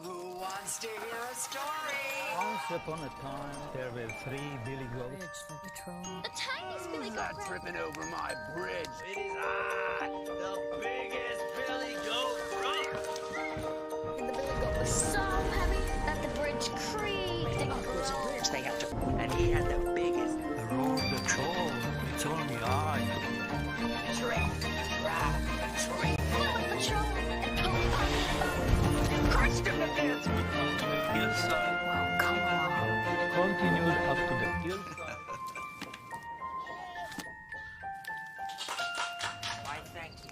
Who wants to hear a story? Once upon a time, there were 3 billy goats. The tiniest billy goat. Not tripping over my bridge. It is I, the biggest billy goat drunk. And the billy goat was so heavy that the bridge creaked and There's a bridge they have to, and he had the biggest. The road that's all, it's only I. Trick, trap, treat. patrol and pony. Crushed him to death. To the hillside. Well, come along. Continued up to the hillside. Why, thank you.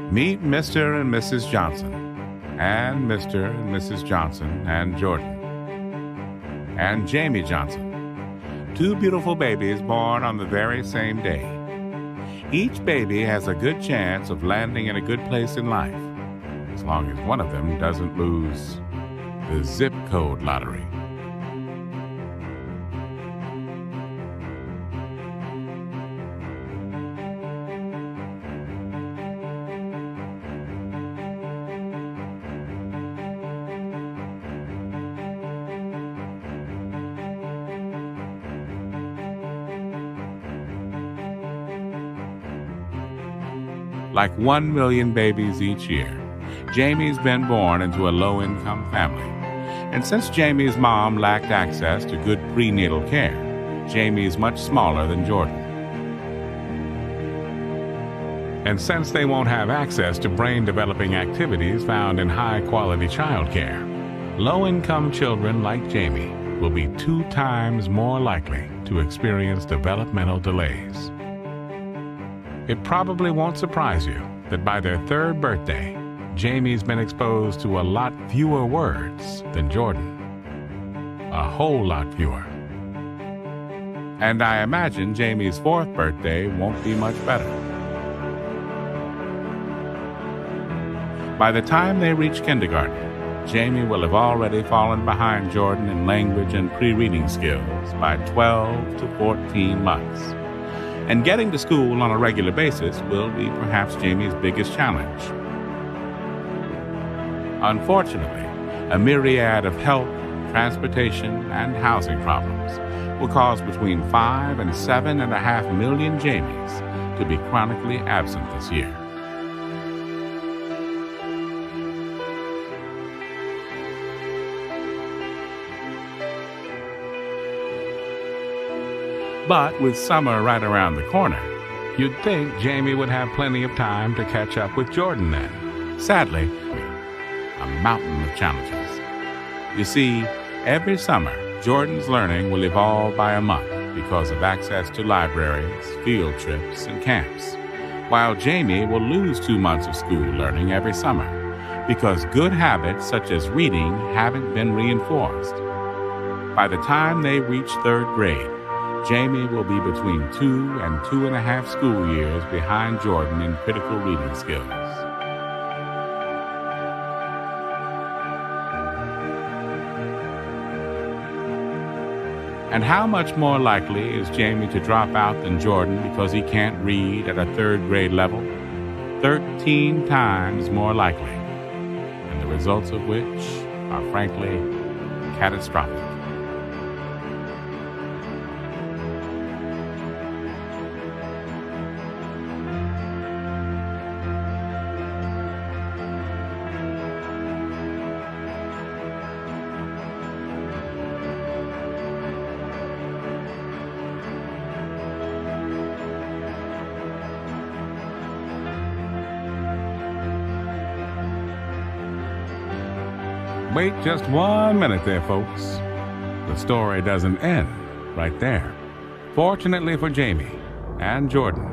Meet Mr. and Mrs. Johnson, and Mr. and Mrs. Johnson, and Jordan, and Jamie Johnson, 2 beautiful babies born on the very same day. Each baby has a good chance of landing in a good place in life, as long as one of them doesn't lose the zip code lottery. Like 1 million babies each year, Jamie's been born into a low-income family. And since Jamie's mom lacked access to good prenatal care, Jamie's much smaller than Jordan. And since they won't have access to brain-developing activities found in high-quality childcare, low-income children like Jamie will be 2 times more likely to experience developmental delays. It probably won't surprise you that by their 3rd birthday, Jamie's been exposed to a lot fewer words than Jordan. A whole lot fewer. And I imagine Jamie's 4th birthday won't be much better. By the time they reach kindergarten, Jamie will have already fallen behind Jordan in language and pre-reading skills by 12 to 14 months. And getting to school on a regular basis will be perhaps Jamie's biggest challenge. Unfortunately, a myriad of health, transportation, and housing problems will cause between 5 and 7.5 million Jamies to be chronically absent this year. But with summer right around the corner, you'd think Jamie would have plenty of time to catch up with Jordan then. Sadly, a mountain of challenges. You see, every summer, Jordan's learning will evolve by a month because of access to libraries, field trips, and camps, while Jamie will lose 2 months of school learning every summer because good habits such as reading haven't been reinforced. By the time they reach 3rd grade, Jamie will be between 2 and 2.5 school years behind Jordan in critical reading skills. And how much more likely is Jamie to drop out than Jordan because he can't read at a 3rd grade level? 13 times more likely, and the results of which are frankly catastrophic. Wait just 1 minute there, folks. The story doesn't end right there. Fortunately for Jamie and Jordan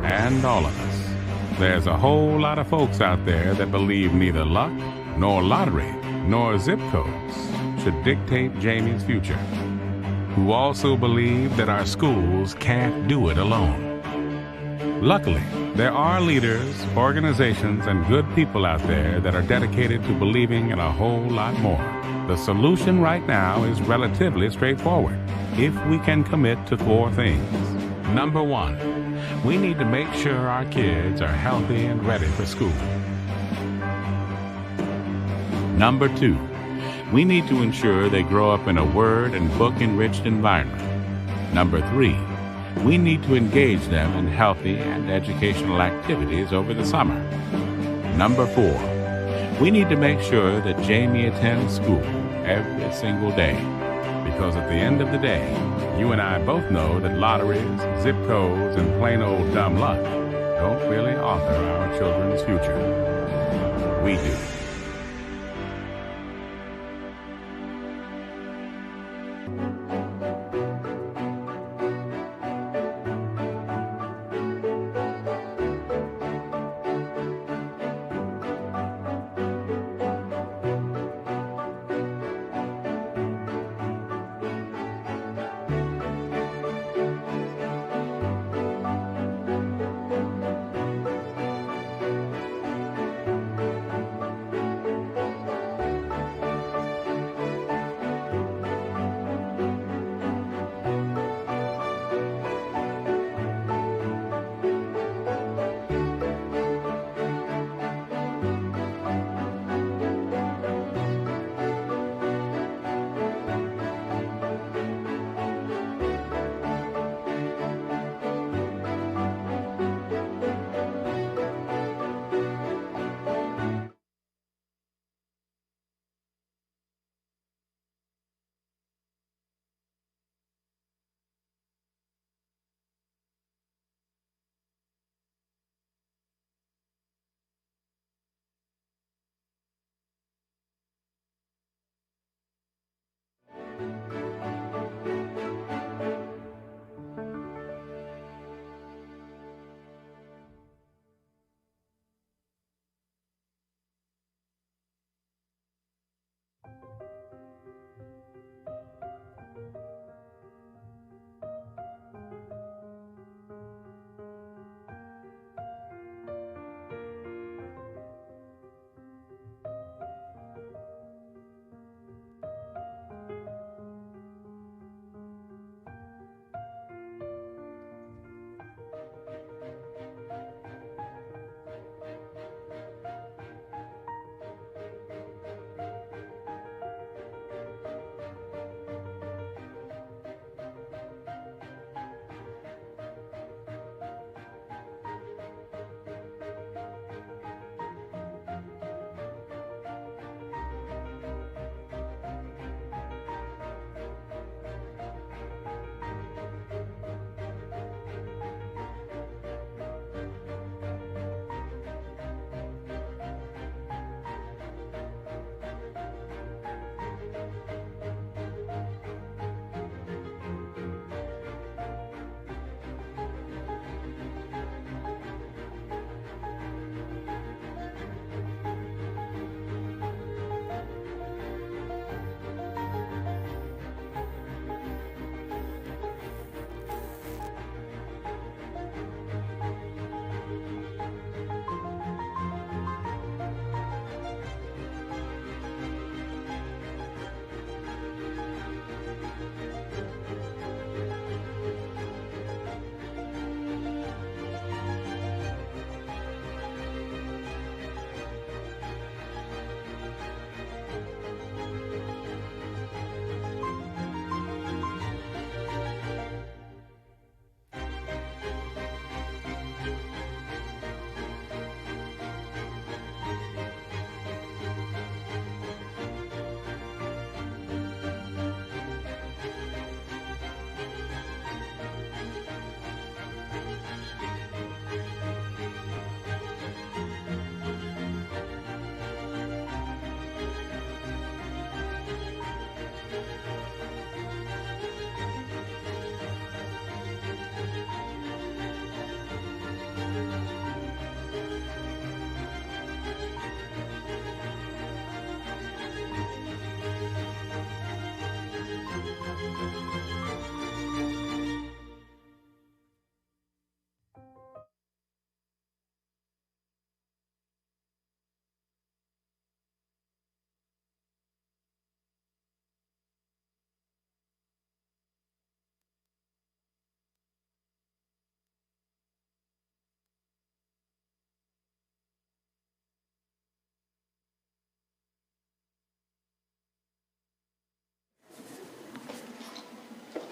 and all of us, there's a whole lot of folks out there that believe neither luck, nor lottery, nor zip codes should dictate Jamie's future, who also believe that our schools can't do it alone. Luckily, there are leaders, organizations, and good people out there that are dedicated to believing in a whole lot more. The solution right now is relatively straightforward if we can commit to 4 things. Number 1, we need to make sure our kids are healthy and ready for school. Number 2, we need to ensure they grow up in a word and book-enriched environment. Number 3, we need to engage them in healthy and educational activities over the summer. Number 4, we need to make sure that Jamie attends school every single day, because at the end of the day, you and I both know that lotteries, zip codes, and plain old dumb luck don't really author our children's future. We do.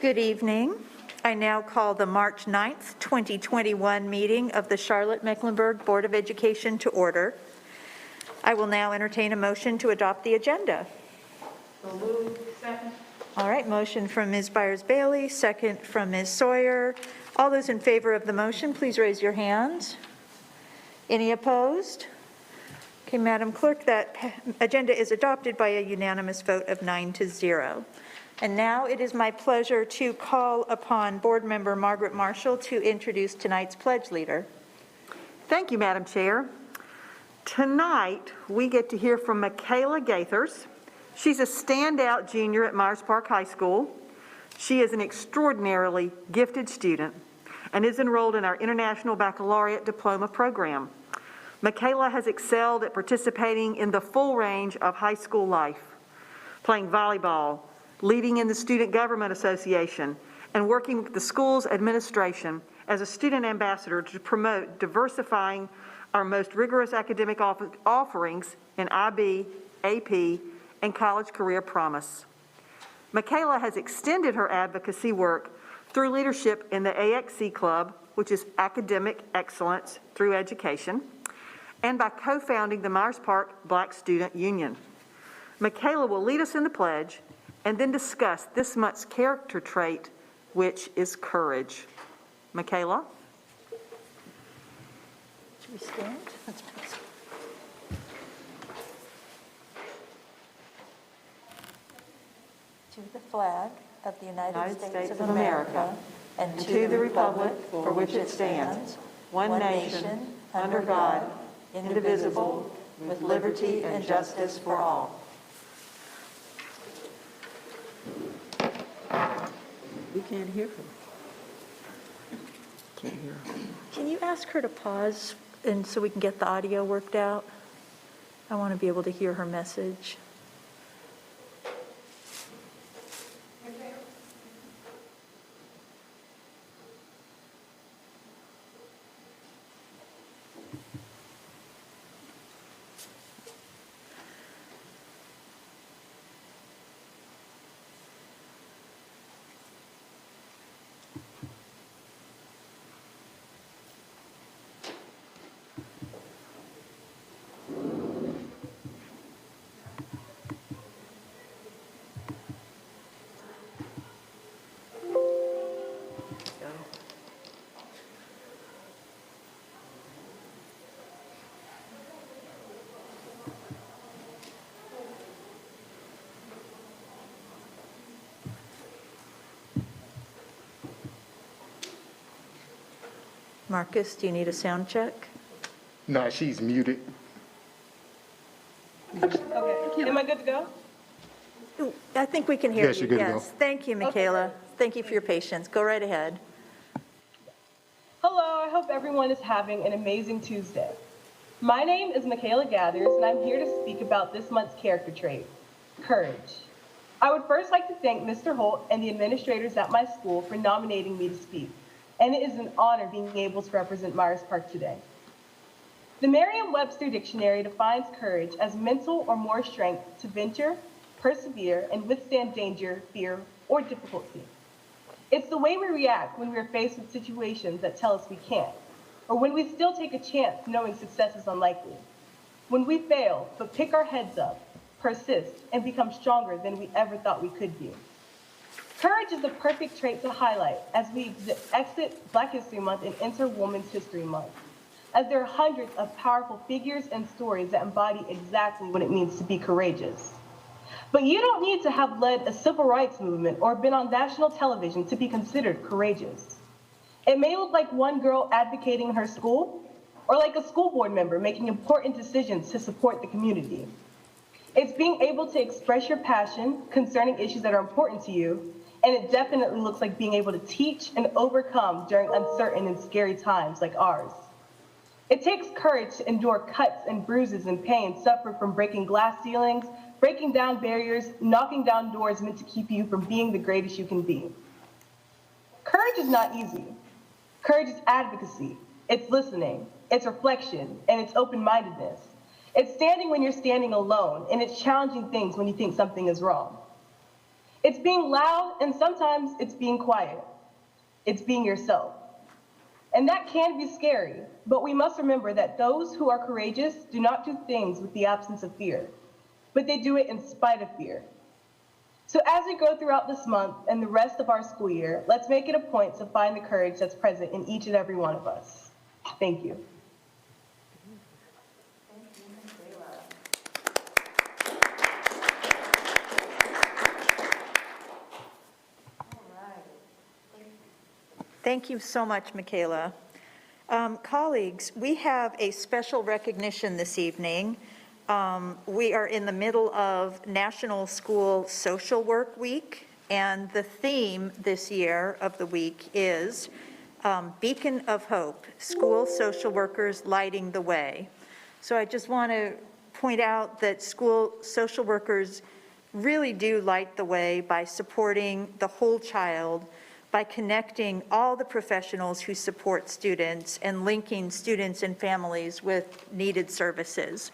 Good evening. I now call the March 9th, 2021 meeting of the Charlotte-Mecklenburg Board of Education to order. I will now entertain a motion to adopt the agenda. So moved. Second. All right, motion from Ms. Byers-Bailey, second from Ms. Sawyer. All those in favor of the motion, please raise your hands. Any opposed? Okay, Madam Clerk, that agenda is adopted by a unanimous vote of 9-0. And now it is my pleasure to call upon Board Member Margaret Marshall to introduce tonight's pledge leader. Thank you, Madam Chair. Tonight, we get to hear from Michaela Gaithers. She's a standout junior at Myers Park High School. She is an extraordinarily gifted student and is enrolled in our International Baccalaureate Diploma program. Michaela has excelled at participating in the full range of high school life, playing volleyball, leading in the Student Government Association, and working with the school's administration as a student ambassador to promote diversifying our most rigorous academic offerings in IB, AP, and College Career Promise. Michaela has extended her advocacy work through leadership in the AXC Club, which is Academic Excellence Through Education, and by co-founding the Myers Park Black Student Union. Michaela will lead us in the pledge and then discuss this month's character trait, which is courage. Michaela? Should we stand? Let's pass. To the flag of the United States of America and to the republic for which it stands, one nation, under God, indivisible, with liberty and justice for all. We can't hear her. Can't hear her. Can you ask her to pause and so we can get the audio worked out? I want to be able to hear her message. Marcus, do you need a sound check? No, she's muted. Okay, am I good to go? Ooh, I think we can hear you. Yes, you're good to go. Thank you, Michaela. Okay. Thank you for your patience. Go right ahead. Hello, I hope everyone is having an amazing Tuesday. My name is Michaela Gathers, and I'm here to speak about this month's character trait, courage. I would first like to thank Mr. Holt and the administrators at my school for nominating me to speak, and it is an honor being able to represent Myers Park today. The Merriam-Webster Dictionary defines courage as mental or more strength to venture, persevere, and withstand danger, fear, or difficulty. It's the way we react when we are faced with situations that tell us we can't, or when we still take a chance knowing success is unlikely. When we fail, but pick our heads up, persist, and become stronger than we ever thought we could be. Courage is the perfect trait to highlight as we exit Black History Month and enter Women's History Month, as there are hundreds of powerful figures and stories that embody exactly what it means to be courageous. But you don't need to have led a civil rights movement or been on national television to be considered courageous. It may look like one girl advocating in her school, or like a school board member making important decisions to support the community. It's being able to express your passion concerning issues that are important to you, and it definitely looks like being able to teach and overcome during uncertain and scary times like ours. It takes courage to endure cuts and bruises and pain suffered from breaking glass ceilings, breaking down barriers, knocking down doors meant to keep you from being the greatest you can be. Courage is not easy. Courage is advocacy. It's listening. It's reflection, and it's open-mindedness. It's standing when you're standing alone, and it's challenging things when you think something is wrong. It's being loud, and sometimes it's being quiet. It's being yourself. And that can be scary, but we must remember that those who are courageous do not do things with the absence of fear, but they do it in spite of fear. So as we go throughout this month and the rest of our school year, let's make it a point to find the courage that's present in each and every one of us. Thank you. Thank you so much, Michaela. Colleagues, we have a special recognition this evening. We are in the middle of National School Social Work Week, and the theme this year of the week is Beacon of Hope, School Social Workers Lighting the Way. So I just want to point out that school social workers really do light the way by supporting the whole child, by connecting all the professionals who support students and linking students and families with needed services.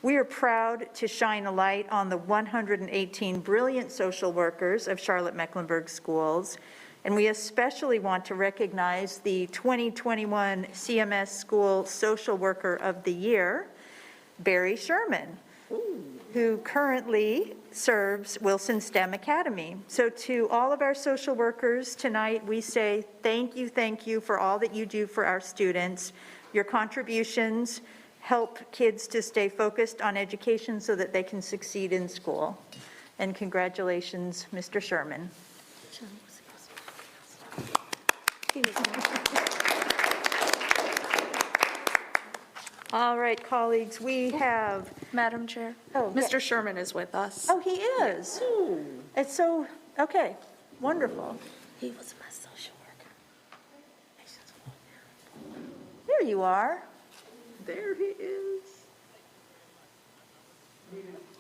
We are proud to shine a light on the 118 brilliant social workers of Charlotte-Mecklenburg schools, and we especially want to recognize the 2021 CMS School Social Worker of the Year, Barry Sherman, who currently serves Wilson STEM Academy. So to all of our social workers tonight, we say thank you for all that you do for our students. Your contributions help kids to stay focused on education so that they can succeed in school. And congratulations, Mr. Sherman. All right, colleagues, we have, Madam Chair, Oh, Mr. Sherman is with us. oh, he is. It's so, okay, wonderful. He was my social worker. There you are. There he is.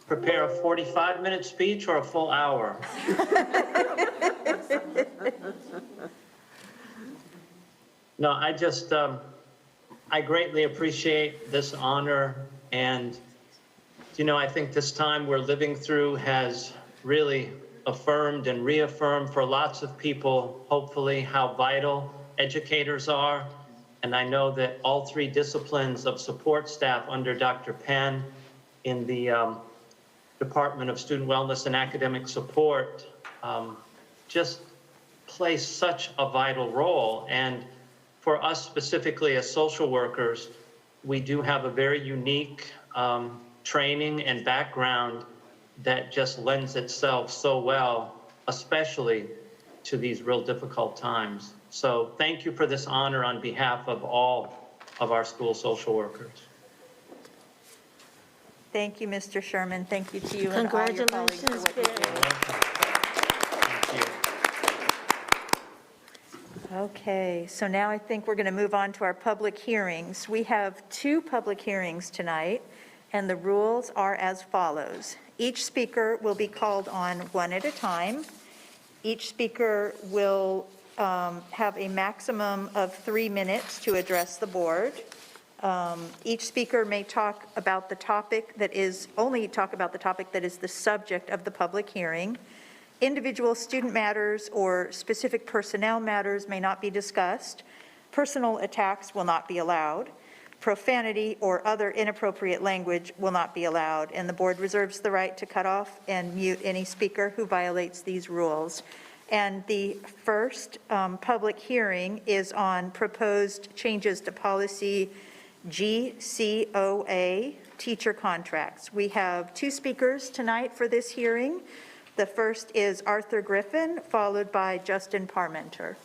Prepare a 45-minute speech or a full hour? No, I greatly appreciate this honor, and I think this time we're living through has really affirmed and reaffirmed for lots of people, hopefully, how vital educators are. And I know that all three disciplines of support staff under Dr. Penn in the Department of Student Wellness and Academic Support just play such a vital role. And for us specifically as social workers, we do have a very unique training and background that just lends itself so well, especially to these real difficult times. So thank you for this honor on behalf of all of our school social workers. Thank you, Mr. Sherman. Thank you to you and all your colleagues for what you do. Thank you. Okay, so now I think we're going to move on to our public hearings. We have 2 public hearings tonight, and the rules are as follows. Each speaker will be called on one at a time. Each speaker will have a maximum of 3 minutes to address the board. Each speaker may talk about the topic that is, only talk about the topic that is the subject of the public hearing. Individual student matters or specific personnel matters may not be discussed. Personal attacks will not be allowed. Profanity or other inappropriate language will not be allowed, and the board reserves the right to cut off and mute any speaker who violates these rules. And the first public hearing is on proposed changes to policy GCOA, teacher contracts. We have 2 speakers tonight for this hearing. The first is Arthur Griffin, followed by Justin Parmenter.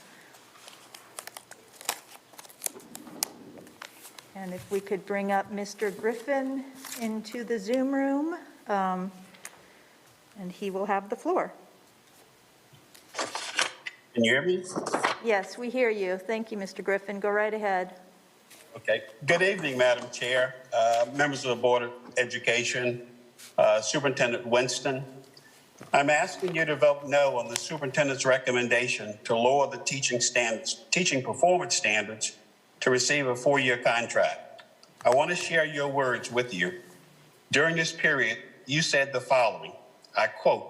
And if we could bring up Mr. Griffin into the Zoom room, and he will have the floor. Can you hear me? Yes, we hear you. Thank you, Mr. Griffin. Go right ahead. Okay. Good evening, Madam Chair, members of the Board of Education, Superintendent Winston. I'm asking you to vote no on the superintendent's recommendation to lower the teaching performance standards to receive a 4-year contract. I want to share your words with you. During this period, you said the following, I quote,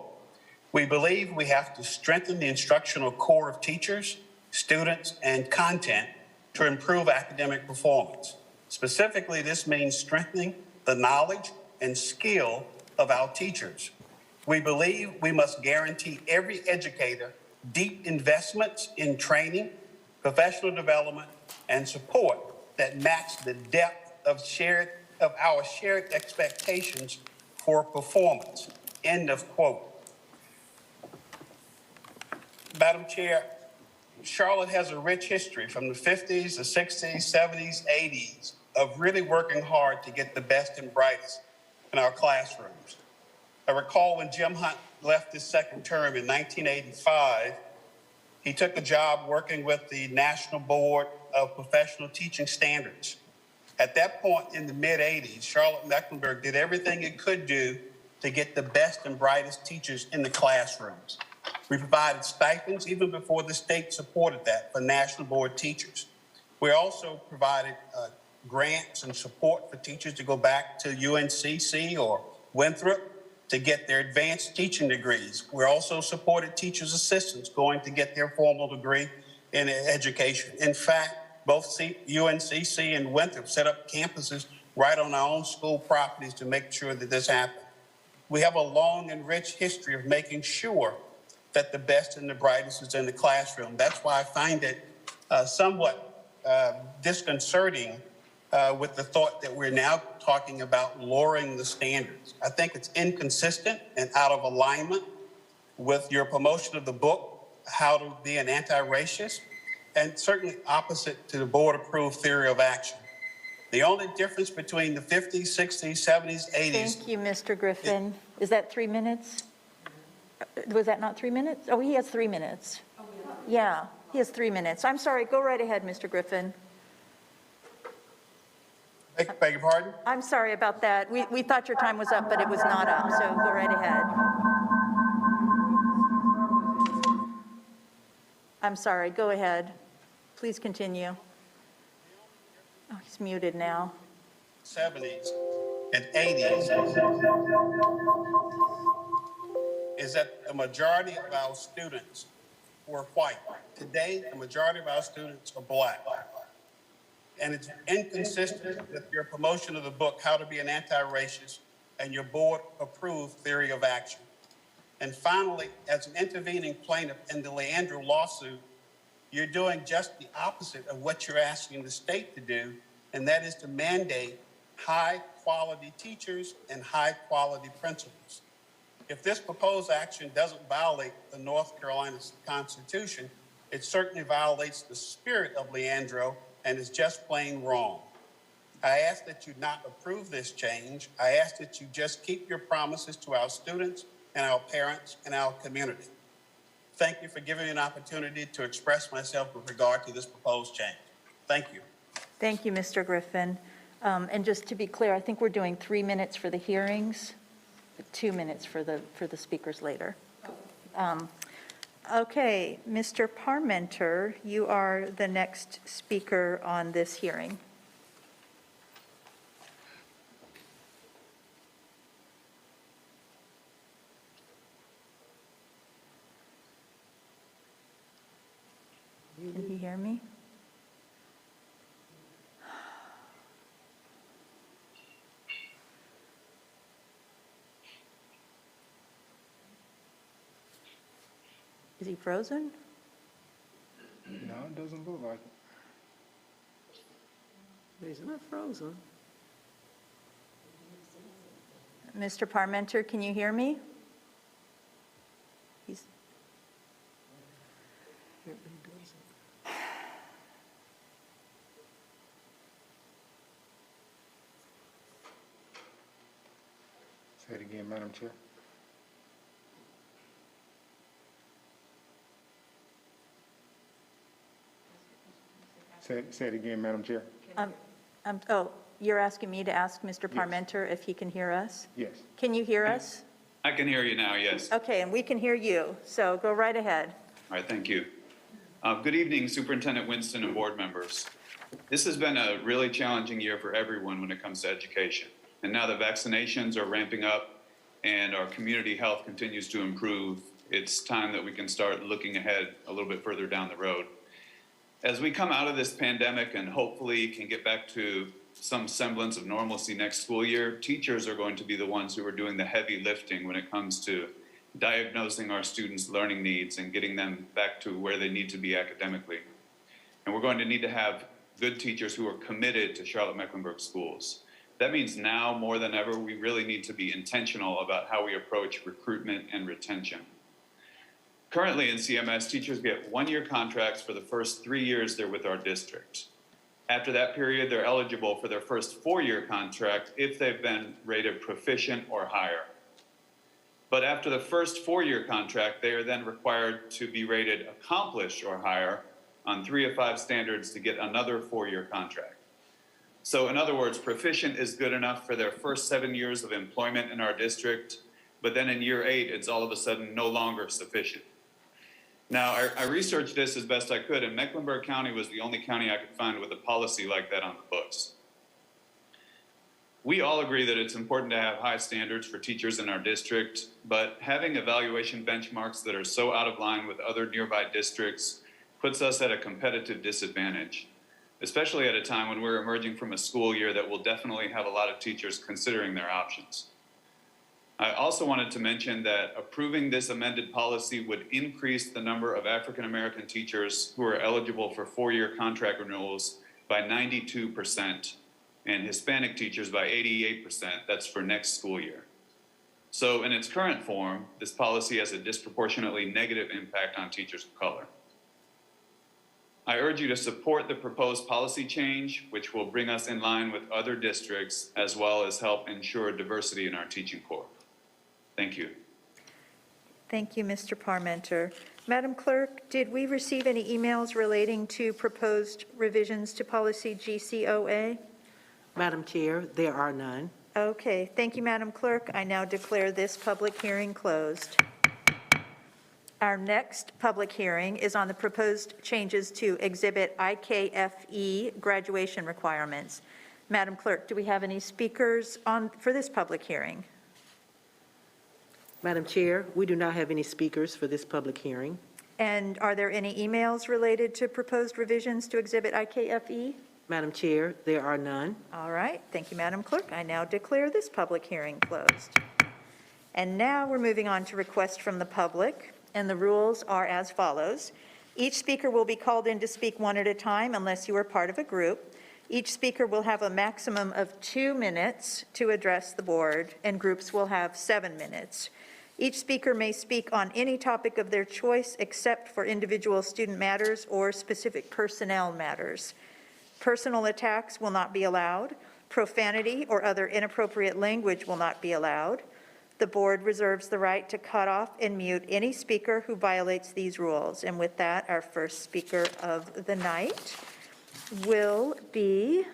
We believe we have to strengthen the instructional core of teachers, students, and content to improve academic performance. Specifically, this means strengthening the knowledge and skill of our teachers. We believe we must guarantee every educator deep investments in training, professional development, and support that match the depth of our shared expectations for performance. End of quote. Madam Chair, Charlotte has a rich history from the 50s, the 60s, 70s, 80s of really working hard to get the best and brightest in our classrooms. I recall when Jim Hunt left his second term in 1985, he took a job working with the National Board of Professional Teaching Standards. At that point in the mid-'80s, Charlotte-Mecklenburg did everything it could do to get the best and brightest teachers in the classrooms. We provided stipends even before the state supported that for National Board teachers. We also provided grants and support for teachers to go back to UNCC or Winthrop to get their advanced teaching degrees. We also supported teachers' assistants going to get their formal degree in education. In fact, both UNCC and Winthrop set up campuses right on our own school properties to make sure that this happened. We have a long and rich history of making sure that the best and the brightest is in the classroom. That's why I find it somewhat disconcerting with the thought that we're now talking about lowering the standards. I think it's inconsistent and out of alignment with your promotion of the book, How to Be an Anti-Racist, and certainly opposite to the board-approved theory of action. The only difference between the 50s, 60s, 70s, 80s... Thank you, Mr. Griffin. Is that 3 minutes? Was that not 3 minutes? Oh, he has 3 minutes. Yeah, he has 3 minutes. I'm sorry, go right ahead, Mr. Griffin. Beg your pardon? I'm sorry about that. We thought your time was up, but it was not up, so go right ahead. I'm sorry, go ahead. Please continue. Oh, he's muted now. 70s and 80s is that the majority of our students were white. Today, the majority of our students are black. And it's inconsistent with your promotion of the book, How to Be an Anti-Racist, and your board-approved theory of action. And finally, as an intervening plaintiff in the Leandro lawsuit, you're doing just the opposite of what you're asking the state to do, and that is to mandate high-quality teachers and high-quality principals. If this proposed action doesn't violate the North Carolina Constitution, it certainly violates the spirit of Leandro and is just plain wrong. I ask that you not approve this change. I ask that you just keep your promises to our students and our parents and our community. Thank you for giving me an opportunity to express myself with regard to this proposed change. Thank you. Thank you, Mr. Griffin. And just to be clear, I think we're doing 3 minutes for the hearings, 2 minutes for the speakers later. Okay, Mr. Parmenter, you are the next speaker on this hearing. Can he hear me? Is he frozen? No, it doesn't look like it. He's not frozen. Mr. Parmenter, can you hear me? He's... Say it again, Madam Chair. Say it again, Madam Chair. Oh, you're asking me to ask Mr. Parmenter if he can hear us? Yes. Can you hear us? I can hear you now, yes. Okay, and we can hear you, so go right ahead. All right, thank you. Good evening, Superintendent Winston and board members. This has been a really challenging year for everyone when it comes to education. And now the vaccinations are ramping up and our community health continues to improve. It's time that we can start looking ahead a little bit further down the road. As we come out of this pandemic and hopefully can get back to some semblance of normalcy next school year, teachers are going to be the ones who are doing the heavy lifting when it comes to diagnosing our students' learning needs and getting them back to where they need to be academically. And we're going to need to have good teachers who are committed to Charlotte-Mecklenburg schools. That means now more than ever, we really need to be intentional about how we approach recruitment and retention. Currently in CMS, teachers get one-year contracts for the first 3 years they're with our district. After that period, they're eligible for their first 4-year contract if they've been rated proficient or higher. But after the first 4-year contract, they are then required to be rated accomplished or higher on 3 of 5 standards to get another 4-year contract. So in other words, proficient is good enough for their first 7 years of employment in our district, but then in year 8, it's all of a sudden no longer sufficient. Now, I researched this as best I could, and Mecklenburg County was the only county I could find with a policy like that on the books. We all agree that it's important to have high standards for teachers in our district, but having evaluation benchmarks that are so out of line with other nearby districts puts us at a competitive disadvantage, especially at a time when we're emerging from a school year that will definitely have a lot of teachers considering their options. I also wanted to mention that approving this amended policy would increase the number of African American teachers who are eligible for 4-year contract renewals by 92% and Hispanic teachers by 88%. That's for next school year. So in its current form, this policy has a disproportionately negative impact on teachers of color. I urge you to support the proposed policy change, which will bring us in line with other districts, as well as help ensure diversity in our teaching corps. Thank you. Thank you, Mr. Parmenter. Madam Clerk, did we receive any emails relating to proposed revisions to policy GCOA? Madam Chair, there are none. Okay, thank you, Madam Clerk. I now declare this public hearing closed. Our next public hearing is on the proposed changes to Exhibit IKFE graduation requirements. Madam Clerk, do we have any speakers for this public hearing? Madam Chair, we do not have any speakers for this public hearing. And are there any emails related to proposed revisions to Exhibit IKFE? Madam Chair, there are none. All right, thank you, Madam Clerk. I now declare this public hearing closed. And now we're moving on to requests from the public, and the rules are as follows. Each speaker will be called in to speak one at a time unless you are part of a group. Each speaker will have a maximum of 2 minutes to address the board, and groups will have 7 minutes. Each speaker may speak on any topic of their choice except for individual student matters or specific personnel matters. Personal attacks will not be allowed. Profanity or other inappropriate language will not be allowed. The board reserves the right to cut off and mute any speaker who violates these rules. And with that, our first speaker of the night will be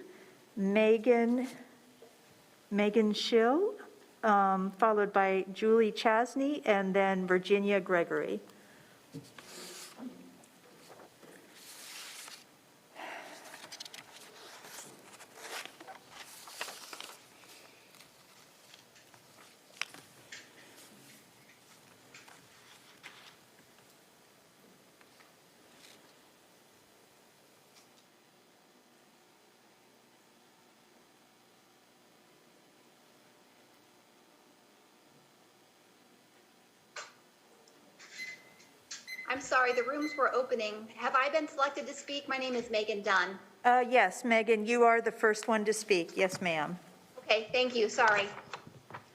Megan Schill, followed by Julie Chasney, and then Virginia Gregory. I'm sorry, the rooms were opening. Have I been selected to speak? My name is Megan Dunn. Yes, Megan, you are the first one to speak. Yes, ma'am. Okay, thank you, sorry.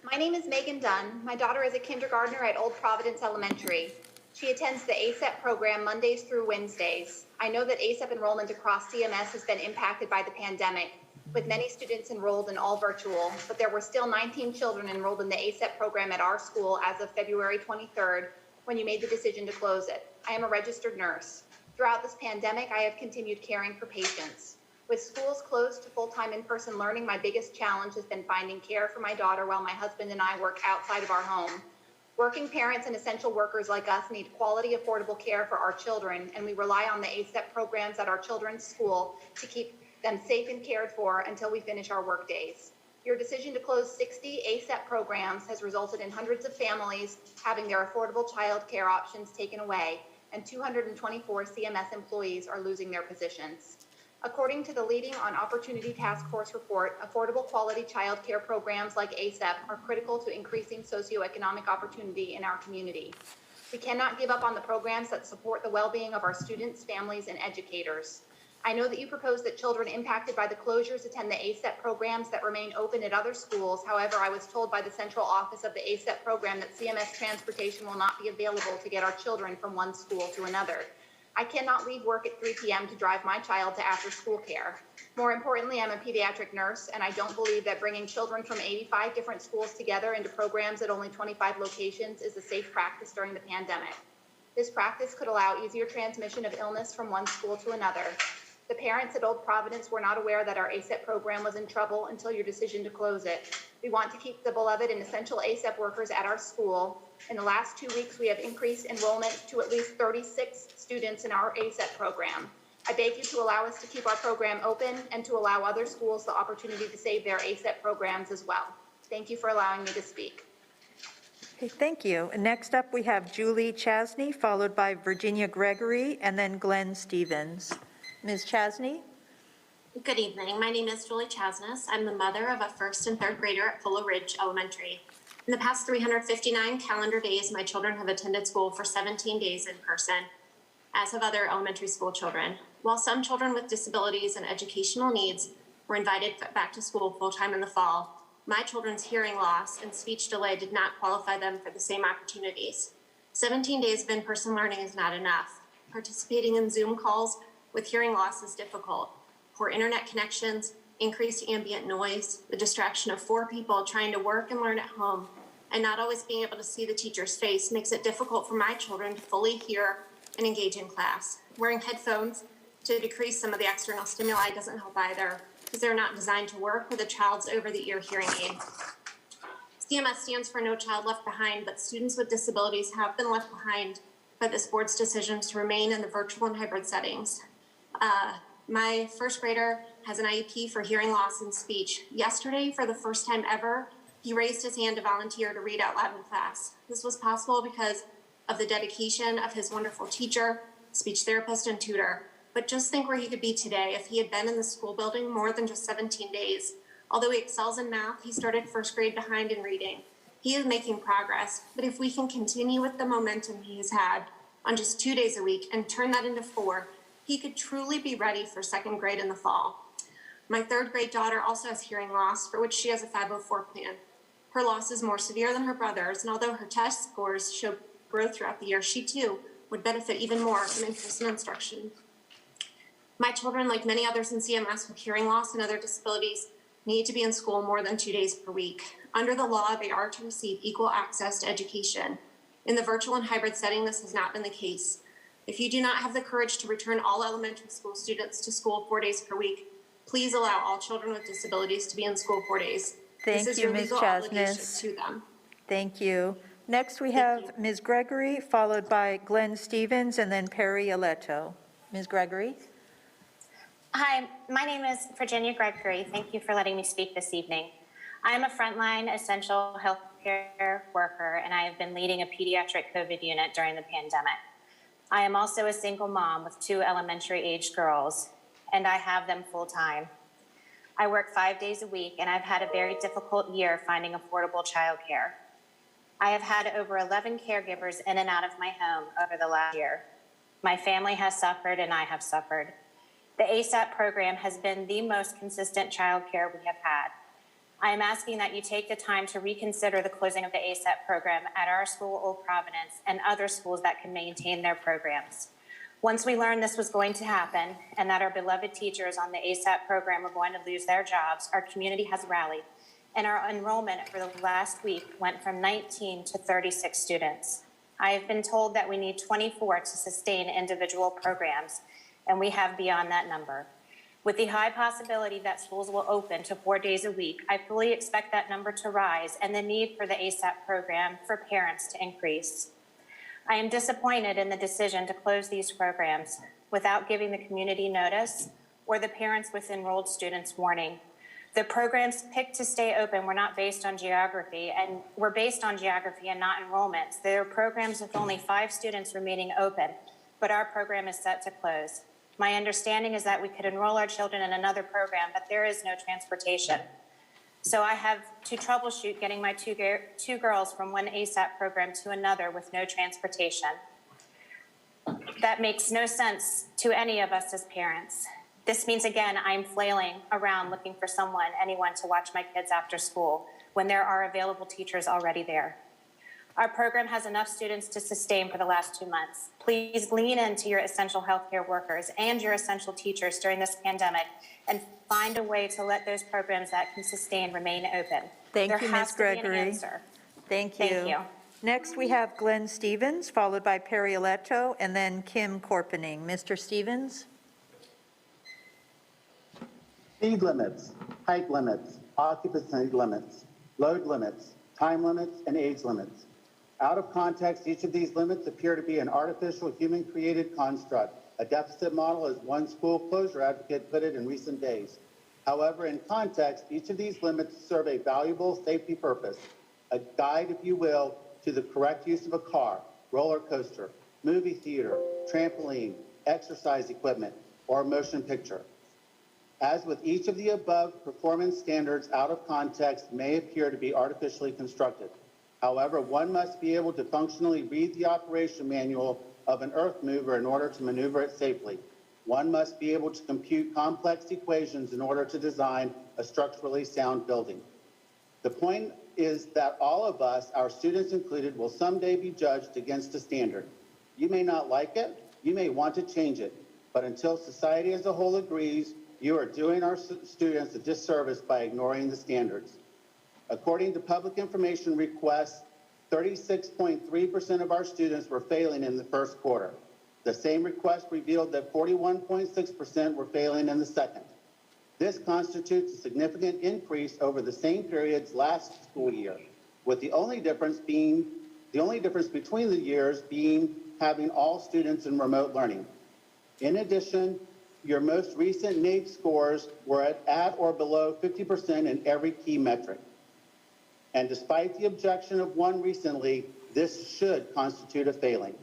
My name is Megan Dunn. My daughter is a kindergartner at Old Providence Elementary. She attends the ASEP program Mondays through Wednesdays. I know that ASEP enrollment across CMS has been impacted by the pandemic, with many students enrolled in all virtual, but there were still 19 children enrolled in the ASEP program at our school as of February 23rd, when you made the decision to close it. I am a registered nurse. Throughout this pandemic, I have continued caring for patients. With schools closed to full-time in-person learning, my biggest challenge has been finding care for my daughter while my husband and I work outside of our home. Working parents and essential workers like us need quality, affordable care for our children, and we rely on the ASEP programs at our children's school to keep them safe and cared for until we finish our work days. Your decision to close 60 ASEP programs has resulted in hundreds of families having their affordable child care options taken away, and 224 CMS employees are losing their positions. According to the Leading on Opportunity Task Force report, affordable quality child care programs like ASEP are critical to increasing socioeconomic opportunity in our community. We cannot give up on the programs that support the well-being of our students, families, and educators. I know that you propose that children impacted by the closures attend the ASEP programs that remain open at other schools. However, I was told by the central office of the ASEP program that CMS transportation will not be available to get our children from one school to another. I cannot leave work at 3 p.m. to drive my child to after-school care. More importantly, I'm a pediatric nurse, and I don't believe that bringing children from 85 different schools together into programs at only 25 locations is a safe practice during the pandemic. This practice could allow easier transmission of illness from one school to another. The parents at Old Providence were not aware that our ASEP program was in trouble until your decision to close it. We want to keep the beloved and essential ASEP workers at our school. In the last 2 weeks, we have increased enrollment to at least 36 students in our ASEP program. I beg you to allow us to keep our program open and to allow other schools the opportunity to save their ASEP programs as well. Thank you for allowing me to speak. Okay, thank you. Next up, we have Julie Chasney, followed by Virginia Gregory, and then Glenn Stevens. Ms. Chasney? Good evening. My name is Julie Chasness. I'm the mother of a first and third grader at Fuller Ridge Elementary. In the past 359 calendar days, my children have attended school for 17 days in person, as have other elementary school children. While some children with disabilities and educational needs were invited back to school full-time in the fall, my children's hearing loss and speech delay did not qualify them for the same opportunities. 17 days of in-person learning is not enough. Participating in Zoom calls with hearing loss is difficult. Poor internet connections, increased ambient noise, the distraction of 4 people trying to work and learn at home, and not always being able to see the teacher's face makes it difficult for my children to fully hear and engage in class. Wearing headphones to decrease some of the external stimuli doesn't help either, because they're not designed to work with a child's over-the-ear hearing aid. CMS stands for No Child Left Behind, but students with disabilities have been left behind by this board's decision to remain in the virtual and hybrid settings. My first grader has an IEP for hearing loss and speech. Yesterday, for the first time ever, he raised his hand to volunteer to read out loud in class. This was possible because of the dedication of his wonderful teacher, speech therapist, and tutor. But just think where he could be today if he had been in the school building more than just 17 days. Although he excels in math, he started first grade behind in reading. He is making progress, but if we can continue with the momentum he has had on just 2 days a week and turn that into 4, he could truly be ready for second grade in the fall. My third grade daughter also has hearing loss, for which she has a 504 plan. Her loss is more severe than her brother's, and although her test scores show growth throughout the year, she too would benefit even more from in-person instruction. My children, like many others in CMS with hearing loss and other disabilities, need to be in school more than 2 days per week. Under the law, they are to receive equal access to education. In the virtual and hybrid setting, this has not been the case. If you do not have the courage to return all elementary school students to school 4 days per week, please allow all children with disabilities to be in school 4 days. Thank you, Ms. Chasness. To them. Thank you. Next, we have Ms. Gregory, followed by Glenn Stevens, and then Perry Aletto. Ms. Gregory? Hi, my name is Virginia Gregory. Thank you for letting me speak this evening. I am a frontline essential healthcare worker, and I have been leading a pediatric COVID unit during the pandemic. I am also a single mom with 2 elementary-aged girls, and I have them full-time. I work 5 days a week, and I've had a very difficult year finding affordable childcare. I have had over 11 caregivers in and out of my home over the last year. My family has suffered, and I have suffered. The ASEP program has been the most consistent childcare we have had. I am asking that you take the time to reconsider the closing of the ASEP program at our school, Old Providence, and other schools that can maintain their programs. Once we learned this was going to happen and that our beloved teachers on the ASEP program were going to lose their jobs, our community has rallied, and our enrollment for the last week went from 19 to 36 students. I have been told that we need 24 to sustain individual programs, and we have beyond that number. With the high possibility that schools will open to 4 days a week, I fully expect that number to rise and the need for the ASEP program for parents to increase. I am disappointed in the decision to close these programs without giving the community notice or the parents with enrolled students warning. The programs picked to stay open were not based on geography and were based on geography and not enrollments. There are programs with only 5 students remaining open, but our program is set to close. My understanding is that we could enroll our children in another program, but there is no transportation. So I have to troubleshoot getting my two girls from one ASAP program to another with no transportation. That makes no sense to any of us as parents. This means, again, I'm flailing around looking for anyone to watch my kids after school when there are available teachers already there. Our program has enough students to sustain for the last 2 months. Please lean into your essential healthcare workers and your essential teachers during this pandemic and find a way to let those programs that can sustain remain open. Thank There you, has Ms. to be an Gregory. answer. Thank you. Thank you. Next, we have Glenn Stevens, followed by Perry Aletto, and then Kim Corpening. Mr. Stevens? Speed limits, height limits, occupancy limits, load limits, time limits, and age limits. Out of context, each of these limits appear to be an artificial human-created construct, a deficit model, as one school closure advocate put it in recent days. However, in context, each of these limits serve a valuable safety purpose, a guide, if you will, to the correct use of a car, roller coaster, movie theater, trampoline, exercise equipment, or a motion picture. As with each of the above, performance standards out of context may appear to be artificially constructed. However, one must be able to functionally read the operation manual of an earth mover in order to maneuver it safely. One must be able to compute complex equations in order to design a structurally sound building. The point is that all of us, our students included, will someday be judged against a standard. You may not like it, you may want to change it, but until society as a whole agrees, you are doing our students a disservice by ignoring the standards. According to public information requests, 36.3% of our students were failing in the first quarter. The same request revealed that 41.6% were failing in the second. This constitutes a significant increase over the same periods last school year, with the only difference between the years being having all students in remote learning. In addition, your most recent NAEP scores were at or below 50% in every key metric. And despite the objection of one recently, this should constitute a failing.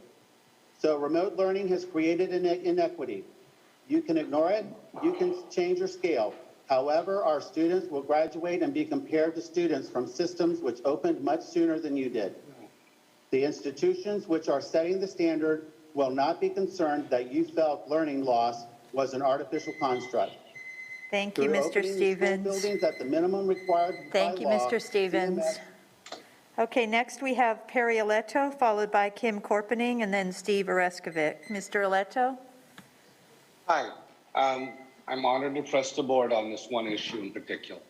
So remote learning has created an inequity. You can ignore it, you can change your scale. However, our students will graduate and be compared to students from systems which opened much sooner than you did. The institutions which are setting the standard will not be concerned that you felt learning loss was an artificial construct. Thank you, Mr. Stevens. Buildings at the minimum required Thank you, Mr. Stevens. Okay, next we have Perry Aletto, followed by Kim Corpening, and then Steve Oreskovic. Mr. Aletto? Hi, I'm honored to trust the board on this one issue in particular.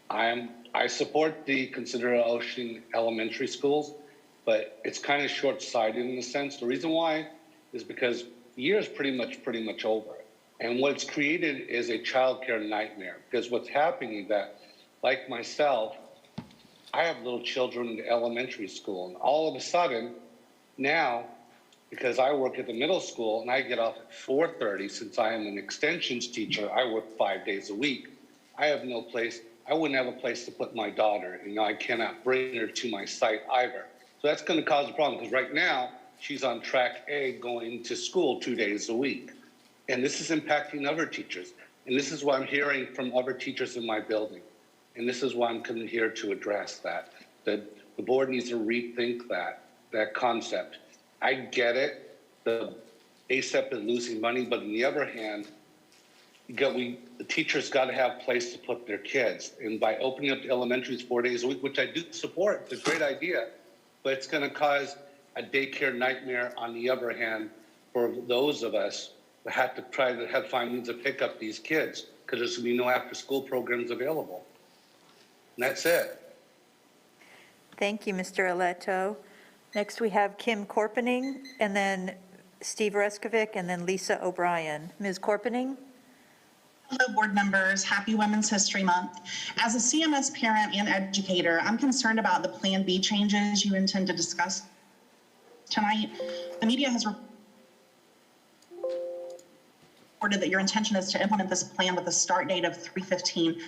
I support the consideration elementary schools, but it's kind of short-sighted in a sense. The reason why is because the year is pretty much over. And what's created is a childcare nightmare, because what's happening is that, like myself, I have little children in elementary school, and all of a sudden, now, because I work at the middle school and I get off at 4:30, since I am an extensions teacher, I work 5 days a week. I have no place, I wouldn't have a place to put my daughter, and I cannot bring her to my site either. So that's going to cause a problem, because right now, she's on track A going to school 2 days a week. And this is impacting other teachers. And this is what I'm hearing from other teachers in my building. And this is why I'm coming here to address that. The board needs to rethink that concept. I get it. The ASEP is losing money, but on the other hand, the teachers got to have a place to put their kids. And by opening up the elementaries 4 days a week, which I do support, it's a great idea, but it's going to cause a daycare nightmare on the other hand for those of us who have to try to find means to pick up these kids, because there's going to be no after-school programs available. And that's it. Thank you, Mr. Aletto. Next, we have Kim Corpening, and then Steve Oreskovic, and then Lisa O'Brien. Ms. Corpening? Hello, board members. Happy Women's History Month. As a CMS parent and educator, I'm concerned about the Plan B changes you intend to discuss tonight. The media has reported that your intention is to implement this plan with a start date of 3/15.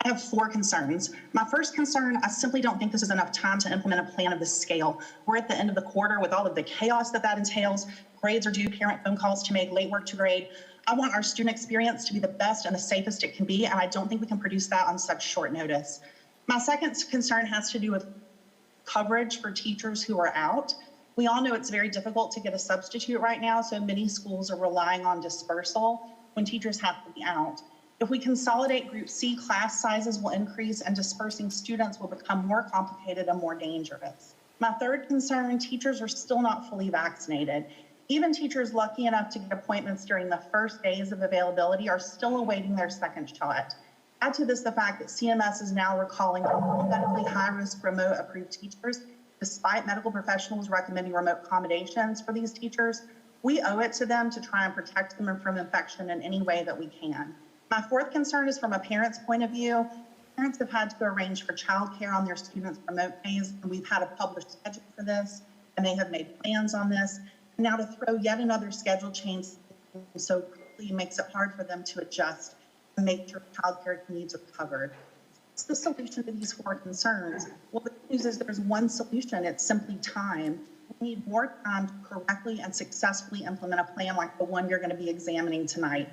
I have 4 concerns. My first concern, I simply don't think this is enough time to implement a plan of this scale. We're at the end of the quarter with all of the chaos that entails. Grades are due, parent phone calls to make, late work to grade. I want our student experience to be the best and the safest it can be, and I don't think we can produce that on such short notice. My second concern has to do with coverage for teachers who are out. We all know it's very difficult to get a substitute right now, so many schools are relying on dispersal when teachers have to be out. If we consolidate Group C, class sizes will increase and dispersing students will become more complicated and more dangerous. My third concern, teachers are still not fully vaccinated. Even teachers lucky enough to get appointments during the first days of availability are still awaiting their second shot. Add to this the fact that CMS is now recalling all medically high-risk remote approved teachers, despite medical professionals recommending remote accommodations for these teachers. We owe it to them to try and protect them from infection in any way that we can. My fourth concern is from a parent's point of view. Parents have had to arrange for childcare on their students' remote days, and we've had a published schedule for this, and they have made plans on this. And now to throw yet another schedule change so quickly makes it hard for them to adjust and make sure childcare needs are covered. What's the solution to these 4 concerns? Well, the good news is there's one solution. It's simply time. We need more time to correctly and successfully implement a plan like the one you're going to be examining tonight.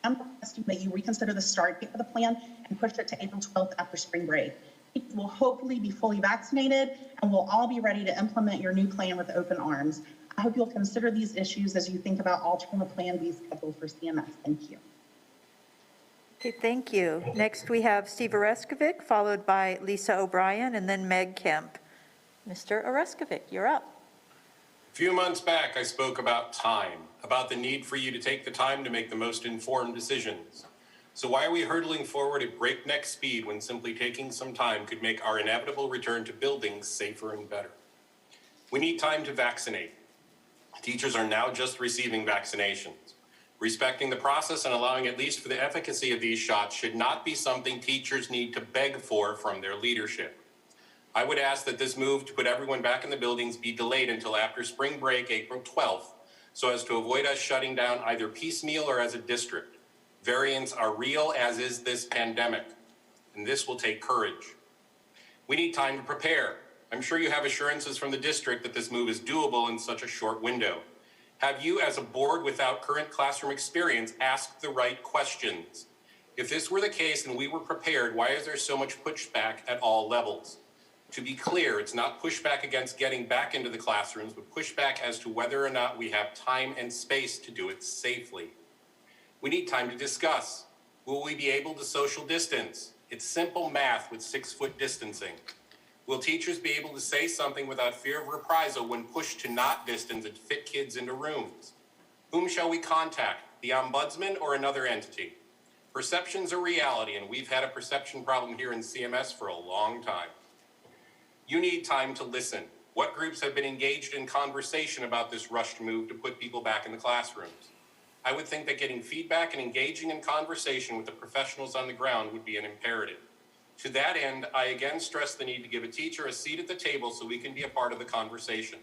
I'm requesting that you reconsider the start date for the plan and push it to April 12th after spring break. People will hopefully be fully vaccinated and we'll all be ready to implement your new plan with open arms. I hope you'll consider these issues as you think about altering the Plan B schedule for CMS. Thank you. Okay, thank you. Next, we have Steve Oreskovic, followed by Lisa O'Brien, and then Meg Kemp. Mr. Oreskovic, you're up. A few months back, I spoke about time, about the need for you to take the time to make the most informed decisions. So why are we hurtling forward at breakneck speed when simply taking some time could make our inevitable return to buildings safer and better? We need time to vaccinate. Teachers are now just receiving vaccinations. Respecting the process and allowing at least for the efficacy of these shots should not be something teachers need to beg for from their leadership. I would ask that this move to put everyone back in the buildings be delayed until after spring break, April 12th, so as to avoid us shutting down either piecemeal or as a district. Variants are real, as is this pandemic, and this will take courage. We need time to prepare. I'm sure you have assurances from the district that this move is doable in such a short window. Have you, as a board without current classroom experience, asked the right questions? If this were the case and we were prepared, why is there so much pushback at all levels? To be clear, it's not pushback against getting back into the classrooms, but pushback as to whether or not we have time and space to do it safely. We need time to discuss. Will we be able to social distance? It's simple math with 6-foot distancing. Will teachers be able to say something without fear of reprisal when pushed to not distance and fit kids into rooms? Whom shall we contact, the ombudsman or another entity? Perceptions are reality, and we've had a perception problem here in CMS for a long time. You need time to listen. What groups have been engaged in conversation about this rushed move to put people back in the classrooms? I would think that getting feedback and engaging in conversation with the professionals on the ground would be an imperative. To that end, I again stress the need to give a teacher a seat at the table so we can be a part of the conversation.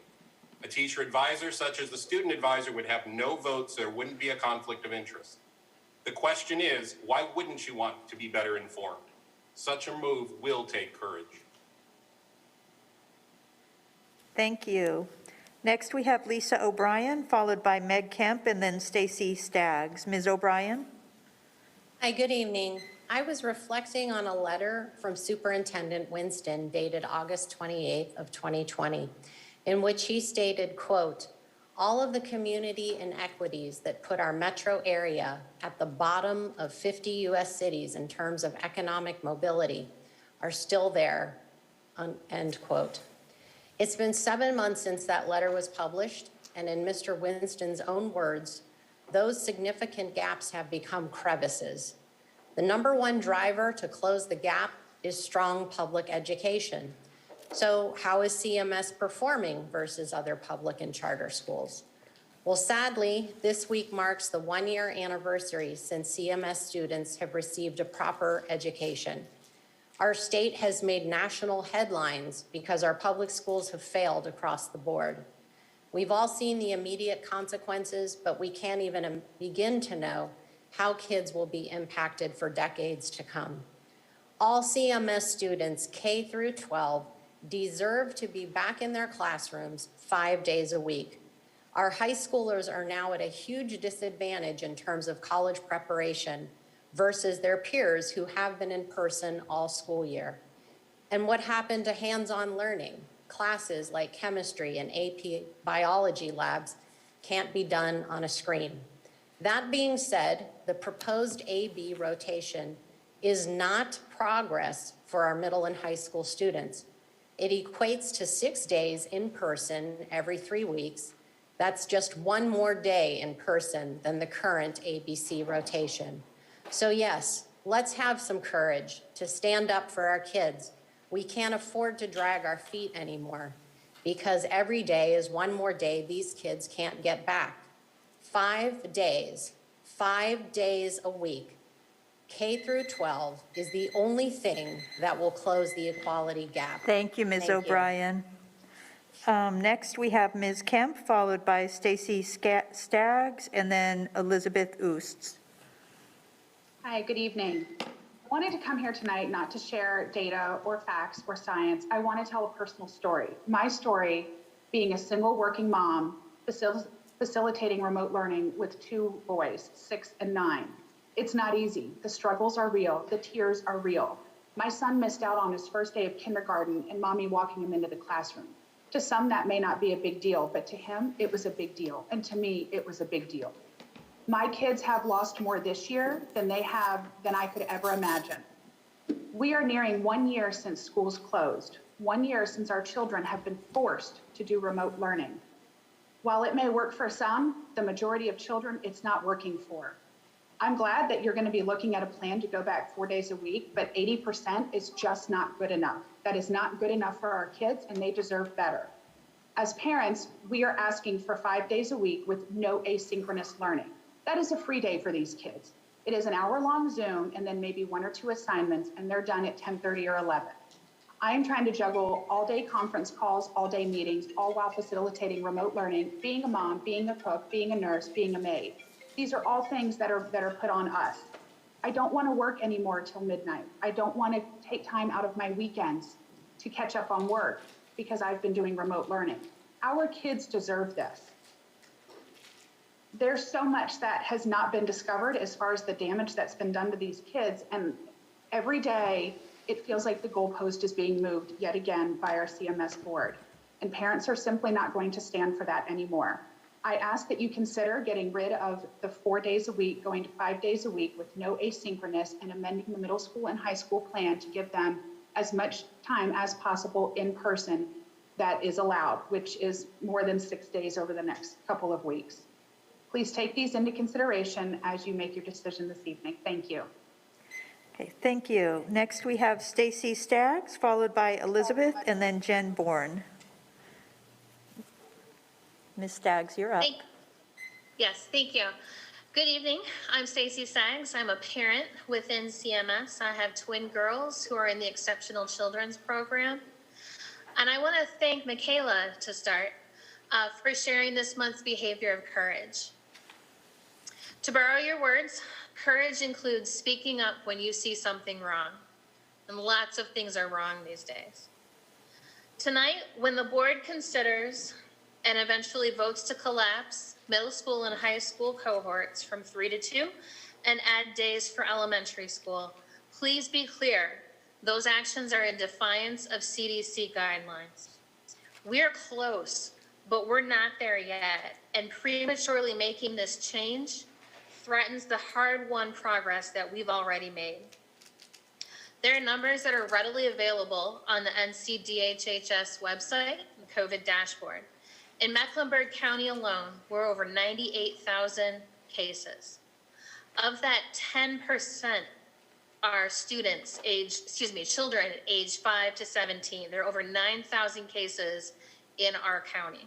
A teacher advisor, such as the student advisor, would have no vote, so there wouldn't be a conflict of interest. The question is, why wouldn't you want to be better informed? Such a move will take courage. Thank you. Next, we have Lisa O'Brien, followed by Meg Kemp, and then Stacy Staggs. Ms. O'Brien? Hi, good evening. I was reflecting on a letter from Superintendent Winston dated August 28th of 2020, in which he stated, quote, all of the community inequities that put our metro area at the bottom of 50 U.S. cities in terms of economic mobility are still there, end quote. It's been 7 months since that letter was published, and in Mr. Winston's own words, those significant gaps have become crevices. The number one driver to close the gap is strong public education. So how is CMS performing versus other public and charter schools? Well, sadly, this week marks the 1-year anniversary since CMS students have received a proper education. Our state has made national headlines because our public schools have failed across the board. We've all seen the immediate consequences, but we can't even begin to know how kids will be impacted for decades to come. All CMS students K through 12 deserve to be back in their classrooms 5 days a week. Our high schoolers are now at a huge disadvantage in terms of college preparation versus their peers who have been in person all school year. And what happened to hands-on learning? Classes like chemistry and AP biology labs can't be done on a screen. That being said, the proposed AB rotation is not progress for our middle and high school students. It equates to 6 days in person every 3 weeks. That's just one more day in person than the current ABC rotation. So yes, let's have some courage to stand up for our kids. We can't afford to drag our feet anymore because every day is one more day these kids can't get back. 5 days, 5 days a week. K through 12 is the only thing that will close the equality gap. Thank you, Ms. O'Brien. Next, we have Ms. Kemp, followed by Stacy Staggs, and then Elizabeth Oosts. Hi, good evening. I wanted to come here tonight not to share data or facts or science. I want to tell a personal story. My story, being a single working mom, facilitating remote learning with 2 boys, 6 and 9. It's not easy. The struggles are real. The tears are real. My son missed out on his first day of kindergarten and mommy walking him into the classroom. To some, that may not be a big deal, but to him, it was a big deal. And to me, it was a big deal. My kids have lost more this year than I could ever imagine. We are nearing 1 year since schools closed, 1 year since our children have been forced to do remote learning. While it may work for some, the majority of children, it's not working for. I'm glad that you're going to be looking at a plan to go back 4 days a week, but 80% is just not good enough. That is not good enough for our kids, and they deserve better. As parents, we are asking for 5 days a week with no asynchronous learning. That is a free day for these kids. It is an hour-long Zoom and then maybe 1 or 2 assignments, and they're done at 10:30 or 11. I am trying to juggle all-day conference calls, all-day meetings, all while facilitating remote learning, being a mom, being a cook, being a nurse, being a maid. These are all things that are put on us. I don't want to work anymore till midnight. I don't want to take time out of my weekends to catch up on work because I've been doing remote learning. Our kids deserve this. There's so much that has not been discovered as far as the damage that's been done to these kids, and every day it feels like the goalpost is being moved yet again by our CMS board, and parents are simply not going to stand for that anymore. I ask that you consider getting rid of the 4 days a week, going to 5 days a week with no asynchronous, and amending the middle school and high school plan to give them as much time as possible in person that is allowed, which is more than 6 days over the next couple of weeks. Please take these into consideration as you make your decision this evening. Thank you. Okay, thank you. Next, we have Stacy Staggs, followed by Elizabeth, and then Jen Bourne. Ms. Staggs, you're up. Yes, thank you. Good evening. I'm Stacy Staggs. I'm a parent within CMS. I have twin girls who are in the Exceptional Children's Program. And I want to thank Michaela to start for sharing this month's behavior of courage. To borrow your words, courage includes speaking up when you see something wrong. And lots of things are wrong these days. Tonight, when the board considers and eventually votes to collapse middle school and high school cohorts from 3 to 2 and add days for elementary school, please be clear, those actions are in defiance of CDC guidelines. We are close, but we're not there yet, and prematurely making this change threatens the hard-won progress that we've already made. There are numbers that are readily available on the NCDHHS website and COVID dashboard. In Mecklenburg County alone, we're over 98,000 cases. Of that, 10% are children aged 5 to 17. There are over 9,000 cases in our county.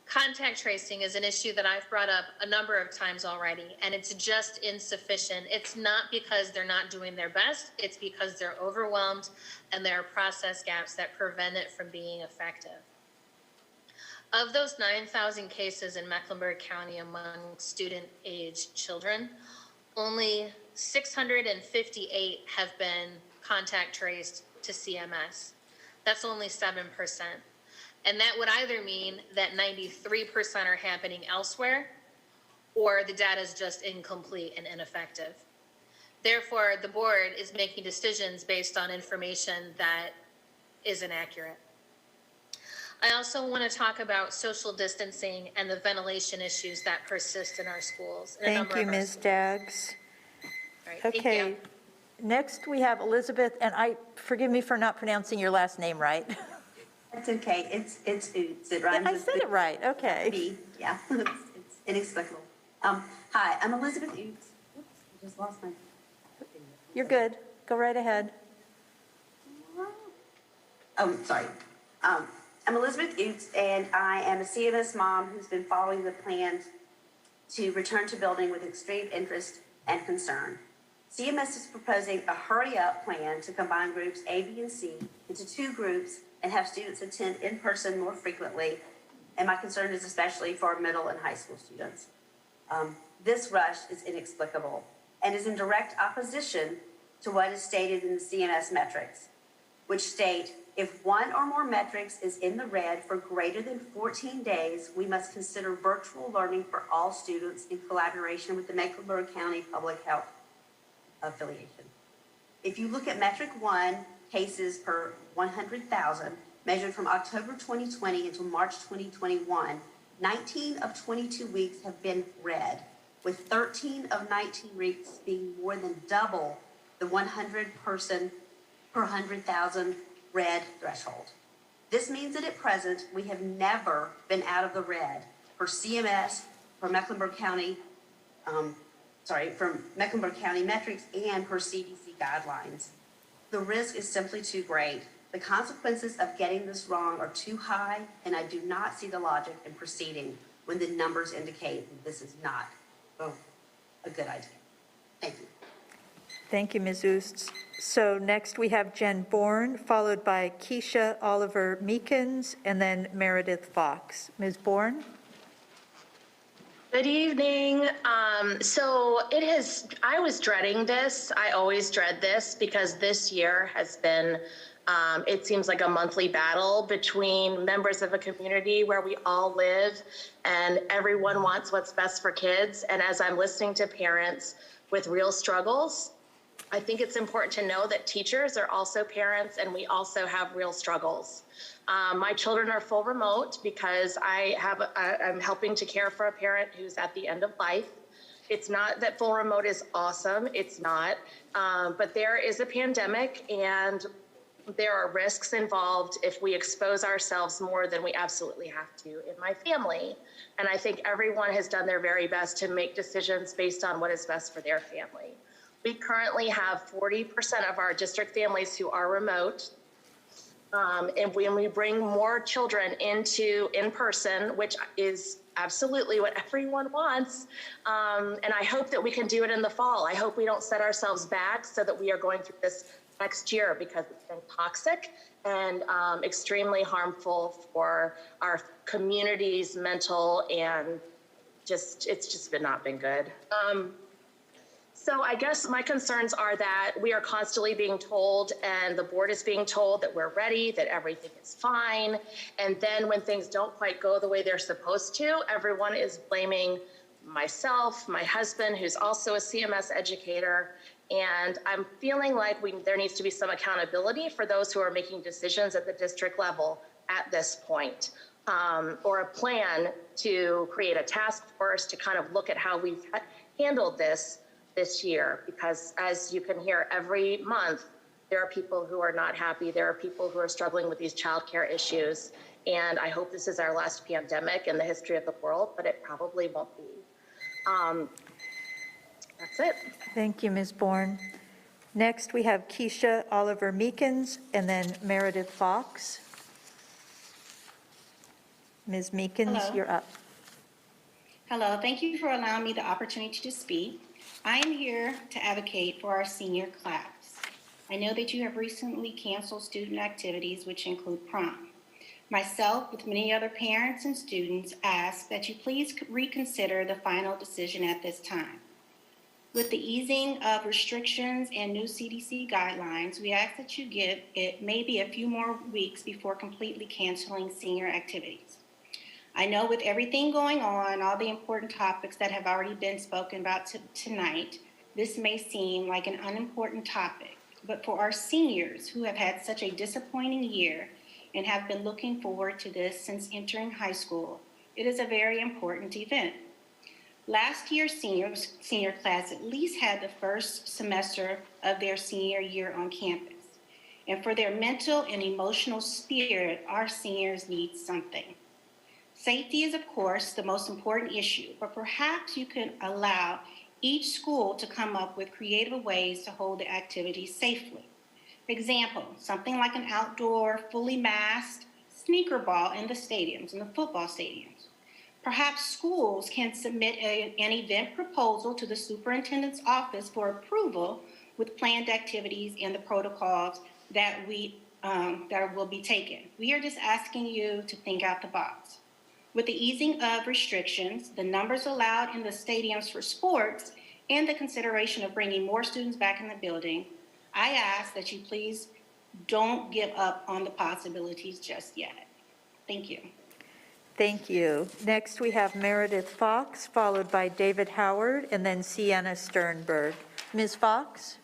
Contact tracing is an issue that I've brought up a number of times already, and it's just insufficient. It's not because they're not doing their best, it's because they're overwhelmed and there are process gaps that prevent it from being effective. Of those 9,000 cases in Mecklenburg County among student-aged children, only 658 have been contact traced to CMS. That's only 7%. And that would either mean that 93% are happening elsewhere, or the data is just incomplete and ineffective. Therefore, the board is making decisions based on information that is inaccurate. I also want to talk about social distancing and the ventilation issues that persist in our schools. Thank you, Ms. Daggs. All right, thank Okay, you. next we have Elizabeth, and forgive me for not pronouncing your last name right. That's okay. It's Oots. It rhymes I with said it right, okay. B. Yeah, it's inexplicable. Hi, I'm Elizabeth Oots. Oops, I just lost my. You're good. Go right ahead. Oh, sorry. I'm Elizabeth Oots, and I am a CMS mom who's been following the plans to return to building with extreme interest and concern. CMS is proposing a hurry-up plan to combine groups A, B, and C into 2 groups and have students attend in person more frequently. And my concern is especially for middle and high school students. This rush is inexplicable and is in direct opposition to what is stated in the CMS metrics, which state, if one or more metrics is in the red for greater than 14 days, we must consider virtual learning for all students in collaboration with the Mecklenburg County Public Health affiliation. If you look at metric 1, cases per 100,000, measured from October 2020 until March 2021, 19 of 22 weeks have been red, with 13 of 19 weeks being more than double the 100 person per 100,000 red threshold. This means that at present, we have never been out of the red for CMS, for Mecklenburg County, from Mecklenburg County metrics and per CDC guidelines. The risk is simply too great. The consequences of getting this wrong are too high, and I do not see the logic in proceeding when the numbers indicate that this is not a good idea. Thank you. Thank you, Ms. Oost. So next we have Jen Bourne, followed by Keisha Oliver Meekins, and then Meredith Fox. Ms. Bourne? Good evening. I was dreading this. I always dread this because this year has been, it seems like a monthly battle between members of a community where we all live and everyone wants what's best for kids. And as I'm listening to parents with real struggles, I think it's important to know that teachers are also parents and we also have real struggles. My children are full remote because I'm helping to care for a parent who's at the end of life. It's not that full remote is awesome, it's not, but there is a pandemic and there are risks involved if we expose ourselves more than we absolutely have to in my family. And I think everyone has done their very best to make decisions based on what is best for their family. We currently have 40% of our district families who are remote. And when we bring more children into in-person, which is absolutely what everyone wants, and I hope that we can do it in the fall. I hope we don't set ourselves back so that we are going through this next year because it's been toxic and extremely harmful for our community's mental and it's just not been good. So I guess my concerns are that we are constantly being told and the board is being told that we're ready, that everything is fine. And then when things don't quite go the way they're supposed to, everyone is blaming myself, my husband, who's also a CMS educator. And I'm feeling like there needs to be some accountability for those who are making decisions at the district level at this point, or a plan to create a task force to kind of look at how we've handled this year, because as you can hear every month, there are people who are not happy. There are people who are struggling with these childcare issues. And I hope this is our last pandemic in the history of the world, but it probably won't be. That's it. Thank you, Ms. Bourne. Next, we have Keisha Oliver Meekins and then Meredith Fox. Ms. Meekins, Hello. You're up. Hello, thank you for allowing me the opportunity to speak. I am here to advocate for our senior class. I know that you have recently canceled student activities, which include prom. Myself, with many other parents and students, ask that you please reconsider the final decision at this time. With the easing of restrictions and new CDC guidelines, we ask that you give it maybe a few more weeks before completely canceling senior activities. I know with everything going on, all the important topics that have already been spoken about tonight, this may seem like an unimportant topic, but for our seniors who have had such a disappointing year and have been looking forward to this since entering high school, it is a very important event. Last year's senior class at least had the first semester of their senior year on campus. And for their mental and emotional spirit, our seniors need something. Safety is, of course, the most important issue, but perhaps you can allow each school to come up with creative ways to hold the activities safely. For example, something like an outdoor, fully masked sneaker ball in the stadiums, in the football stadiums. Perhaps schools can submit an event proposal to the superintendent's office for approval with planned activities and the protocols that will be taken. We are just asking you to think out the box. With the easing of restrictions, the numbers allowed in the stadiums for sports, and the consideration of bringing more students back in the building, I ask that you please don't give up on the possibilities just yet. Thank you. Thank you. Next, we have Meredith Fox, followed by David Howard, and then Sienna Sternberg. Ms. Fox?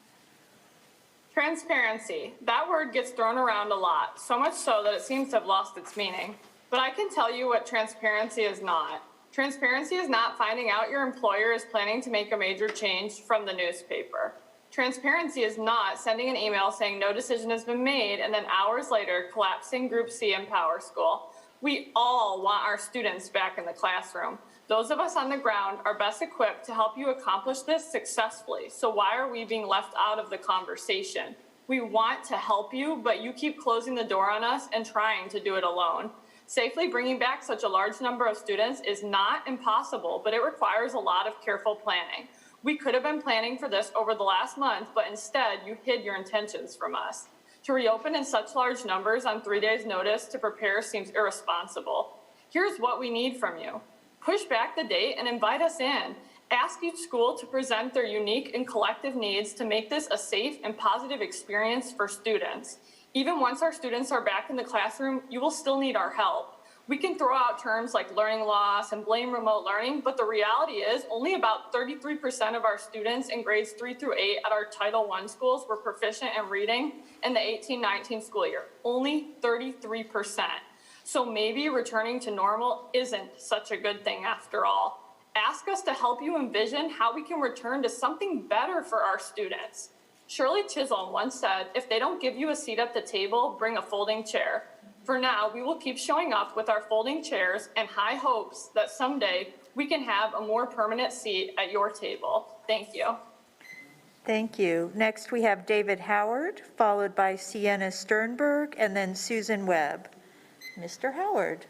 Transparency. That word gets thrown around a lot, so much so that it seems to have lost its meaning. But I can tell you what transparency is not. Transparency is not finding out your employer is planning to make a major change from the newspaper. Transparency is not sending an email saying no decision has been made and then hours later collapsing Group C in Power School. We all want our students back in the classroom. Those of us on the ground are best equipped to help you accomplish this successfully. So why are we being left out of the conversation? We want to help you, but you keep closing the door on us and trying to do it alone. Safely bringing back such a large number of students is not impossible, but it requires a lot of careful planning. We could have been planning for this over the last month, but instead you hid your intentions from us. To reopen in such large numbers on 3 days' notice to prepare seems irresponsible. Here's what we need from you. Push back the date and invite us in. Ask each school to present their unique and collective needs to make this a safe and positive experience for students. Even once our students are back in the classroom, you will still need our help. We can throw out terms like learning loss and blame remote learning, but the reality is only about 33% of our students in grades 3 through 8 at our Title I schools were proficient in reading in the 18-19 school year. Only 33%. So maybe returning to normal isn't such a good thing after all. Ask us to help you envision how we can return to something better for our students. Shirley Chisholm once said, if they don't give you a seat at the table, bring a folding chair. For now, we will keep showing up with our folding chairs and high hopes that someday we can have a more permanent seat at your table. Thank you. Thank you. Next, we have David Howard, followed by Sienna Sternberg, and then Susan Webb. Mr. Howard.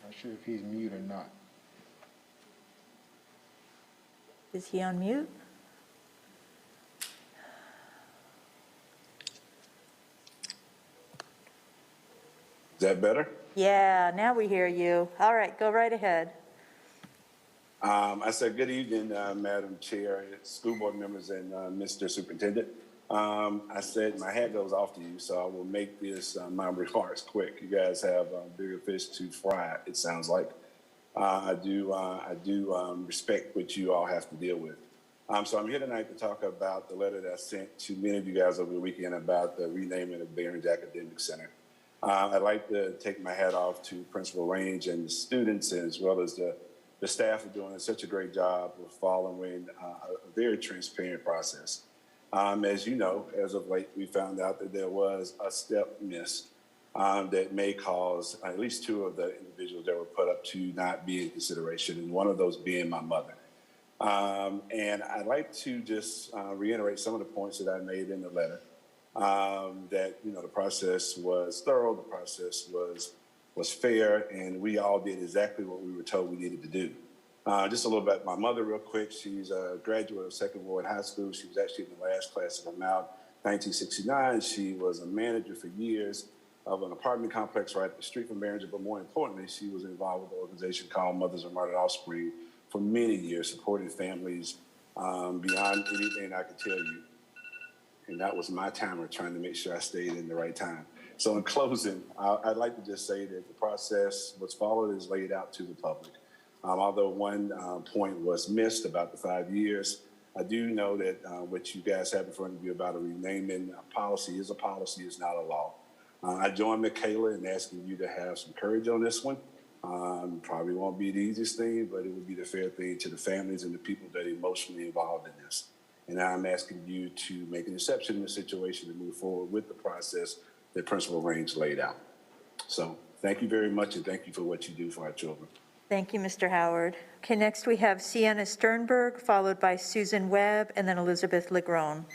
Not sure if he's mute or not. Is he on mute? Is that better? Yeah, now we hear you. All right, go right ahead. I said, good evening, Madam Chair, school board members, and Mr. Superintendent. I said my hat goes off to you, so I will make this my remarks quick. You guys have bigger fish to fry, it sounds like. I do respect what you all have to deal with. So I'm here tonight to talk about the letter that I sent to many of you guys over the weekend about the renaming of Barron's Academic Center. I'd like to take my hat off to Principal Range and the students, as well as the staff are doing such a great job of following a very transparent process. As you know, as of late, we found out that there was a step missed that may cause at least two of the individuals that were put up to not be in consideration, and one of those being my mother. And I'd like to just reiterate some of the points that I made in the letter. That, you know, the process was thorough, the process was was fair, and we all did exactly what we were told we needed to do. Just a little bit about my mother real quick. She's a graduate of Second Ward High School. She was actually in the last class of them out, 1969. She was a manager for years of an apartment complex right up the street from Barringer, but more importantly, she was involved with an organization called Mothers of Murdered Offspring for many years, supporting families beyond anything I could tell you. And that was my timer, trying to make sure I stayed in the right time. So in closing, I'd like to just say that the process was followed as laid out to the public. Although one point was missed about the 5 years, I do know that what you guys have in front of you about a renaming policy is a policy, is not a law. I join Michaela in asking you to have some courage on this one. Probably won't be the easiest thing, but it would be the fair thing to the families and the people that are emotionally involved in this. And I'm asking you to make an exception in the situation and move forward with the process that Principal Range laid out. So thank you very much, and thank you for what you do for our children. Thank you, Mr. Howard. Okay, next we have Sienna Sternberg, followed by Susan Webb, and then Elizabeth Legrone.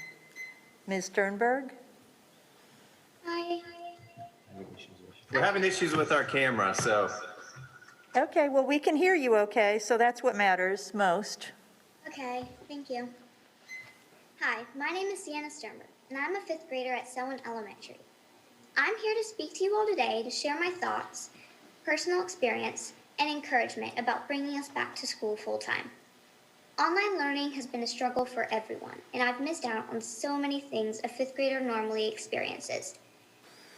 Ms. Sternberg? Hi. We're having issues with our camera, so. Okay, well, we can hear you okay, so that's what matters most. Okay, thank you. Hi, my name is Sienna Sternberg, and I'm a 5th grader at Selwyn Elementary. I'm here to speak to you all today to share my thoughts, personal experience, and encouragement about bringing us back to school full-time. Online learning has been a struggle for everyone, and I've missed out on so many things a 5th grader normally experiences.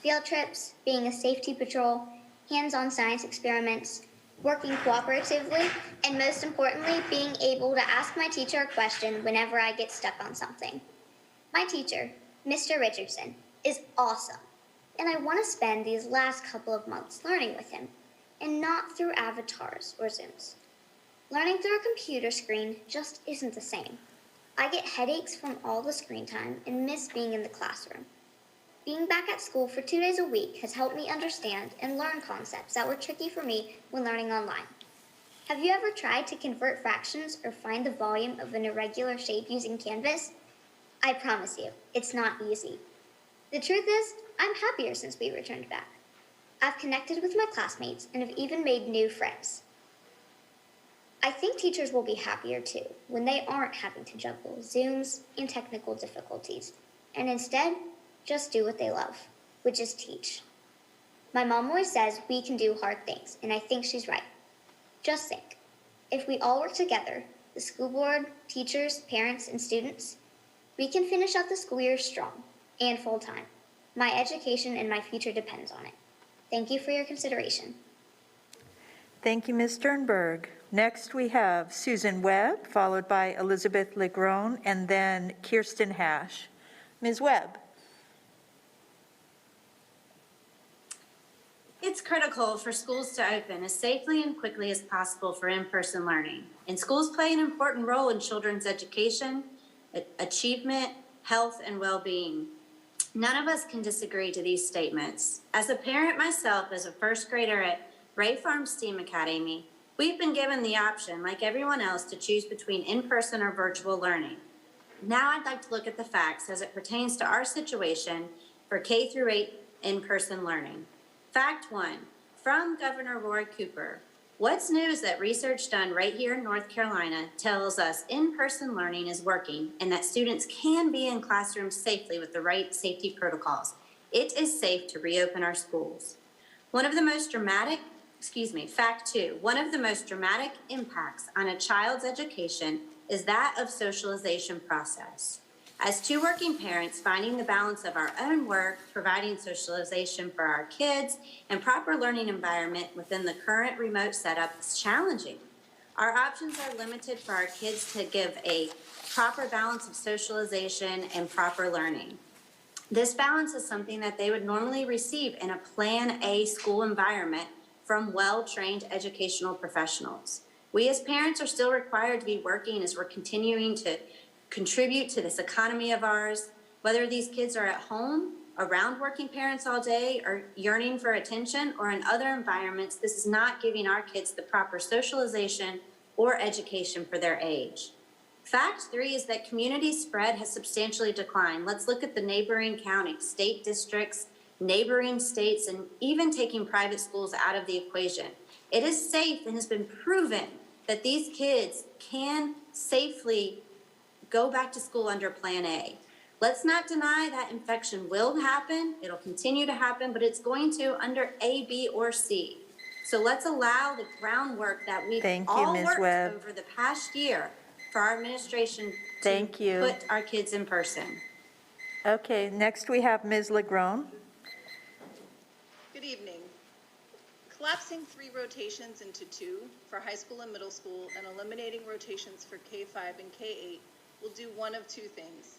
Field trips, being a safety patrol, hands-on science experiments, working cooperatively, and most importantly, being able to ask my teacher a question whenever I get stuck on something. My teacher, Mr. Richardson, is awesome, and I want to spend these last couple of months learning with him, and not through avatars or Zooms. Learning through a computer screen just isn't the same. I get headaches from all the screen time and miss being in the classroom. Being back at school for 2 days a week has helped me understand and learn concepts that were tricky for me when learning online. Have you ever tried to convert fractions or find the volume of an irregular shape using Canvas? I promise you, it's not easy. The truth is, I'm happier since we returned back. I've connected with my classmates and have even made new friends. I think teachers will be happier too when they aren't having to juggle Zooms and technical difficulties, and instead, just do what they love, which is teach. My mom always says we can do hard things, and I think she's right. Just think, if we all work together, the school board, teachers, parents, and students, we can finish out the school year strong and full-time. My education and my future depends on it. Thank you for your consideration. Thank you, Ms. Sternberg. Next, we have Susan Webb, followed by Elizabeth Legrone, and then Kirsten Hash. Ms. Webb. It's critical for schools to open as safely and quickly as possible for in-person learning. And schools play an important role in children's education, achievement, health, and well-being. None of us can disagree to these statements. As a parent myself, as a 1st grader at Ray Farm STEAM Academy, we've been given the option, like everyone else, to choose between in-person or virtual learning. Now I'd like to look at the facts as it pertains to our situation for K through 8 in-person learning. Fact 1, from Governor Roy Cooper. What's new is that research done right here in North Carolina tells us in-person learning is working and that students can be in classrooms safely with the right safety protocols. It is safe to reopen our schools. Fact 2, one of the most dramatic impacts on a child's education is that of socialization process. As 2 working parents, finding the balance of our own work, providing socialization for our kids, and proper learning environment within the current remote setup is challenging. Our options are limited for our kids to give a proper balance of socialization and proper learning. This balance is something that they would normally receive in a Plan A school environment from well-trained educational professionals. We as parents are still required to be working as we're continuing to contribute to this economy of ours, whether these kids are at home, around working parents all day, or yearning for attention, or in other environments. This is not giving our kids the proper socialization or education for their age. Fact 3 is that community spread has substantially declined. Let's look at the neighboring counties, state districts, neighboring states, and even taking private schools out of the equation. It is safe and has been proven that these kids can safely go back to school under Plan A. Let's not deny that infection will happen. It'll continue to happen, but it's going to under A, B, or C. So let's allow the groundwork that we've all worked over the past year for our administration to put our kids in person. Okay, next we have Ms. Legrone. Good evening. Collapsing 3 rotations into 2 for high school and middle school and eliminating rotations for K-5 and K-8 will do one of 2 things.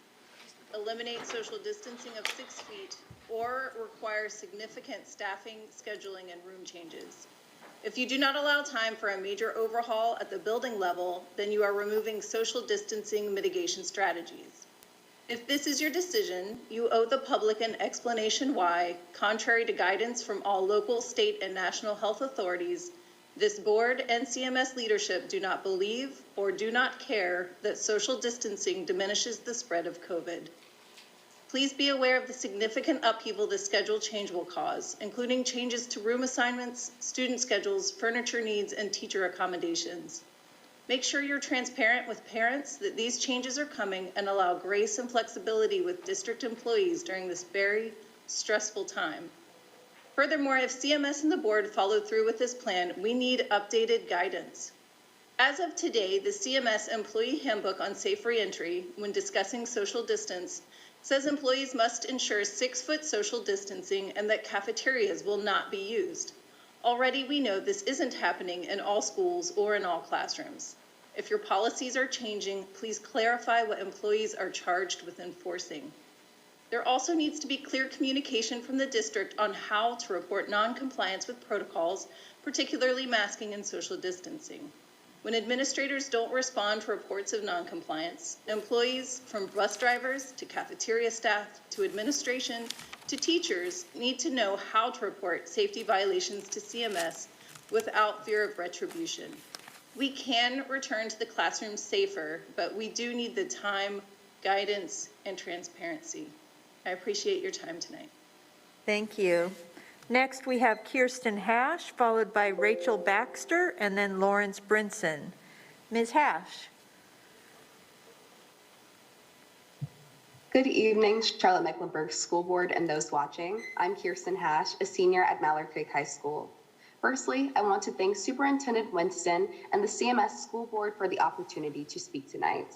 Eliminate social distancing of 6 feet or require significant staffing, scheduling, and room changes. If you do not allow time for a major overhaul at the building level, then you are removing social distancing mitigation strategies. If this is your decision, you owe the public an explanation why, contrary to guidance from all local, state, and national health authorities, this board and CMS leadership do not believe or do not care that social distancing diminishes the spread of COVID. Please be aware of the significant upheaval this schedule change will cause, including changes to room assignments, student schedules, furniture needs, and teacher accommodations. Make sure you're transparent with parents that these changes are coming and allow grace and flexibility with district employees during this very stressful time. Furthermore, if CMS and the board follow through with this plan, we need updated guidance. As of today, the CMS Employee Handbook on Safe Reentry, when discussing social distance, says employees must ensure 6-foot social distancing and that cafeterias will not be used. Already we know this isn't happening in all schools or in all classrooms. If your policies are changing, please clarify what employees are charged with enforcing. There also needs to be clear communication from the district on how to report non-compliance with protocols, particularly masking and social distancing. When administrators don't respond to reports of noncompliance, employees from bus drivers to cafeteria staff to administration to teachers need to know how to report safety violations to CMS without fear of retribution. We can return to the classroom safer, but we do need the time, guidance, and transparency. I appreciate your time tonight. Thank you. Next, we have Kirsten Hash, followed by Rachel Baxter, and then Lawrence Brinson. Ms. Hash. Good evening, Charlotte-Mecklenburg School Board and those watching. I'm Kirsten Hash, a senior at Mallard Creek High School. Firstly, I want to thank Superintendent Winston and the CMS School Board for the opportunity to speak tonight.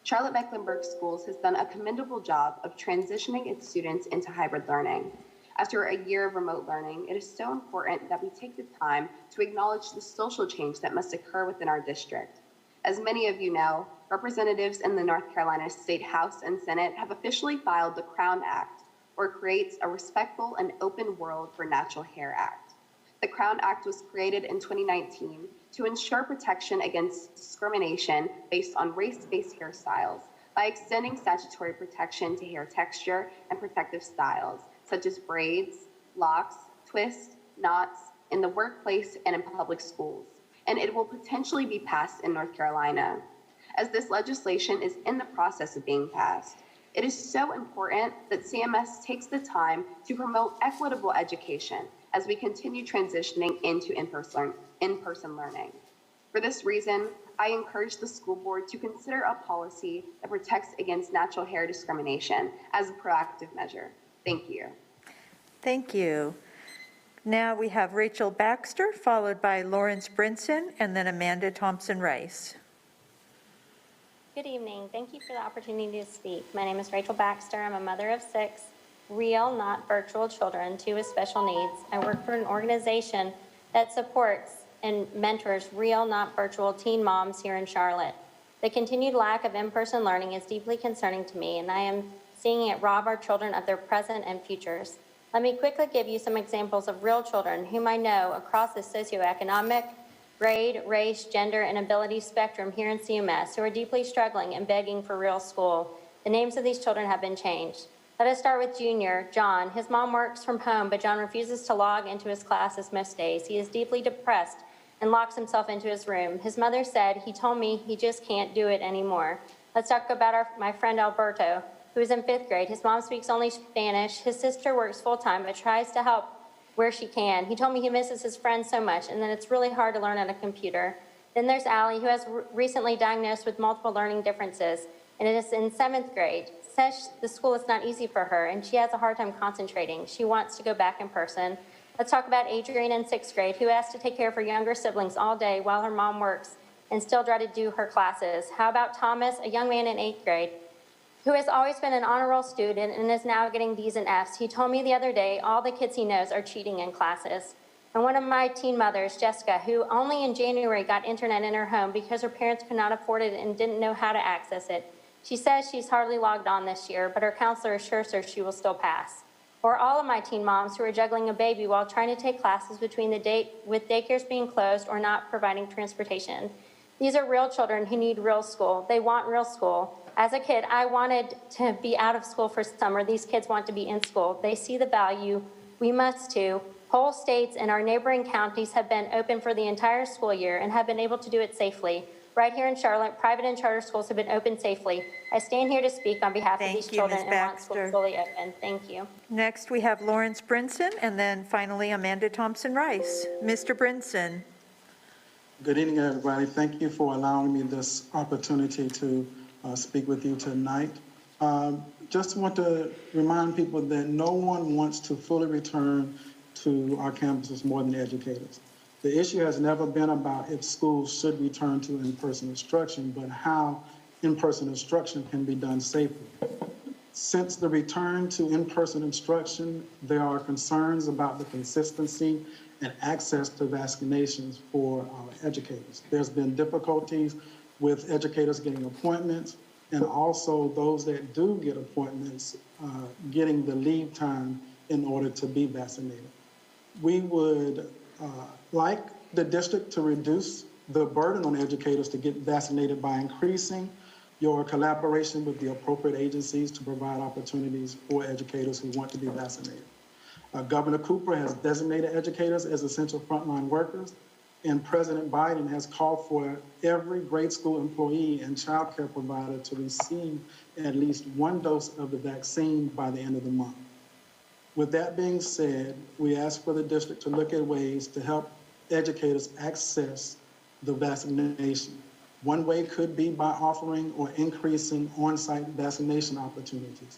Charlotte-Mecklenburg Schools has done a commendable job of transitioning its students into hybrid learning. After a year of remote learning, it is so important that we take the time to acknowledge the social change that must occur within our district. As many of you know, representatives in the North Carolina State House and Senate have officially filed the Crown Act, or Creates a Respectful and Open World for Natural Hair Act. The Crown Act was created in 2019 to ensure protection against discrimination based on race-based hairstyles by extending statutory protection to hair texture and protective styles, such as braids, locks, twists, knots, in the workplace and in public schools, and it will potentially be passed in North Carolina. As this legislation is in the process of being passed, it is so important that CMS takes the time to promote equitable education as we continue transitioning into in-person learning. For this reason, I encourage the school board to consider a policy that protects against natural hair discrimination as a proactive measure. Thank you. Thank you. Now we have Rachel Baxter, followed by Lawrence Brinson, and then Amanda Thompson-Rice. Good evening. Thank you for the opportunity to speak. My name is Rachel Baxter. I'm a mother of 6 real, not virtual children, 2 with special needs. I work for an organization that supports and mentors real, not virtual teen moms here in Charlotte. The continued lack of in-person learning is deeply concerning to me, and I am seeing it rob our children of their present and futures. Let me quickly give you some examples of real children whom I know across the socioeconomic, grade, race, gender, and ability spectrum here in CMS who are deeply struggling and begging for real school. The names of these children have been changed. Let us start with Junior, John. His mom works from home, but John refuses to log into his classes most days. He is deeply depressed and locks himself into his room. His mother said, he told me he just can't do it anymore. Let's talk about my friend Alberto. who is in 5th grade. His mom speaks only Spanish. His sister works full-time but tries to help where she can. He told me he misses his friends so much and that it's really hard to learn on a computer. Then there's Allie, who has recently diagnosed with multiple learning differences and is in 7th grade. Says the school is not easy for her and she has a hard time concentrating. She wants to go back in person. Let's talk about Adrienne in 6th grade, who has to take care of her younger siblings all day while her mom works and still try to do her classes. How about Thomas, a young man in 8th grade, who has always been an honor roll student and is now getting D's and F's. He told me the other day all the kids he knows are cheating in classes. And one of my teen mothers, Jessica, who only in January got internet in her home because her parents could not afford it and didn't know how to access it. She says she's hardly logged on this year, but her counselor assures her she will still pass. Or all of my teen moms who are juggling a baby while trying to take classes between with daycares being closed or not providing transportation. These are real children who need real school. They want real school. As a kid, I wanted to be out of school for summer. These kids want to be in school. They see the value. We must too. Whole states and our neighboring counties have been open for the entire school year and have been able to do it safely. Right here in Charlotte, private and charter schools have been open safely. I stand here to speak on behalf of these children and want schools fully open. Thank you. Next, we have Lawrence Brinson, and then finally Amanda Thompson-Rice. Mr. Brinson. Good evening, everybody. Thank you for allowing me this opportunity to speak with you tonight. Just want to remind people that no one wants to fully return to our campuses more than educators. The issue has never been about if schools should return to in-person instruction, but how in-person instruction can be done safely. Since the return to in-person instruction, there are concerns about the consistency and access to vaccinations for our educators. There's been difficulties with educators getting appointments, and also those that do get appointments getting the leave time in order to be vaccinated. We would like the district to reduce the burden on educators to get vaccinated by increasing your collaboration with the appropriate agencies to provide opportunities for educators who want to be vaccinated. Governor Cooper has designated educators as essential frontline workers, and President Biden has called for every grade school employee and child care provider to receive at least one dose of the vaccine by the end of the month. With that being said, we ask for the district to look at ways to help educators access the vaccination. One way could be by offering or increasing on-site vaccination opportunities.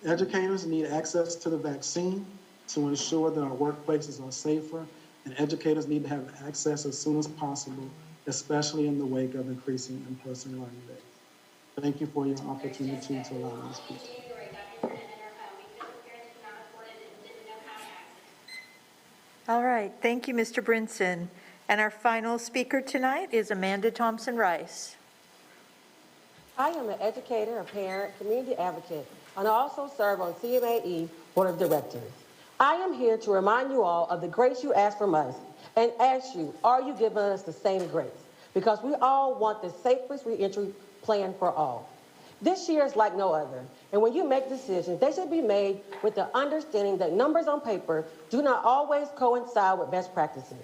Educators need access to the vaccine to ensure that our workplaces are safer, and educators need to have access as soon as possible, especially in the wake of increasing in-person learning days. Thank you for your opportunity to allow me to speak. All right, thank you, Mr. Brinson. And our final speaker tonight is Amanda Thompson-Rice. I am an educator, a parent, community advocate, and I also serve on CMAE Board of Directors. I am here to remind you all of the grace you ask from us and ask you, are you giving us the same grace? Because we all want the safest reentry plan for all. This year is like no other, and when you make decisions, they should be made with the understanding that numbers on paper do not always coincide with best practices.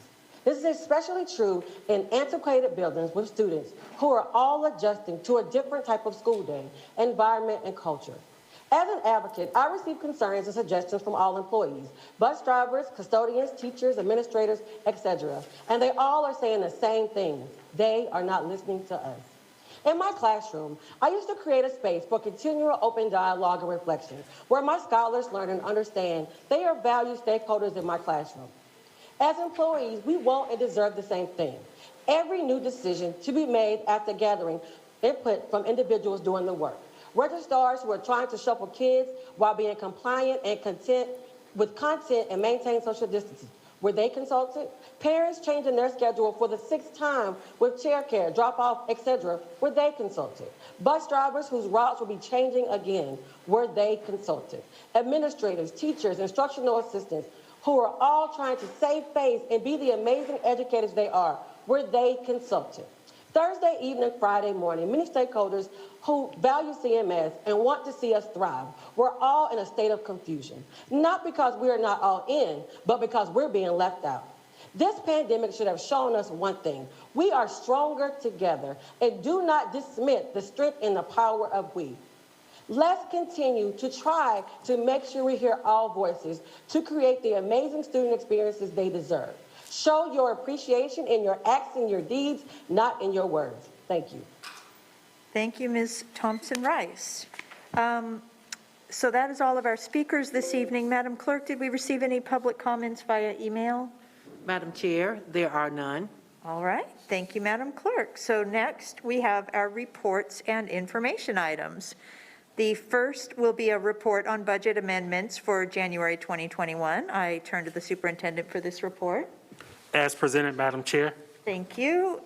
This is especially true in antiquated buildings with students who are all adjusting to a different type of school day, environment, and culture. As an advocate, I receive concerns and suggestions from all employees, bus drivers, custodians, teachers, administrators, etc. And they all are saying the same thing. They are not listening to us. In my classroom, I used to create a space for continual open dialogue and reflection, where my scholars learn and understand they are valued stakeholders in my classroom. As employees, we want and deserve the same thing. Every new decision to be made after gathering input from individuals doing the work. Registrars who are trying to shuffle kids while being compliant and content with content and maintain social distancing. Were they consulted? Parents changing their schedule for the 6th time with chair care, drop-off, etc. Were they consulted? Bus drivers whose routes will be changing again. Were they consulted? Administrators, teachers, instructional assistants who are all trying to save face and be the amazing educators they are. Were they consulted? Thursday evening, Friday morning, many stakeholders who value CMS and want to see us thrive, we're all in a state of confusion. Not because we are not all in, but because we're being left out. This pandemic should have shown us one thing. We are stronger together, and do not dismiss the strength and the power of we. Let's continue to try to make sure we hear all voices to create the amazing student experiences they deserve. Show your appreciation in your acts and your deeds, not in your words. Thank you. Thank you, Ms. Thompson-Rice. So that is all of our speakers this evening. Madam Clerk, did we receive any public comments via email? Madam Chair, there are none. All right, thank you, Madam Clerk. So next, we have our reports and information items. The first will be a report on budget amendments for January 2021. I turn to the superintendent for this report. As presented, Madam Chair. Thank you.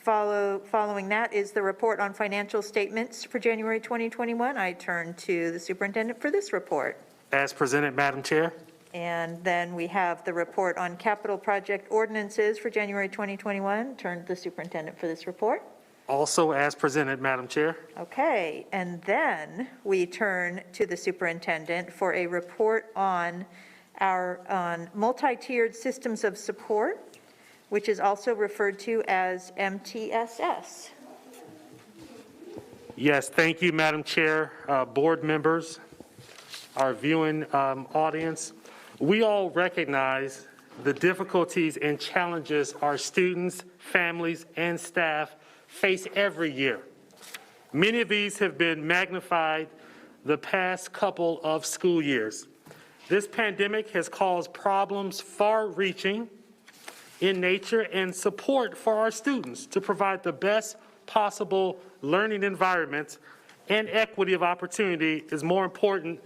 Following that is the report on financial statements for January 2021. I turn to the superintendent for this report. As presented, Madam Chair. And then we have the report on capital project ordinances for January 2021. Turn to the superintendent for this report. Also as presented, Madam Chair. Okay, and then we turn to the superintendent for a report on our multi-tiered systems of support, which is also referred to as MTSS. Yes, thank you, Madam Chair, board members, our viewing audience. We all recognize the difficulties and challenges our students, families, and staff face every year. Many of these have been magnified the past couple of school years. This pandemic has caused problems far-reaching in nature and support for our students to provide the best possible learning environments, and equity of opportunity is more important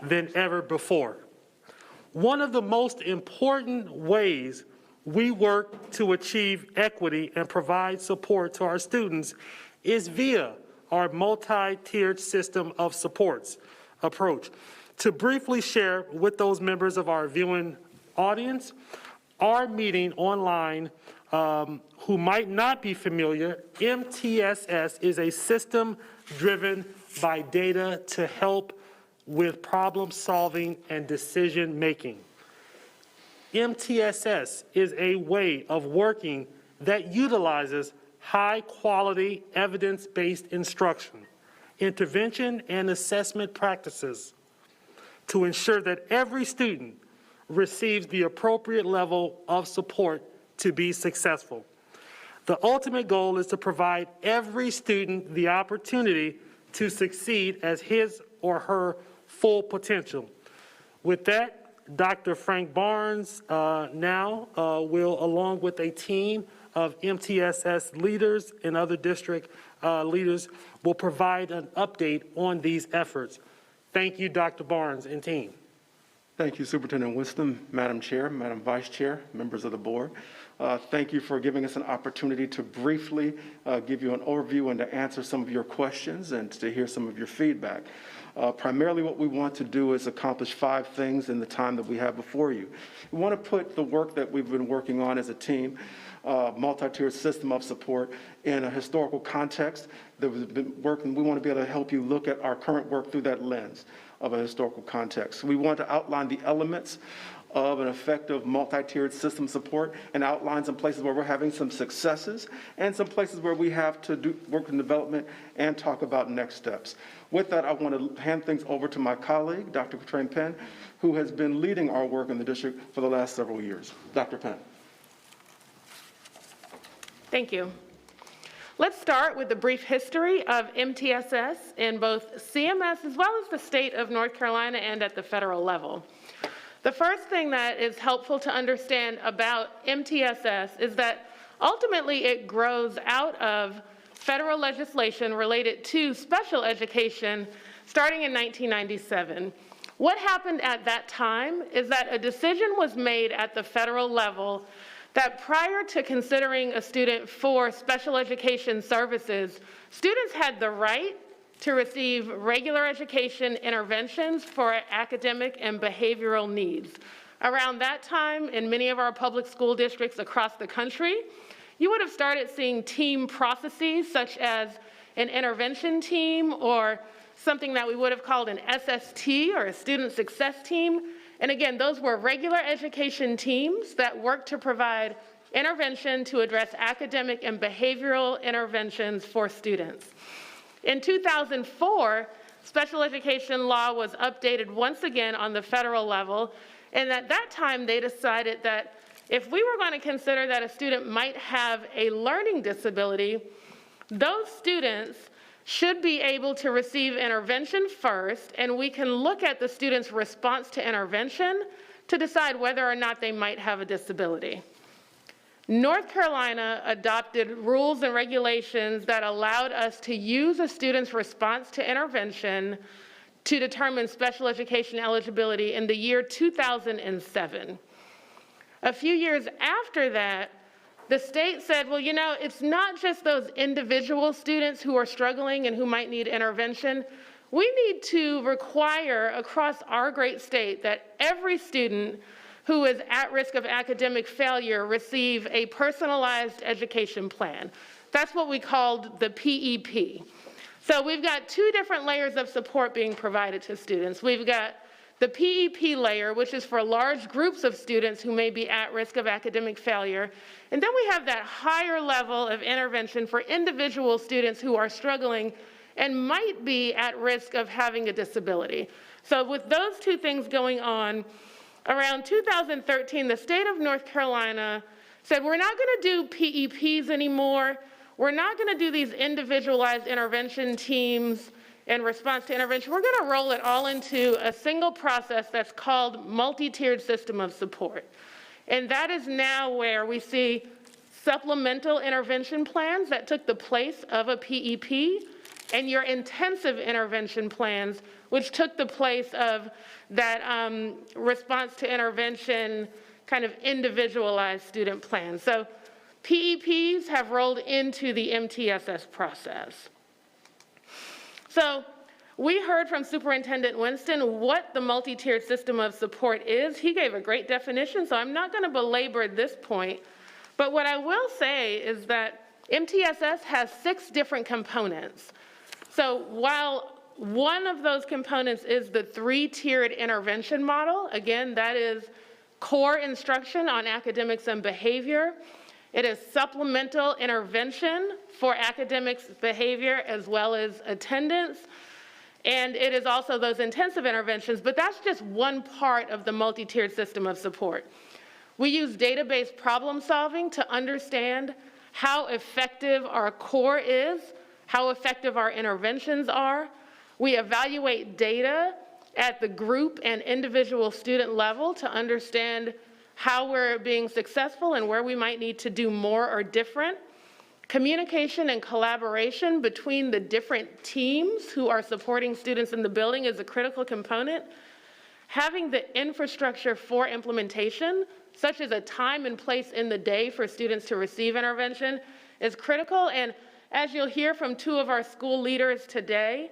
than ever before. One of the most important ways we work to achieve equity and provide support to our students is via our multi-tiered system of supports approach. To briefly share with those members of our viewing audience, our meeting online who might not be familiar, MTSS is a system driven by data to help with problem solving and decision making. MTSS is a way of working that utilizes high quality evidence-based instruction, intervention and assessment practices to ensure that every student receives the appropriate level of support to be successful. The ultimate goal is to provide every student the opportunity to succeed as his or her full potential. With that, Dr. Frank Barnes now will, along with a team of MTSS leaders and other district leaders, will provide an update on these efforts. Thank you, Dr. Barnes and team. Thank you, Superintendent Winston, Madam Chair, Madam Vice Chair, members of the board. Thank you for giving us an opportunity to briefly give you an overview and to answer some of your questions and to hear some of your feedback. Primarily what we want to do is accomplish 5 things in the time that we have before you. We want to put the work that we've been working on as a team, multi-tiered system of support, in a historical context that we've been working. We want to be able to help you look at our current work through that lens of a historical context. We want to outline the elements of an effective multi-tiered system support and outline some places where we're having some successes and some places where we have to do work in development and talk about next steps. With that, I want to hand things over to my colleague, Dr. Katrine Penn, who has been leading our work in the district for the last several years. Dr. Penn. Thank you. Let's start with a brief history of MTSS in both CMS as well as the state of North Carolina and at the federal level. The first thing that is helpful to understand about MTSS is that ultimately it grows out of federal legislation related to special education starting in 1997. What happened at that time is that a decision was made at the federal level that prior to considering a student for special education services, students had the right to receive regular education interventions for academic and behavioral needs. Around that time, in many of our public school districts across the country, you would have started seeing team processes such as an intervention team or something that we would have called an SST or a student success team. And again, those were regular education teams that worked to provide intervention to address academic and behavioral interventions for students. In 2004, special education law was updated once again on the federal level. And at that time, they decided that if we were going to consider that a student might have a learning disability, those students should be able to receive intervention first, and we can look at the student's response to intervention to decide whether or not they might have a disability. North Carolina adopted rules and regulations that allowed us to use a student's response to intervention to determine special education eligibility in the year 2007. A few years after that, the state said, well, you know, it's not just those individual students who are struggling and who might need intervention. We need to require across our great state that every student who is at risk of academic failure receive a personalized education plan. That's what we called the PEP. So we've got two different layers of support being provided to students. We've got the PEP layer, which is for large groups of students who may be at risk of academic failure. And then we have that higher level of intervention for individual students who are struggling and might be at risk of having a disability. So with those two things going on, around 2013, the state of North Carolina said, we're not going to do PEPs anymore. We're not going to do these individualized intervention teams in response to intervention. We're going to roll it all into a single process that's called multi-tiered system of support. And that is now where we see supplemental intervention plans that took the place of a PEP, and your intensive intervention plans, which took the place of that response to intervention kind of individualized student plan. So PEPs have rolled into the MTSS process. So we heard from Superintendent Winston what the multi-tiered system of support is. He gave a great definition, so I'm not going to belabor this point. But what I will say is that MTSS has 6 different components. So while one of those components is the 3-tiered intervention model, again, that is core instruction on academics and behavior. It is supplemental intervention for academics behavior as well as attendance. And it is also those intensive interventions, but that's just one part of the multi-tiered system of support. We use database problem solving to understand how effective our core is, how effective our interventions are. We evaluate data at the group and individual student level to understand how we're being successful and where we might need to do more or different. Communication and collaboration between the different teams who are supporting students in the building is a critical component. Having the infrastructure for implementation, such as a time and place in the day for students to receive intervention, is critical. And as you'll hear from 2 of our school leaders today,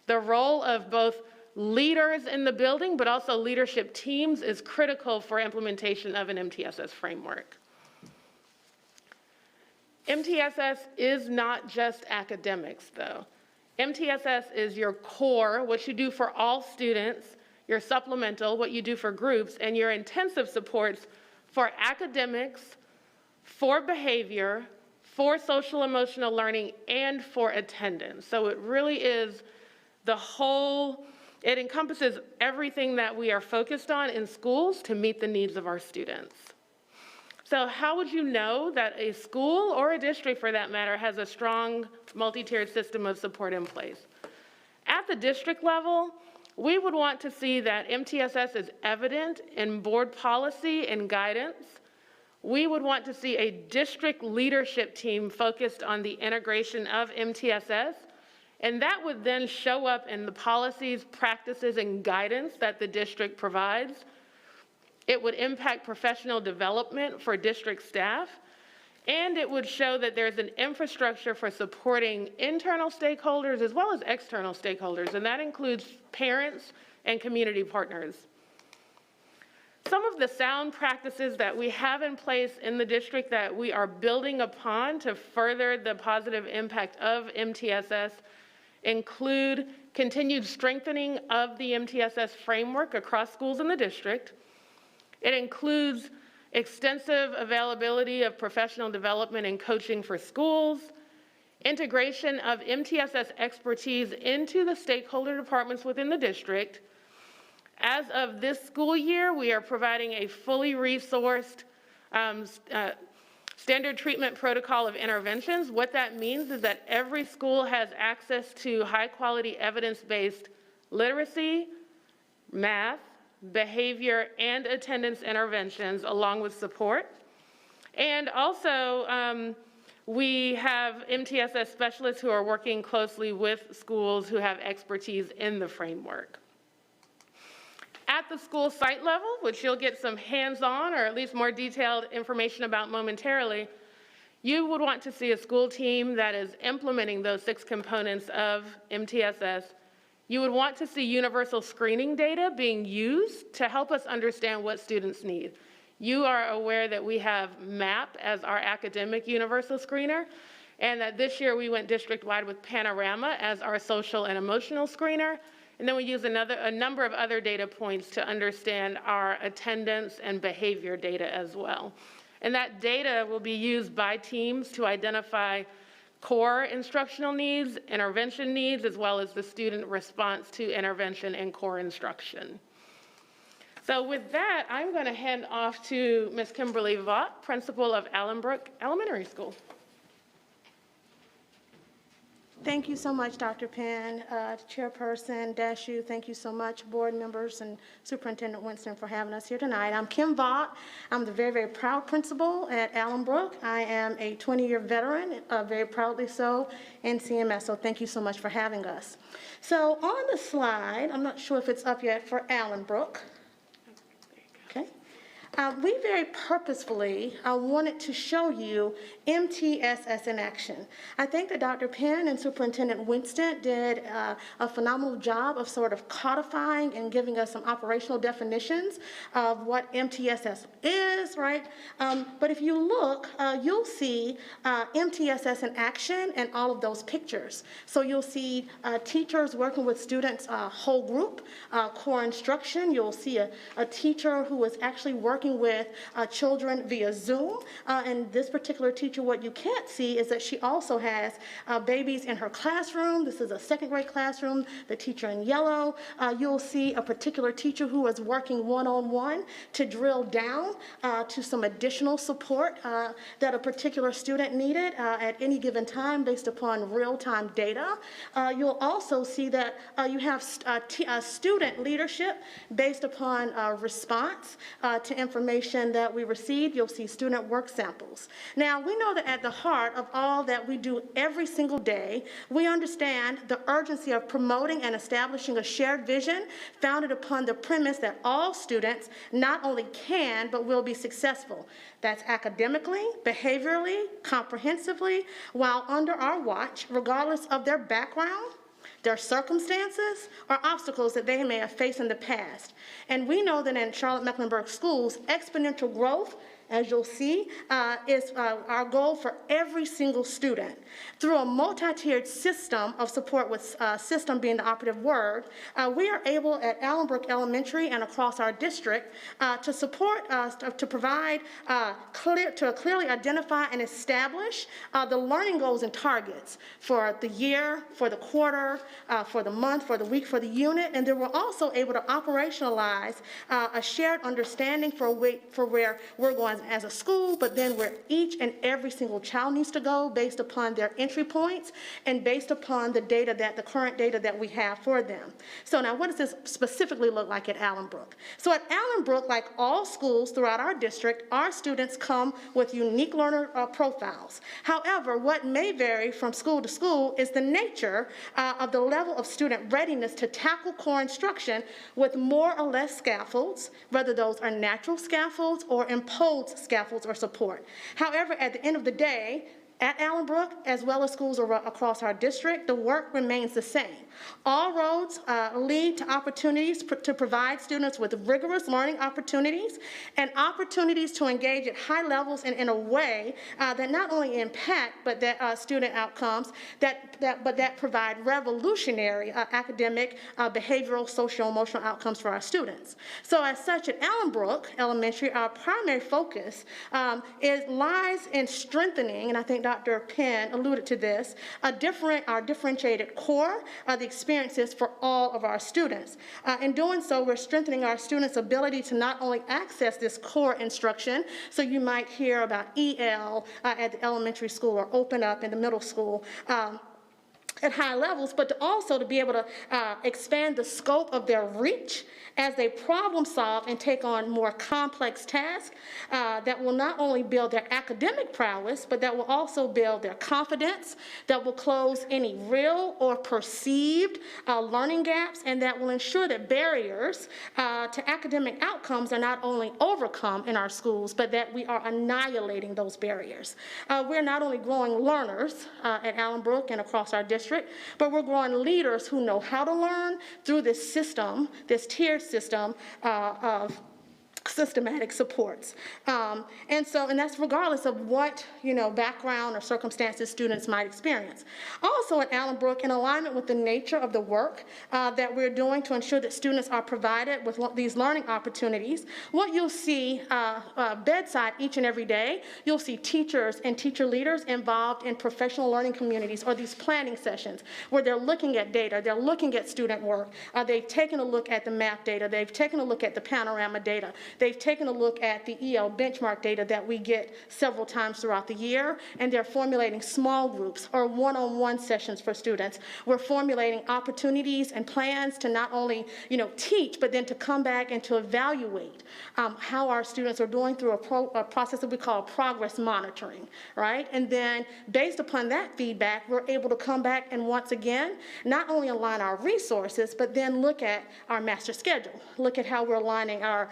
the role of both leaders in the building, but also leadership teams is critical for implementation of an MTSS framework. MTSS is not just academics, though. MTSS is your core, what you do for all students, your supplemental, what you do for groups, and your intensive supports for academics, for behavior, for social emotional learning, and for attendance. So it really is the whole, it encompasses everything that we are focused on in schools to meet the needs of our students. So how would you know that a school or a district, for that matter, has a strong multi-tiered system of support in place? At the district level, we would want to see that MTSS is evident in board policy and guidance. We would want to see a district leadership team focused on the integration of MTSS, and that would then show up in the policies, practices, and guidance that the district provides. It would impact professional development for district staff, and it would show that there's an infrastructure for supporting internal stakeholders as well as external stakeholders, and that includes parents and community partners. Some of the sound practices that we have in place in the district that we are building upon to further the positive impact of MTSS include continued strengthening of the MTSS framework across schools in the district. It includes extensive availability of professional development and coaching for schools. integration of MTSS expertise into the stakeholder departments within the district. As of this school year, we are providing a fully resourced standard treatment protocol of interventions. What that means is that every school has access to high-quality evidence-based literacy, math, behavior, and attendance interventions along with support. And also, we have MTSS specialists who are working closely with schools who have expertise in the framework. At the school site level, which you'll get some hands-on or at least more detailed information about momentarily, you would want to see a school team that is implementing those 6 components of MTSS. You would want to see universal screening data being used to help us understand what students need. You are aware that we have MAP as our academic universal screener, and that this year we went district-wide with Panorama as our social and emotional screener. And then we use a number of other data points to understand our attendance and behavior data as well. And that data will be used by teams to identify core instructional needs, intervention needs, as well as the student response to intervention and core instruction. So with that, I'm going to hand off to Ms. Kimberly Vaught, principal of Allenbrook Elementary School. Thank you so much, Dr. Penn, Chairperson Dashu. Thank you so much, board members and Superintendent Winston, for having us here tonight. I'm Kim Vaught. I'm the very, very proud principal at Allenbrook. I am a 20-year veteran, very proudly so, in CMS. So thank you so much for having us. So on the slide, I'm not sure if it's up yet for Allenbrook. Okay. We very purposefully wanted to show you MTSS in action. I think that Dr. Penn and Superintendent Winston did a phenomenal job of sort of codifying and giving us some operational definitions of what MTSS is, right? But if you look, you'll see MTSS in action in all of those pictures. So you'll see teachers working with students, whole group, core instruction. You'll see a teacher who is actually working with children via Zoom. And this particular teacher, what you can't see is that she also has babies in her classroom. This is a 2nd grade classroom, the teacher in yellow. You'll see a particular teacher who is working one-on-one to drill down to some additional support that a particular student needed at any given time based upon real-time data. You'll also see that you have student leadership based upon response to information that we received. You'll see student work samples. Now, we know that at the heart of all that we do every single day, we understand the urgency of promoting and establishing a shared vision founded upon the premise that all students not only can, but will be successful. That's academically, behaviorally, comprehensively, while under our watch, regardless of their background, their circumstances, or obstacles that they may have faced in the past. And we know that in Charlotte-Mecklenburg schools, exponential growth, as you'll see, is our goal for every single student. Through a multi-tiered system of support, with system being the operative word, we are able at Allenbrook Elementary and across our district to support, to provide, to clearly identify and establish the learning goals and targets for the year, for the quarter, for the month, for the week, for the unit, and then we're also able to operationalize a shared understanding for where we're going as a school, but then where each and every single child needs to go based upon their entry points and based upon the data the current data that we have for them. So now what does this specifically look like at Allenbrook? So at Allenbrook, like all schools throughout our district, our students come with unique learner profiles. However, what may vary from school to school is the nature of the level of student readiness to tackle core instruction with more or less scaffolds, whether those are natural scaffolds or imposed scaffolds or support. However, at the end of the day, at Allenbrook, as well as schools across our district, the work remains the same. All roads lead to opportunities to provide students with rigorous learning opportunities and opportunities to engage at high levels and in a way that not only impact but that student outcomes, but that provide revolutionary academic, behavioral, social, emotional outcomes for our students. So as such, at Allenbrook Elementary, our primary focus lies in strengthening, and I think Dr. Penn alluded to this, our differentiated core are the experiences for all of our students. In doing so, we're strengthening our students' ability to not only access this core instruction, so you might hear about EL at the elementary school or Open Up in the middle school, at high levels, but also to be able to expand the scope of their reach as they problem solve and take on more complex tasks that will not only build their academic prowess, but that will also build their confidence, that will close any real or perceived learning gaps, and that will ensure that barriers to academic outcomes are not only overcome in our schools, but that we are annihilating those barriers. We're not only growing learners at Allenbrook and across our district, but we're growing leaders who know how to learn through this system, this tiered system of systematic supports. And that's regardless of what, background or circumstances students might experience. Also at Allenbrook, in alignment with the nature of the work that we're doing to ensure that students are provided with these learning opportunities, what you'll see bedside each and every day, you'll see teachers and teacher leaders involved in professional learning communities or these planning sessions where they're looking at data, they're looking at student work, they've taken a look at the math data, they've taken a look at the panorama data, they've taken a look at the EL benchmark data that we get several times throughout the year, and they're formulating small groups or one-on-one sessions for students. We're formulating opportunities and plans to not only, teach, but then to come back and to evaluate how our students are doing through a process that we call progress monitoring, right? And then based upon that feedback, we're able to come back and once again, not only align our resources, but then look at our master schedule, look at how we're aligning our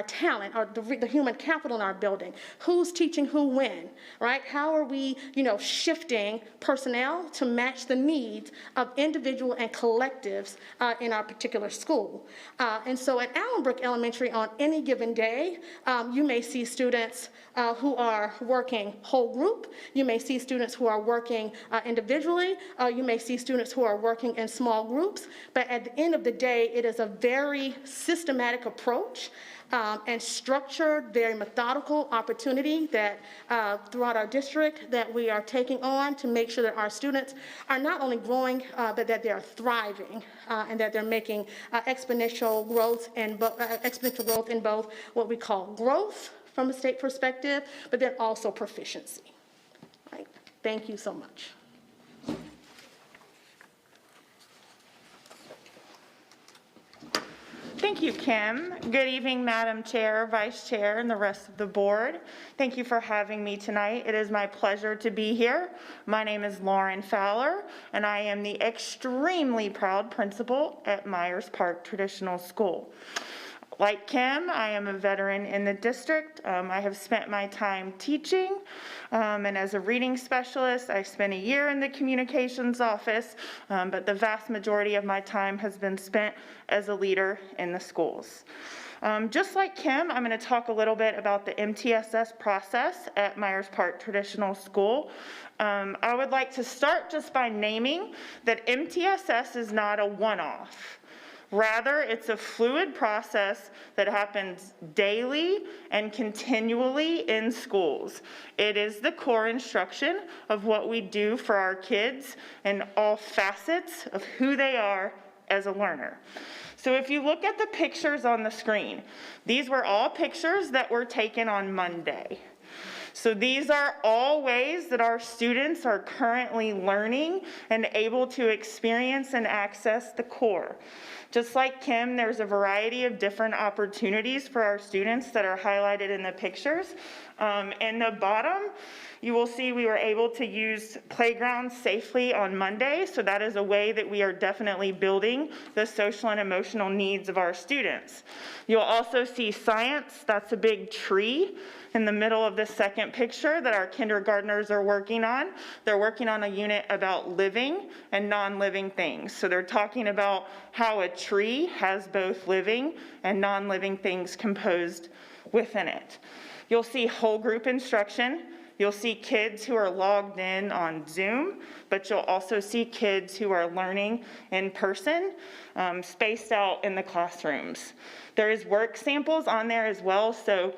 talent, or the human capital in our building. Who's teaching who when, right? How are we, shifting personnel to match the needs of individual and collectives in our particular school? And so at Allenbrook Elementary on any given day, you may see students who are working whole group. You may see students who are working individually. You may see students who are working in small groups. But at the end of the day, it is a very systematic approach and structured, very methodical opportunity that throughout our district that we are taking on to make sure that our students are not only growing, but that they are thriving and that they're making exponential growth in both what we call growth from a state perspective, but then also proficiency. Right? Thank you so much. Thank you, Kim. Good evening, Madam Chair, Vice Chair, and the rest of the board. Thank you for having me tonight. It is my pleasure to be here. My name is Lauren Fowler, and I am the extremely proud principal at Myers Park Traditional School. Like Kim, I am a veteran in the district. I have spent my time teaching, and as a reading specialist, I spent a year in the communications office, but the vast majority of my time has been spent as a leader in the schools. Just like Kim, I'm going to talk a little bit about the MTSS process at Myers Park Traditional School. I would like to start just by naming that MTSS is not a one-off. Rather, it's a fluid process that happens daily and continually in schools. It is the core instruction of what we do for our kids in all facets of who they are as a learner. So if you look at the pictures on the screen, these were all pictures that were taken on Monday. So these are all ways that our students are currently learning and able to experience and access the core. Just like Kim, there's a variety of different opportunities for our students that are highlighted in the pictures. In the bottom, you will see we were able to use playgrounds safely on Monday, so that is a way that we are definitely building the social and emotional needs of our students. You'll also see science, that's a big tree in the middle of the second picture that our kindergartners are working on. They're working on a unit about living and non-living things. So they're talking about how a tree has both living and non-living things composed within it. You'll see whole group instruction. You'll see kids who are logged in on Zoom, but you'll also see kids who are learning in person, spaced out in the classrooms. There is work samples on there as well. So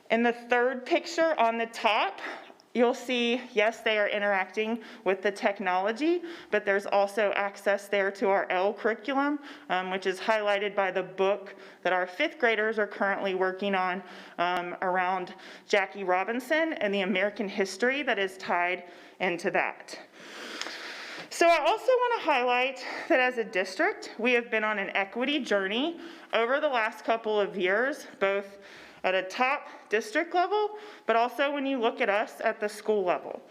in the third picture on the top, you'll see, yes, they are interacting with the technology, but there's also access there to our L curriculum, which is highlighted by the book that our 5th graders are currently working on around Jackie Robinson and the American history that is tied into that. So I also want to highlight that as a district, we have been on an equity journey over the last couple of years, both at a top district level, but also when you look at us at the school level.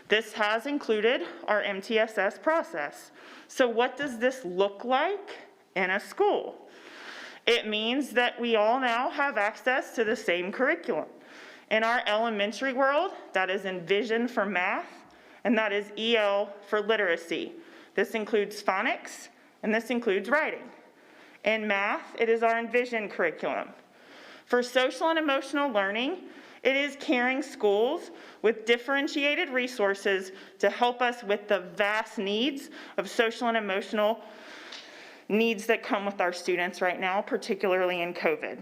This has included our MTSS process. So what does this look like in a school? It means that we all now have access to the same curriculum. In our elementary world, that is Envision for math, and that is EL for literacy. This includes phonics, and this includes writing. In math, it is our Envision curriculum. For social and emotional learning, it is Caring Schools with differentiated resources to help us with the vast needs of social and emotional needs that come with our students right now, particularly in COVID.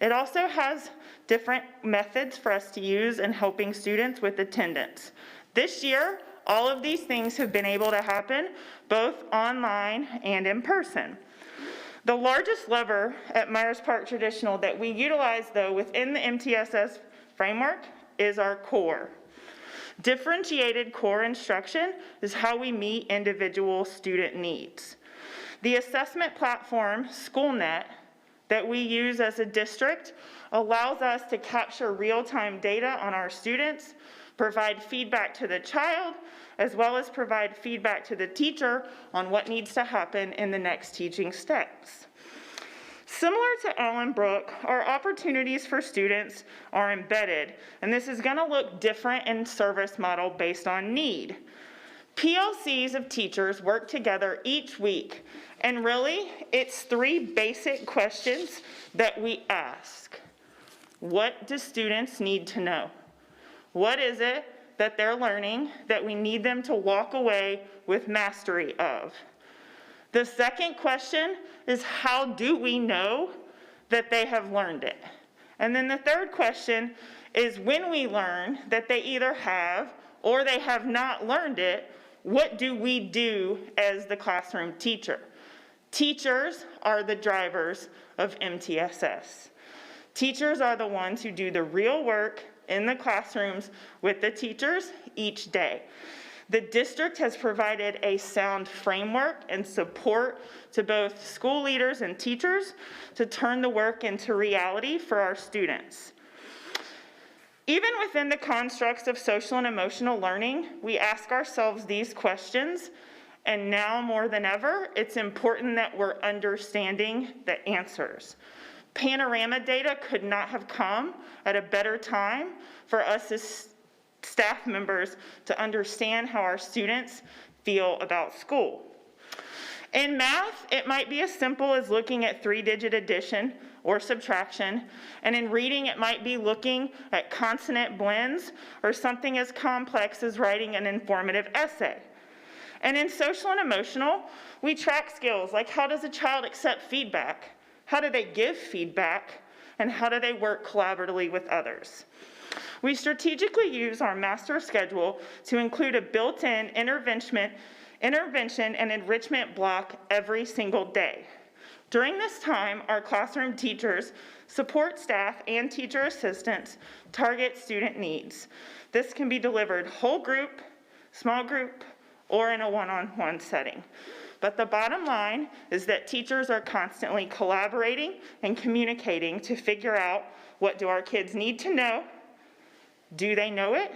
It also has different methods for us to use in helping students with attendance. This year, all of these things have been able to happen both online and in person. The largest lever at Myers Park Traditional that we utilize, though, within the MTSS framework is our core. Differentiated core instruction is how we meet individual student needs. The assessment platform, SchoolNet, that we use as a district allows us to capture real-time data on our students, provide feedback to the child, as well as provide feedback to the teacher on what needs to happen in the next teaching steps. Similar to Allenbrook, our opportunities for students are embedded, and this is going to look different in service model based on need. PLCs of teachers work together each week, and really, it's 3 basic questions that we ask. What do students need to know? What is it that they're learning that we need them to walk away with mastery of? The second question is, how do we know that they have learned it? And then the third question is, when we learn that they either have or they have not learned it, what do we do as the classroom teacher? Teachers are the drivers of MTSS. Teachers are the ones who do the real work in the classrooms with the teachers each day. The district has provided a sound framework and support to both school leaders and teachers to turn the work into reality for our students. Even within the constructs of social and emotional learning, we ask ourselves these questions, and now more than ever, it's important that we're understanding the answers. Panorama data could not have come at a better time for us as staff members to understand how our students feel about school. In math, it might be as simple as looking at 3-digit addition or subtraction, and in reading, it might be looking at consonant blends or something as complex as writing an informative essay. And in social and emotional, we track skills like, how does a child accept feedback? How do they give feedback? And how do they work collaboratively with others? We strategically use our master schedule to include a built-in intervention and enrichment block every single day. During this time, our classroom teachers, support staff, and teacher assistants target student needs. This can be delivered whole group, small group, or in a one-on-one setting. But the bottom line is that teachers are constantly collaborating and communicating to figure out, what do our kids need to know? Do they know it?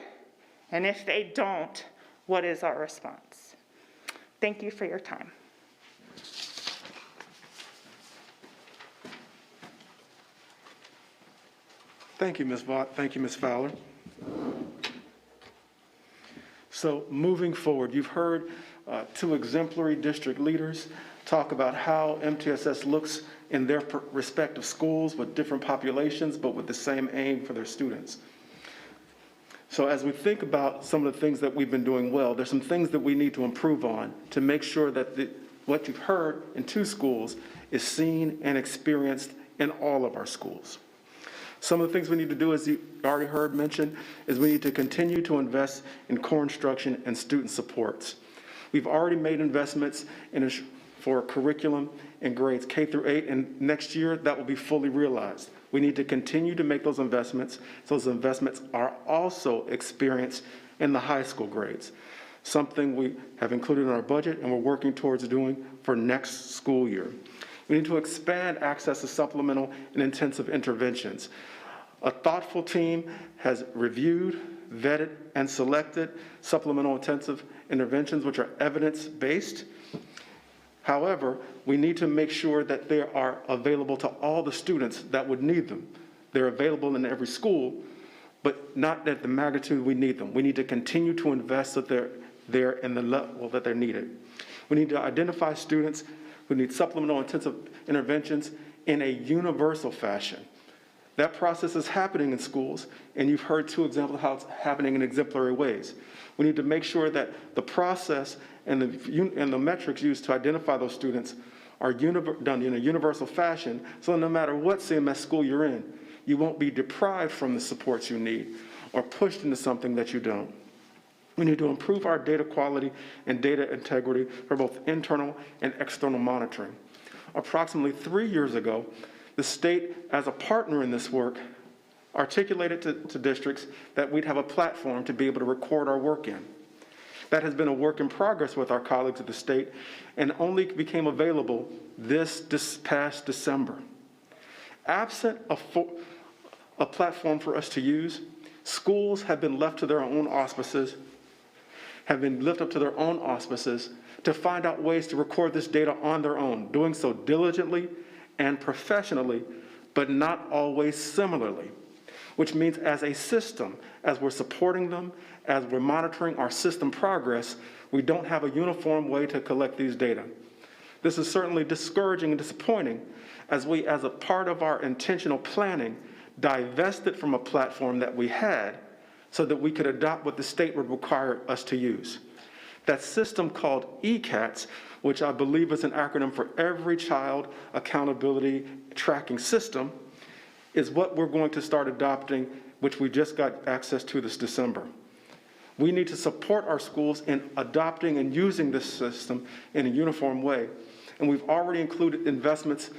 And if they don't, what is our response? Thank you for your time. Thank you, Ms. Vaught. Thank you, Ms. Fowler. So moving forward, you've heard 2 exemplary district leaders talk about how MTSS looks in their respective schools with different populations, but with the same aim for their students. So as we think about some of the things that we've been doing well, there's some things that we need to improve on to make sure that what you've heard in 2 schools is seen and experienced in all of our schools. Some of the things we need to do, as you already heard mentioned, is we need to continue to invest in core instruction and student supports. We've already made investments for curriculum and grades K through 8, and next year that will be fully realized. We need to continue to make those investments. So those investments are also experienced in the high school grades, something we have included in our budget and we're working towards doing for next school year. We need to expand access to supplemental and intensive interventions. A thoughtful team has reviewed, vetted, and selected supplemental intensive interventions, which are evidence-based. However, we need to make sure that they are available to all the students that would need them. They're available in every school, but not at the magnitude we need them. We need to continue to invest so they're there in the level that they're needed. We need to identify students who need supplemental intensive interventions in a universal fashion. That process is happening in schools, and you've heard 2 examples of how it's happening in exemplary ways. We need to make sure that the process and the metrics used to identify those students are done in a universal fashion, so no matter what CMS school you're in, you won't be deprived from the supports you need or pushed into something that you don't. We need to improve our data quality and data integrity for both internal and external monitoring. Approximately 3 years ago, the state, as a partner in this work, articulated to districts that we'd have a platform to be able to record our work in. That has been a work in progress with our colleagues at the state and only became available this past December. Absent a platform for us to use, schools have been left to their own auspices, to find out ways to record this data on their own, doing so diligently and professionally, but not always similarly, which means as a system, as we're supporting them, as we're monitoring our system progress, we don't have a uniform way to collect these data. This is certainly discouraging and disappointing as we, as a part of our intentional planning, divested from a platform that we had so that we could adopt what the state would require us to use. That system called ECATS, which I believe is an acronym for Every Child Accountability Tracking System, is what we're going to start adopting, which we just got access to this December. We need to support our schools in adopting and using this system in a uniform way. And we've already included investments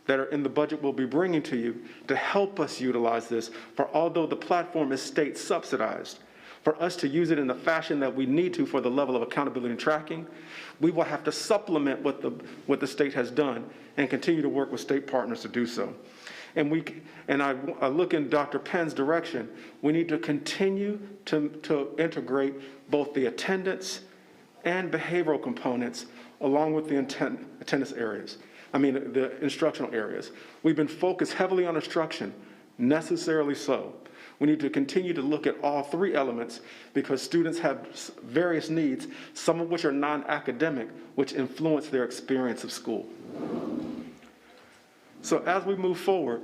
that are in the budget we'll be bringing to you to help us utilize this, for although the platform is state subsidized, for us to use it in the fashion that we need to for the level of accountability and tracking, we will have to supplement what the state has done and continue to work with state partners to do so. And I look in Dr. Penn's direction. We need to continue to integrate both the attendance and behavioral components along with the the instructional areas. We've been focused heavily on instruction, necessarily so. We need to continue to look at all 3 elements because students have various needs, some of which are non-academic, which influence their experience of school. So as we move forward,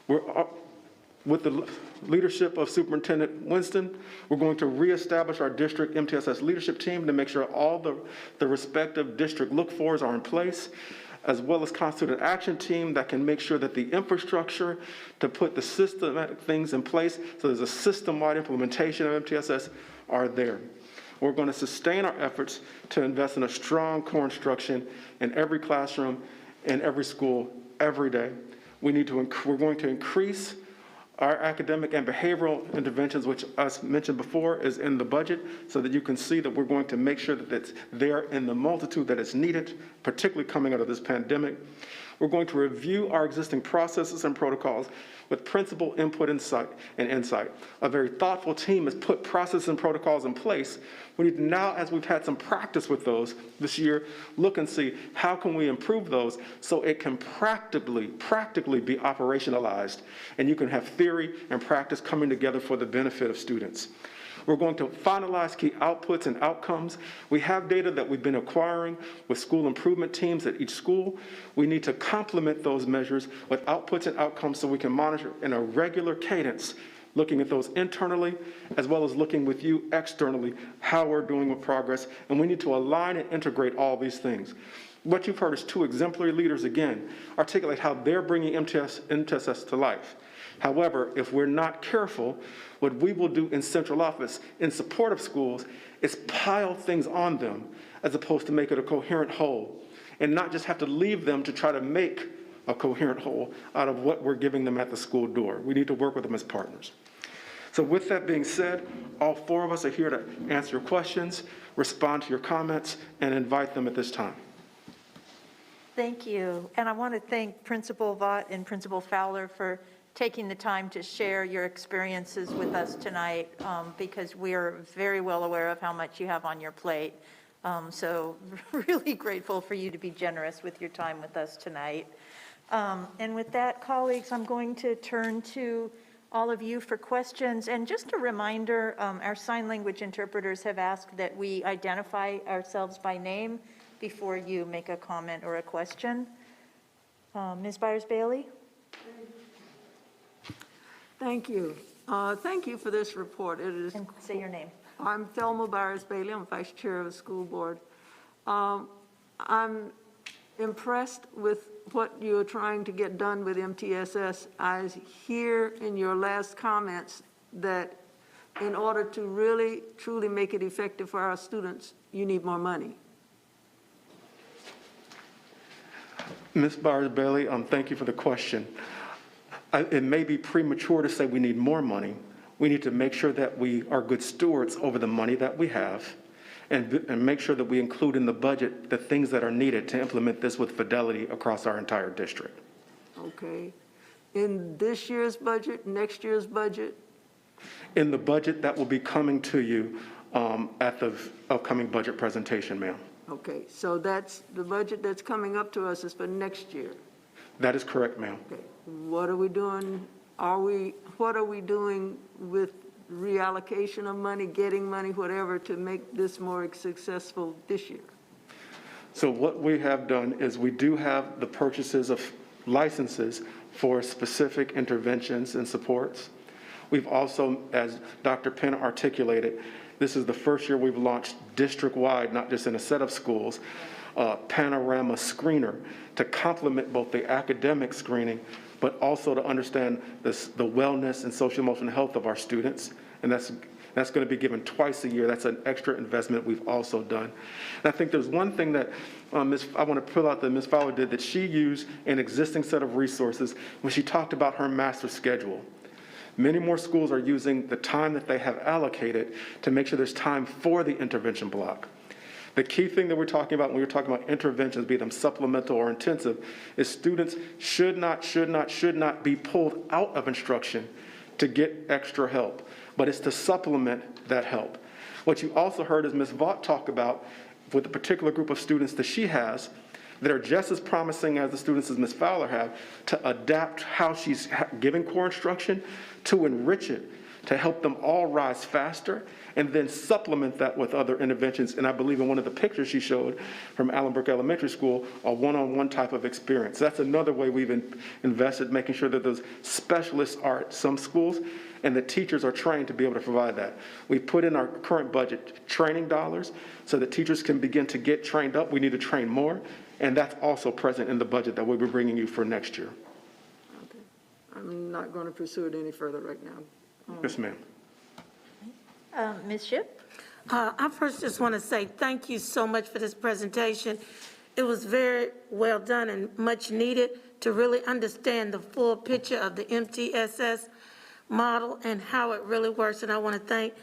with the leadership of Superintendent Winston, we're going to reestablish our district MTSS leadership team to make sure all the respective district look-fors are in place, as well as constitute an action team that can make sure that the infrastructure to put the systematic things in place, so there's a system-wide implementation of MTSS, are there. We're going to sustain our efforts to invest in a strong core instruction in every classroom, in every school, every day. We're going to increase our academic and behavioral interventions, which, as mentioned before, is in the budget, so that you can see that we're going to make sure that it's there in the multitude that is needed, particularly coming out of this pandemic. We're going to review our existing processes and protocols with principal input and insight. A very thoughtful team has put processes and protocols in place. We need to now, as we've had some practice with those this year, look and see how can we improve those so it can practically be operationalized, and you can have theory and practice coming together for the benefit of students. We're going to finalize key outputs and outcomes. We have data that we've been acquiring with school improvement teams at each school. We need to complement those measures with outputs and outcomes so we can monitor in a regular cadence, looking at those internally, as well as looking with you externally, how we're doing with progress. And we need to align and integrate all these things. What you've heard is 2 exemplary leaders, again, articulate how they're bringing MTSS to life. However, if we're not careful, what we will do in central office in support of schools is pile things on them as opposed to make it a coherent whole, and not just have to leave them to try to make a coherent whole out of what we're giving them at the school door. We need to work with them as partners. So with that being said, all four of us are here to answer your questions, respond to your comments, and invite them at this time. Thank you. And I want to thank Principal Vaught and Principal Fowler for taking the time to share your experiences with us tonight, because we are very well aware of how much you have on your plate. So really grateful for you to be generous with your time with us tonight. And with that, colleagues, I'm going to turn to all of you for questions. And just a reminder, our sign language interpreters have asked that we identify ourselves by name before you make a comment or a question. Ms. Byers-Bailey? Thank you. Thank you for this report. It is. And say your name. I'm Thelma Byers-Bailey. I'm Vice Chair of the School Board. I'm impressed with what you're trying to get done with MTSS. I hear in your last comments that in order to really, truly make it effective for our students, you need more money. Ms. Byers-Bailey, thank you for the question. It may be premature to say we need more money. We need to make sure that we are good stewards over the money that we have, and make sure that we include in the budget the things that are needed to implement this with fidelity across our entire district. Okay. In this year's budget, next year's budget? In the budget that will be coming to you at the upcoming budget presentation, ma'am. Okay, so that's the budget that's coming up to us is for next year. That is correct, ma'am. Okay. What are we doing? What are we doing with reallocation of money, getting money, whatever, to make this more successful this year? So what we have done is we do have the purchases of licenses for specific interventions and supports. We've also, as Dr. Penn articulated, this is the first year we've launched district-wide, not just in a set of schools, panorama screener to complement both the academic screening, but also to understand the wellness and social emotional health of our students. And that's going to be given twice a year. That's an extra investment we've also done. And I think there's one thing that I want to pull out that Ms. Fowler did, that she used an existing set of resources when she talked about her master schedule. Many more schools are using the time that they have allocated to make sure there's time for the intervention block. The key thing that we're talking about when we're talking about interventions, be them supplemental or intensive, is students should not be pulled out of instruction to get extra help, but it's to supplement that help. What you also heard is Ms. Vaught talk about with a particular group of students that she has that are just as promising as the students as Ms. Fowler have, to adapt how she's giving core instruction, to enrich it, to help them all rise faster, and then supplement that with other interventions. And I believe in one of the pictures she showed from Allenbrook Elementary School, a one-on-one type of experience. That's another way we've invested, making sure that those specialists are at some schools and the teachers are trained to be able to provide that. We put in our current budget training dollars so that teachers can begin to get trained up. We need to train more, and that's also present in the budget that we'll be bringing you for next year. Okay. I'm not going to pursue it any further right now. Yes, ma'am. Ms. Shipp? I first just want to say thank you so much for this presentation. It was very well done and much needed to really understand the full picture of the MTSS model and how it really works. And I want to thank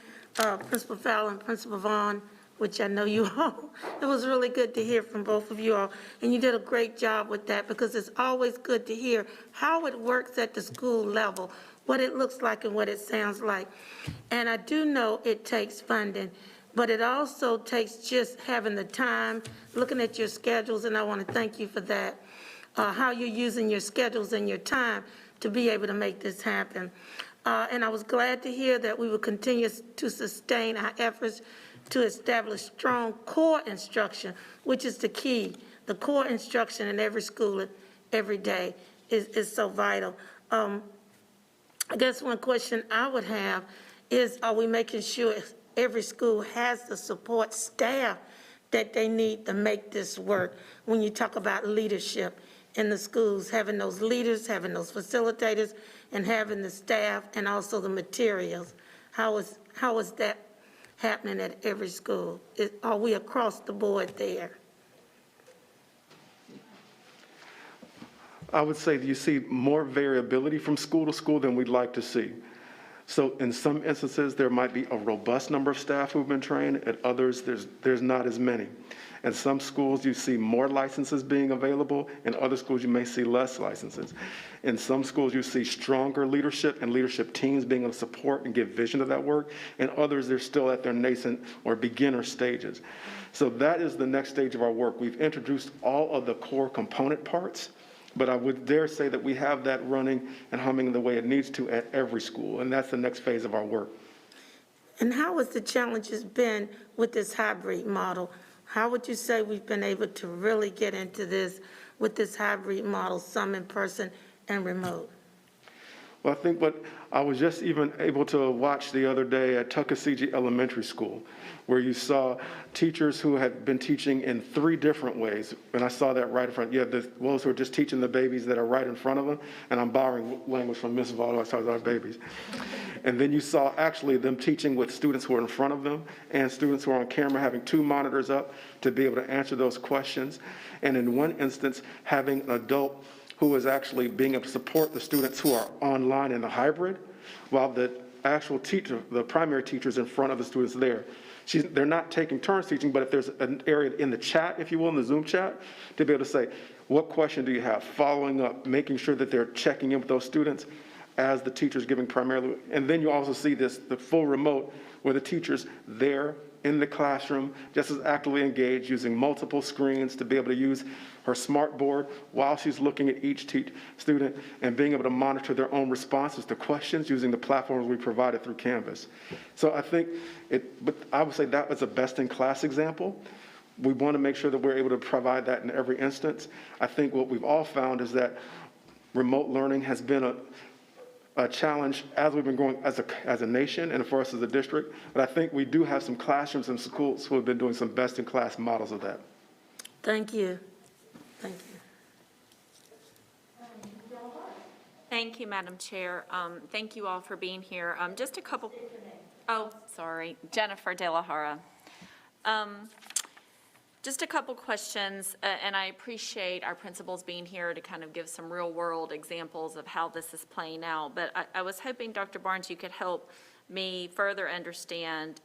Principal Fowler and Principal Vaughn, which I know you all. It was really good to hear from both of you all. And you did a great job with that, because it's always good to hear how it works at the school level, what it looks like and what it sounds like. And I do know it takes funding, but it also takes just having the time, looking at your schedules, and I want to thank you for that, how you're using your schedules and your time to be able to make this happen. And I was glad to hear that we will continue to sustain our efforts to establish strong core instruction, which is the key. The core instruction in every school every day is so vital. I guess one question I would have is, are we making sure every school has the support staff that they need to make this work? When you talk about leadership in the schools, having those leaders, having those facilitators, and having the staff and also the materials? How is that happening at every school? Are we across the board there? I would say that you see more variability from school to school than we'd like to see. So in some instances, there might be a robust number of staff who've been trained. At others, there's not as many. In some schools, you see more licenses being available. In other schools, you may see less licenses. In some schools, you see stronger leadership and leadership teams being able to support and give vision to that work. In others, they're still at their nascent or beginner stages. So that is the next stage of our work. We've introduced all of the core component parts, but I would dare say that we have that running and humming the way it needs to at every school, and that's the next phase of our work. And how has the challenges been with this hybrid model? How would you say we've been able to really get into this with this hybrid model, some in person and remote? Well, I think what I was just even able to watch the other day at Tuckasegee Elementary School, where you saw teachers who had been teaching in 3 different ways. And I saw that right in front. You have those who are just teaching the babies that are right in front of them. And I'm borrowing language from Ms. Vaughn as far as our babies. And then you saw actually them teaching with students who are in front of them and students who are on camera, having 2 monitors up to be able to answer those questions. And in one instance, having an adult who is actually being able to support the students who are online in the hybrid, while the actual teacher, the primary teacher, is in front of the students there. They're not taking turns teaching, but if there's an area in the chat, if you will, in the Zoom chat, to be able to say, what question do you have? Following up, making sure that they're checking in with those students as the teacher's giving primarily. And then you also see the full remote, where the teacher's there in the classroom, just as actively engaged, using multiple screens to be able to use her smart board while she's looking at each student and being able to monitor their own responses to questions using the platforms we provided through Canvas. So I think but I would say that was a best-in-class example. We want to make sure that we're able to provide that in every instance. I think what we've all found is that remote learning has been a challenge as we've been growing as a nation and for us as a district. But I think we do have some classrooms and schools who have been doing some best-in-class models of that. Thank you. Thank you. Thank you, Madam Chair. Thank you all for being here. Just a couple. Jennifer De La Hara. Just a couple questions, and I appreciate our principals being here to kind of give some real-world examples of how this is playing out. But I was hoping, Dr. Barnes, you could help me further understand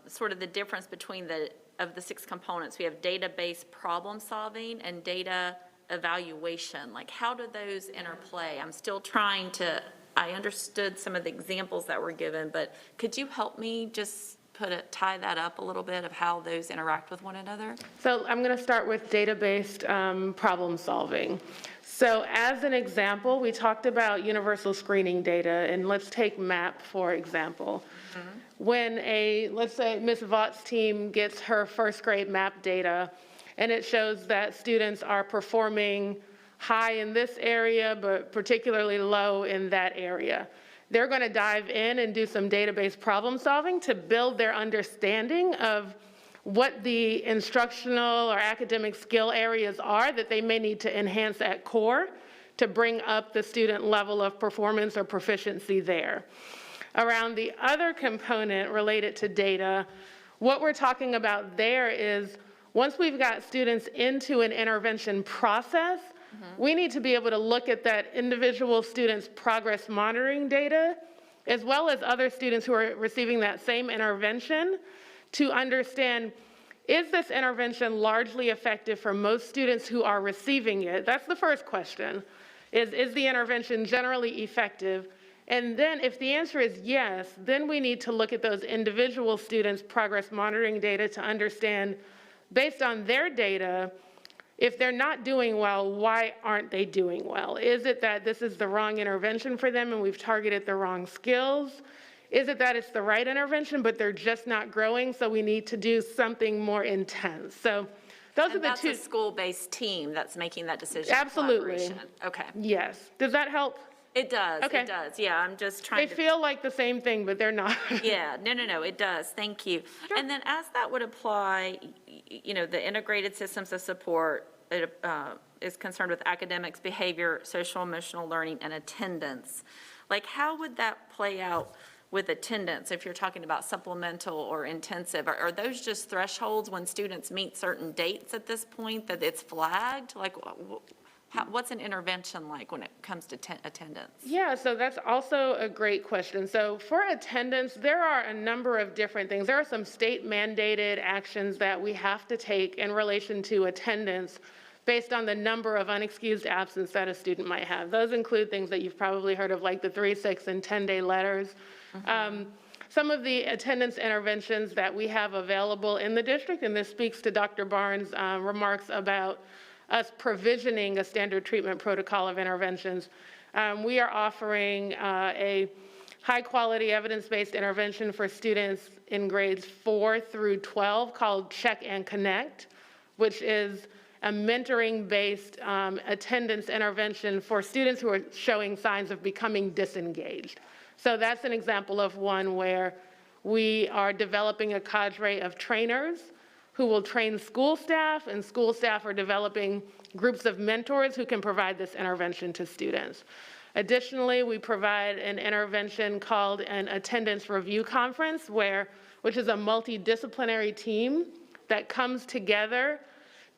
sort of the difference between the 6 components. We have database problem solving and data evaluation. Like, how do those interplay? I'm still trying to, I understood some of the examples that were given, but could you help me just tie that up a little bit of how those interact with one another? So I'm going to start with data-based problem solving. So as an example, we talked about universal screening data, and let's take MAP, for example. Mm-hmm. When let's say Ms. Vaught's team gets her first grade MAP data, and it shows that students are performing high in this area, but particularly low in that area. They're going to dive in and do some database problem solving to build their understanding of what the instructional or academic skill areas are that they may need to enhance at core to bring up the student level of performance or proficiency there. Around the other component related to data, what we're talking about there is once we've got students into an intervention process, we need to be able to look at that individual student's progress monitoring data, as well as other students who are receiving that same intervention, to understand, is this intervention largely effective for most students who are receiving it? That's the first question. Is the intervention generally effective? And then if the answer is yes, then we need to look at those individual students' progress monitoring data to understand, based on their data, if they're not doing well, why aren't they doing well? Is it that this is the wrong intervention for them and we've targeted the wrong skills? Is it that it's the right intervention, but they're just not growing, so we need to do something more intense? So those are the that's 2. A school-based team that's making that decision. Absolutely. Okay. Yes. Does that help? It does. Okay. It does. Yeah, I'm just trying to. They feel like the same thing, but they're not. Yeah. No. It does. Thank you. Sure. And then as that would apply, the integrated systems of support, is concerned with academics, behavior, social emotional learning, and attendance. Like, how would that play out with attendance if you're talking about supplemental or intensive? Are those just thresholds when students meet certain dates at this point that it's flagged? Like, what's an intervention like when it comes to attendance? Yeah, so that's also a great question. So for attendance, there are a number of different things. There are some state mandated actions that we have to take in relation to attendance based on the number of unexcused absence that a student might have. Those include things that you've probably heard of, like the 3, 6, and 10-day letters. Some of the attendance interventions that we have available in the district, and this speaks to Dr. Barnes' remarks about us provisioning a standard treatment protocol of interventions. We are offering a high-quality evidence-based intervention for students in grades 4 through 12 called Check and Connect, which is a mentoring-based attendance intervention for students who are showing signs of becoming disengaged. So that's an example of one where we are developing a cadre of trainers who will train school staff, and school staff are developing groups of mentors who can provide this intervention to students. Additionally, we provide an intervention called an attendance review conference, which is a multidisciplinary team that comes together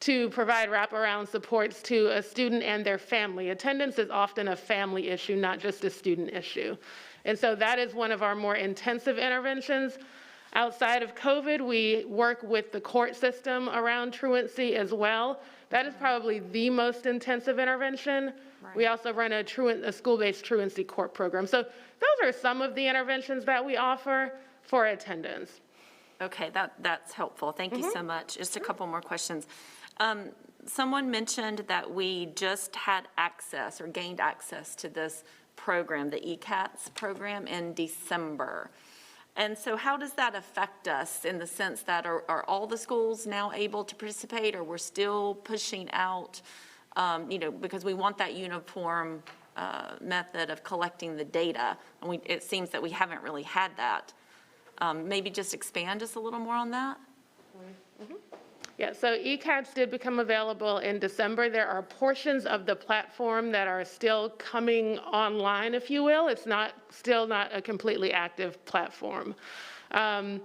to provide wraparound supports to a student and their family. Attendance is often a family issue, not just a student issue. And so that is one of our more intensive interventions. Outside of COVID, we work with the court system around truancy as well. That is probably the most intensive intervention. Right. We also run a school-based truancy court program. So those are some of the interventions that we offer for attendance. Okay, that's helpful. Thank you so much. Just a couple more questions. Someone mentioned that we just had access or gained access to this program, the ECATS program, in December. And so how does that affect us in the sense that are all the schools now able to participate, or we're still pushing out, because we want that uniform method of collecting the data, and it seems that we haven't really had that. Maybe just expand just a little more on that. Yeah, so ECATS did become available in December. There are portions of the platform that are still coming online, if you will. It's still not a completely active platform. And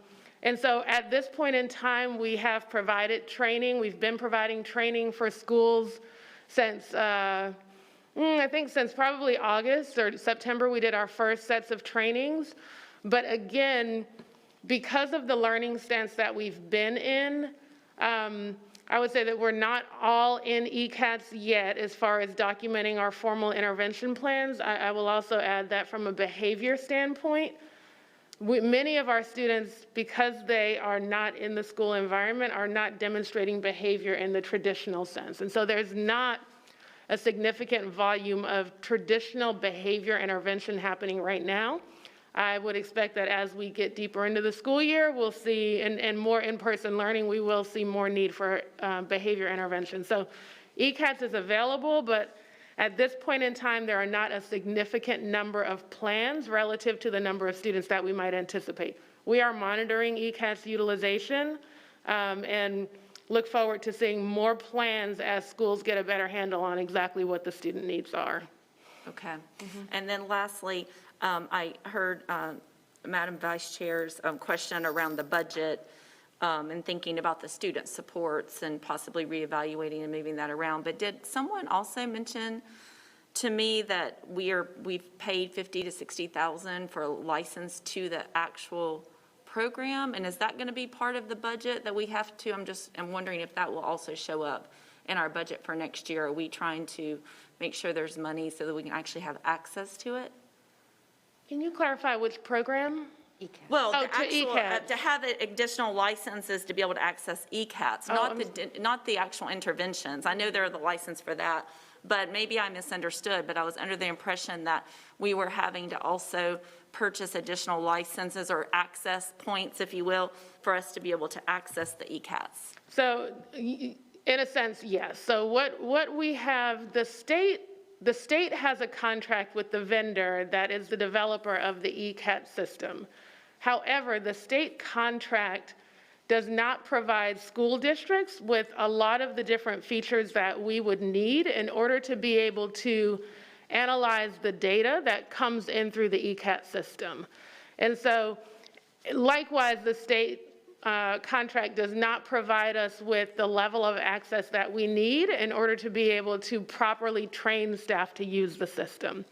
so at this point in time, we have provided training. We've been providing training for schools since, I think since probably August or September, we did our first sets of trainings. But again, because of the learning stance that we've been in, I would say that we're not all in ECATS yet as far as documenting our formal intervention plans. I will also add that from a behavior standpoint, many of our students, because they are not in the school environment, are not demonstrating behavior in the traditional sense. And so there's not a significant volume of traditional behavior intervention happening right now. I would expect that as we get deeper into the school year, we'll see, and more in-person learning, we will see more need for behavior intervention. So ECATS is available, but at this point in time, there are not a significant number of plans relative to the number of students that we might anticipate. We are monitoring ECATS utilization and look forward to seeing more plans as schools get a better handle on exactly what the student needs are. Okay. And then lastly, I heard Madam Vice Chair's question around the budget and thinking about the student supports and possibly reevaluating and moving that around. But did someone also mention to me that we've paid $50,000 to $60,000 for a license to the actual program? And is that going to be part of the budget that we have to? I'm wondering if that will also show up in our budget for next year. Are we trying to make sure there's money so that we can actually have access to it? Can you clarify which program? ECATS. Well, to have additional licenses to be able to access ECATS, not the actual interventions. I know they're the license for that, but maybe I misunderstood, but I was under the impression that we were having to also purchase additional licenses or access points, if you will, for us to be able to access the ECATS. So in a sense, yes. So what we have, the state has a contract with the vendor that is the developer of the ECAT system. However, the state contract does not provide school districts with a lot of the different features that we would need in order to be able to analyze the data that comes in through the ECAT system. And so likewise, the state contract does not provide us with the level of access that we need in order to be able to properly train staff to use the system.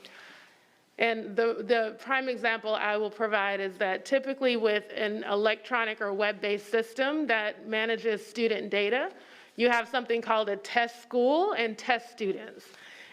And the prime example I will provide is that typically with an electronic or web-based system that manages student data, you have something called a test school and test students.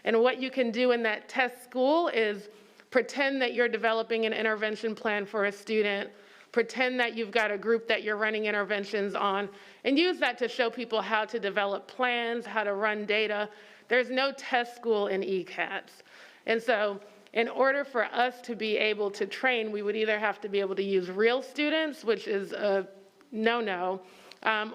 And what you can do in that test school is pretend that you're developing an intervention plan for a student, pretend that you've got a group that you're running interventions on, and use that to show people how to develop plans, how to run data. There's no test school in ECATS. And so in order for us to be able to train, we would either have to be able to use real students, which is a no-no,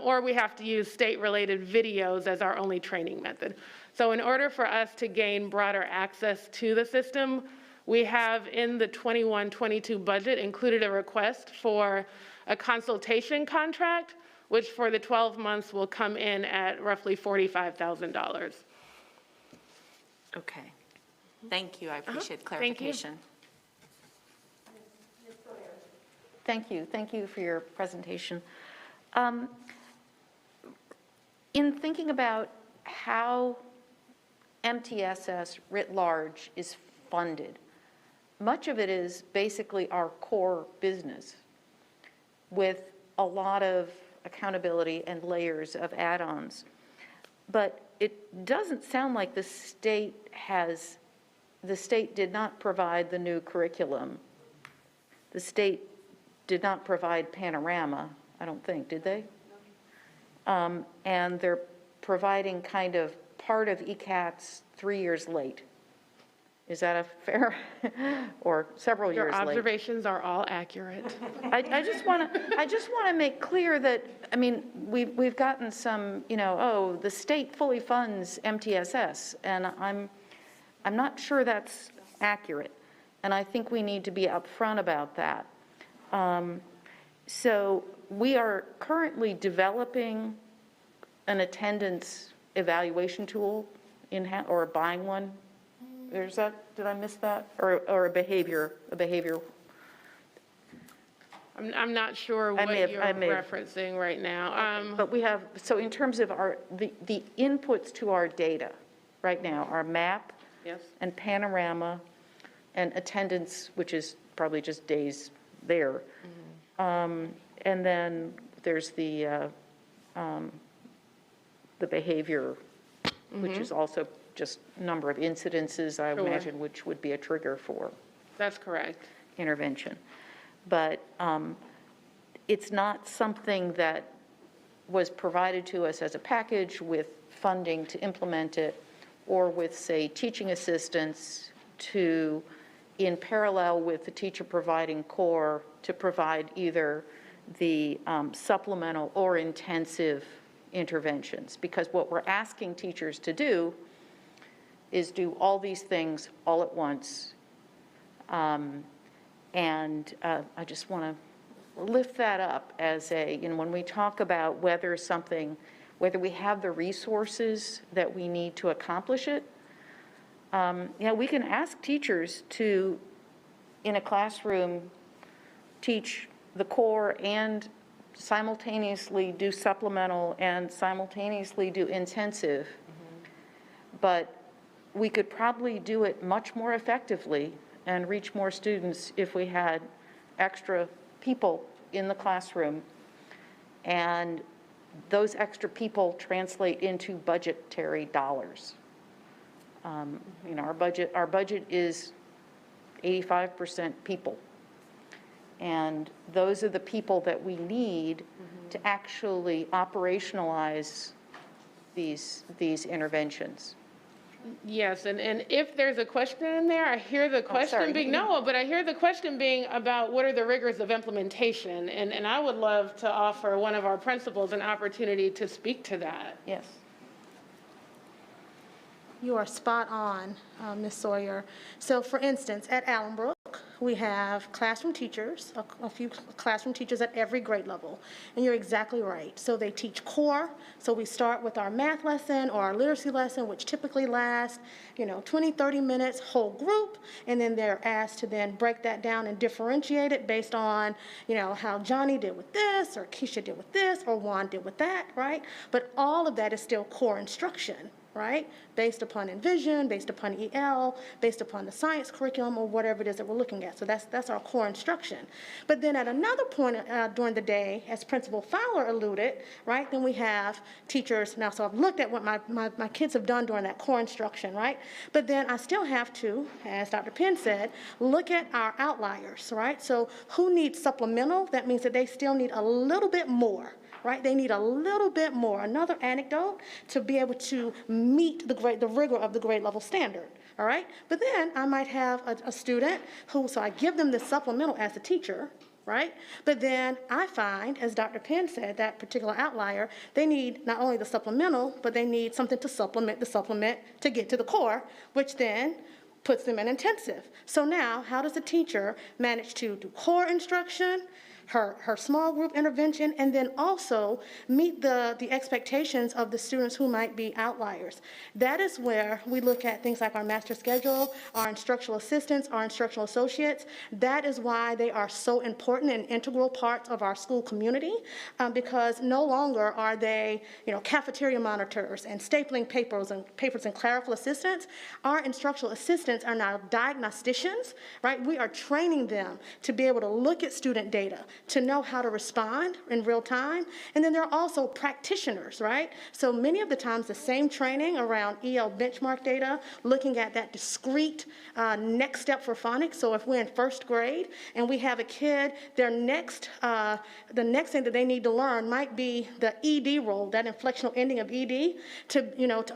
or we have to use state-related videos as our only training method. So in order for us to gain broader access to the system, we have in the 21-22 budget included a request for a consultation contract, which for the 12 months will come in at roughly $45,000. Okay. Thank you. I appreciate the clarification. Thank you. Thank you for your presentation. In thinking about how MTSS writ large is funded, much of it is basically our core business with a lot of accountability and layers of add-ons. But it doesn't sound like the state did not provide the new curriculum. The state did not provide Panorama, I don't think, did they? And they're providing kind of part of ECATS 3 years late. Is that a fair, or several years late? Your observations are all accurate. I just want to make clear that, I mean, we've gotten some, oh, the state fully funds MTSS, and I'm not sure that's accurate, and I think we need to be upfront about that. So we are currently developing an attendance evaluation tool or buying one. There's that, did I miss that? Or a behavior. I'm not sure what you're referencing right now. But we have, so in terms of the inputs to our data right now, our map, yes, and Panorama and attendance, which is probably just days there. Mm-hmm. And then there's the behavior, mm-hmm, which is also just number of incidences, I imagine, which would be a trigger for. That's correct. Intervention. But it's not something that was provided to us as a package with funding to implement it, or with, say, teaching assistants to, in parallel with the teacher providing core, to provide either the supplemental or intensive interventions. Because what we're asking teachers to do is do all these things all at once. And I just want to lift that up as when we talk about whether we have the resources that we need to accomplish it. We can ask teachers to, in a classroom, teach the core and simultaneously do supplemental and simultaneously do intensive. Mm-hmm. But we could probably do it much more effectively and reach more students if we had extra people in the classroom, and those extra people translate into budgetary dollars. Our budget is 85% people, and those are the people that we need, mm-hmm, to actually operationalize these interventions. Yes, and if there's a question in there, I hear the question being, but I hear the question being about what are the rigors of implementation, and I would love to offer one of our principals an opportunity to speak to that. Yes. You are spot on, Ms. Sawyer. So for instance, at Allenbrook, we have classroom teachers, a few classroom teachers at every grade level. And you're exactly right. So they teach core. So we start with our math lesson or our literacy lesson, which typically lasts, 20, 30 minutes, whole group. And then they're asked to then break that down and differentiate it based on, how Johnny did with this, or Keisha did with this, or Juan did with that, right? But all of that is still core instruction, right? Based upon Envision, based upon EL, based upon the science curriculum, or whatever it is that we're looking at. So that's our core instruction. But then at another point during the day, as Principal Fowler alluded, right, then we have teachers. Now, so I've looked at what my kids have done during that core instruction, right? But then I still have to, as Dr. Penn said, look at our outliers, right? So who needs supplemental? That means that they still need a little bit more, right? They need a little bit more, another anecdote to be able to meet the rigor of the grade level standard, all right? But then I might have a student so I give them the supplemental as a teacher, right? But then I find, as Dr. Penn said, that particular outlier, they need not only the supplemental, but they need something to supplement the supplement to get to the core, which then puts them in intensive. So now, how does a teacher manage to do core instruction, her small group intervention, and then also meet the expectations of the students who might be outliers? That is where we look at things like our master schedule, our instructional assistants, our instructional associates. That is why they are so important and integral parts of our school community, because no longer are they, cafeteria monitors and stapling papers and clerical assistants. Our instructional assistants are now diagnosticians, right? We are training them to be able to look at student data, to know how to respond in real time. And then there are also practitioners, right? So many of the times the same training around EL benchmark data, looking at that discrete next step for phonics. So if we're in first grade and we have a kid, the next thing that they need to learn might be the ED role, that inflectional ending of ED,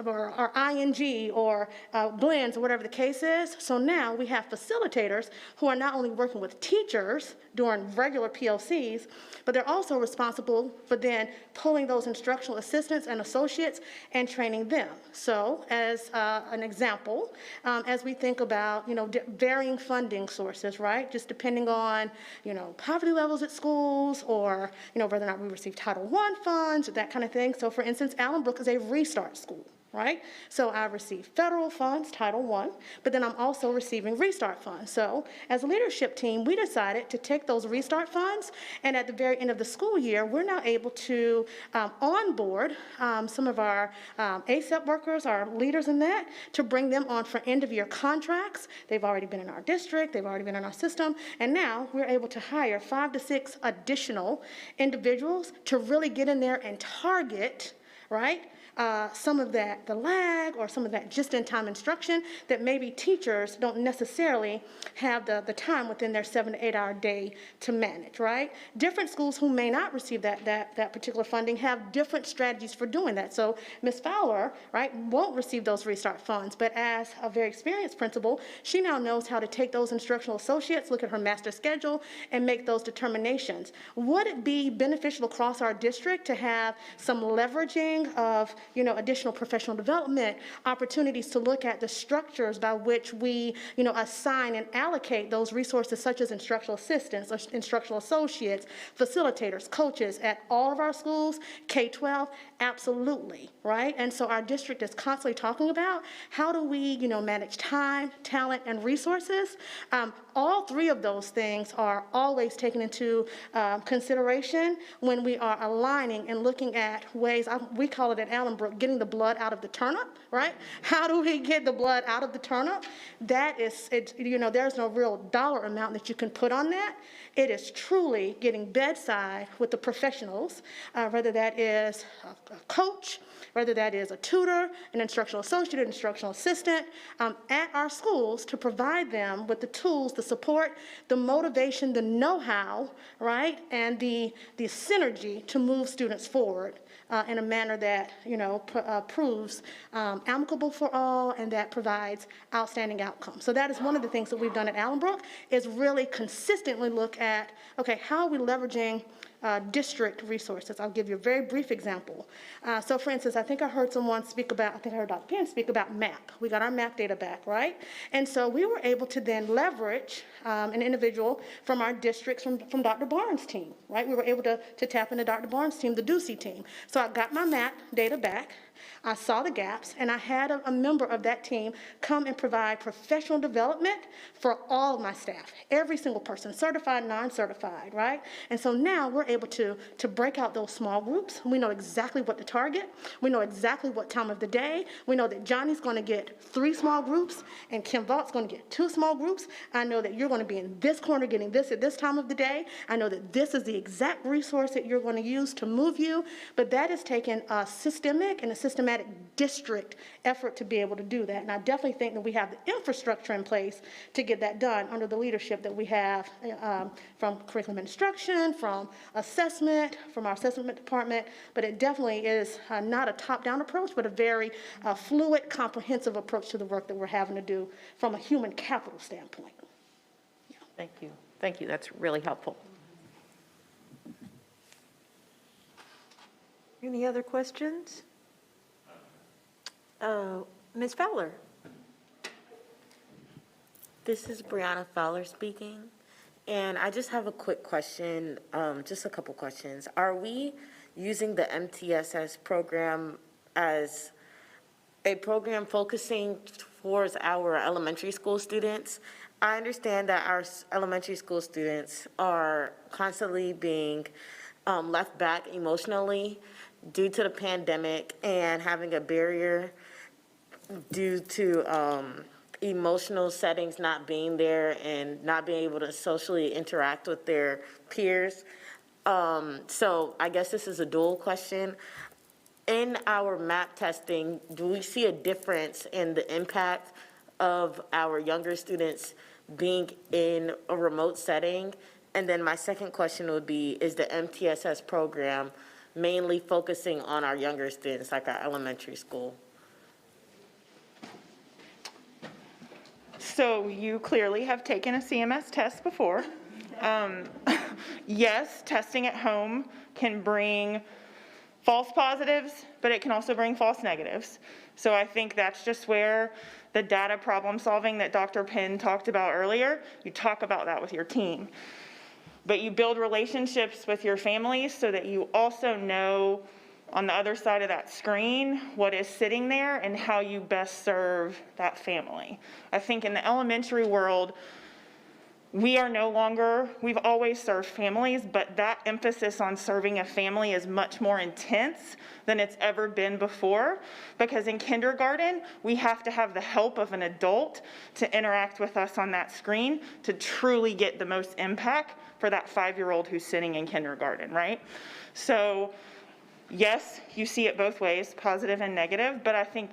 or ING or blends or whatever the case is. So now we have facilitators who are not only working with teachers during regular PLCs, but they're also responsible for then pulling those instructional assistants and associates and training them. So as an example, as we think about, varying funding sources, right? Just depending on, poverty levels at schools or, whether or not we receive Title I funds or that kind of thing. So for instance, Allenbrook is a restart school, right? So I receive federal funds, Title I, but then I'm also receiving restart funds. So as a leadership team, we decided to take those restart funds, and at the very end of the school year, we're now able to onboard some of our ASEP workers, our leaders in that, to bring them on for end-of-year contracts. They've already been in our district, they've already been in our system, and now we're able to hire 5 to 6 additional individuals to really get in there and target, right, some of that, the lag, or some of that just-in-time instruction that maybe teachers don't necessarily have the time within their 7 to 8 hour day to manage, right? Different schools who may not receive that particular funding have different strategies for doing that. So Ms. Fowler, right, won't receive those restart funds, but as a very experienced principal, she now knows how to take those instructional associates, look at her master schedule, and make those determinations. Would it be beneficial across our district to have some leveraging of additional professional development, opportunities to look at the structures by which we, assign and allocate those resources such as instructional assistants, or instructional associates, facilitators, coaches at all of our schools, K-12? Absolutely, right? And so our district is constantly talking about how do we, manage time, talent, and resources. All 3 of those things are always taken into consideration when we are aligning and looking at ways, we call it at Allenbrook, getting the blood out of the turnip, right? How do we get the blood out of the turnip? That is, there's no real dollar amount that you can put on that. It is truly getting bedside with the professionals, whether that is a coach, whether that is a tutor, an instructional associate, an instructional assistant, at our schools to provide them with the tools, the support, the motivation, the know-how, right, and the synergy to move students forward in a manner that, proves amicable for all and that provides outstanding outcomes. So that is one of the things that we've done at Allenbrook, is really consistently look at, okay, how are we leveraging district resources. I'll give you a very brief example. So for instance, I think I heard someone speak about, I think I heard Dr. Penn speak about MAP. We got our MAP data back, right? And so we were able to then leverage an individual from our districts, from Dr. Barnes' team, right? We were able to tap into Dr. Barnes' team, the Ducey team. So I got my MAP data back. I saw the gaps, and I had a member of that team come and provide professional development for all of my staff, every single person, certified, non-certified, right? And so now we're able to break out those small groups. We know exactly what to target. We know exactly what time of the day. We know that Johnny's going to get 3 small groups, and Kim Vaught's going to get 2 small groups. I know that you're going to be in this corner getting this at this time of the day. I know that this is the exact resource that you're going to use to move you, but that is taking a systemic and a systematic district effort to be able to do that. And I definitely think that we have the infrastructure in place to get that done under the leadership that we have from curriculum instruction, from assessment, from our assessment department. But it definitely is not a top-down approach, but a very fluid, comprehensive approach to the work that we're having to do from a human capital standpoint. Yeah. Thank you. Thank you. That's really helpful. Any other questions? Ms. Fowler. This is Brianna Fowler speaking, and I just have a quick question, just a couple questions. Are we using the MTSS program as a program focusing towards our elementary school students? I understand that our elementary school students are constantly being left back emotionally due to the pandemic and having a barrier due to emotional settings not being there and not being able to socially interact with their peers. So I guess this is a dual question. In our MAP testing, do we see a difference in the impact of our younger students being in a remote setting? And then my second question would be, is the MTSS program mainly focusing on our younger students, like our elementary school? So you clearly have taken a CMS test before. Yes, testing at home can bring false positives, but it can also bring false negatives. So I think that's just where the data problem solving that Dr. Penn talked about earlier, you talk about that with your team. But you build relationships with your families so that you also know on the other side of that screen what is sitting there and how you best serve that family. I think in the elementary world, we are no longer, we've always served families, but that emphasis on serving a family is much more intense than it's ever been before, because in kindergarten, we have to have the help of an adult to interact with us on that screen to truly get the most impact for that 5-year-old who's sitting in kindergarten, right? So yes, you see it both ways, positive and negative, but I think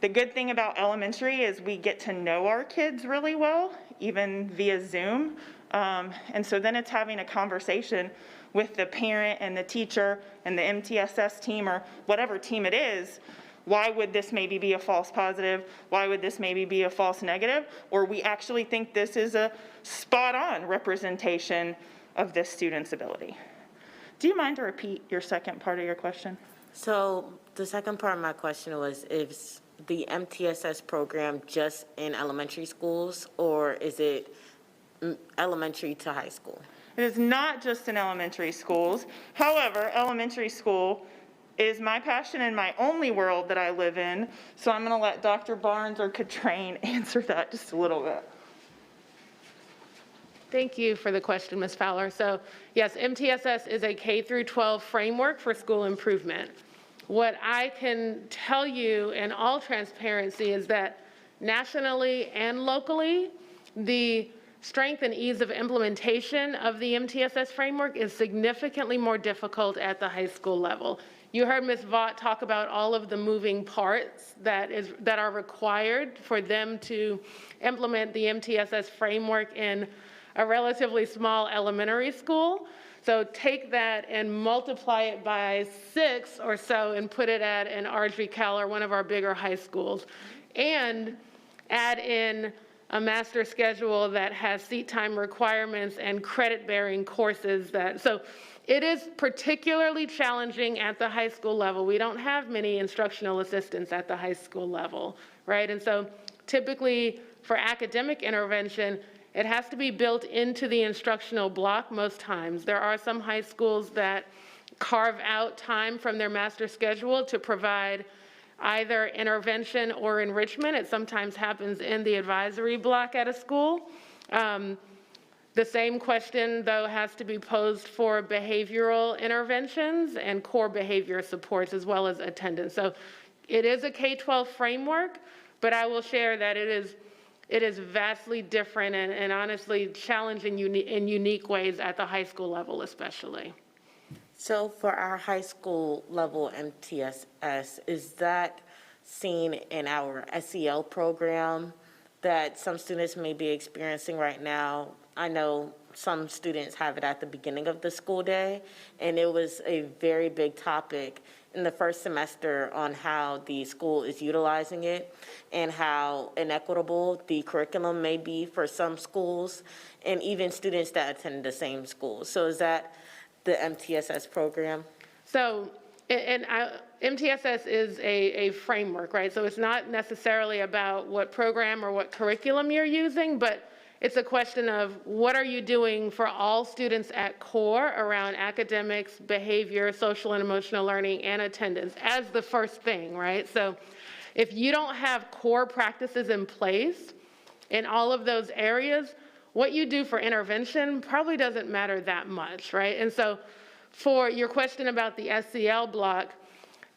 the good thing about elementary is we get to know our kids really well, even via Zoom. And so then it's having a conversation with the parent and the teacher and the MTSS team or whatever team it is. Why would this maybe be a false positive? Why would this maybe be a false negative? Or we actually think this is a spot-on representation of this student's ability. Do you mind to repeat your second part of your question? So the second part of my question was, is the MTSS program just in elementary schools, or is it elementary to high school? It is not just in elementary schools. However, elementary school is my passion and my only world that I live in. So I'm going to let Dr. Barnes or Catrain answer that just a little bit. Thank you for the question, Ms. Fowler. So yes, MTSS is a K-12 framework for school improvement. What I can tell you in all transparency is that nationally and locally, the strength and ease of implementation of the MTSS framework is significantly more difficult at the high school level. You heard Ms. Vaught talk about all of the moving parts that are required for them to implement the MTSS framework in a relatively small elementary school. So take that and multiply it by 6 or so and put it at an RGCal or one of our bigger high schools. And add in a master schedule that has seat time requirements and credit-bearing courses so it is particularly challenging at the high school level. We don't have many instructional assistants at the high school level, right? And so typically for academic intervention, it has to be built into the instructional block most times. There are some high schools that carve out time from their master schedule to provide either intervention or enrichment. It sometimes happens in the advisory block at a school. The same question, though, has to be posed for behavioral interventions and core behavior supports as well as attendance. So it is a K-12 framework, but I will share that it is vastly different and honestly challenging in unique ways at the high school level especially. So for our high school level MTSS, is that seen in our SEL program that some students may be experiencing right now? I know some students have it at the beginning of the school day, and it was a very big topic in the first semester on how the school is utilizing it and how inequitable the curriculum may be for some schools and even students that attend the same school. So is that the MTSS program? So, MTSS is a framework, right? So it's not necessarily about what program or what curriculum you're using, but it's a question of what are you doing for all students at core around academics, behavior, social and emotional learning, and attendance as the first thing, right? So if you don't have core practices in place in all of those areas, what you do for intervention probably doesn't matter that much, right? And so for your question about the SEL block,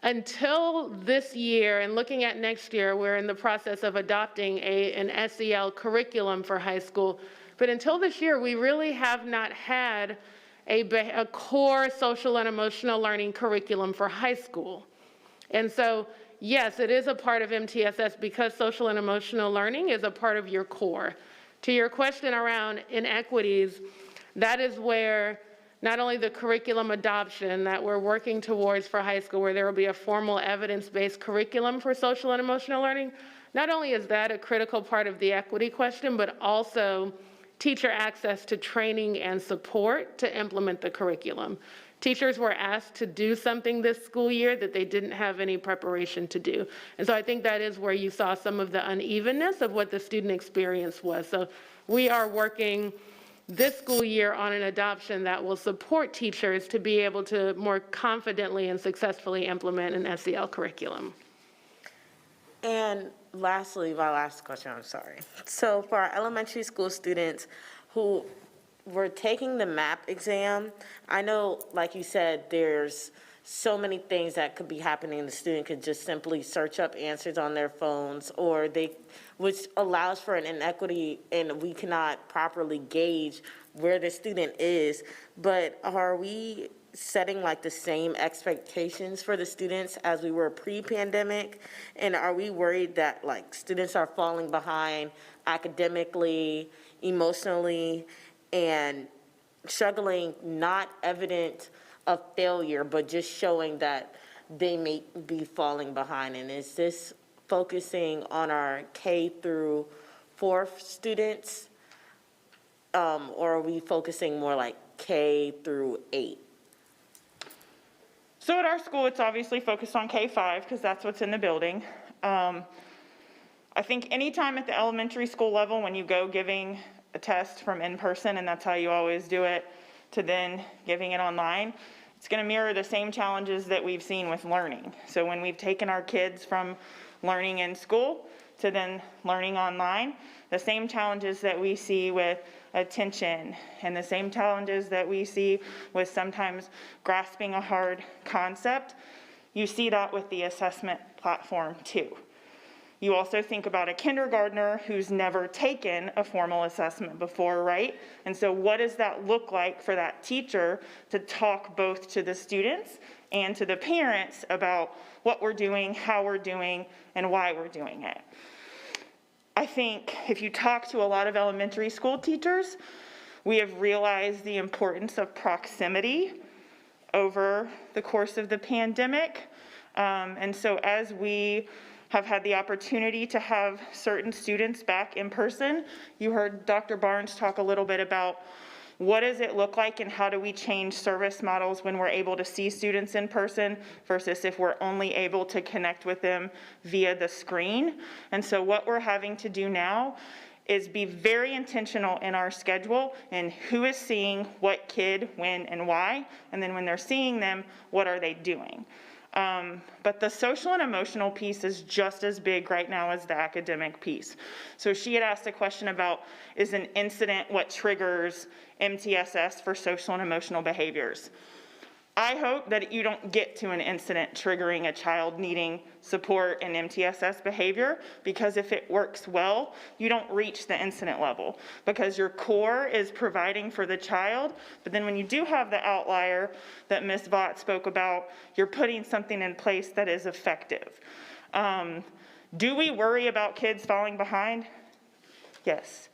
until this year and looking at next year, we're in the process of adopting an SEL curriculum for high school. But until this year, we really have not had a core social and emotional learning curriculum for high school. And so, yes, it is a part of MTSS because social and emotional learning is a part of your core. To your question around inequities, that is where not only the curriculum adoption that we're working towards for high school, where there will be a formal evidence-based curriculum for social and emotional learning, not only is that a critical part of the equity question, but also teacher access to training and support to implement the curriculum. Teachers were asked to do something this school year that they didn't have any preparation to do. And so I think that is where you saw some of the unevenness of what the student experience was. So we are working this school year on an adoption that will support teachers to be able to more confidently and successfully implement an SEL curriculum. And lastly, my last question, I'm sorry. So for our elementary school students who were taking the MAP exam, I know, like you said, there's so many things that could be happening. The student could just simply search up answers on their phones, or which allows for an inequity, and we cannot properly gauge where the student is. But are we setting like the same expectations for the students as we were pre-pandemic? And are we worried that like students are falling behind academically, emotionally, and struggling, not evident of failure, but just showing that they may be falling behind? And is this focusing on our K through 4th students, or are we focusing more like K through 8? So at our school, it's obviously focused on K-5 because that's what's in the building. I think anytime at the elementary school level when you go giving a test from in person, and that's how you always do it, to then giving it online, it's going to mirror the same challenges that we've seen with learning. So when we've taken our kids from learning in school to then learning online, the same challenges that we see with attention and the same challenges that we see with sometimes grasping a hard concept, you see that with the assessment platform too. You also think about a kindergartner who's never taken a formal assessment before, right? And so what does that look like for that teacher to talk both to the students and to the parents about what we're doing, how we're doing, and why we're doing it? I think if you talk to a lot of elementary school teachers, we have realized the importance of proximity over the course of the pandemic. And so as we have had the opportunity to have certain students back in person, you heard Dr. Barnes talk a little bit about What does it look like and how do we change service models when we're able to see students in person versus if we're only able to connect with them via the screen? And so what we're having to do now is be very intentional in our schedule and who is seeing what kid, when, and why. And then when they're seeing them, what are they doing? But the social and emotional piece is just as big right now as the academic piece. So she had asked a question about, is an incident what triggers MTSS for social and emotional behaviors? I hope that you don't get to an incident triggering a child needing support and MTSS behavior, because if it works well, you don't reach the incident level because your core is providing for the child. But then when you do have the outlier that Ms. Vaught spoke about, you're putting something in place that is effective. Do we worry about kids falling behind? Yes.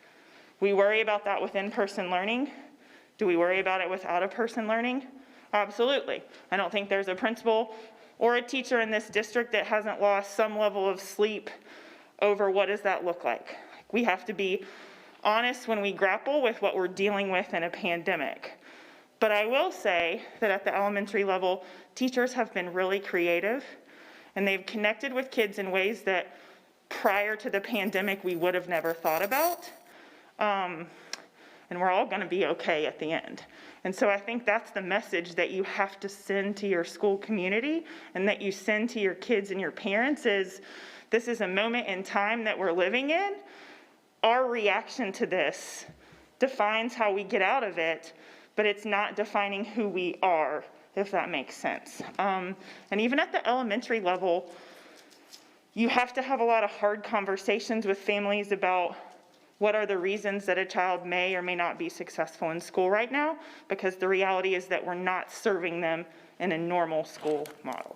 We worry about that with in-person learning. Do we worry about it with out-of-person learning? Absolutely. I don't think there's a principal or a teacher in this district that hasn't lost some level of sleep over what does that look like. We have to be honest when we grapple with what we're dealing with in a pandemic. But I will say that at the elementary level, teachers have been really creative and they've connected with kids in ways that prior to the pandemic we would have never thought about. And we're all going to be okay at the end. And so I think that's the message that you have to send to your school community and that you send to your kids and your parents is, this is a moment in time that we're living in. Our reaction to this defines how we get out of it, but it's not defining who we are, if that makes sense. And even at the elementary level, you have to have a lot of hard conversations with families about what are the reasons that a child may or may not be successful in school right now, because the reality is that we're not serving them in a normal school model.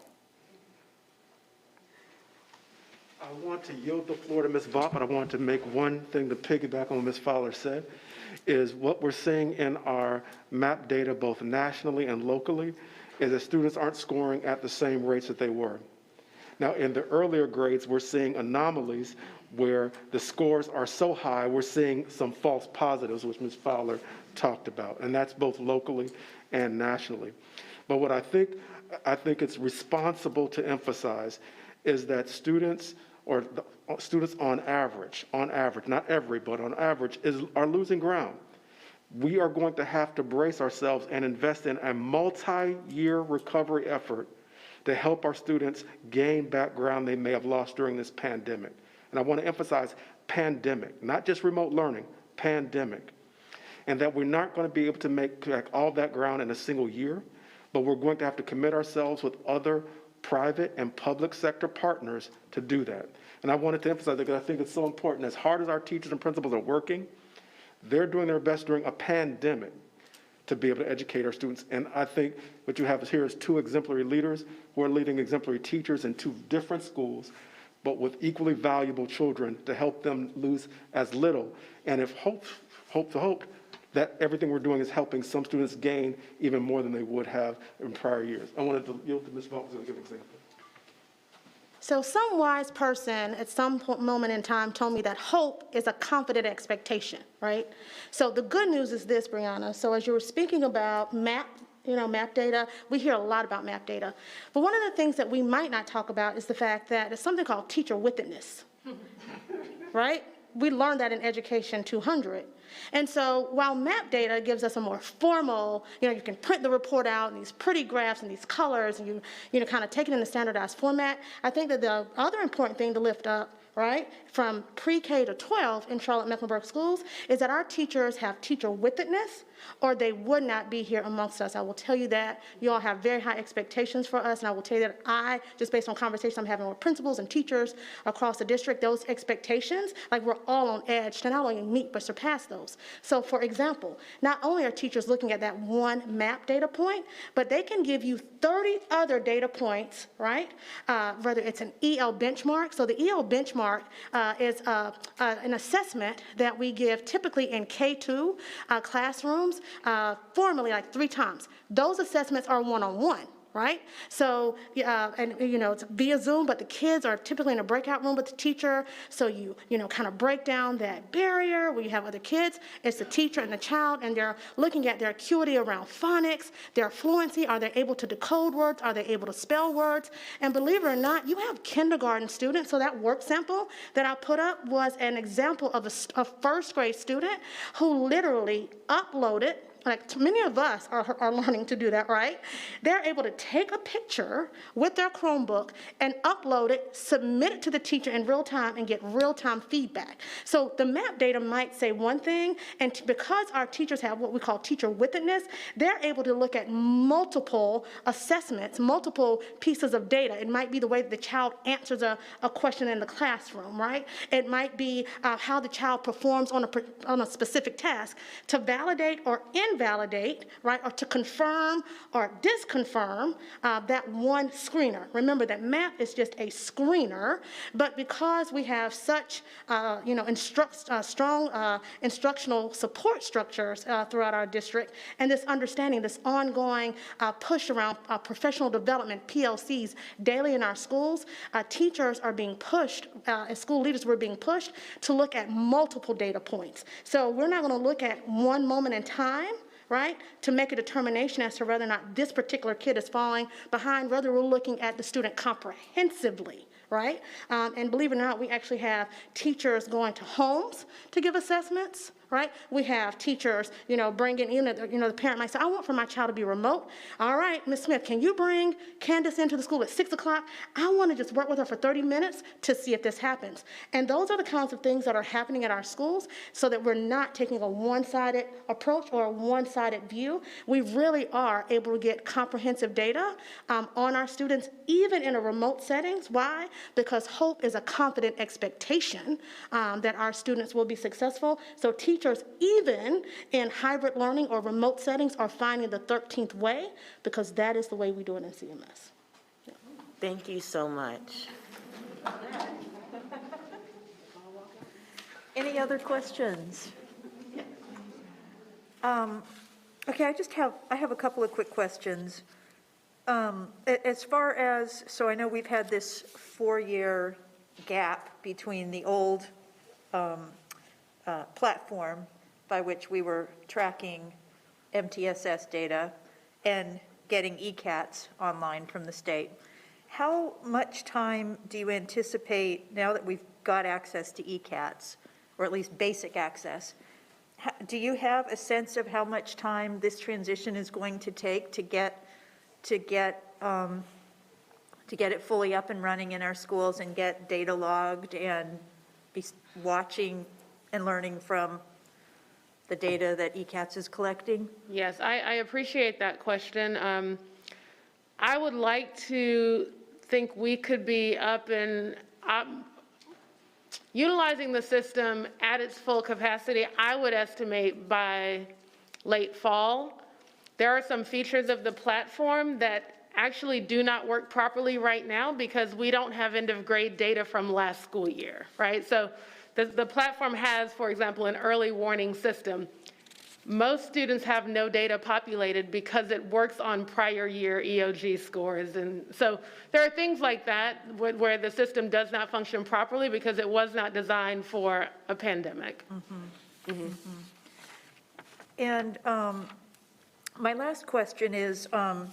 I want to yield the floor to Ms. Vaught, but I want to make one thing to piggyback on what Ms. Fowler said, is what we're seeing in our MAP data, both nationally and locally, is that students aren't scoring at the same rates that they were. Now, in the earlier grades, we're seeing anomalies where the scores are so high, we're seeing some false positives, which Ms. Fowler talked about, and that's both locally and nationally. But what I think it's responsible to emphasize is that students on average, not every, but on average, are losing ground. We are going to have to brace ourselves and invest in a multi-year recovery effort to help our students gain back ground they may have lost during this pandemic. And I want to emphasize pandemic, not just remote learning, pandemic. And that we're not going to be able to make back all that ground in a single year, but we're going to have to commit ourselves with other private and public sector partners to do that. And I wanted to emphasize that because I think it's so important. As hard as our teachers and principals are working, they're doing their best during a pandemic to be able to educate our students. And I think what you have here is two exemplary leaders who are leading exemplary teachers in two different schools, but with equally valuable children to help them lose as little. And if hope that everything we're doing is helping some students gain even more than they would have in prior years. I wanted to yield to Ms. Vaught to give an example. So some wise person at some moment in time told me that hope is a confident expectation, right? So the good news is this, Brianna. So as you were speaking about MAP data, we hear a lot about MAP data. But one of the things that we might not talk about is the fact that it's something called teacher witness, right? We learned that in Education 200. And so while MAP data gives us a more formal, you can print the report out in these pretty graphs and these colors, and you kind of take it in a standardized format, I think that the other important thing to lift up, right, from pre-K to 12 in Charlotte-Mecklenburg schools is that our teachers have teacher witness, or they would not be here amongst us. I will tell you that. You all have very high expectations for us, and I will tell you that just based on conversations I'm having with principals and teachers across the district, those expectations, like we're all on edge to not only meet but surpass those. So for example, not only are teachers looking at that one MAP data point, but they can give you 30 other data points, right? Whether it's an EL benchmark. So the EL benchmark is an assessment that we give typically in K2 classrooms, formally like 3 times. Those assessments are one-on-one, right? So, it's via Zoom, but the kids are typically in a breakout room with the teacher. So you kind of break down that barrier where you have other kids. It's the teacher and the child, and they're looking at their acuity around phonics, their fluency. Are they able to decode words? Are they able to spell words? And believe it or not, you have kindergarten students. So that work sample that I put up was an example of a first grade student who literally uploaded, like many of us are learning to do that, right? They're able to take a picture with their Chromebook and upload it, submit it to the teacher in real time, and get real-time feedback. So the map data might say one thing, and because our teachers have what we call teacher withedness, they're able to look at multiple assessments, multiple pieces of data. It might be the way that the child answers a question in the classroom, right? It might be how the child performs on a specific task to validate or invalidate, right, or to confirm or disconfirm that one screener. Remember that MAP is just a screener, but because we have such, strong instructional support structures throughout our district, and this understanding, this ongoing push around professional development, PLCs, daily in our schools, teachers are being pushed, as school leaders, we're being pushed to look at multiple data points. So we're not going to look at one moment in time, right, to make a determination as to whether or not this particular kid is falling behind, rather we're looking at the student comprehensively, right? And believe it or not, we actually have teachers going to homes to give assessments, right? We have teachers, bringing in, the parent might say, I want for my child to be remote. All right, Ms. Smith, can you bring Candace into the school at 6 o'clock? I want to just work with her for 30 minutes to see if this happens. And those are the kinds of things that are happening at our schools so that we're not taking a one-sided approach or a one-sided view. We really are able to get comprehensive data on our students, even in a remote settings. Why? Because hope is a confident expectation that our students will be successful. So teachers, even in hybrid learning or remote settings, are finding the 13th way, because that is the way we do it in CMS. Yeah. Thank you so much. Any other questions? Okay, I have a couple of quick questions. As far as, so I know we've had this 4-year gap between the old platform by which we were tracking MTSS data and getting ECATs online from the state. How much time do you anticipate, now that we've got access to ECATs, or at least basic access, do you have a sense of how much time this transition is going to take to get it fully up and running in our schools and get data logged and be watching and learning from the data that ECATS is collecting? Yes, I appreciate that question. I would like to think we could be up and utilizing the system at its full capacity, I would estimate by late fall. There are some features of the platform that actually do not work properly right now because we don't have end of grade data from last school year, right? So the platform has, for example, an early warning system. Most students have no data populated because it works on prior year EOG scores. And so there are things like that where the system does not function properly because it was not designed for a pandemic. Mm-hmm. Mm-hmm. And my last question is, on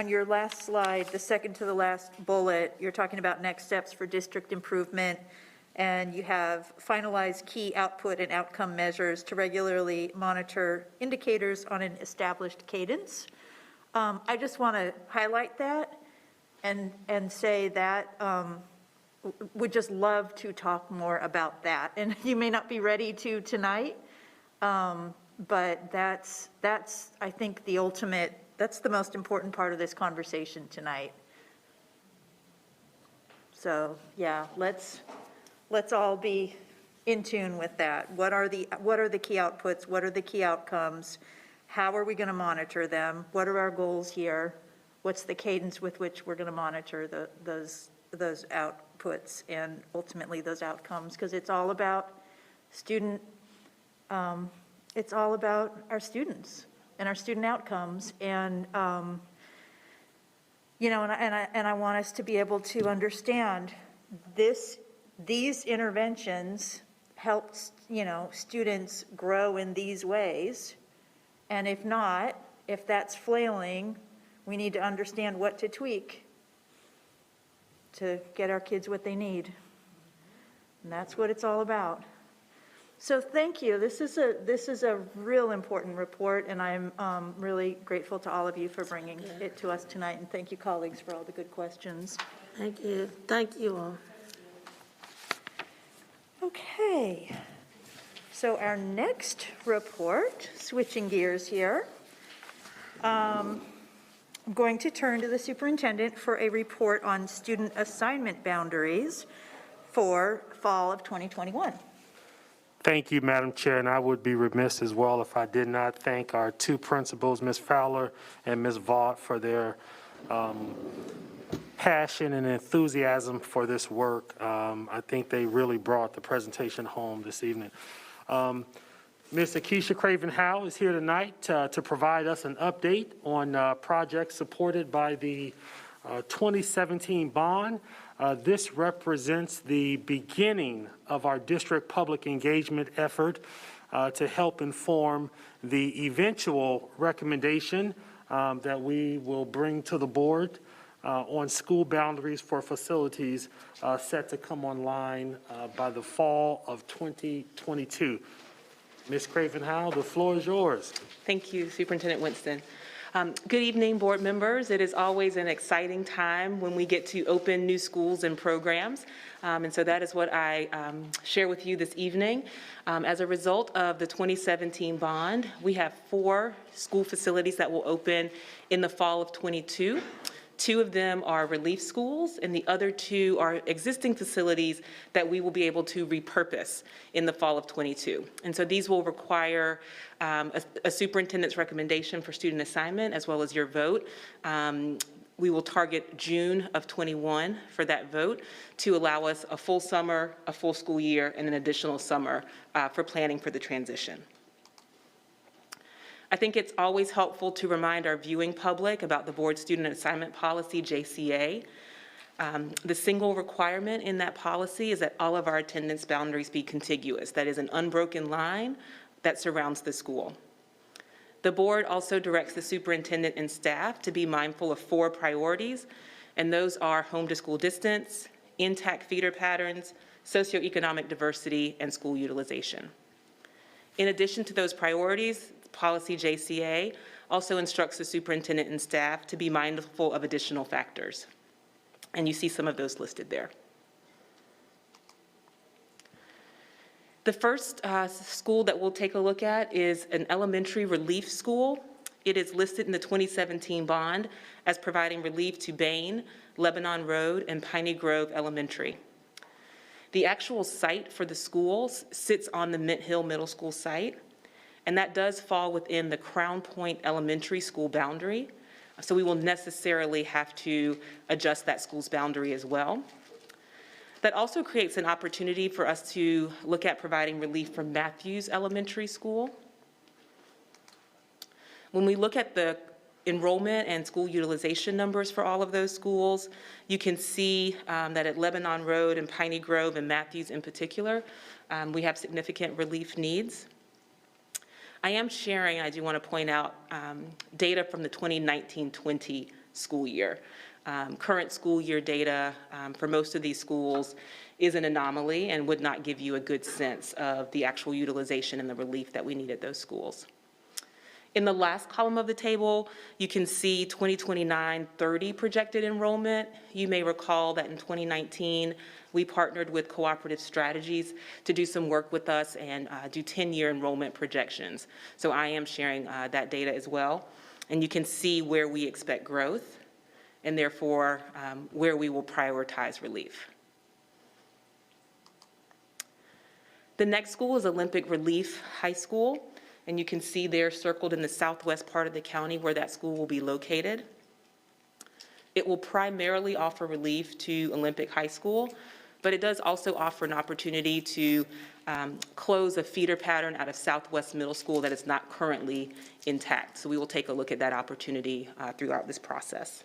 your last slide, the second to the last bullet, you're talking about next steps for district improvement, and you have finalized key output and outcome measures to regularly monitor indicators on an established cadence. I just want to highlight that and say that would just love to talk more about that. And you may not be ready to tonight, but that's I think the ultimate, that's the most important part of this conversation tonight. So yeah, let's all be in tune with that. What are the key outputs? What are the key outcomes? How are we going to monitor them? What are our goals here? What's the cadence with which we're going to monitor those outputs and ultimately those outcomes? Because it's all about it's all about our students and our student outcomes. And You know, and I want us to be able to understand these interventions help, students grow in these ways. And if not, if that's flailing, we need to understand what to tweak to get our kids what they need. And that's what it's all about. So thank you. This is a real important report, and I'm really grateful to all of you for bringing it to us tonight. And thank you, colleagues, for all the good questions. Thank you. Thank you all. Okay. So our next report, switching gears here, I'm going to turn to the superintendent for a report on student assignment boundaries for fall of 2021. Thank you, Madam Chair, and I would be remiss as well if I did not thank our two principals, Ms. Fowler and Ms. Vaught, for their passion and enthusiasm for this work. I think they really brought the presentation home this evening. Ms. Akeisha Craven-Howe is here tonight to provide us an update on projects supported by the 2017 bond. This represents the beginning of our district public engagement effort to help inform the eventual recommendation that we will bring to the board on school boundaries for facilities set to come online by the fall of 2022. Ms. Craven-Howe, the floor is yours. Thank you, Superintendent Winston. Good evening, board members. It is always an exciting time when we get to open new schools and programs. And so that is what I share with you this evening. As a result of the 2017 bond, we have 4 school facilities that will open in the fall of 22. 2 of them are relief schools, and the other 2 are existing facilities that we will be able to repurpose in the fall of 22. And so these will require a superintendent's recommendation for student assignment as well as your vote. We will target June of 21 for that vote to allow us a full summer, a full school year, and an additional summer for planning for the transition. I think it's always helpful to remind our viewing public about the board student assignment policy, JCA. The single requirement in that policy is that all of our attendance boundaries be contiguous. That is an unbroken line that surrounds the school. The board also directs the superintendent and staff to be mindful of 4 priorities, and those are home to school distance, intact feeder patterns, socioeconomic diversity, and school utilization. In addition to those priorities, policy JCA also instructs the superintendent and staff to be mindful of additional factors. And you see some of those listed there. The first school that we'll take a look at is an elementary relief school. It is listed in the 2017 bond as providing relief to Bain, Lebanon Road, and Piney Grove Elementary. The actual site for the schools sits on the Mint Hill Middle School site, and that does fall within the Crown Point Elementary School boundary. So we will necessarily have to adjust that school's boundary as well. That also creates an opportunity for us to look at providing relief from Matthews Elementary School. When we look at the enrollment and school utilization numbers for all of those schools, you can see that at Lebanon Road and Piney Grove and Matthews in particular, we have significant relief needs. I am sharing, I do want to point out, data from the 2019-20 school year. Current school year data for most of these schools is an anomaly and would not give you a good sense of the actual utilization and the relief that we need at those schools. In the last column of the table, you can see 2029-30 projected enrollment. You may recall that in 2019, we partnered with Cooperative Strategies to do some work with us and do 10-year enrollment projections. So I am sharing that data as well. And you can see where we expect growth and therefore where we will prioritize relief. The next school is Olympic Relief High School. And you can see there circled in the southwest part of the county where that school will be located. It will primarily offer relief to Olympic High School, but it does also offer an opportunity to close a feeder pattern out of Southwest Middle School that is not currently intact. So we will take a look at that opportunity throughout this process.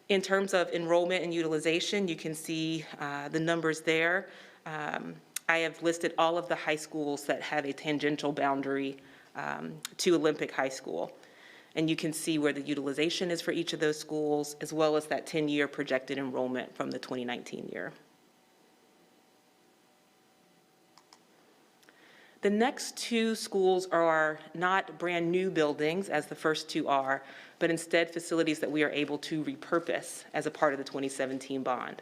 In terms of enrollment and utilization, you can see the numbers there. I have listed all of the high schools that have a tangential boundary to Olympic High School. And you can see where the utilization is for each of those schools, as well as that 10-year projected enrollment from the 2019 year. The next two schools are not brand new buildings, as the first two are, but instead facilities that we are able to repurpose as a part of the 2017 bond.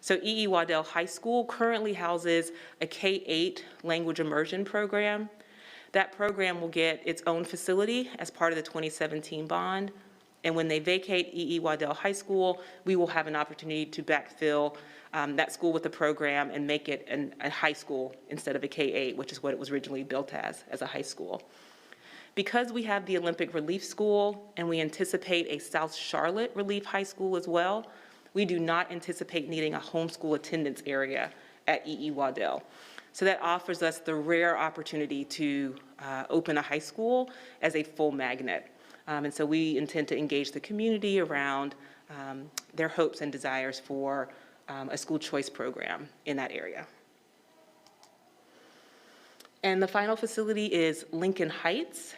So E.E. Waddell High School currently houses a K-8 language immersion program. That program will get its own facility as part of the 2017 bond. And when they vacate E.E. Waddell High School, we will have an opportunity to backfill that school with a program and make it a high school instead of a K-8, which is what it was originally built as a high school. Because we have the Olympic Relief School and we anticipate a South Charlotte Relief High School as well, we do not anticipate needing a homeschool attendance area at E.E. Waddell. So that offers us the rare opportunity to open a high school as a full magnet. And so we intend to engage the community around their hopes and desires for a school choice program in that area. And the final facility is Lincoln Heights.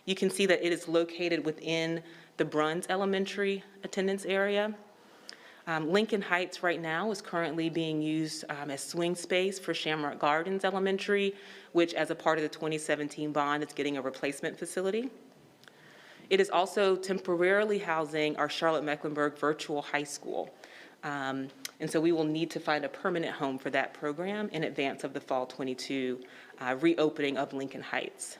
You can see that it is located within the Bruns Elementary attendance area. Lincoln Heights right now is currently being used as swing space for Shamrock Gardens Elementary, which as a part of the 2017 bond is getting a replacement facility. It is also temporarily housing our Charlotte-Mecklenburg Virtual High School. And so we will need to find a permanent home for that program in advance of the fall 22 reopening of Lincoln Heights.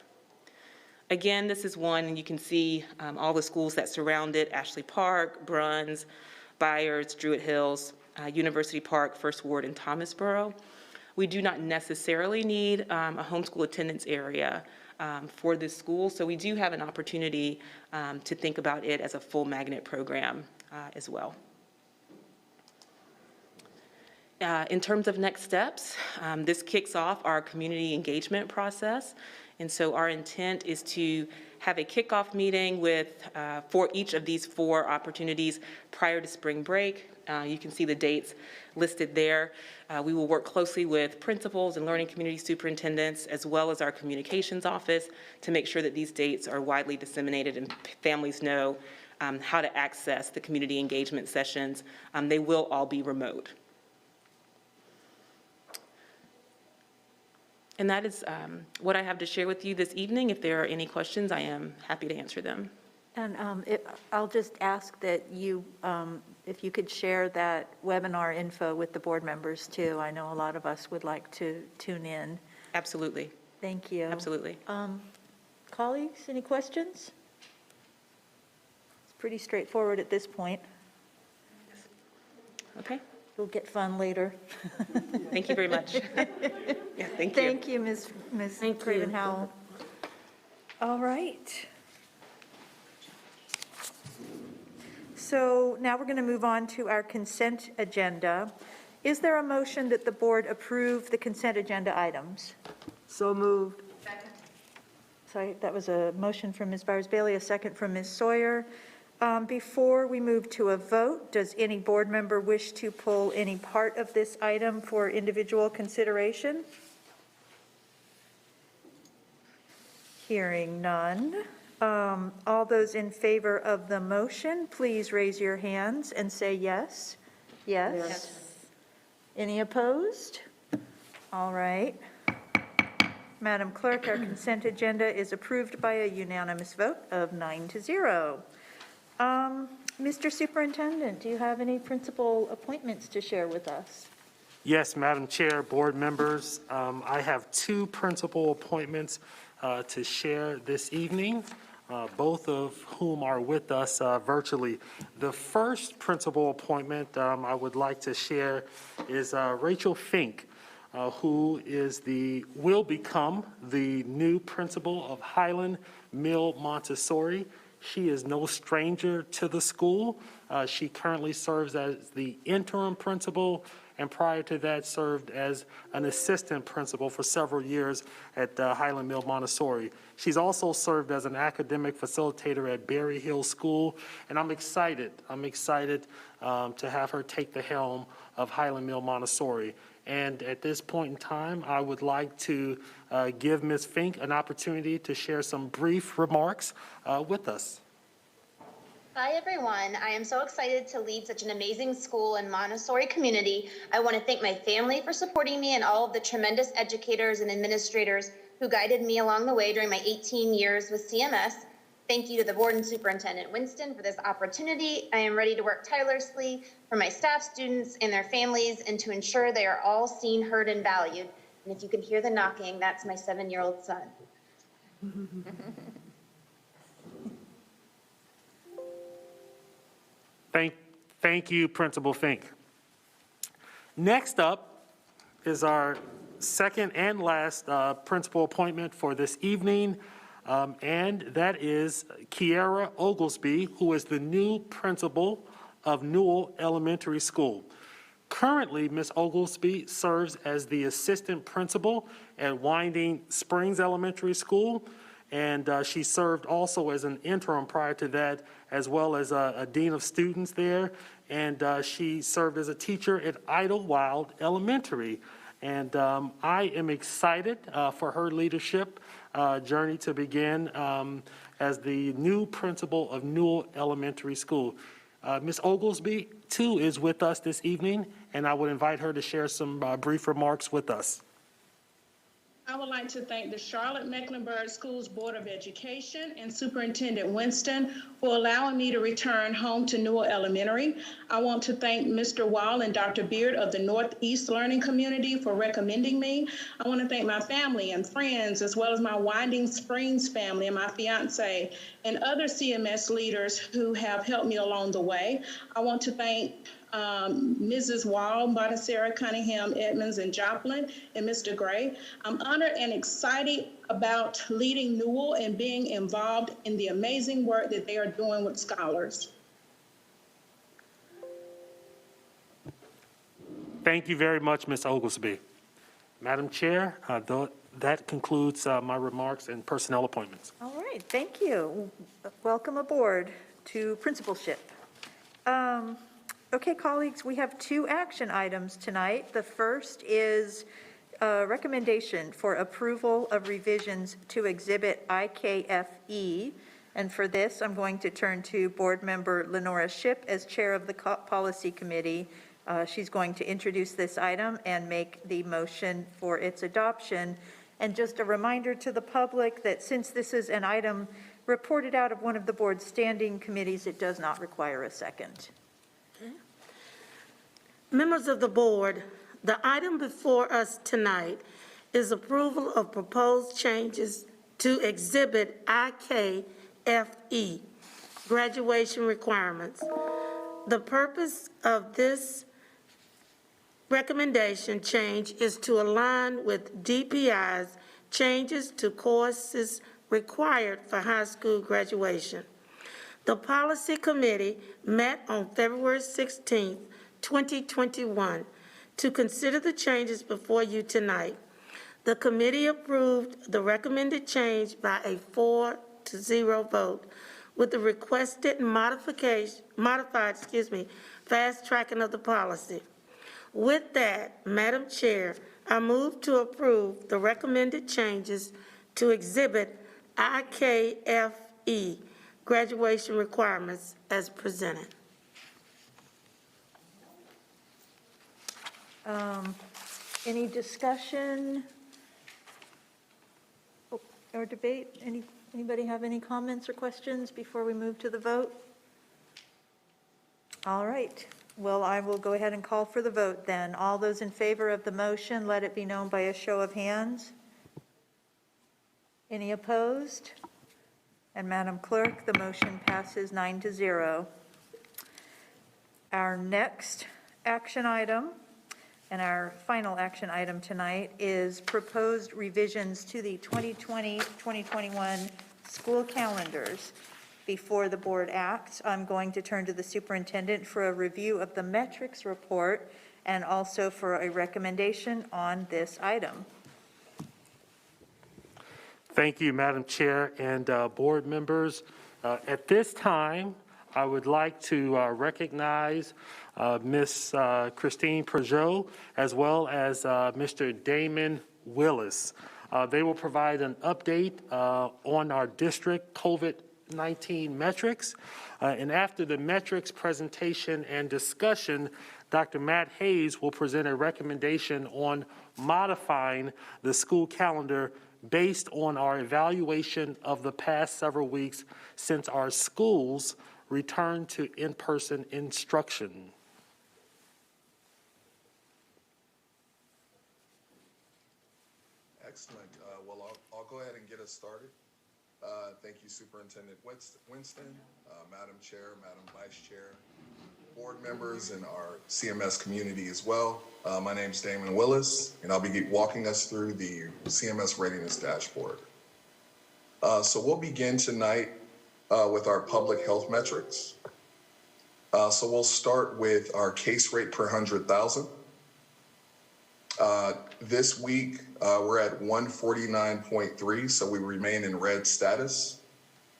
Again, this is one, and you can see all the schools that surround it: Ashley Park, Bruns, Byers, Druid Hills, University Park, First Ward, and Thomasboro. We do not necessarily need a homeschool attendance area for this school, so we do have an opportunity to think about it as a full magnet program as well. In terms of next steps, this kicks off our community engagement process. And so our intent is to have a kickoff meeting for each of these 4 opportunities prior to spring break. You can see the dates listed there. We will work closely with principals and learning community superintendents, as well as our communications office, to make sure that these dates are widely disseminated and families know how to access the community engagement sessions. They will all be remote. And that is what I have to share with you this evening. If there are any questions, I am happy to answer them. And I'll just ask that you, if you could share that webinar info with the board members too. I know a lot of us would like to tune in. Absolutely. Thank you. Absolutely. Colleagues, any questions? It's pretty straightforward at this point. Okay. It'll get fun later. Thank you very much. Yeah, thank you. Thank you, Ms. Craven-Howell. All right. So now we're going to move on to our consent agenda. Is there a motion that the board approve the consent agenda items? So moved. Second. Sorry, that was a motion from Ms. Byers-Bailey, a second from Ms. Sawyer. Before we move to a vote, does any board member wish to pull any part of this item for individual consideration? Hearing none. All those in favor of the motion, please raise your hands and say yes. Yes. Yes. Any opposed? All right. Madam Clerk, our consent agenda is approved by a unanimous vote of 9-0. Mr. Superintendent, do you have any principal appointments to share with us? Yes, Madam Chair, board members, I have 2 principal appointments to share this evening, both of whom are with us virtually. The first principal appointment I would like to share is Rachel Fink, who will become the new principal of Highland Mill Montessori. She is no stranger to the school. She currently serves as the interim principal and prior to that served as an assistant principal for several years at Highland Mill Montessori. She's also served as an academic facilitator at Berry Hill School, and I'm excited to have her take the helm of Highland Mill Montessori. And at this point in time, I would like to give Ms. Fink an opportunity to share some brief remarks with us. Hi, everyone. I am so excited to lead such an amazing school and Montessori community. I want to thank my family for supporting me and all of the tremendous educators and administrators who guided me along the way during my 18 years with CMS. Thank you to the board and Superintendent Winston for this opportunity. I am ready to work tirelessly for my staff, students, and their families, and to ensure they are all seen, heard, and valued. And if you can hear the knocking, that's my 7-year-old son. Thank you, Principal Fink. Next up is our second and last principal appointment for this evening, and that is Kiara Oglesby, who is the new principal of Newell Elementary School. Currently, Ms. Oglesby serves as the assistant principal at Winding Springs Elementary School, and she served also as an interim prior to that, as well as a dean of students there, and she served as a teacher at Idlewild Elementary. And I am excited for her leadership journey to begin as the new principal of Newell Elementary School. Ms. Oglesby, too, is with us this evening, and I would invite her to share some brief remarks with us. I would like to thank the Charlotte-Mecklenburg Schools Board of Education and Superintendent Winston for allowing me to return home to Newell Elementary. I want to thank Mr. Wall and Dr. Beard of the Northeast Learning Community for recommending me. I want to thank my family and friends, as well as my Winding Springs family and my fiance and other CMS leaders who have helped me along the way. I want to thank Mrs. Wall, Bonacera, Cunningham, Edmonds, and Joplin, and Mr. Gray. I'm honored and excited about leading Newell and being involved in the amazing work that they are doing with scholars. Thank you very much, Ms. Oglesby. Madam Chair, that concludes my remarks and personnel appointments. All right, thank you. Welcome aboard to principalship. Okay, colleagues, we have 2 action items tonight. The first is a recommendation for approval of revisions to Exhibit IKFE. And for this, I'm going to turn to Board Member Lenora Shipp as Chair of the Policy Committee. She's going to introduce this item and make the motion for its adoption. And just a reminder to the public that since this is an item reported out of one of the board's standing committees, it does not require a second. Members of the board, the item before us tonight is approval of proposed changes to Exhibit IKFE, graduation requirements. The purpose of this recommendation change is to align with DPI's changes to courses required for high school graduation. The Policy Committee met on February 16th, 2021, to consider the changes before you tonight. The committee approved the recommended change by a 4-0 vote, with the requested modified fast tracking of the policy. With that, Madam Chair, I move to approve the recommended changes to Exhibit IKFE, graduation requirements, as presented. Any discussion or debate? Anybody have any comments or questions before we move to the vote? All right. Well, I will go ahead and call for the vote then. All those in favor of the motion, let it be known by a show of hands. Any opposed? And Madam Clerk, the motion passes 9-0. Our next action item and our final action item tonight is proposed revisions to the 2020-2021 school calendars. Before the board acts, I'm going to turn to the superintendent for a review of the metrics report and also for a recommendation on this item. Thank you, Madam Chair and board members. At this time, I would like to recognize Ms. Christine Peugeot as well as Mr. Damon Willis. They will provide an update on our district COVID-19 metrics. And after the metrics presentation and discussion, Dr. Matt Hayes will present a recommendation on modifying the school calendar based on our evaluation of the past several weeks since our schools returned to in-person instruction. Excellent. Well, I'll go ahead and get us started. Thank you, Superintendent Winston, Madam Chair, Madam Vice Chair, board members, and our CMS community as well. My name is Damon Willis, and I'll be walking us through the CMS readiness dashboard. So we'll begin tonight with our public health metrics. So we'll start with our case rate per 100,000. This week, we're at 149.3, so we remain in red status.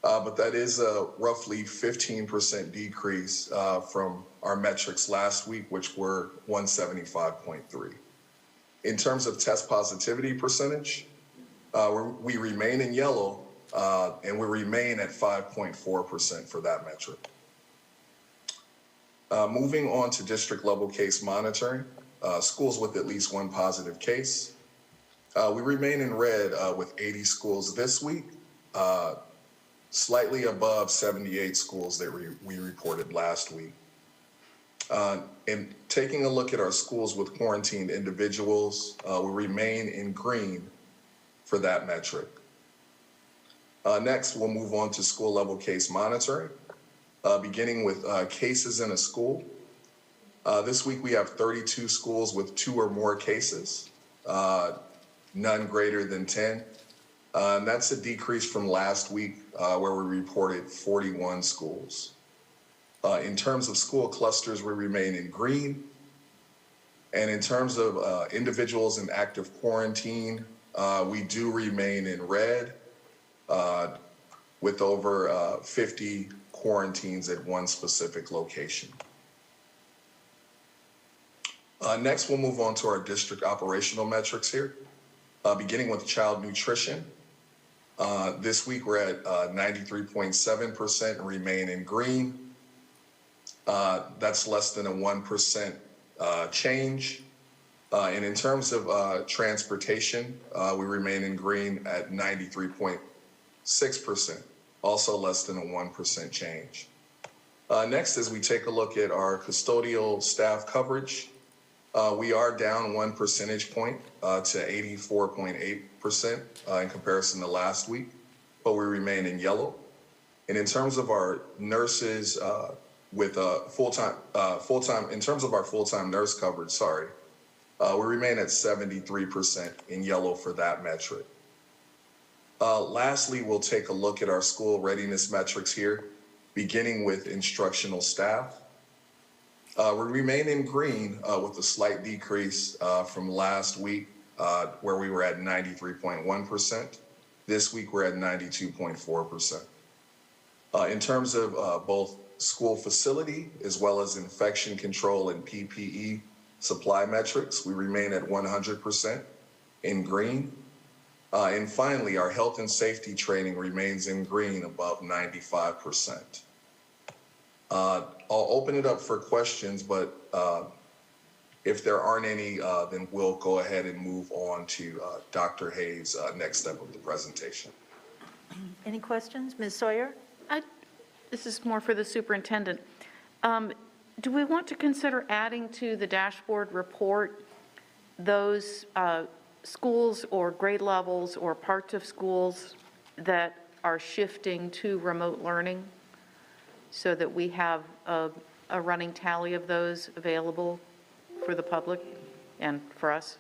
But that is a roughly 15% decrease from our metrics last week, which were 175.3. In terms of test positivity percentage, we remain in yellow, and we remain at 5.4% for that metric. Moving on to district level case monitoring, schools with at least one positive case. We remain in red with 80 schools this week, slightly above 78 schools that we reported last week. And taking a look at our schools with quarantined individuals, we remain in green for that metric. Next, we'll move on to school level case monitoring, beginning with cases in a school. This week we have 32 schools with 2 or more cases, none greater than 10. And that's a decrease from last week where we reported 41 schools. In terms of school clusters, we remain in green. And in terms of individuals in active quarantine, we do remain in red with over 50 quarantines at one specific location. Next, we'll move on to our district operational metrics here, beginning with child nutrition. This week, we're at 93.7% and remain in green. That's less than a 1% change. And in terms of transportation, we remain in green at 93.6%, also less than a 1% change. Next, as we take a look at our custodial staff coverage, we are down 1 percentage point to 84.8% in comparison to last week, but we remain in yellow. And in terms of our nurses with in terms of our full-time nurse coverage, we remain at 73% in yellow for that metric. Lastly, we'll take a look at our school readiness metrics here, beginning with instructional staff. We remain in green with a slight decrease from last week where we were at 93.1%. This week we're at 92.4%. In terms of both school facility as well as infection control and PPE supply metrics, we remain at 100% in green. And finally, our health and safety training remains in green above 95%. I'll open it up for questions, but if there aren't any, then we'll go ahead and move on to Dr. Hayes' next step of the presentation. Any questions? Ms. Sawyer? This is more for the superintendent. Do we want to consider adding to the dashboard report those schools or grade levels or parts of schools that are shifting to remote learning so that we have a running tally of those available for the public and for us?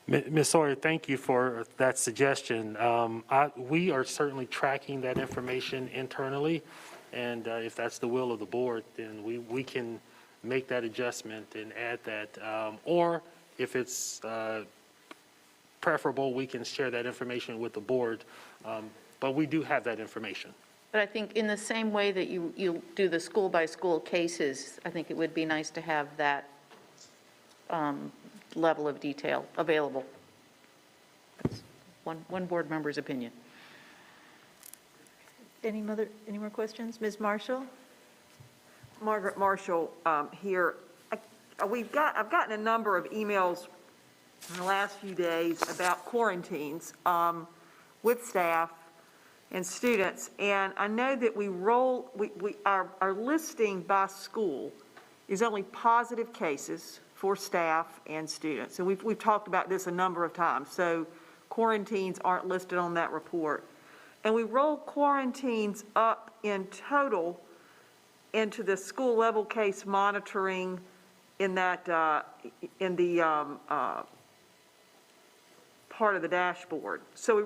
Ms. Sawyer, thank you for that suggestion. We are certainly tracking that information internally, and if that's the will of the board, then we can make that adjustment and add that. Or if it's preferable, we can share that information with the board. But we do have that information. But I think in the same way that you do the school-by-school cases, I think it would be nice to have that level of detail available. That's one board member's opinion. Any more questions? Ms. Marshall? Margaret Marshall here. I've gotten a number of emails in the last few days about quarantines with staff and students, and I know that our listing by school is only positive cases for staff and students, and we've talked about this a number of times. So quarantines aren't listed on that report, and we roll quarantines up in total into the school level case monitoring in that in the part of the dashboard. So I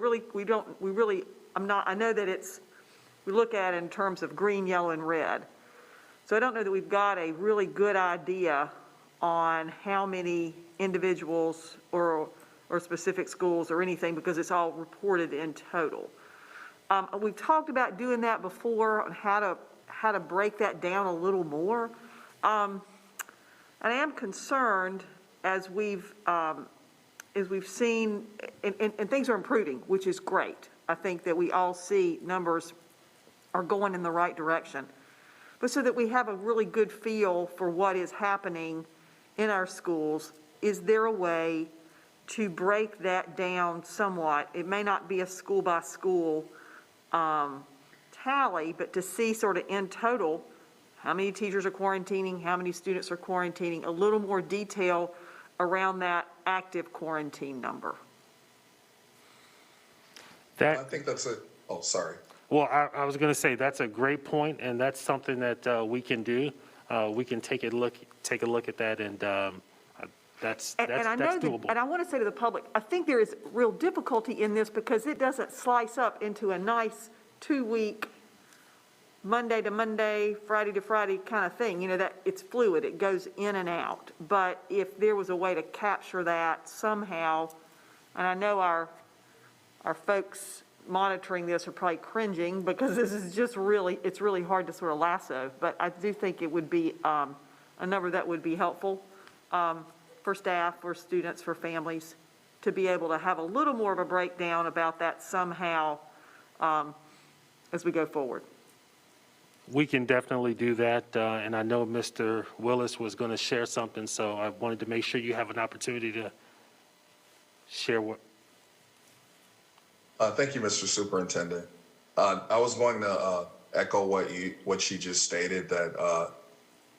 know that we look at it in terms of green, yellow, and red. So I don't know that we've got a really good idea on how many individuals or specific schools or anything, because it's all reported in total. We've talked about doing that before, on how to break that down a little more. And I am concerned as we've seen, and things are improving, which is great. I think that we all see numbers are going in the right direction. But so that we have a really good feel for what is happening in our schools, is there a way to break that down somewhat? It may not be a school by school tally, but to see sort of in total, how many teachers are quarantining, how many students are quarantining, a little more detail around that active quarantine number. I think that's sorry. Well, I was going to say that's a great point, and that's something that we can do. We can take a look at that, and that's doable. And I want to say to the public, I think there is real difficulty in this because it doesn't slice up into a nice 2-week Monday to Monday, Friday to Friday kind of thing. You know, that it's fluid, it goes in and out. But if there was a way to capture that somehow, and I know our folks monitoring this are probably cringing because this is just it's really hard to sort of lasso, but I do think it would be a number that would be helpful for staff, for students, for families, to be able to have a little more of a breakdown about that somehow as we go forward. We can definitely do that, and I know Mr. Willis was going to share something, so I wanted to make sure you have an opportunity to share what. Thank you, Mr. Superintendent. I was going to echo what she just stated, that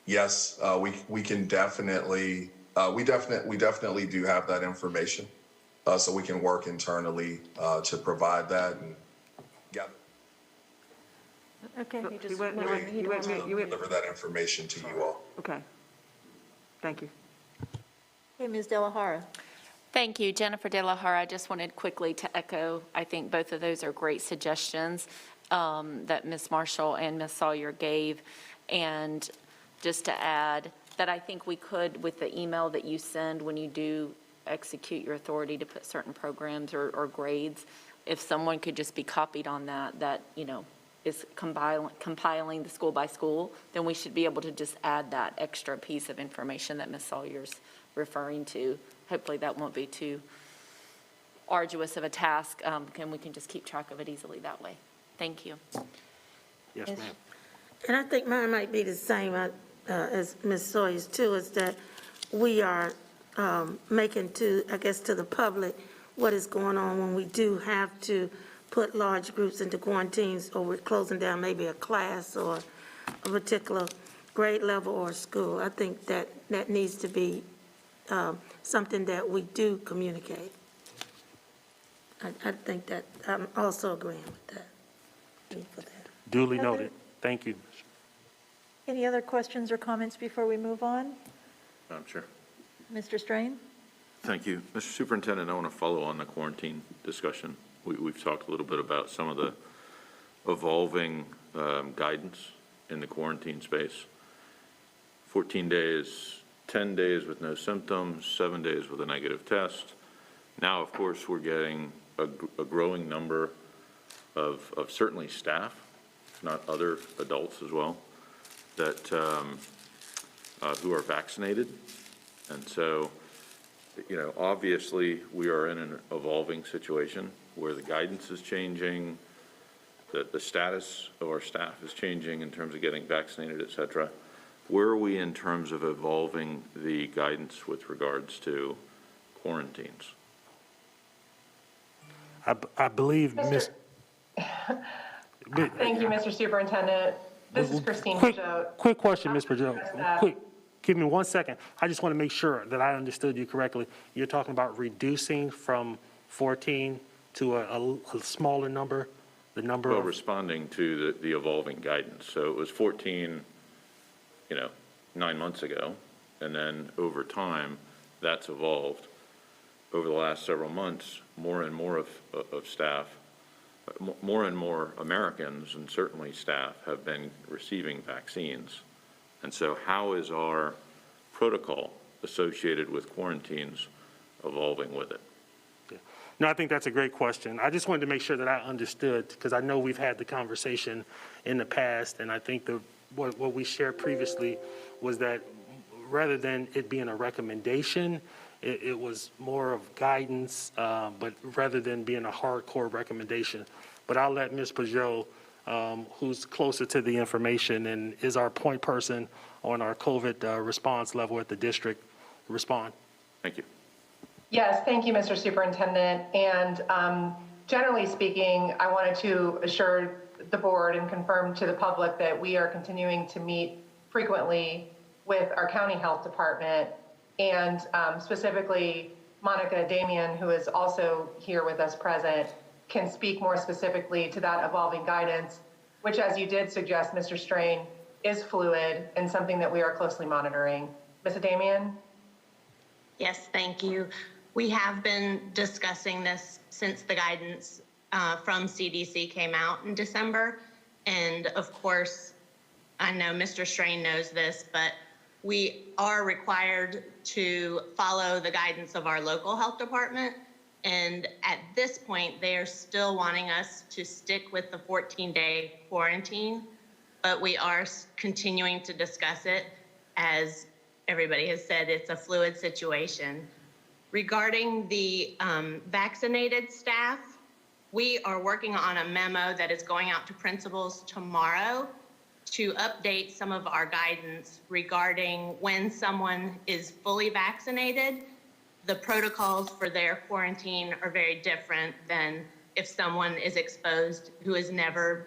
yes, we can definitely we definitely do have that information, so we can work internally to provide that and gather. Okay. You deliver that information to you all. Okay. Thank you. Okay, Ms. De La Hara. Thank you, Jennifer De La Hara. I just wanted quickly to echo, I think both of those are great suggestions that Ms. Marshall and Ms. Sawyer gave. And just to add that I think we could, with the email that you send when you do execute your authority to put certain programs or grades, if someone could just be copied on that, you know, is compiling the school by school, then we should be able to just add that extra piece of information that Ms. Sawyer's referring to. Hopefully that won't be too arduous of a task, and we can just keep track of it easily that way. Thank you. Yes, ma'am. And I think mine might be the same as Ms. Sawyer's too, is that we are making to the public what is going on when we do have to put large groups into quarantines, or we're closing down maybe a class or a particular grade level or school. I think that needs to be something that we do communicate. I think that I'm also agreeing with that. Duly noted. Thank you. Any other questions or comments before we move on? Madam Chair. Mr. Strain? Thank you. Mr. Superintendent, I want to follow on the quarantine discussion. We've talked a little bit about some of the evolving guidance in the quarantine space. 14 days, 10 days with no symptoms, 7 days with a negative test. Now, of course, we're getting a growing number of certainly staff, if not other adults as well, that who are vaccinated. And so, you know, obviously, we are in an evolving situation where the guidance is changing, the status of our staff is changing in terms of getting vaccinated, et cetera. Where are we in terms of evolving the guidance with regards to quarantines? I believe, Ms. Thank you, Mr. Superintendent. This is Christine Peugeot. Quick question, Ms. Peugeot. Quick, give me 1 second. I just want to make sure that I understood you correctly. You're talking about reducing from 14 to a smaller number, the number Well, of... responding to the evolving guidance. So it was 14, 9 months ago, and then over time, that's evolved. Over the last several months, more and more of staff, more and more Americans, and certainly staff, have been receiving vaccines. And so how is our protocol associated with quarantines evolving with it? No, I think that's a great question. I just wanted to make sure that I understood, because I know we've had the conversation in the past, and I think what we shared previously was that rather than it being a recommendation, it was more of guidance, but rather than being a hardcore recommendation. But I'll let Ms. Peugeot, who's closer to the information and is our point person on our COVID response level at the district, respond. Thank you. Yes, thank you, Mr. Superintendent. And generally speaking, I wanted to assure the board and confirm to the public that we are continuing to meet frequently with our county health department, and specifically Monica Damian, who is also here with us present, can speak more specifically to that evolving guidance, which, as you did suggest, Mr. Strain, is fluid and something that we are closely monitoring. Ms. Damian? Yes, thank you. We have been discussing this since the guidance from CDC came out in December. And of course, I know Mr. Strain knows this, but we are required to follow the guidance of our local health department. And at this point, they are still wanting us to stick with the 14-day quarantine, but we are continuing to discuss it. As everybody has said, it's a fluid situation. Regarding the vaccinated staff, we are working on a memo that is going out to principals tomorrow to update some of our guidance regarding when someone is fully vaccinated. The protocols for their quarantine are very different than if someone is exposed who has never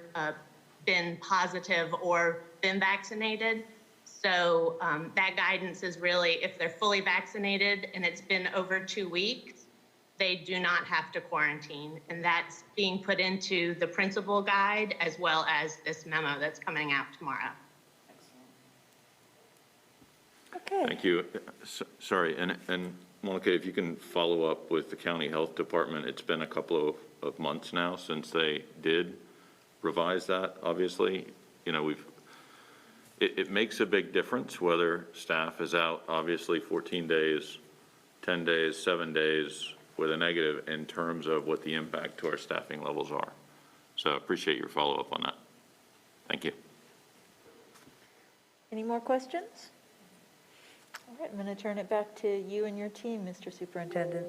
been positive or been vaccinated. So that guidance is really, if they're fully vaccinated and it's been over 2 weeks, they do not have to quarantine. And that's being put into the principal guide as well as this memo that's coming out tomorrow. Okay. Thank you. Sorry, and Monica, if you can follow up with the county health department. It's been a couple of months now since they did revise that, obviously. It makes a big difference whether staff is out, obviously, 14 days, 10 days, 7 days with a negative in terms of what the impact to our staffing levels are. So I appreciate your follow-up on that. Thank you. Any more questions? All right, I'm going to turn it back to you and your team, Mr. Superintendent.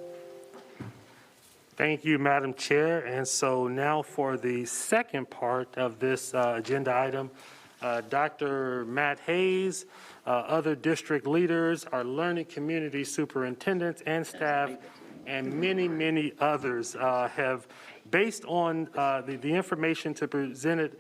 Thank you, Madam Chair. And so now for the second part of this agenda item, Dr. Matt Hayes, other district leaders, our learning community superintendents and staff, and many, many others have, based on the information presented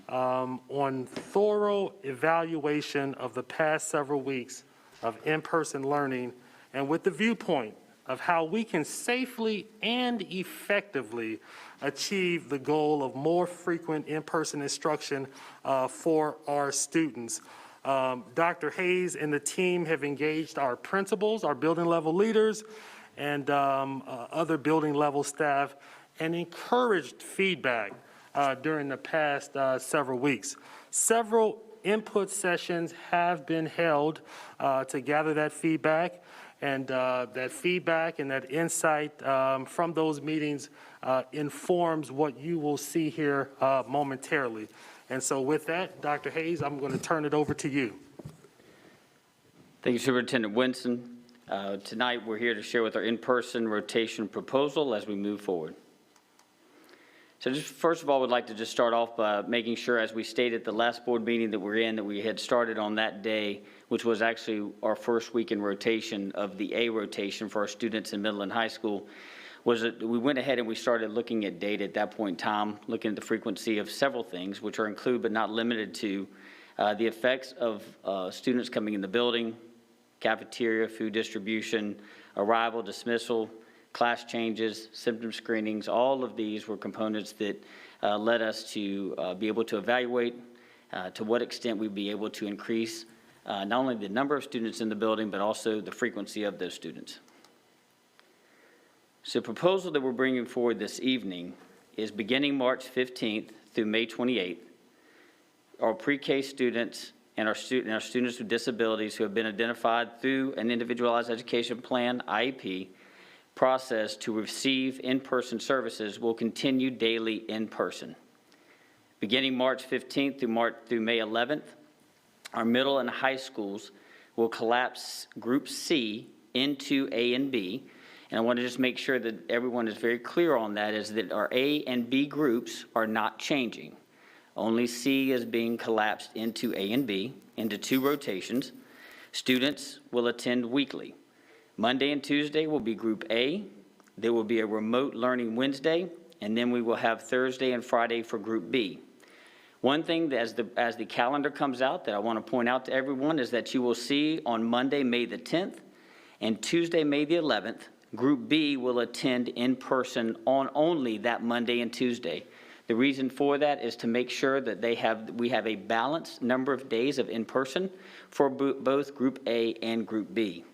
on thorough evaluation of the past several weeks of in-person learning, and with the viewpoint of how we can safely and effectively achieve the goal of more frequent in-person instruction for our students. Dr. Hayes and the team have engaged our principals, our building level leaders, and other building level staff, and encouraged feedback during the past several weeks. Several input sessions have been held to gather that feedback, and that feedback and that insight from those meetings informs what you will see here momentarily. And so with that, Dr. Hayes, I'm going to turn it over to you. Thank you, Superintendent Winston. Tonight, we're here to share with our in-person rotation proposal as we move forward. So just first of all, would like to just start off by making sure, as we stated at the last board meeting that we're in, that we had started on that day, which was actually our first week in rotation of the A rotation for our students in middle and high school, was that we went ahead and we started looking at data at that point in time, looking at the frequency of several things, which are included but not limited to the effects of students coming in the building, cafeteria, food distribution, arrival, dismissal, class changes, symptom screenings. All of these were components that led us to be able to evaluate to what extent we'd be able to increase not only the number of students in the building, but also the frequency of those students. So the proposal that we're bringing forward this evening is beginning March 15th through May 28th, our pre-K students and our students with disabilities who have been identified through an individualized education plan, IEP, process to receive in-person services will continue daily in person. Beginning March 15th through May 11th, our middle and high schools will collapse Group C into A and B. And I want to just make sure that everyone is very clear on that, is that our A and B groups are not changing. Only C is being collapsed into A and B, into 2 rotations. Students will attend weekly. Monday and Tuesday will be Group A. There will be a remote learning Wednesday, and then we will have Thursday and Friday for Group B. One thing that as the calendar comes out that I want to point out to everyone is that you will see on Monday, May the 10th, and Tuesday, May the 11th, Group B will attend in person on only that Monday and Tuesday. The reason for that is to make sure that we have a balanced number of days of in-person for both Group A and Group B.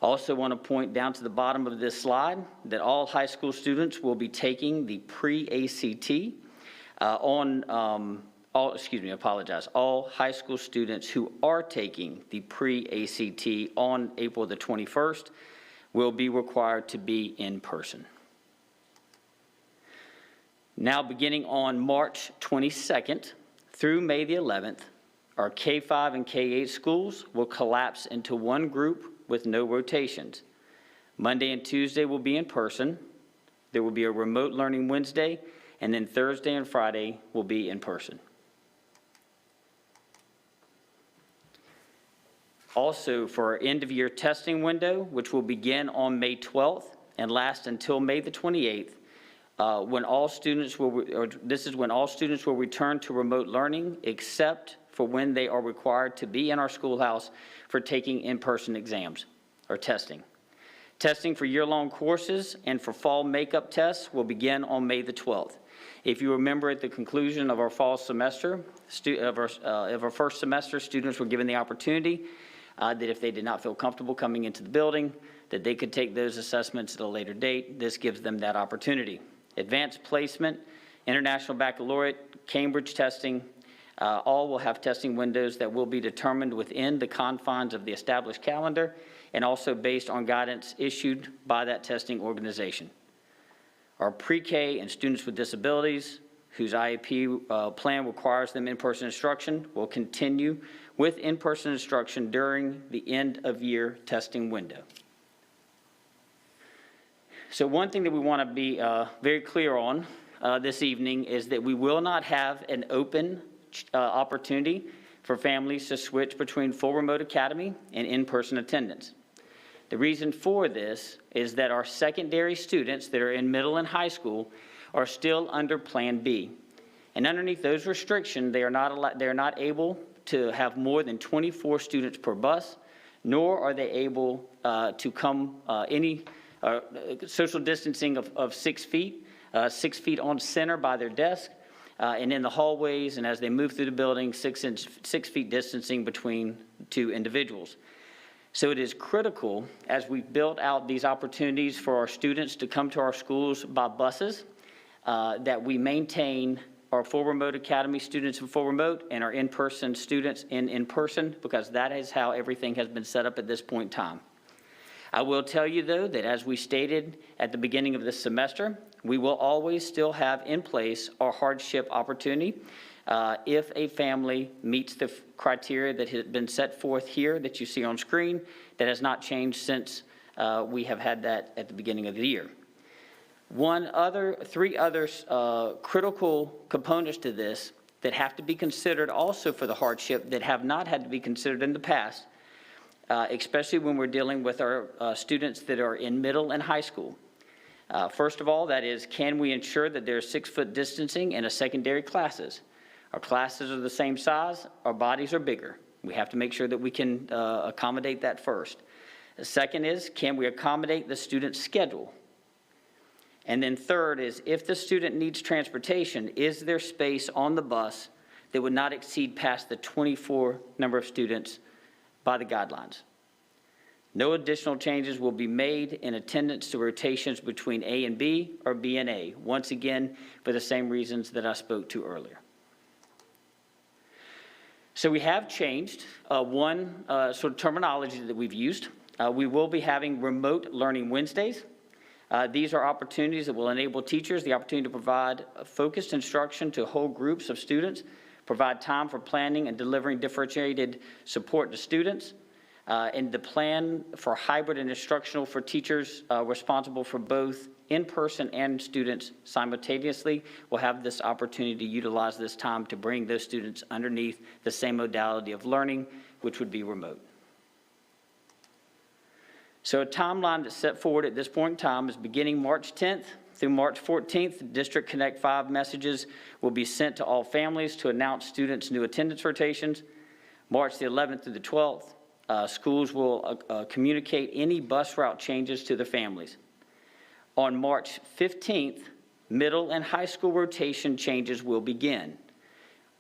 Also want to point down to the bottom of this slide that all high school students will be taking the pre-ACT all high school students who are taking the pre-ACT on April the 21st will be required to be in person. Now, beginning on March 22nd through May the 11th, our K-5 and K-8 schools will collapse into one group with no rotations. Monday and Tuesday will be in person. There will be a remote learning Wednesday, and then Thursday and Friday will be in person. Also, for our end-of-year testing window, which will begin on May 12th and last until May the 28th, this is when all students will return to remote learning, except for when they are required to be in our schoolhouse for taking in-person exams or testing. Testing for year-long courses and for fall makeup tests will begin on May the 12th. If you remember, at the conclusion of our fall semester, of our first semester, students were given the opportunity that if they did not feel comfortable coming into the building, that they could take those assessments at a later date. This gives them that opportunity. Advanced placement, international baccalaureate, Cambridge testing, all will have testing windows that will be determined within the confines of the established calendar and also based on guidance issued by that testing organization. Our pre-K and students with disabilities whose IEP plan requires them in-person instruction will continue with in-person instruction during the end-of-year testing window. So one thing that we want to be very clear on this evening is that we will not have an open opportunity for families to switch between full remote academy and in-person attendance. The reason for this is that our secondary students that are in middle and high school are still under Plan B. And underneath those restrictions, they are not able to have more than 24 students per bus, nor are they able to come social distancing of 6 feet, 6 feet on center by their desk, and in the hallways, and as they move through the building, 6 feet distancing between 2 individuals. So it is critical, as we built out these opportunities for our students to come to our schools by buses, that we maintain our full remote academy students in full remote and our in-person students in person, because that is how everything has been set up at this point in time. I will tell you, though, that as we stated at the beginning of this semester, we will always still have in place our hardship opportunity if a family meets the criteria that has been set forth here that you see on screen. That has not changed since we have had that at the beginning of the year. Three other critical components to this that have to be considered also for the hardship that have not had to be considered in the past, especially when we're dealing with our students that are in middle and high school. First of all, that is, can we ensure that there's 6-foot distancing in a secondary classes? Our classes are the same size, our bodies are bigger. We have to make sure that we can accommodate that first. The second is, can we accommodate the student's schedule? And then third is, if the student needs transportation, is there space on the bus that would not exceed past the 24 number of students by the guidelines? No additional changes will be made in attendance to rotations between A and B or B and A, once again, for the same reasons that I spoke to earlier. So we have changed one sort of terminology that we've used. We will be having remote learning Wednesdays. These are opportunities that will enable teachers the opportunity to provide focused instruction to whole groups of students, provide time for planning and delivering differentiated support to students, and the plan for hybrid and instructional for teachers responsible for both in-person and students simultaneously will have this opportunity to utilize this time to bring those students underneath the same modality of learning, which would be remote. So a timeline that's set forward at this point in time is beginning March 10th through March 14th. District Connect 5 messages will be sent to all families to announce students' new attendance rotations. March the 11th through the 12th, schools will communicate any bus route changes to the families. On March 15th, middle and high school rotation changes will begin.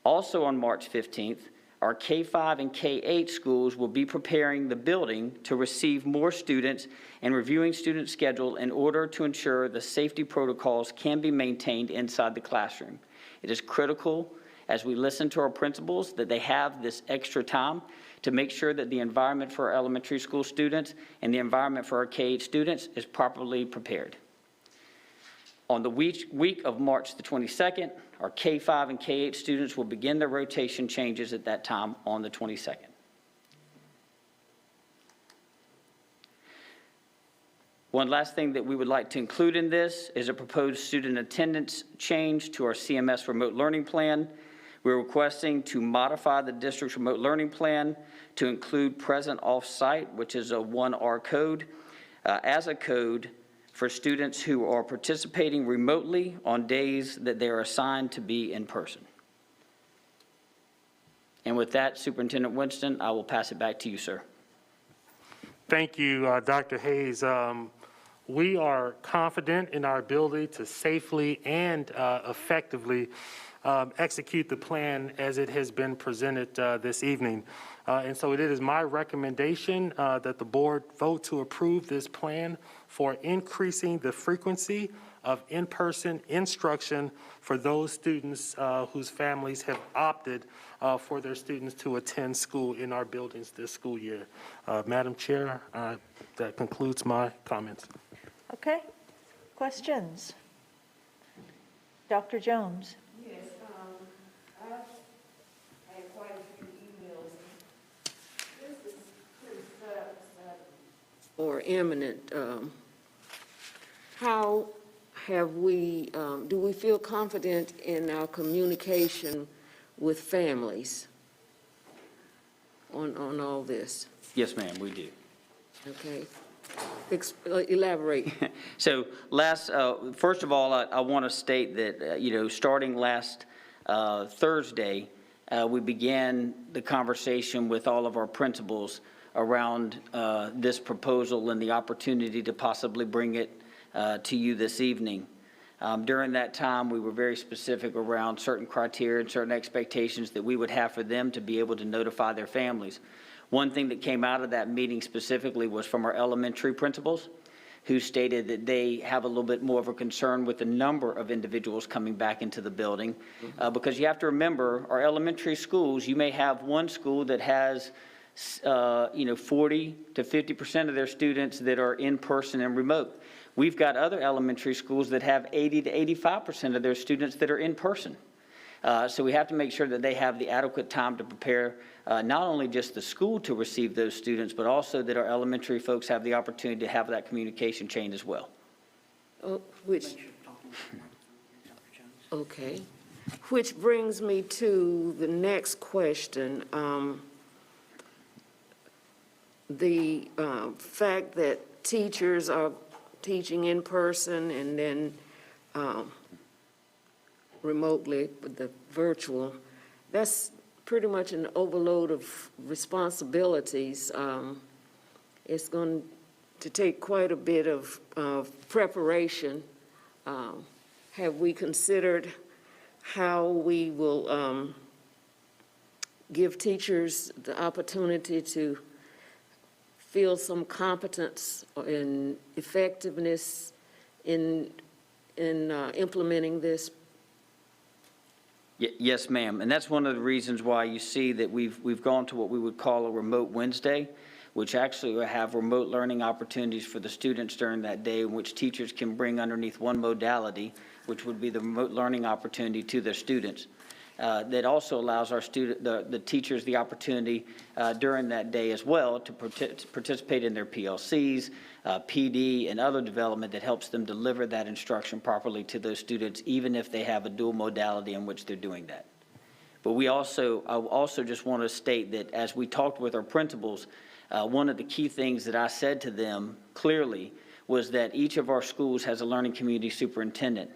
Also on March 15th, our K-5 and K-8 schools will be preparing the building to receive more students and reviewing student schedule in order to ensure the safety protocols can be maintained inside the classroom. It is critical as we listen to our principals that they have this extra time to make sure that the environment for our elementary school students and the environment for our K-8 students is properly prepared. On the week of March the 22nd, our K-5 and K-8 students will begin their rotation changes at that time on the 22nd. One last thing that we would like to include in this is a proposed student attendance change to our CMS remote learning plan. We're requesting to modify the district's remote learning plan to include present off-site, which is a 1R code, as a code for students who are participating remotely on days that they are assigned to be in person. And with that, Superintendent Winston, I will pass it back to you, sir. Thank you, Dr. Hayes. We are confident in our ability to safely and effectively execute the plan as it has been presented this evening. And so it is my recommendation that the board vote to approve this plan for increasing the frequency of in-person instruction for those students whose families have opted for their students to attend school in our buildings this school year. Madam Chair, that concludes my comments. Okay. Questions? Dr. Jones. Yes, I've had quite a few emails. This is pretty sad or imminent. How have we, do we feel confident in our communication with families on all this? Yes, ma'am, we do. Okay. Elaborate. So first of all, I want to state that, starting last Thursday, we began the conversation with all of our principals around this proposal and the opportunity to possibly bring it to you this evening. During that time, we were very specific around certain criteria and certain expectations that we would have for them to be able to notify their families. One thing that came out of that meeting specifically was from our elementary principals. who stated that they have a little bit more of a concern with the number of individuals coming back into the building. Because you have to remember, our elementary schools, you may have one school that has 40 to 50% of their students that are in person and remote. We've got other elementary schools that have 80 to 85% of their students that are in person. So we have to make sure that they have the adequate time to prepare not only just the school to receive those students, but also that our elementary folks have the opportunity to have that communication chain as well. Okay. Which brings me to the next question. The fact that teachers are teaching in person and then remotely with the virtual, that's pretty much an overload of responsibilities. It's going to take quite a bit of preparation. Have we considered how we will give teachers the opportunity to feel some competence and effectiveness in implementing this? Yes, ma'am. And that's one of the reasons why you see that we've gone to what we would call a remote Wednesday, which actually will have remote learning opportunities for the students during that day, in which teachers can bring underneath one modality, which would be the remote learning opportunity to their students. That also allows our the teachers the opportunity during that day as well to participate in their PLCs, PD, and other development that helps them deliver that instruction properly to those students, even if they have a dual modality in which they're doing that. But I also just want to state that as we talked with our principals, one of the key things that I said to them clearly was that each of our schools has a learning community superintendent.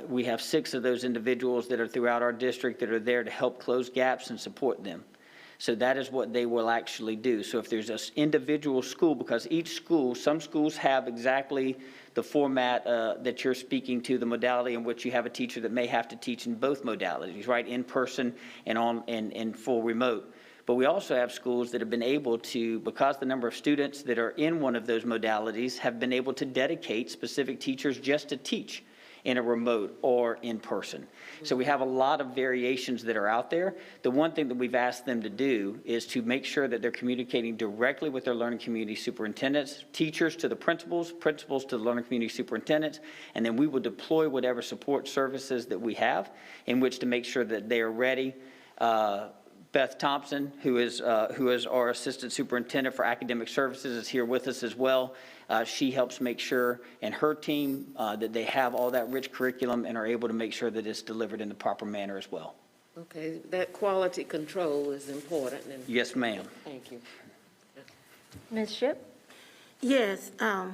We have 6 of those individuals that are throughout our district that are there to help close gaps and support them. So that is what they will actually do. So if there's an individual school, because each school, some schools have exactly the format that you're speaking to, the modality in which you have a teacher that may have to teach in both modalities, right, in person and full remote. But we also have schools that have been able to, because the number of students that are in one of those modalities, have been able to dedicate specific teachers just to teach in a remote or in person. So we have a lot of variations that are out there. The one thing that we've asked them to do is to make sure that they're communicating directly with their learning community superintendents, teachers to the principals, principals to the learning community superintendents, and then we will deploy whatever support services that we have in which to make sure that they are ready. Beth Thompson, who is our Assistant Superintendent for Academic Services, is here with us as well. She helps make sure, and her team, that they have all that rich curriculum and are able to make sure that it's delivered in the proper manner as well. Okay, that quality control is important. Yes, ma'am. Thank you. Ms. Shipp? Yes, I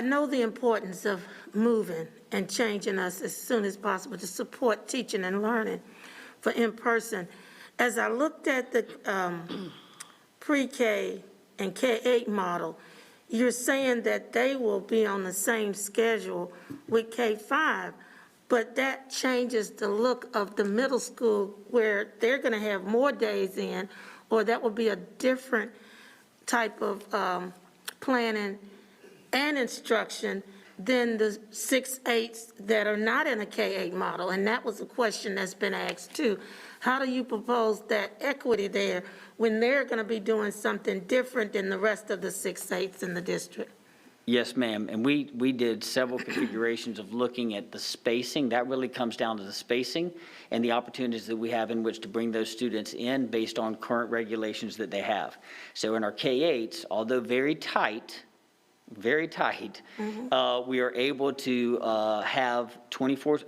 know the importance of moving and changing us as soon as possible to support teaching and learning for in-person. As I looked at the pre-K and K-8 model, you're saying that they will be on the same schedule with K-5, but that changes the look of the middle school where they're going to have more days in, or that will be a different type of planning and instruction than the 6-8s that are not in a K-8 model. And that was a question that's been asked too. How do you propose that equity there when they're going to be doing something different than the rest of the 6-8s in the district? Yes, ma'am. And we did several configurations of looking at the spacing. That really comes down to the spacing and the opportunities that we have in which to bring those students in based on current regulations that they have. So in our K-8s, although very tight, we are able to have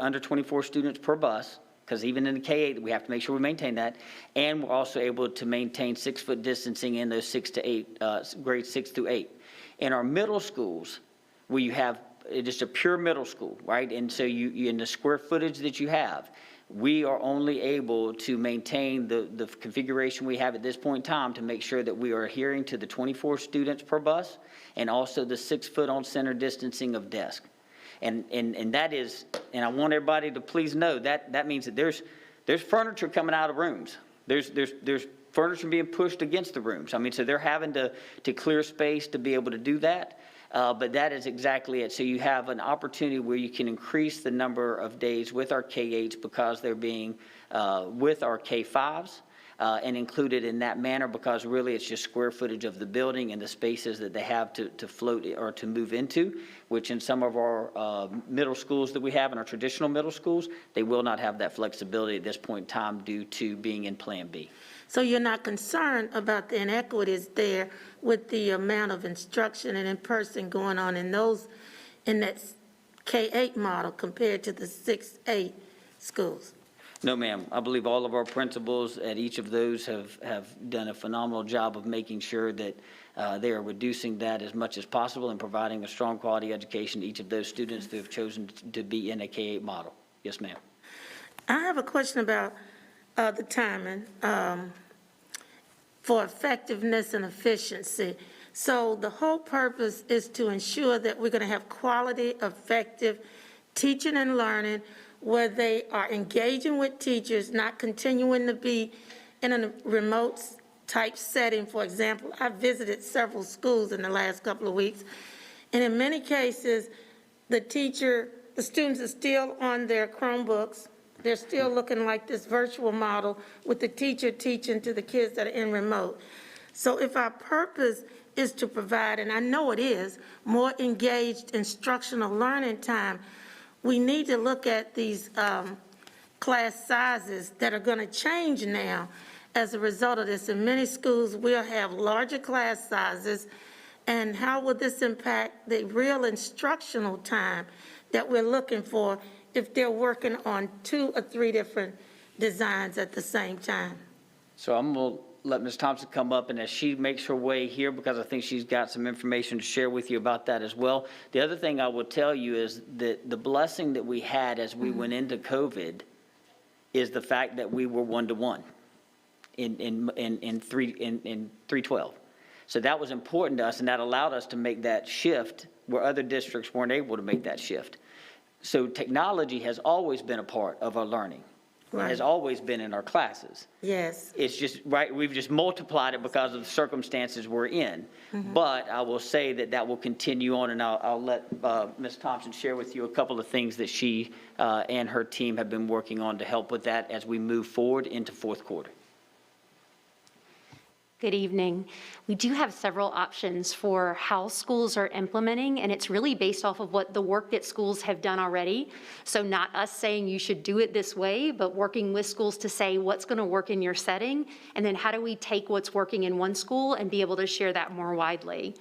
under 24 students per bus, because even in the K-8, we have to make sure we maintain that, and we're also able to maintain 6-foot distancing in those 6 to 8, grades 6 through 8. In our middle schools, where you have just a pure middle school, right, and so you in the square footage that you have, we are only able to maintain the configuration we have at this point in time to make sure that we are adhering to the 24 students per bus and also the 6-foot on center distancing of desk. And that is, and I want everybody to please know that means that there's furniture coming out of rooms. There's furniture being pushed against the rooms. I mean, so they're having to clear space to be able to do that. But that is exactly it. So you have an opportunity where you can increase the number of days with our K-8s because they're being with our K-5s. And included in that manner because really it's just square footage of the building and the spaces that they have to float or to move into, which in some of our middle schools that we have in our traditional middle schools, they will not have that flexibility at this point in time due to being in Plan B. So you're not concerned about the inequities there with the amount of instruction and in-person going on in that K-8 model compared to the 6-8 schools? No, ma'am. I believe all of our principals at each of those have done a phenomenal job of making sure that they are reducing that as much as possible and providing a strong quality education to each of those students who have chosen to be in a K-8 model. Yes, ma'am. I have a question about the timing for effectiveness and efficiency. So the whole purpose is to ensure that we're going to have quality, effective teaching and learning where they are engaging with teachers, not continuing to be in a remote type setting. For example, I visited several schools in the last couple of weeks, and in many cases, the students are still on their Chromebooks. They're still looking like this virtual model with the teacher teaching to the kids that are in remote. So if our purpose is to provide, and I know it is, more engaged instructional learning time, we need to look at these class sizes that are going to change now as a result of this. In many schools, we'll have larger class sizes, and how will this impact the real instructional time that we're looking for if they're working on 2 or 3 different designs at the same time? So I'm going to let Ms. Thompson come up, and as she makes her way here, because I think she's got some information to share with you about that as well. The other thing I will tell you is that the blessing that we had as we went into COVID is the fact that we were 1-to-1 in 312. So that was important to us, and that allowed us to make that shift where other districts weren't able to make that shift. So technology has always been a part of our learning. Right. It has always been in our classes. Yes. It's just, right, we've just multiplied it because of the circumstances we're in. Mm-hmm. But I will say that that will continue on, and I'll let Ms. Thompson share with you a couple of things that she and her team have been working on to help with that as we move forward into fourth quarter. Good evening. We do have several options for how schools are implementing, and it's really based off of what the work that schools have done already. So not us saying you should do it this way, but working with schools to say what's going to work in your setting, and then how do we take what's working in one school and be able to share that more widely.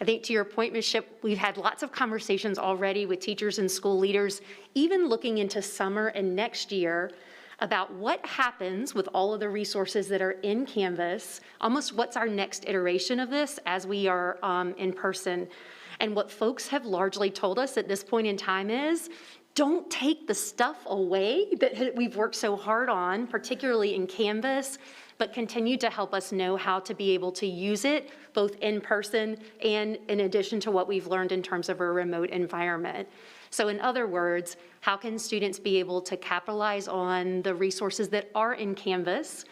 I think to your point, Ms. Shipp, we've had lots of conversations already with teachers and school leaders, even looking into summer and next year, about what happens with all of the resources that are in Canvas, almost what's our next iteration of this as we are in person. And what folks have largely told us at this point in time is, don't take the stuff away that we've worked so hard on, particularly in Canvas, but continue to help us know how to be able to use it both in person and in addition to what we've learned in terms of a remote environment. So in other words, how can students be able to capitalize on the resources that are in Canvas,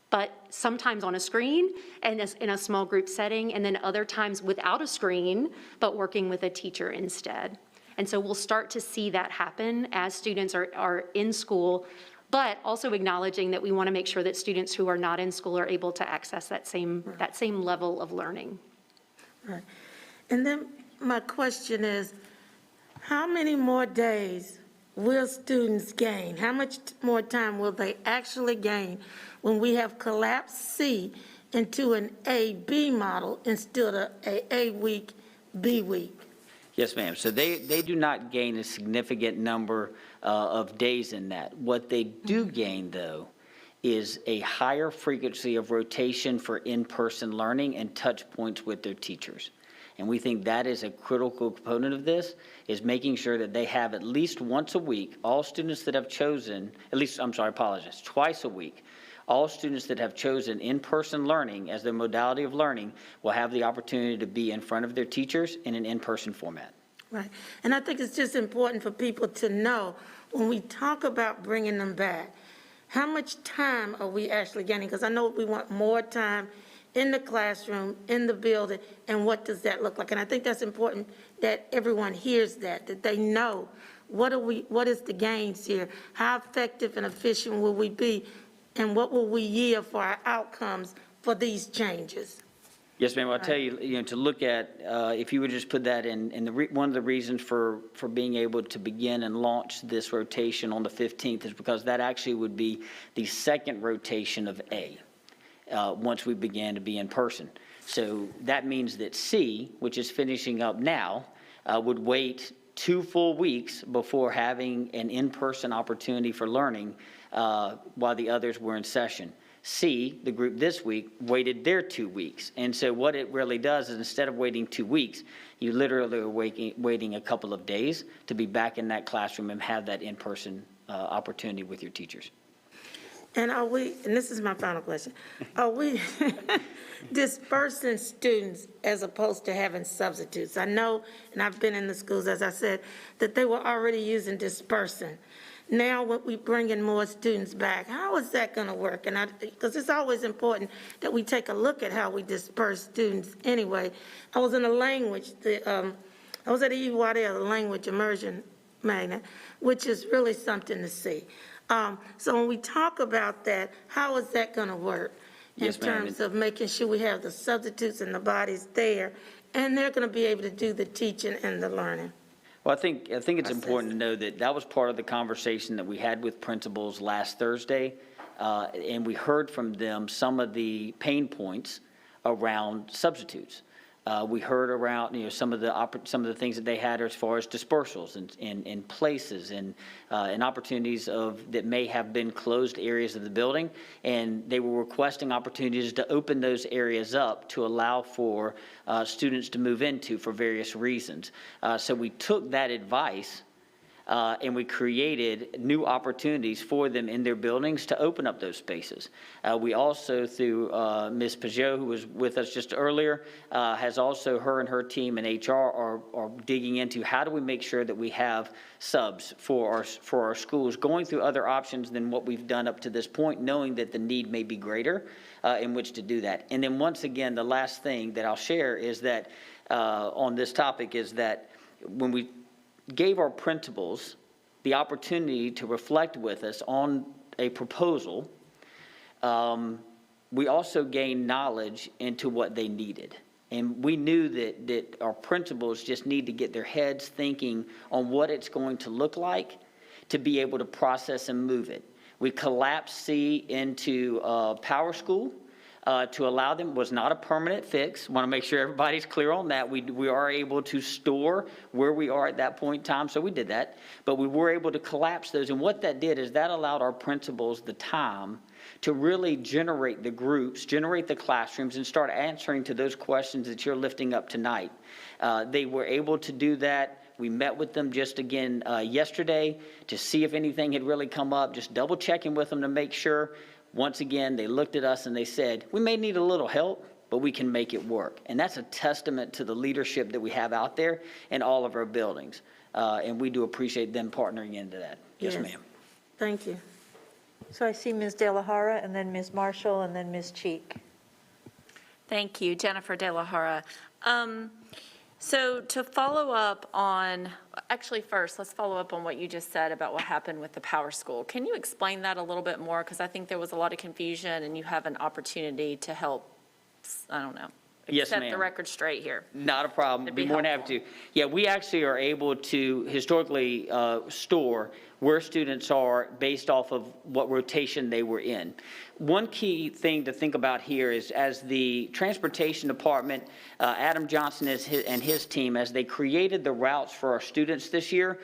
but sometimes on a screen and in a small group setting, and then other times without a screen, but working with a teacher instead. And so we'll start to see that happen as students are in school, but also acknowledging that we want to make sure that students who are not in school are able to access that same level of learning. Right. And then my question is, how many more days will students gain? How much more time will they actually gain when we have collapsed C into an A-B model instead of A week, B week? Yes, ma'am. So they do not gain a significant number of days in that. What they do gain, though, is a higher frequency of rotation for in-person learning and touch points with their teachers. And we think that is a critical component of this, is making sure that they have at least once a week, all students that have chosen, twice a week, all students that have chosen in-person learning as their modality of learning will have the opportunity to be in front of their teachers in an in-person format. Right. And I think it's just important for people to know when we talk about bringing them back, how much time are we actually getting? Because I know we want more time in the classroom, in the building, and what does that look like? And I think that's important that everyone hears that they know what is the gains here? How effective and efficient will we be? And what will we yield for our outcomes for these changes? Yes, ma'am. I'll tell you, to look at, if you would just put that in one of the reasons for being able to begin and launch this rotation on the 15th is because that actually would be the second rotation of A, once we began to be in person. So that means that C, which is finishing up now, would wait 2 full weeks before having an in-person opportunity for learning while the others were in session. C, the group this week, waited their 2 weeks. And so what it really does is instead of waiting 2 weeks, you literally are waiting a couple of days to be back in that classroom and have that in-person opportunity with your teachers. And and this is my final question, are we dispersing students as opposed to having substitutes? I know, and I've been in the schools, as I said, that they were already using dispersing. Now, when we bring in more students back, how is that going to work? And because it's always important that we take a look at how we disperse students anyway. I was in a language, I was at EYD, the language immersion magnet, which is really something to see. So when we talk about that, how is that going to work in terms of making sure we have the substitutes and the bodies there, and they're going to be able to do the teaching and the learning? Well, I think it's important to know that that was part of the conversation that we had with principals last Thursday, and we heard from them some of the pain points around substitutes. We heard around some of the things that they had as far as dispersals and places and opportunities that may have been closed areas of the building, and they were requesting opportunities to open those areas up to allow for students to move into for various reasons. So we took that advice and we created new opportunities for them in their buildings to open up those spaces. We also, through Ms. Pajot, who was with us just earlier, has also, her and her team in HR are digging into how do we make sure that we have subs for our schools, going through other options than what we've done up to this point, knowing that the need may be greater in which to do that. And then once again, the last thing that I'll share is that on this topic is that when we gave our principals the opportunity to reflect with us on a proposal, we also gained knowledge into what they needed. And we knew that our principals just need to get their heads thinking on what it's going to look like to be able to process and move it. We collapsed C into Power School. To allow them was not a permanent fix. Want to make sure everybody's clear on that. We are able to store where we are at that point in time, so we did that. But we were able to collapse those, and what that did is that allowed our principals the time to really generate the groups, generate the classrooms, and start answering to those questions that you're lifting up tonight. They were able to do that. We met with them just again yesterday to see if anything had really come up, just double checking with them to make sure. Once again, they looked at us and they said, we may need a little help, but we can make it work. And that's a testament to the leadership that we have out there in all of our buildings. And we do appreciate them partnering into that. Yes, ma'am. Thank you. So I see Ms. De La Hara, and then Ms. Marshall, and then Ms. Cheek. Thank you, Jennifer De La Hara. So to follow up on, actually first, let's follow up on what you just said about what happened with the Power School. Can you explain that a little bit more? Because I think there was a lot of confusion and you have an opportunity to help, I don't know, set the record straight here. Not a problem. Be more than happy to. Yeah, we actually are able to historically store where students are based off of what rotation they were in. One key thing to think about here is as the transportation department, Adam Johnson and his team, as they created the routes for our students this year,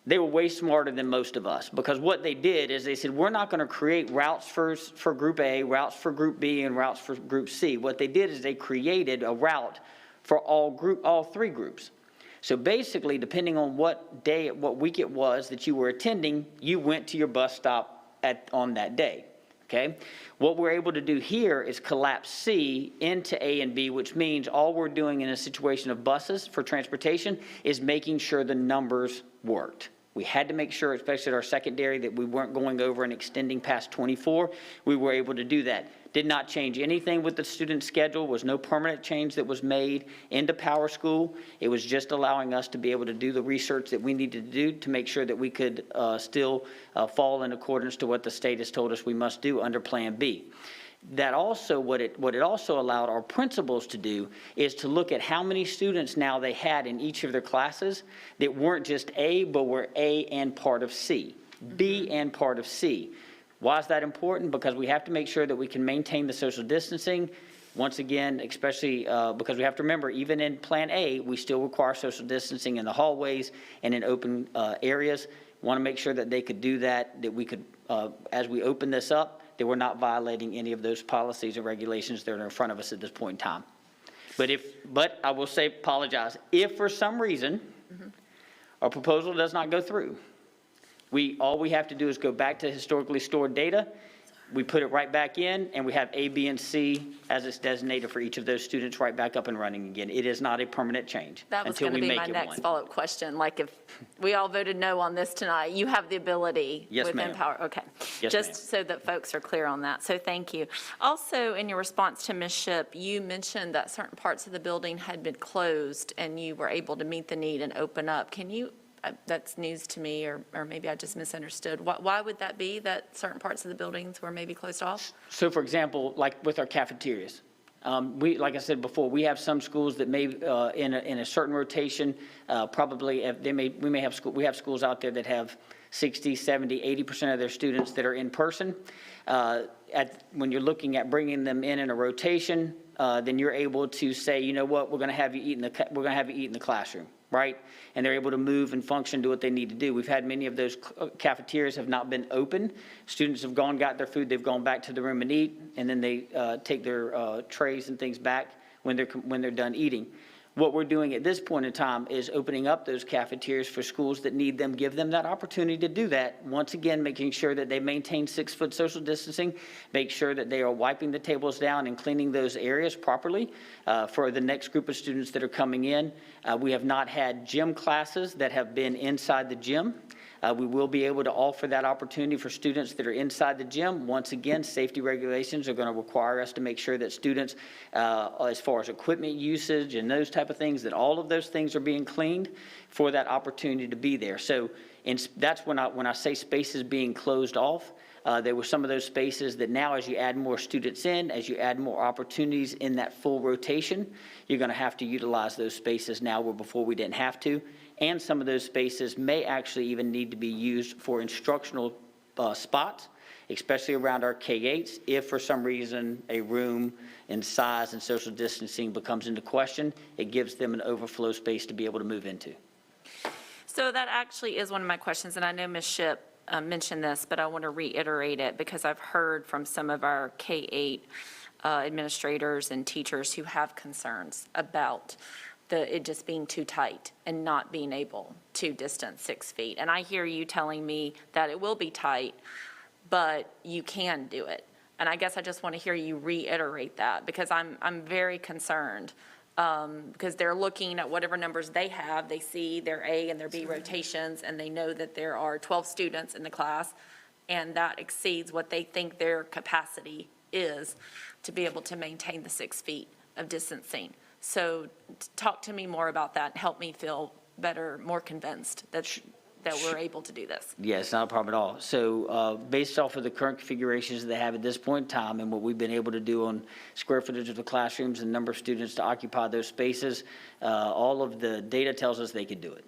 they were way smarter than most of us, because what they did is they said, we're not going to create routes for Group A, routes for Group B, and routes for Group C. What they did is they created a route for all 3 groups. So basically, depending on what week it was that you were attending, you went to your bus stop on that day, okay? What we're able to do here is collapse C into A and B, which means all we're doing in a situation of buses for transportation is making sure the numbers worked. We had to make sure, especially at our secondary, that we weren't going over and extending past 24. We were able to do that. Did not change anything with the student schedule, was no permanent change that was made into Power School. It was just allowing us to be able to do the research that we needed to do to make sure that we could still fall in accordance to what the state has told us we must do under Plan B. That also, what it also allowed our principals to do is to look at how many students now they had in each of their classes that weren't just A, but were A and part of C, B and part of C. Why is that important? Because we have to make sure that we can maintain the social distancing. Once again, especially because we have to remember, even in Plan A, we still require social distancing in the hallways and in open areas. Want to make sure that they could do that, that we could, as we open this up, that we're not violating any of those policies or regulations that are in front of us at this point in time. But I will say, apologize, if for some reason our proposal does not go through, all we have to do is go back to historically stored data. We put it right back in, and we have A, B, and C as it's designated for each of those students right back up and running again. It is not a permanent change That was until going we to be make my it next one. follow-up question. Like if we all voted no on this tonight, you have the ability Yes, within ma'am. Power. Okay. Yes, Just ma'am. so that folks are clear on that. So thank you. Also, in your response to Ms. Shipp, you mentioned that certain parts of the building had been closed and you were able to meet the need and open up. Can you, that's news to me, or maybe I just misunderstood. Why would that be, that certain parts of the buildings were maybe closed off? So for example, like with our cafeterias, like I said before, we have some schools that may, in a certain rotation, probably, we have schools out there that have 60, 70, 80% of their students that are in person. When you're looking at bringing them in a rotation, then you're able to say, you know what, we're going to have you eat in the classroom, right? And they're able to move and function, do what they need to do. We've had many of those cafeterias have not been open. Students have gone, got their food, they've gone back to the room and eat, and then they take their trays and things back when they're done eating. What we're doing at this point in time is opening up those cafeterias for schools that need them, give them that opportunity to do that. Once again, making sure that they maintain 6-foot social distancing, make sure that they are wiping the tables down and cleaning those areas properly for the next group of students that are coming in. We have not had gym classes that have been inside the gym. We will be able to offer that opportunity for students that are inside the gym. Once again, safety regulations are going to require us to make sure that students, as far as equipment usage and those type of things, that all of those things are being cleaned for that opportunity to be there. So that's when I say spaces being closed off. There were some of those spaces that now, as you add more students in, as you add more opportunities in that full rotation, you're going to have to utilize those spaces now where before we didn't have to. And some of those spaces may actually even need to be used for instructional spots, especially around our K-8s. If for some reason a room in size and social distancing becomes into question, it gives them an overflow space to be able to move into. So that actually is one of my questions, and I know Ms. Shipp mentioned this, but I want to reiterate it because I've heard from some of our K-8 administrators and teachers who have concerns about it just being too tight and not being able to distance 6 feet. And I hear you telling me that it will be tight, but you can do it. And I guess I just want to hear you reiterate that because I'm very concerned because they're looking at whatever numbers they have. They see their A and their B rotations, and they know that there are 12 students in the class, and that exceeds what they think their capacity is to be able to maintain the 6 feet of distancing. So talk to me more about that and help me feel better, more convinced that we're able to do this. Yes, not a problem at all. So based off of the current configurations that they have at this point in time and what we've been able to do on square footage of the classrooms and number of students to occupy those spaces, all of the data tells us they could do it.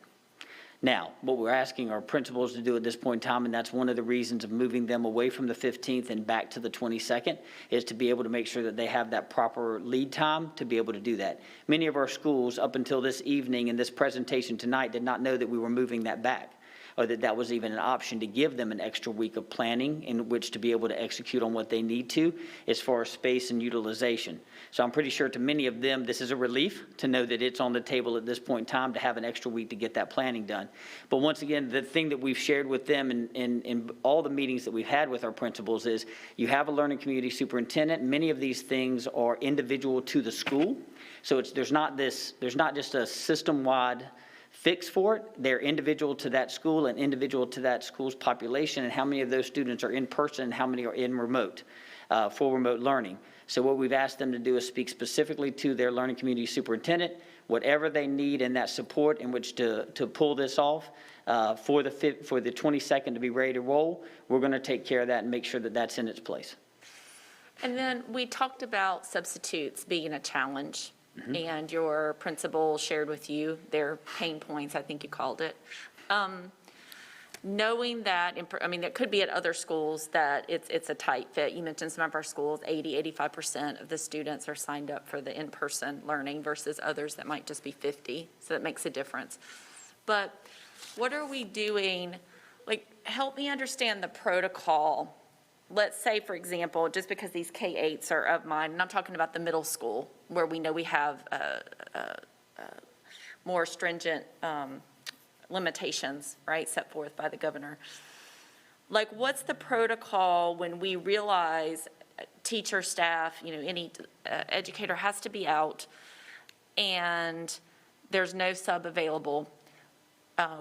Now, what we're asking our principals to do at this point in time, and that's one of the reasons of moving them away from the 15th and back to the 22nd, is to be able to make sure that they have that proper lead time to be able to do that. Many of our schools, up until this evening and this presentation tonight, did not know that we were moving that back, or that that was even an option to give them an extra week of planning in which to be able to execute on what they need to as far as space and utilization. So I'm pretty sure to many of them, this is a relief to know that it's on the table at this point in time to have an extra week to get that planning done. But once again, the thing that we've shared with them in all the meetings that we've had with our principals is you have a learning community superintendent. Many of these things are individual to the school. So there's not just a system-wide fix for it. They're individual to that school and individual to that school's population, and how many of those students are in person and how many are in remote, for remote learning. So what we've asked them to do is speak specifically to their learning community superintendent, whatever they need in that support in which to pull this off for the 22nd to be ready to roll. We're going to take care of that and make sure that that's in its place. And then we talked about substitutes being a challenge, and your principal shared with you their pain points, I think you called it. Knowing that, that could be at other schools that it's a tight fit. You mentioned some of our schools, 85% of the students are signed up for the in-person learning versus others that might just be 50, so that makes a difference. But what are we doing, help me understand the protocol. Let's say, for example, just because these K-8s are of mine, and I'm talking about the middle school, where we know we have more stringent limitations, right, set forth by the governor. What's the protocol when we realize teacher, staff, any educator has to be out and there's no sub available?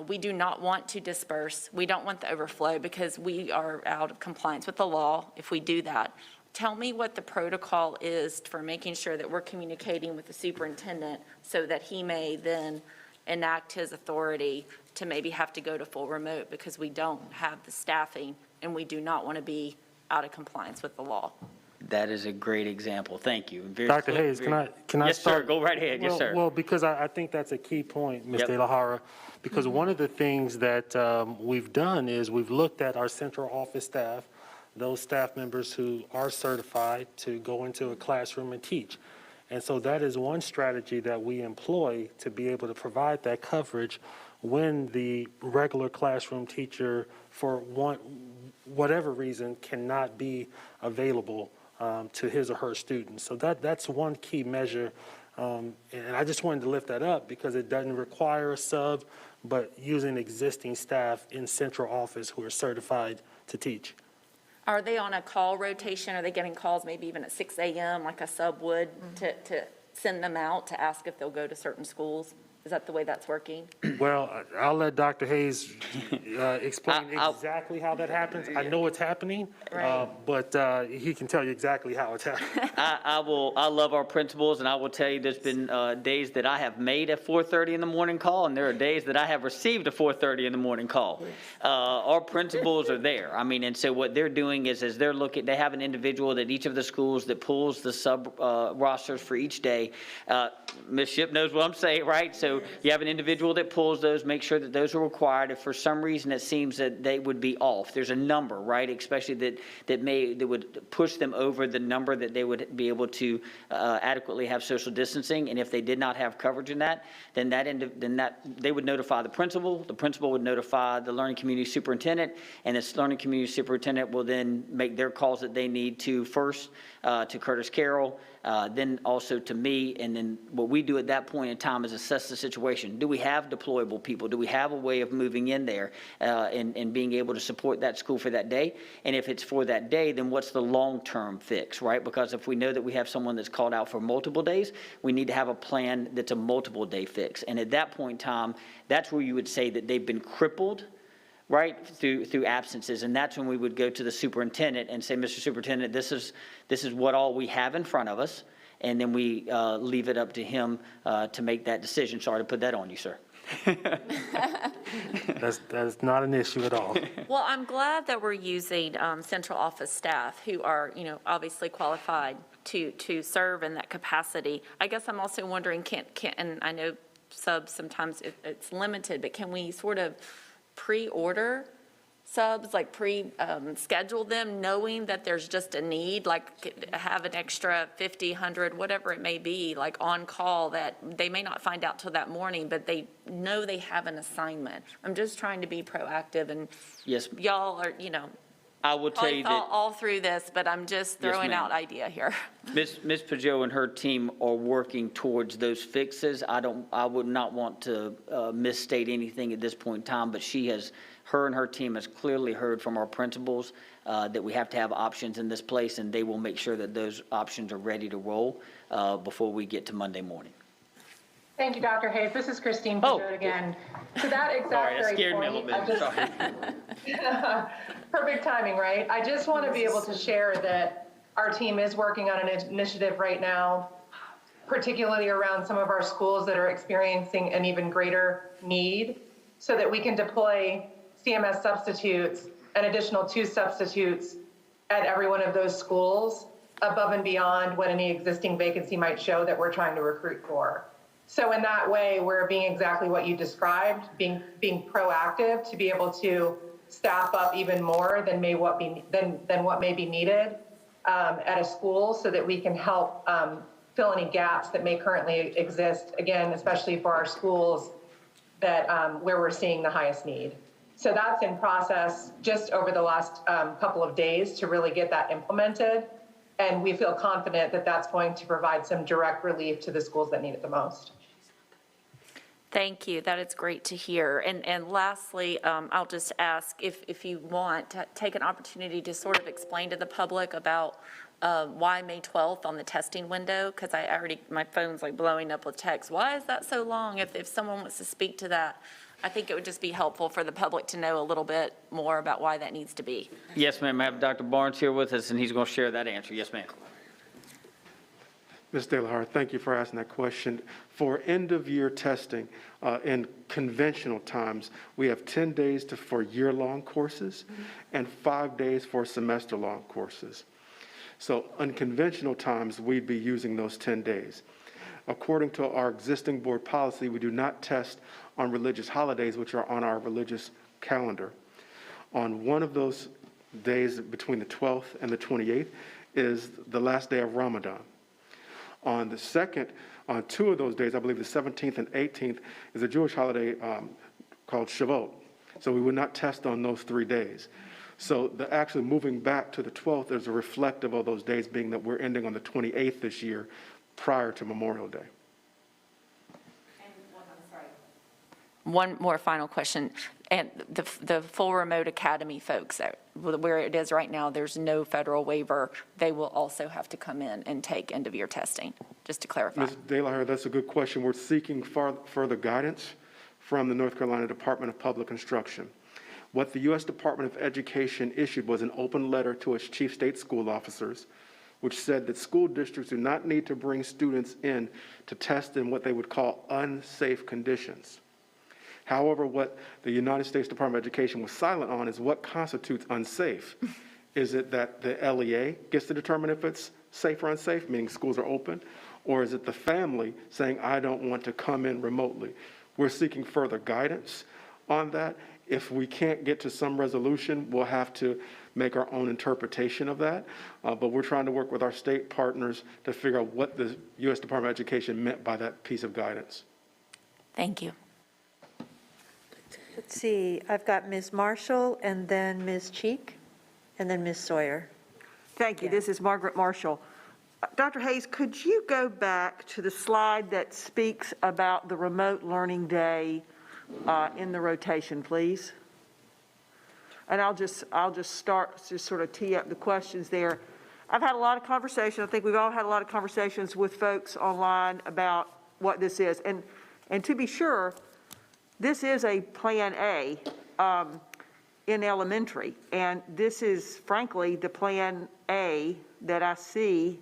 We do not want to disperse. We don't want the overflow because we are out of compliance with the law if we do that. Tell me what the protocol is for making sure that we're communicating with the superintendent so that he may then enact his authority to maybe have to go to full remote because we don't have the staffing and we do not want to be out of compliance with the law. That is a great example. Thank you. Dr. Hayes, can I yes, start? Sir. Go right ahead. Yes, sir. Well, because I think that's a key point, Ms. De La Hara, because one of the things that we've done is we've looked at our central office staff, those staff members who are certified to go into a classroom and teach. And so that is one strategy that we employ to be able to provide that coverage when the regular classroom teacher, for whatever reason, cannot be available to his or her students. So that's one key measure. And I just wanted to lift that up because it doesn't require a sub, but using existing staff in central office who are certified to teach. Are they on a call rotation? Are they getting calls maybe even at 6 a.m. like a sub would to send them out to ask if they'll go to certain schools? Is that the way that's working? Well, I'll let Dr. Hayes explain exactly how that happens. I know it's happening, but he can tell you exactly how it's happening. I love our principals, and I will tell you there's been days that I have made a 4:30 in the morning call, and there are days that I have received a 4:30 in the morning call. Our principals are there. And so what they're doing is they're looking, they have an individual at each of the schools that pulls the sub rosters for each day. Ms. Shipp knows what I'm saying, right? So you have an individual that pulls those, make sure that those are required. If for some reason it seems that they would be off, there's a number, right? Especially that would push them over the number that they would be able to adequately have social distancing. And if they did not have coverage in that, then they would notify the principal. The principal would notify the learning community superintendent, and this learning community superintendent will then make their calls that they need to first to Curtis Carroll, then also to me, and then what we do at that point in time is assess the situation. Do we have deployable people? Do we have a way of moving in there and being able to support that school for that day? And if it's for that day, then what's the long-term fix, right? Because if we know that we have someone that's called out for multiple days, we need to have a plan that's a multiple day fix. And at that point in time, that's where you would say that they've been crippled, right, through absences. And that's when we would go to the superintendent and say, Mr. Superintendent, this is what all we have in front of us. And then we leave it up to him to make that decision. Sorry to put that on you, sir. That's not an issue at all. Well, I'm glad that we're using central office staff who are, obviously qualified to serve in that capacity. I guess I'm also wondering, and I know subs sometimes it's limited, but can we sort of pre-order subs, schedule them knowing that there's just a need, have an extra 50, 100, whatever it may be, on call that they may not find out till that morning, but they know they have an assignment. I'm just trying to be proactive, and yes, y'all are, I will tell you that all through this, but I'm just throwing out idea here. Ms. Pajot and her team are working towards those fixes. I would not want to misstate anything at this point in time, but her and her team has clearly heard from our principals that we have to have options in this place, and they will make sure that those options are ready to roll before we get to Monday morning. Thank you, Dr. Hayes. This is Christine Peugeot again. To that exact Sorry, that very scared me a point, little bit. Sorry. perfect timing, right? I just want to be able to share that our team is working on an initiative right now, particularly around some of our schools that are experiencing an even greater need, so that we can deploy CMS substitutes, an additional 2 substitutes at every one of those schools, above and beyond what any existing vacancy might show that we're trying to recruit for. So in that way, we're being exactly what you described, being proactive to be able to staff up even more than what may be needed at a school, so that we can help fill any gaps that may currently exist, again, especially for our schools that where we're seeing the highest need. So that's in process just over the last couple of days to really get that implemented. And we feel confident that that's going to provide some direct relief to the schools that need it the most. Thank you. That is great to hear. And lastly, I'll just ask if you want to take an opportunity to sort of explain to the public about why May 12th on the testing window, because my phone's like blowing up with text. Why is that so long? If someone wants to speak to that, I think it would just be helpful for the public to know a little bit more about why that needs to be. Yes, ma'am. I have Dr. Barnes here with us, and he's going to share that answer. Yes, ma'am. Ms. De La Hart, thank you for asking that question. For end-of-year testing, in conventional times, we have 10 days for year-long courses and 5 days for semester-long courses. So in conventional times, we'd be using those 10 days. According to our existing board policy, we do not test on religious holidays, which are on our religious calendar. On one of those days, between the 12th and the 28th, is the last day of Ramadan. On the second, on 2 of those days, I believe the 17th and 18th, is a Jewish holiday called Shavuot. So we would not test on those 3 days. So actually moving back to the 12th is a reflective of those days, being that we're ending on the 28th this year, prior to Memorial Day. One more final question. And the full remote academy folks, where it is right now, there's no federal waiver. They will also have to come in and take end-of-year testing, just to clarify. Ms. De La Hart, that's a good question. We're seeking further guidance from the North Carolina Department of Public Instruction. What the U.S. Department of Education issued was an open letter to its chief state school officers, which said that school districts do not need to bring students in to test in what they would call unsafe conditions. However, what the United States Department of Education was silent on is what constitutes unsafe. Is it that the LEA gets to determine if it's safe or unsafe, meaning schools are open, or is it the family saying, I don't want to come in remotely? We're seeking further guidance on that. If we can't get to some resolution, we'll have to make our own interpretation of that. But we're trying to work with our state partners to figure out what the U.S. Department of Education meant by that piece of guidance. Thank you. Let's see, I've got Ms. Marshall, and then Ms. Cheek, and then Ms. Sawyer. Thank you. This is Margaret Marshall. Dr. Hayes, could you go back to the slide that speaks about the remote learning day in the rotation, please? And I'll just start to sort of tee up the questions there. I've had a lot of conversation. I think we've all had a lot of conversations with folks online about what this is. And to be sure, this is a Plan A in elementary, and this is, frankly, the Plan A that I see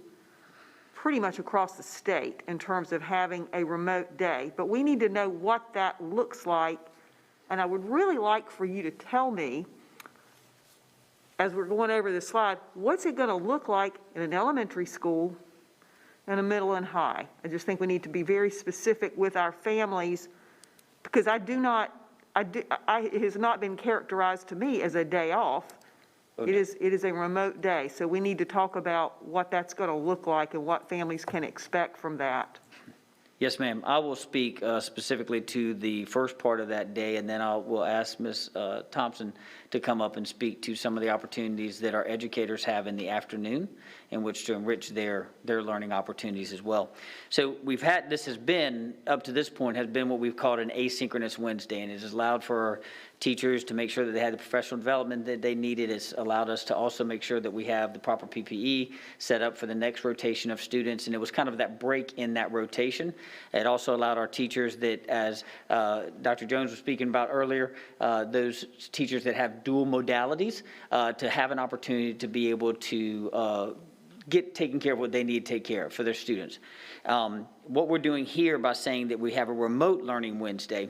pretty much across the state in terms of having a remote day. But we need to know what that looks like, and I would really like for you to tell me, as we're going over the slide, what's it going to look like in an elementary school and a middle and high? I just think we need to be very specific with our families, because it has not been characterized to me as a day off. Okay. It is a remote day, so we need to talk about what that's going to look like and what families can expect from that. Yes, ma'am. I will speak specifically to the first part of that day, and then we'll ask Ms. Thompson to to come up and speak to some of the opportunities that our educators have in the afternoon in which to enrich their learning opportunities as well. So this has been, up to this point, has been what we've called an asynchronous Wednesday, and it has allowed for our teachers to make sure that they had the professional development that they needed. It's allowed us to also make sure that we have the proper PPE set up for the next rotation of students, and it was kind of that break in that rotation. It also allowed our teachers that, as Dr. Jones was speaking about earlier, those teachers that have dual modalities to have an opportunity to be able to get taken care of what they need to take care of for their students. What we're doing here by saying that we have a remote learning Wednesday,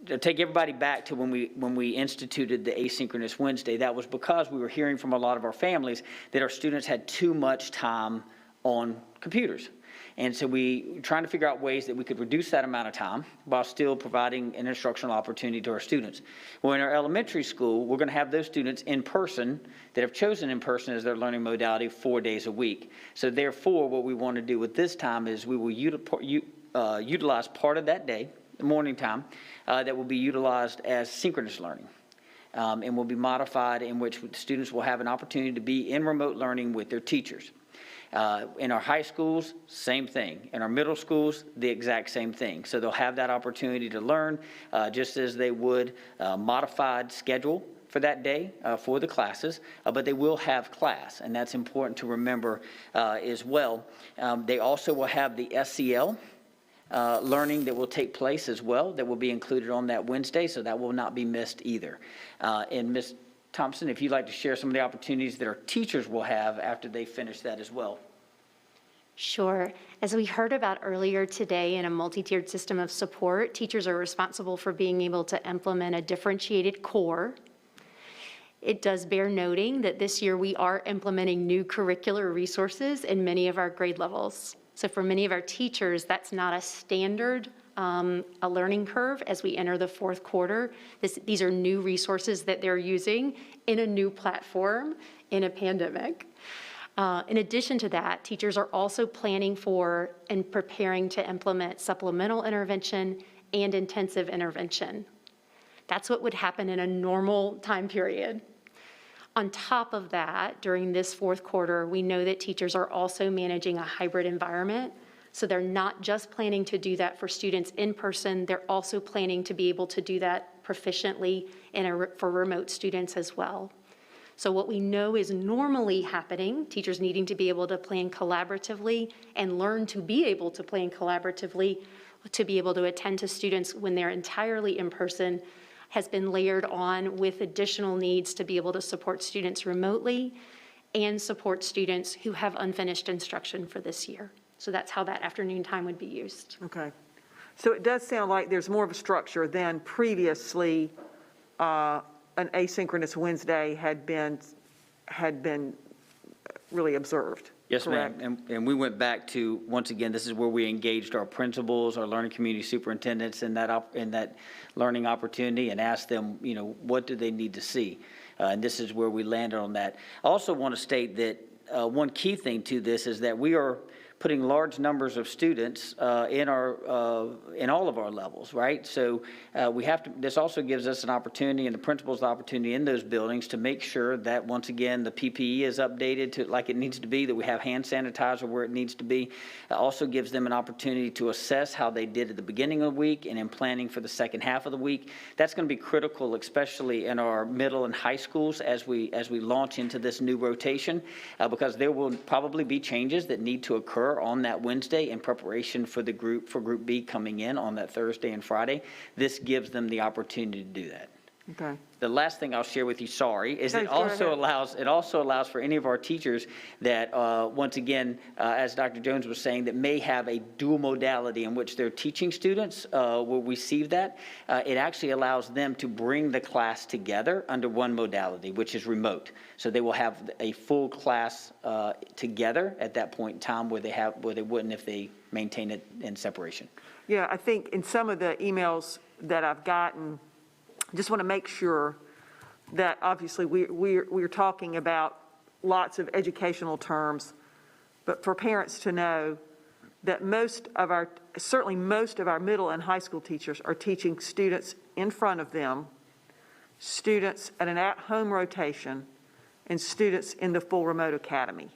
to take everybody back to when we instituted the asynchronous Wednesday, that was because we were hearing from a lot of our families that our students had too much time on computers. And so we were trying to figure out ways that we could reduce that amount of time while still providing an instructional opportunity to our students. Well, in our elementary school, we're going to have those students in person that have chosen in person as their learning modality 4 days a week. So therefore, what we want to do with this time is we will utilize part of that day, the morning time, that will be utilized as synchronous learning. And will be modified in which students will have an opportunity to be in remote learning with their teachers. In our high schools, same thing. In our middle schools, the exact same thing. So they'll have that opportunity to learn just as they would modified schedule for that day for the classes, but they will have class, and that's important to remember as well. They also will have the SEL learning that will take place as well, that will be included on that Wednesday, so that will not be missed either. And Ms. Thompson, if you'd like to share some of the opportunities that our teachers will have after they finish that as well. Sure. As we heard about earlier today, in a multi-tiered system of support, teachers are responsible for being able to implement a differentiated core. It does bear noting that this year we are implementing new curricular resources in many of our grade levels. So for many of our teachers, that's not a standard a learning curve as we enter the fourth quarter. These are new resources that they're using in a new platform in a pandemic. In addition to that, teachers are also planning for and preparing to implement supplemental intervention and intensive intervention. That's what would happen in a normal time period. On top of that, during this fourth quarter, we know that teachers are also managing a hybrid environment. So they're not just planning to do that for students in person, they're also planning to be able to do that proficiently for remote students as well. So what we know is normally happening, teachers needing to be able to plan collaboratively and learn to be able to plan collaboratively to be able to attend to students when they're entirely in person, has been layered on with additional needs to be able to support students remotely and support students who have unfinished instruction for this year. So that's how that afternoon time would be used. Okay. So it does sound like there's more of a structure than previously an asynchronous Wednesday had been really observed. Yes, correct? ma'am. And we went back to, once again, this is where we engaged our principals, our learning community superintendents in that learning opportunity and asked them, what do they need to see? And this is where we landed on that. I also want to state that one key thing to this is that we are putting large numbers of students in all of our levels, right? So we have to. This also gives us an opportunity, and the principal's opportunity in those buildings to make sure that once again the PPE is updated to like it needs to be, that we have hand sanitizer where it needs to be. It also gives them an opportunity to assess how they did at the beginning of the week and in planning for the second half of the week. That's going to be critical, especially in our middle and high schools as we launch into this new rotation, because there will probably be changes that need to occur on that Wednesday in preparation for Group B coming in on that Thursday and Friday. This gives them the opportunity to do that. Okay. The last thing I'll share with you, is it also allows for any of our teachers that, once again, as Dr. Jones was saying, that may have a dual modality in which they're teaching students will receive that. It actually allows them to bring the class together under one modality, which is remote. So they will have a full class together at that point in time where they wouldn't if they maintain it in separation. Yeah, I think in some of the emails that I've gotten, just want to make sure that obviously we're talking about lots of educational terms, but for parents to know that certainly most of our middle and high school teachers are teaching students in front of them students at an at-home rotation, and students in the full remote academy.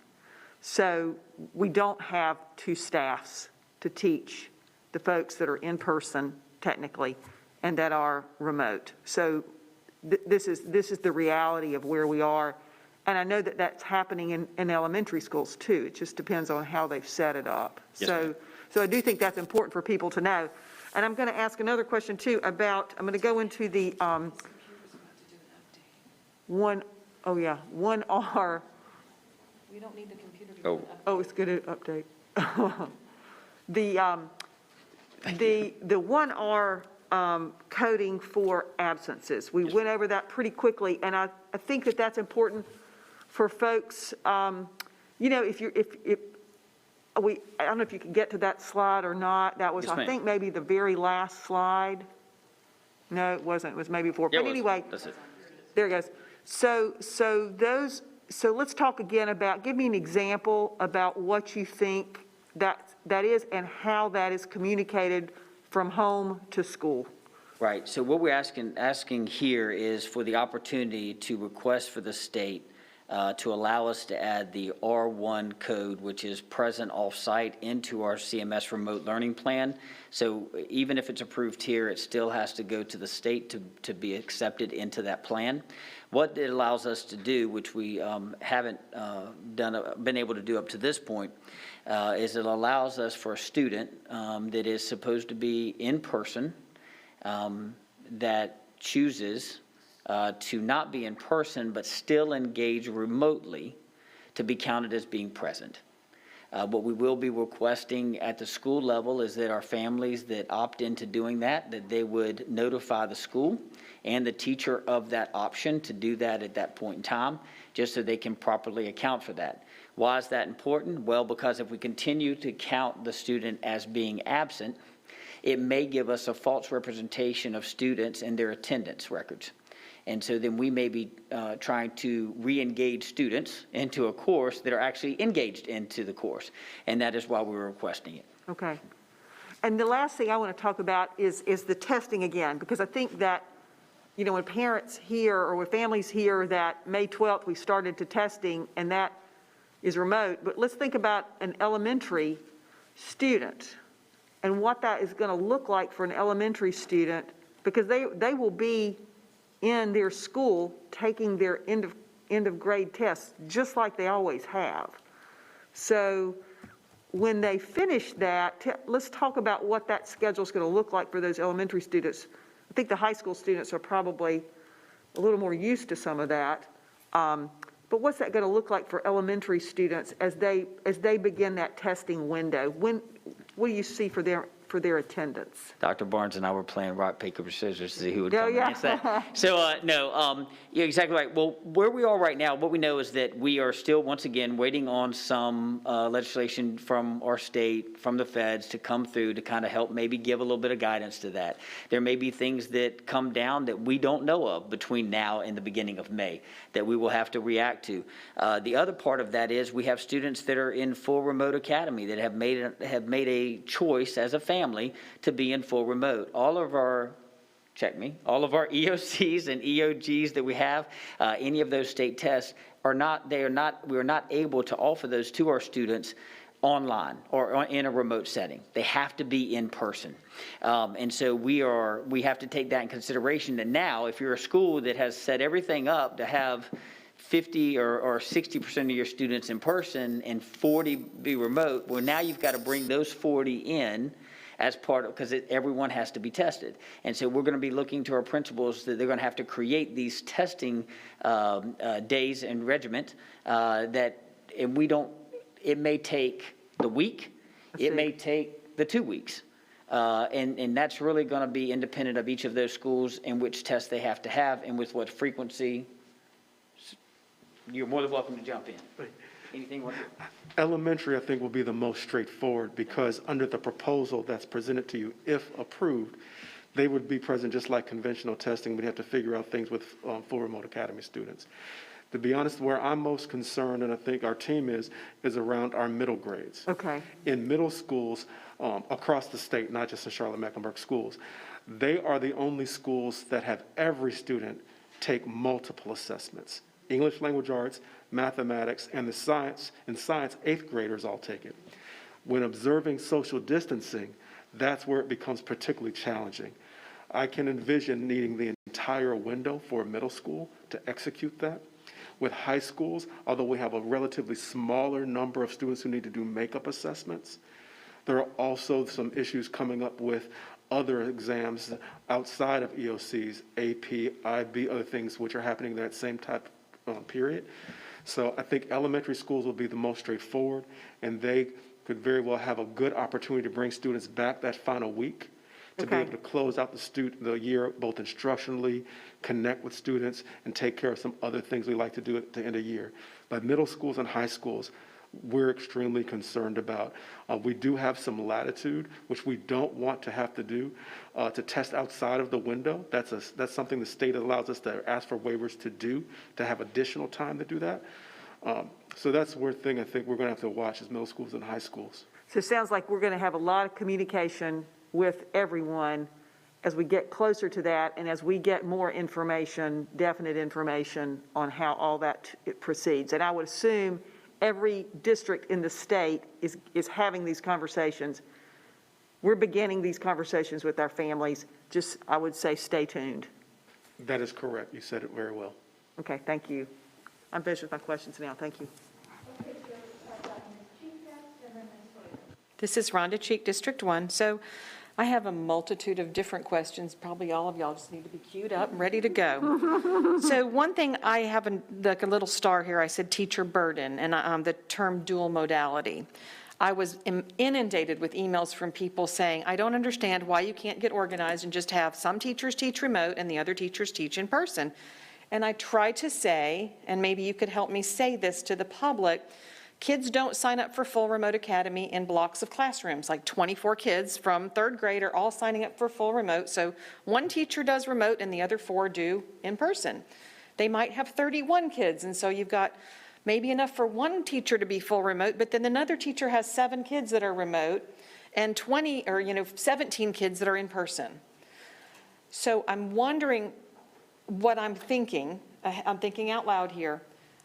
So we don't have two staffs to teach the folks that are in person technically and that are remote. So this is the reality of where we are. And I know that that's happening in elementary schools too. It just depends on how they've set it up. Yes, So I do think that's important for people to know. And I'm going to ask another question too about, I'm going to go into the 1R. We don't need the computer to Oh. Oh, it's going to update. The 1R coding for absences. We went over that pretty quickly, and I think that that's important for folks. You know, I don't know if you can get to that slide or not. That was, Yes, I ma'am. think, maybe the very last slide. No, it wasn't. It was maybe before. Yeah, But it was. anyway, That's it. there it goes. So let's talk again about, give me an example about what you think that is and how that is communicated from home to school. Right, so what we're asking here is for the opportunity to request for the state to allow us to add the R1 code, which is present off-site, into our CMS remote learning plan. So even if it's approved here, it still has to go to the state to be accepted into that plan. What it allows us to do, which we haven't been able to do up to this point, is it allows us for a student that is supposed to be in person, that chooses to not be in person but still engage remotely, to be counted as being present. What we will be requesting at the school level is that our families that opt into doing that they would notify the school and the teacher of that option to do that at that point in time, just so they can properly account for that. Why is that important? Well, because if we continue to count the student as being absent, it may give us a false representation of students and their attendance records. And so then we may be trying to re-engage students into a course that are actually engaged into the course. And that is why we're requesting it. Okay. And the last thing I want to talk about is the testing again, because I think that, you know, when parents hear or when families hear that May 12th we started to testing and that is remote, but let's think about an elementary student and what that is going to look like for an elementary student, because they will be in their school taking their end of grade tests just like they always have. So when they finish that, let's talk about what that schedule is going to look like for those elementary students. I think the high school students are probably a little more used to some of that. But what's that going to look like for elementary students as they begin that testing window? What do you see for their attendance? Dr. Barnes and I were playing rock, paper, scissors to see who would come yeah. and answer that. So, you're exactly right. Well, where we are right now, what we know is that we are still, once again, waiting on some legislation from our state, from the feds, to come through to kind of help maybe give a little bit of guidance to that. There may be things that come down that we don't know of between now and the beginning of May that we will have to react to. The other part of that is we have students that are in full remote academy that have made a choice as a family to be in full remote. All of our EOCs and EOGs that we have, any of those state tests we are not able to offer those to our students online or in a remote setting. They have to be in person. And so we have to take that in consideration, that now if you're a school that has set everything up to have 50 or 60% of your students in person and 40 be remote, well, now you've got to bring those 40 in as part of, because everyone has to be tested. And so we're going to be looking to our principals that they're going to have to create these testing days and regiment it may take the week, it may take the 2 weeks. And that's really going to be independent of each of those schools and which tests they have to have and with what frequency. You're more than welcome to jump in. Anything? Elementary, I think, will be the most straightforward, because under the proposal that's presented to you, if approved, they would be present just like conventional testing. We'd have to figure out things with full remote academy students. To be honest, where I'm most concerned, and I think our team is around our middle grades. Okay. In middle schools across the state, not just in Charlotte-Mecklenburg schools, they are the only schools that have every student take multiple assessments. English language arts, mathematics, and science, 8th graders all take it. When observing social distancing, that's where it becomes particularly challenging. I can envision needing the entire window for middle school to execute that. With high schools, although we have a relatively smaller number of students who need to do makeup assessments, there are also some issues coming up with other exams outside of EOCs, AP, IB, other things which are happening in that same type period. So I think elementary schools will be the most straightforward, and they could very well have a good opportunity to bring students back that final week to be able to close out the year both instructionally, connect with students, and take care of some other things we like to do at the end of the year. But middle schools and high schools, we're extremely concerned about. We do have some latitude, which we don't want to have to do, to test outside of the window. That's something the state allows us to ask for waivers to do, to have additional time to do that. So that's one thing I think we're going to have to watch is middle schools and high schools. So it sounds like we're going to have a lot of communication with everyone as we get closer to that and as we get more information, definite information on how all that proceeds. And I would assume every district in the state is having these conversations. We're beginning these conversations with our families. Just, I would say, stay tuned. That is correct. You said it very well. Okay, thank you. I'm finished with my questions now. Thank you. This is Rhonda Cheek, District 1. So I have a multitude of different questions. Probably all of y'all just need to be queued up and ready to go. So one thing I have like a little star here, I said teacher burden and the term dual modality. I was inundated with emails from people saying, I don't understand why you can't get organized and just have some teachers teach remote and the other teachers teach in person. And I try to say, and maybe you could help me say this to the public, kids don't sign up for full remote academy in blocks of classrooms, like 24 kids from 3rd grade are all signing up for full remote. So one teacher does remote and the other 4 do in person. They might have 31 kids, and so you've got maybe enough for one teacher to be full remote, but then another teacher has 7 kids that are remote and 17 kids that are in person. So I'm wondering what I'm thinking out loud here.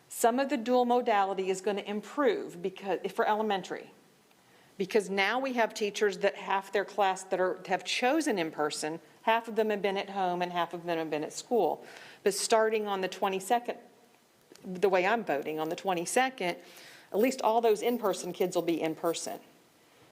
Some of the dual modality is going to improve for elementary, because now we have teachers that half their class that have chosen in person, half of them have been at home and half of them have been at school. But starting on the 22nd, the way I'm voting, on the 22nd, at least all those in-person kids will be in person.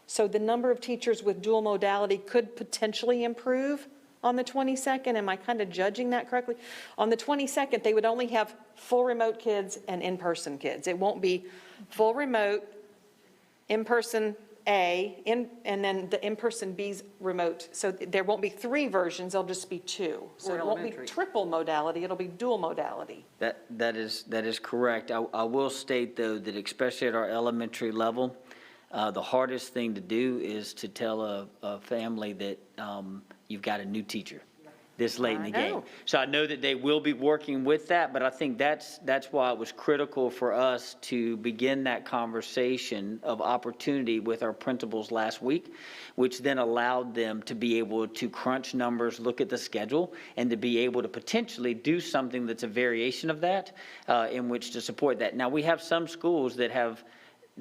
So the number of teachers with dual modality could potentially improve on the 22nd. Am I kind of judging that correctly? On the 22nd, they would only have full remote kids and in-person kids. It won't be full remote, in-person A, and then the in-person B's remote. So there won't be 3 versions, there'll just be 2. So it won't be triple modality, it'll be dual modality. That is correct. I will state, though, that especially at our elementary level, the hardest thing to do is to tell a family that you've got a new teacher this late in the game. So I know that they will be working with that, but I think that's why it was critical for us to begin that conversation of opportunity with our principals last week, which then allowed them to be able to crunch numbers, look at the schedule, and to be able to potentially do something that's a variation of that in which to support that. Now, we have some schools that have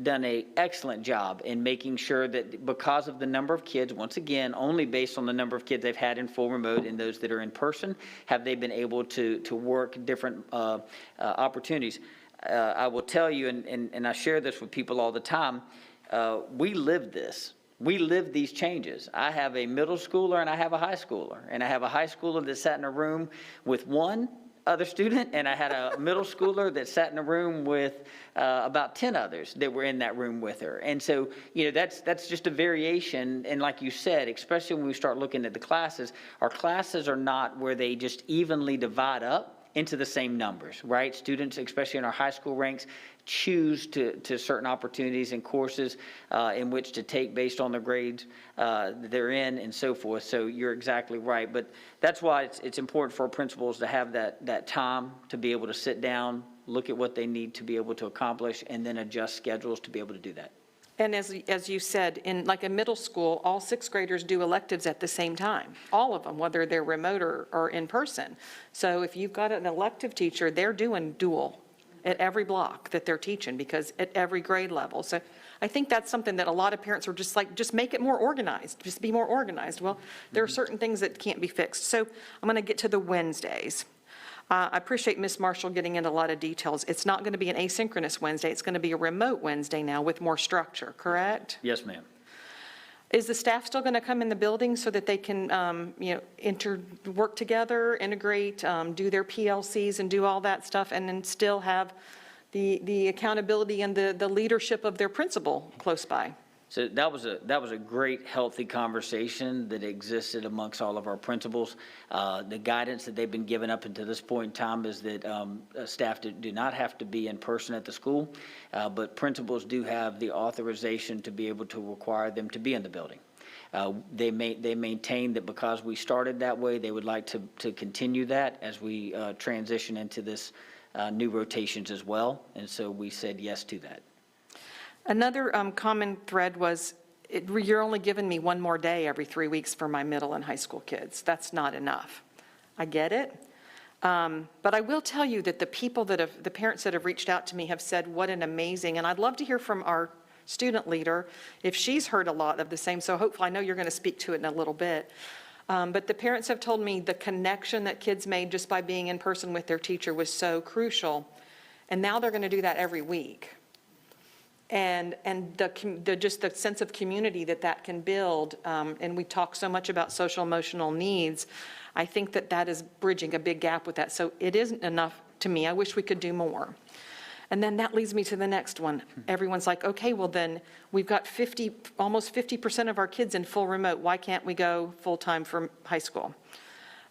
done an excellent job in making sure that because of the number of kids, once again, only based on the number of kids they've had in full remote and those that are in person, have they been able to work different opportunities. I will tell you, and I share this with people all the time, we live this. We live these changes. I have a middle schooler and I have a high schooler. And I have a high schooler that sat in a room with one other student, and I had a middle schooler that sat in a room with about 10 others that were in that room with her. And so, that's just a variation. And like you said, especially when we start looking at the classes, our classes are not where they just evenly divide up into the same numbers, right? Students, especially in our high school ranks, choose to certain opportunities and courses in which to take based on the grades they're in and so forth. So you're exactly right. But that's why it's important for principals to have that time to be able to sit down, look at what they need to be able to accomplish, and then adjust schedules to be able to do that. And as you said, in like a middle school, all sixth graders do electives at the same time, all of them, whether they're remote or in person. So if you've got an elective teacher, they're doing dual at every block that they're teaching, because at every grade level. So I think that's something that a lot of parents are just like, just make it more organized, just be more organized. Well, there are certain things that can't be fixed. So I'm going to get to the Wednesdays. I appreciate Ms. Marshall getting into a lot of details. It's not going to be an asynchronous Wednesday. It's going to be a remote Wednesday now with more structure, correct? Yes, ma'am. Is the staff still going to come in the building so that they can, work together, integrate, do their PLCs and do all that stuff, and then still have the accountability and the leadership of their principal close by? So that was a great, healthy conversation that existed amongst all of our principals. The guidance that they've been given up until this point in time is that staff do not have to be in person at the school, but principals do have the authorization to be able to require them to be in the building. They maintain that because we started that way, they would like to continue that as we transition into this new rotations as well, and so we said yes to that. Another common thread was, you're only giving me one more day every 3 weeks for my middle and high school kids. That's not enough. I get it. But I will tell you that the parents that have reached out to me have said what an amazing, and I'd love to hear from our student leader if she's heard a lot of the same. So hopefully, I know you're going to speak to it in a little bit. But the parents have told me the connection that kids made just by being in person with their teacher was so crucial. And now they're going to do that every week. And just the sense of community that can build, and we talk so much about social emotional needs, I think that is bridging a big gap with that. So it isn't enough to me. I wish we could do more. And then that leads me to the next one. Everyone's like, okay, well then we've got almost 50% of our kids in full remote. Why can't we go full-time for high school?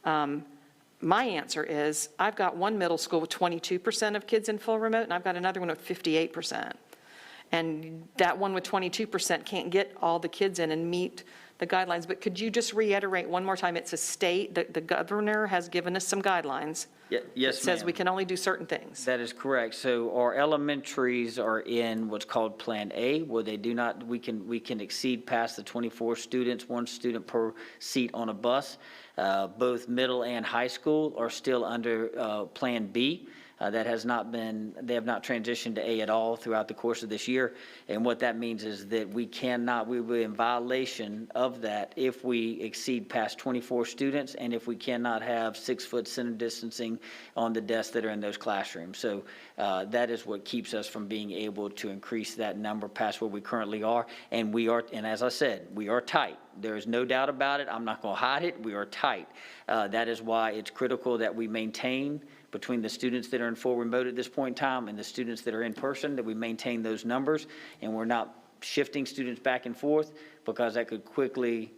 My answer is, I've got one middle school with 22% of kids in full remote, and I've got another one with 58%. And that one with 22% can't get all the kids in and meet the guidelines. But could you just reiterate one more time? It's a state, the governor has given us some guidelines. Yes, ma'am. It says we can only do certain things. That is correct. So our elementaries are in what's called Plan A, where we can exceed past the 24 students, one student per seat on a bus. Both middle and high school are still under Plan B. They have not transitioned to A at all throughout the course of this year. And what that means is that we will be in violation of that if we exceed past 24 students and if we cannot have 6-foot center distancing on the desks that are in those classrooms. So that is what keeps us from being able to increase that number past where we currently are. And as I said, we are tight. There is no doubt about it. I'm not going to hide it. We are tight. That is why it's critical that we maintain between the students that are in full remote at this point in time and the students that are in person, that we maintain those numbers, and we're not shifting students back and forth, because that could quickly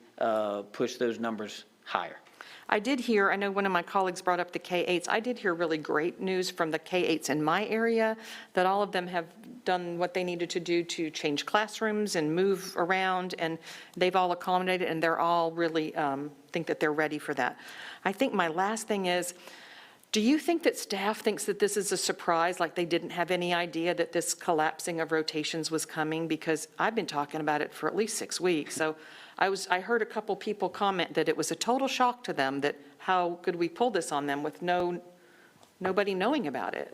push those numbers higher. I did hear, I know one of my colleagues brought up the K-8s. I did hear really great news from the K-8s in my area, that all of them have done what they needed to do to change classrooms and move around, and they've all accommodated, and they're all really think that they're ready for that. I think my last thing is, do you think that staff thinks that this is a surprise, like they didn't have any idea that this collapsing of rotations was coming? Because I've been talking about it for at least 6 weeks. So I heard a couple people comment that it was a total shock to them, that how could we pull this on them with nobody knowing about it?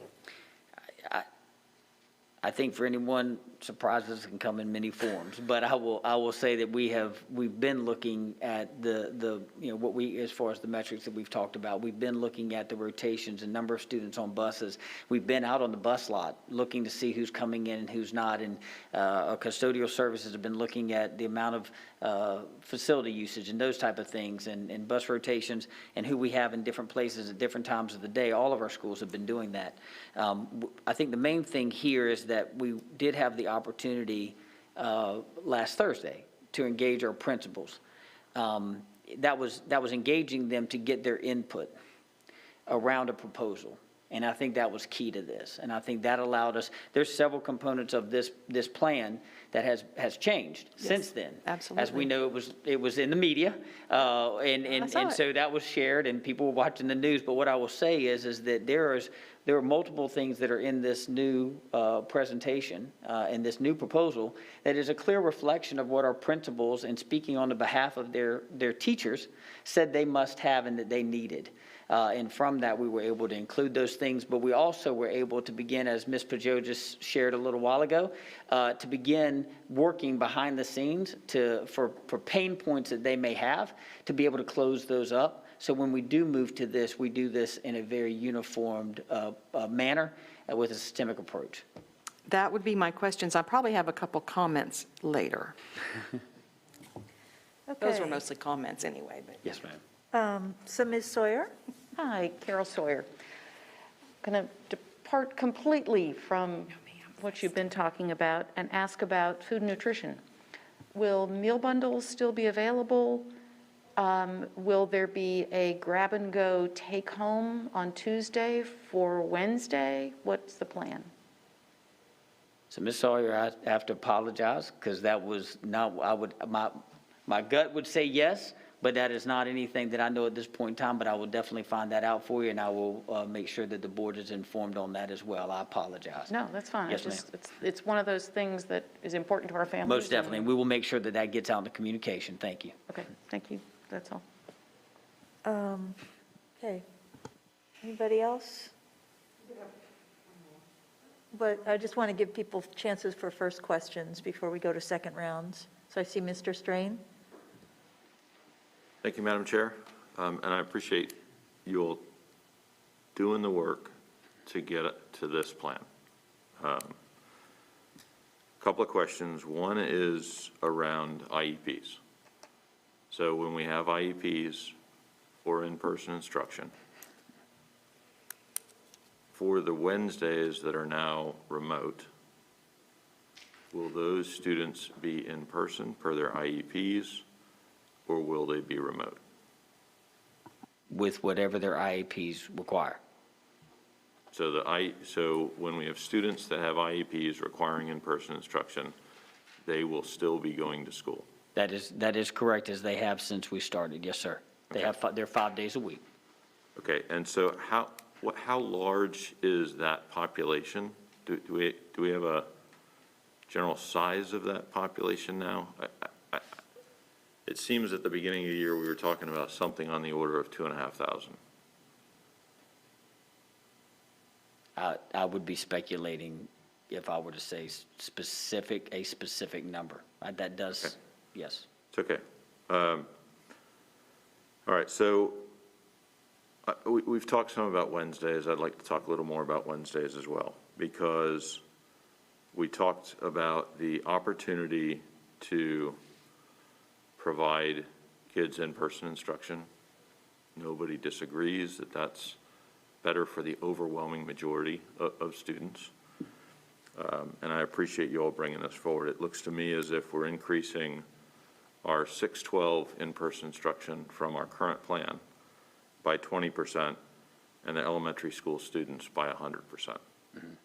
I think for anyone, surprises can come in many forms, but I will say that we've been looking at as far as the metrics that we've talked about. We've been looking at the rotations and number of students on buses. We've been out on the bus lot looking to see who's coming in and who's not, and our custodial services have been looking at the amount of facility usage and those type of things, and bus rotations, and who we have in different places at different times of the day. All of our schools have been doing that. I think the main thing here is that we did have the opportunity last Thursday to engage our principals. That was engaging them to get their input around a proposal. And I think that was key to this. And I think that allowed us, there's several components of this plan that has changed since then. Absolutely. As we know, it was in the media, and so that was shared and people were watching the news. But what I will say is that there is there are multiple things that are in this new presentation, and this new proposal, that is a clear reflection of what our principals, and speaking on the behalf of their teachers, said they must have and that they needed. And from that, we were able to include those things, but we also were able to begin, as Ms. Pajot just shared a little while ago, to begin working behind the scenes for pain points that they may have, to be able to close those up. So when we do move to this, we do this in a very uniformed manner with a systemic approach. That would be my questions. I probably have a couple comments later. Those were Okay. mostly comments anyway, but. Yes, ma'am. So Ms. Sawyer? Hi, Carol Sawyer. Going to depart completely from what you've been talking about and ask about food and nutrition. Will meal bundles still be available? Will there be a grab-and-go take-home on Tuesday for Wednesday? What's the plan? So Ms. Sawyer, I have to apologize, because that was not, my gut would say yes, but that is not anything that I know at this point in time, but I will definitely find that out for you, and I will make sure that the board is informed on that as well. I apologize. No, that's fine. Yes, ma'am. It's one of those things that is important to our families. Most definitely, and we will make sure that that gets out in the communication. Thank you. Okay, thank you. That's all. Okay. Anybody else? But I just want to give people chances for first questions before we go to second rounds. So I see Mr. Strain. Thank you, Madam Chair. And I appreciate you all doing the work to get to this plan. Couple of questions. One is around IEPs. So when we have IEPs for in-person instruction, for the Wednesdays that are now remote, will those students be in person per their IEPs, or will they be remote? With whatever their IEPs require. So when we have students that have IEPs requiring in-person instruction, they will still be going to school? That is correct, as they have since we started. Yes, sir. They're 5 days a week. Okay, and so how large is that population? Do we have a general size of that population now? It seems at the beginning of the year, we were talking about something on the order of 2,500. I would be speculating if I were to say a specific number. That does, okay. Yes. It's okay. All right, so we've talked some about Wednesdays. I'd like to talk a little more about Wednesdays as well, because we talked about the opportunity to provide kids in-person instruction. Nobody disagrees that that's better for the overwhelming majority of students. And I appreciate you all bringing this forward. It looks to me as if we're increasing our 612 in-person instruction from our current plan by 20% and the elementary school students by 100%. Mm-hmm.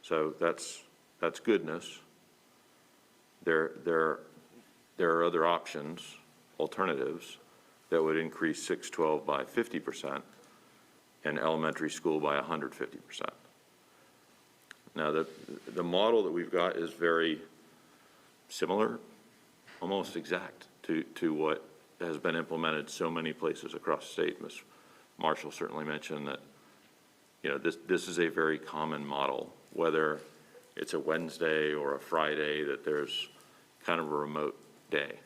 So that's goodness. There are other options, alternatives, that would increase 612 by 50% and elementary school by 150%. Now, the model that we've got is very similar, almost exact to what has been implemented so many places across the state. Ms. Marshall certainly mentioned that, you know, this is a very common model, whether it's a Wednesday or a Friday, that there's kind of a remote day.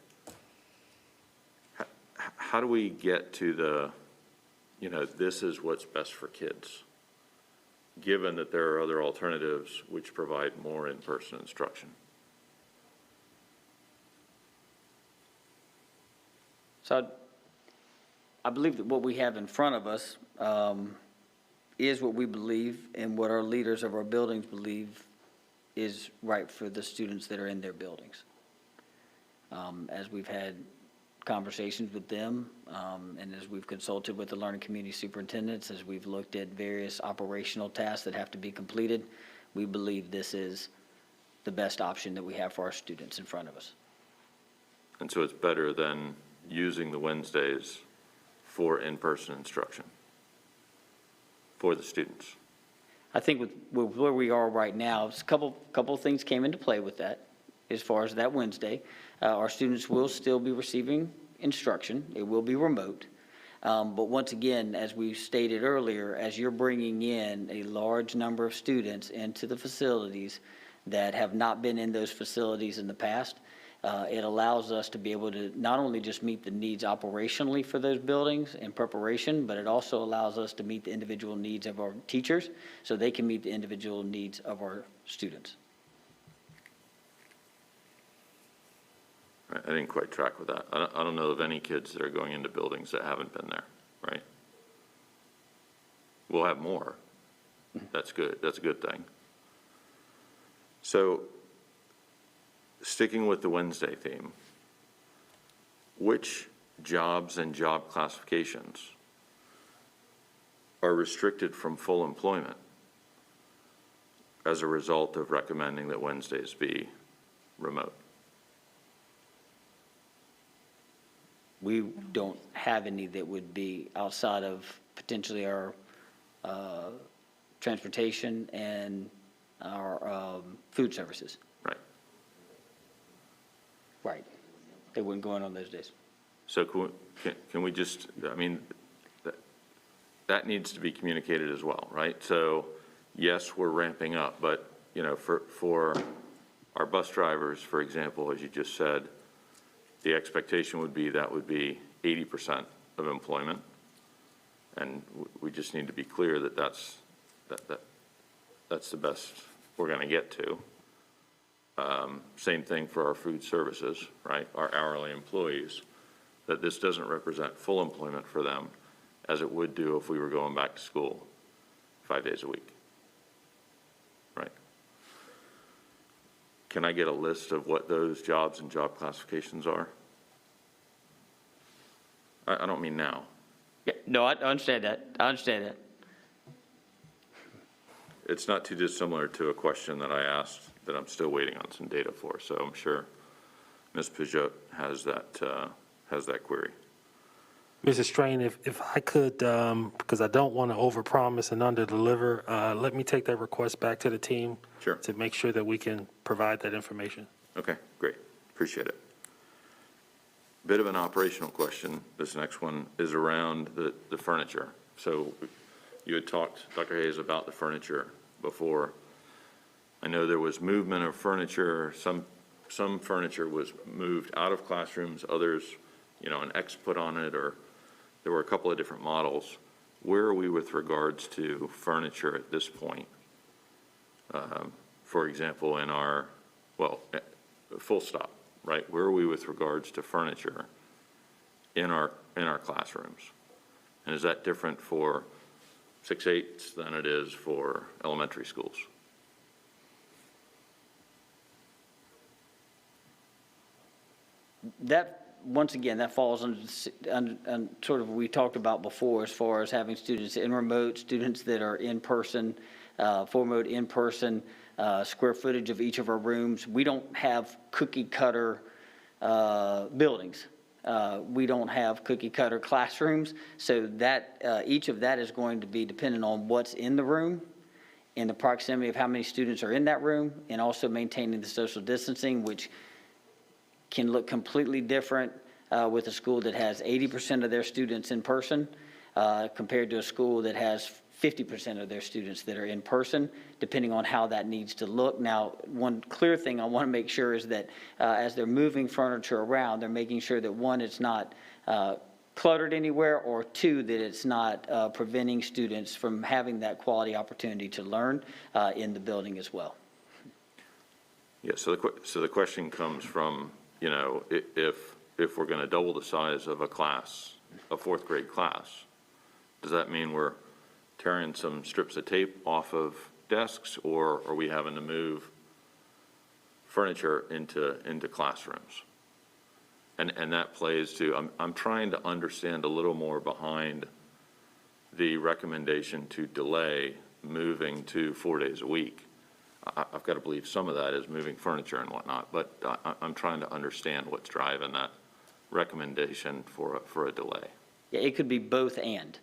How do we get to the, you know, this is what's best for kids, given that there are other alternatives which provide more in-person instruction? So I believe that what we have in front of us is what we believe and what our leaders of our buildings believe is right for the students that are in their buildings. As we've had conversations with them, and as we've consulted with the learning community superintendents, as we've looked at various operational tasks that have to be completed, we believe this is the best option that we have for our students in front of us. And so it's better than using the Wednesdays for in-person instruction for the students? I think with where we are right now, a couple of things came into play with that. As far as that Wednesday, our students will still be receiving instruction. It will be remote. But once again, as we stated earlier, as you're bringing in a large number of students into the facilities that have not been in those facilities in the past, it allows us to be able to not only just meet the needs operationally for those buildings in preparation, but it also allows us to meet the individual needs of our teachers so they can meet the individual needs of our students. I didn't quite track with that. I don't know of any kids that are going into buildings that haven't been there, right? We'll have more. That's good. That's a good thing. So, sticking with the Wednesday theme, which jobs and job classifications are restricted from full employment as a result of recommending that Wednesdays be remote? We don't have any that would be outside of potentially our transportation and our food services. Right. Right. They wouldn't go in on those days. So can we just, I mean, that needs to be communicated as well, right? So yes, we're ramping up, but you know, for our bus drivers, for example, as you just said, the expectation would be that would be 80% of employment. And we just need to be clear that that's the best we're going to get to. Same thing for our food services, right? Our hourly employees, that this doesn't represent full employment for them as it would do if we were going back to school 5 days a week, right? Can I get a list of what those jobs and job classifications are? I don't mean now. Yeah, no, I understand that. I understand that. It's not too dissimilar to a question that I asked that I'm still waiting on some data for. So I'm sure Ms. Peugeot has that query. Mrs. Strain, if I could, because I don't want to overpromise and underdeliver, let me take that request back to the team. Sure. To make sure that we can provide that information. Okay, great. Appreciate it. Bit of an operational question. This next one is around the furniture. So you had talked, Dr. Hayes, about the furniture before. I know there was movement of furniture. Some furniture was moved out of classrooms, others, you know, an X put on it, or there were a couple of different models. Where are we with regards to furniture at this point? For example, in our, well, full stop, right? Where are we with regards to furniture in our classrooms? And is that different for 6-8s than it is for elementary schools? That, once again, that falls on sort of, we talked about before, as far as having students in remote, students that are in person, full remote in person, square footage of each of our rooms. We don't have cookie cutter buildings. We don't have cookie cutter classrooms. So that each of that is going to be dependent on what's in the room and the proximity of how many students are in that room, and also maintaining the social distancing, which can look completely different with a school that has 80% of their students in person compared to a school that has 50% of their students that are in person, depending on how that needs to look. Now, one clear thing I want to make sure is that as they're moving furniture around, they're making sure that, one, it's not cluttered anywhere, or two, that it's not preventing students from having that quality opportunity to learn in the building as well. Yeah, so the question comes from, you know, if we're going to double the size of a class, a fourth grade class, does that mean we're tearing some strips of tape off of desks, or are we having to move furniture into classrooms? And that plays to, I'm trying to understand a little more behind the recommendation to delay moving to 4 days a week. I've got to believe some of that is moving furniture and whatnot, but I'm trying to understand what's driving that recommendation for a delay. Yeah, it could be both and,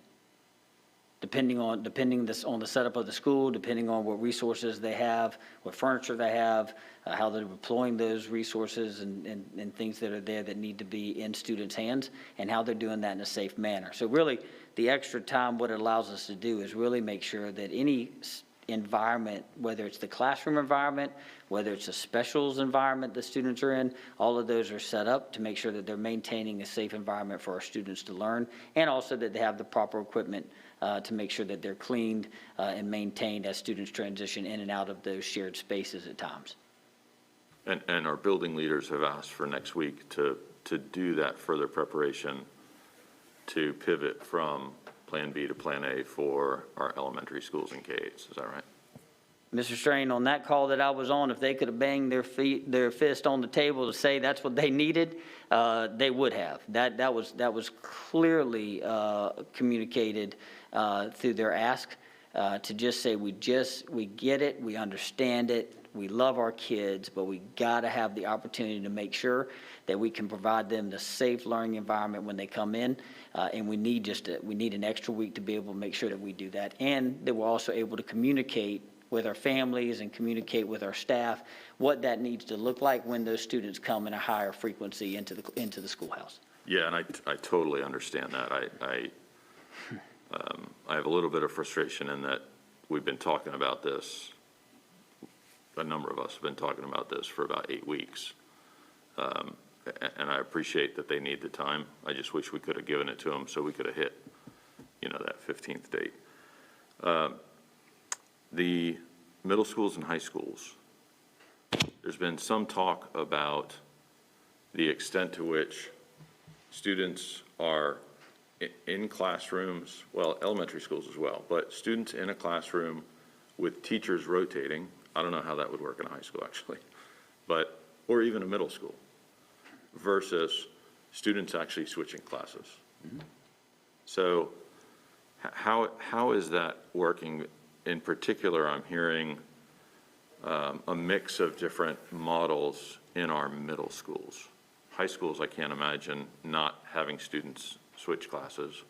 depending on the setup of the school, depending on what resources they have, what furniture they have, how they're deploying those resources and things that are there that need to be in students' hands, and how they're doing that in a safe manner. So really, the extra time, what it allows us to do is really make sure that any environment, whether it's the classroom environment, whether it's a specials environment the students are in, all of those are set up to make sure that they're maintaining a safe environment for our students to learn, and also that they have the proper equipment to make sure that they're cleaned and maintained as students transition in and out of those shared spaces at times. And our building leaders have asked for next week to do that further preparation to pivot from Plan B to Plan A for our elementary schools and K-8s. Is that right? Mr. Strain, on that call that I was on, if they could have banged their fist on the table to say that's what they needed, they would have. That was clearly communicated through their ask to just say we get it, we understand it, we love our kids, but we got to have the opportunity to make sure that we can provide them the safe learning environment when they come in, and we need an extra week to be able to make sure that we do that, and that we're also able to communicate with our families and communicate with our staff what that needs to look like when those students come in a higher frequency into the schoolhouse. Yeah, and I totally understand that. I have a little bit of frustration in that we've been talking about this. A number of us have been talking about this for about 8 weeks. And I appreciate that they need the time. I just wish we could have given it to them so we could have hit, that 15th date. The middle schools and high schools, there's been some talk about the extent to which students are in classrooms, well, elementary schools as well, but students in a classroom with teachers rotating. I don't know how that would work in a high school, actually, or even a middle school, versus students actually switching classes. Mm-hmm. So how is that working? In particular, I'm hearing a mix of different models in our middle schools. High schools, I can't imagine not having students switch classes.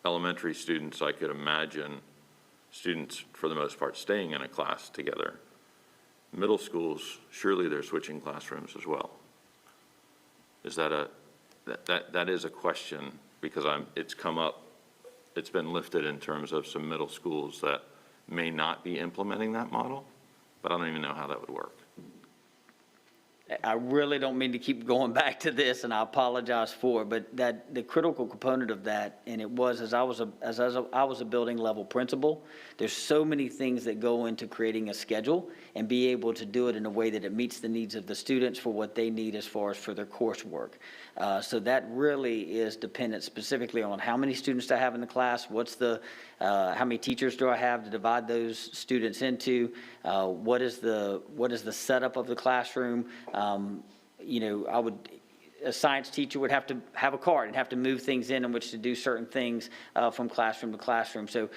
Elementary students, I could imagine students, for the most part, staying in a class together. Middle schools, surely they're switching classrooms as well. Is that that is a question, because it's come up, it's been lifted in terms of some middle schools that may not be implementing that model, but I don't even know how that would work. I really don't mean to keep going back to this, and I apologize for it, but the critical component of that, and it was as I was a building level principal, there's so many things that go into creating a schedule and be able to do it in a way that it meets the needs of the students for what they need as far as for their coursework. So that really is dependent specifically on how many students do I have in the class, how many teachers do I have to divide those students into, what is the setup of the classroom. A science teacher would have to have a cart and have to move things in which to do certain things from classroom to classroom. So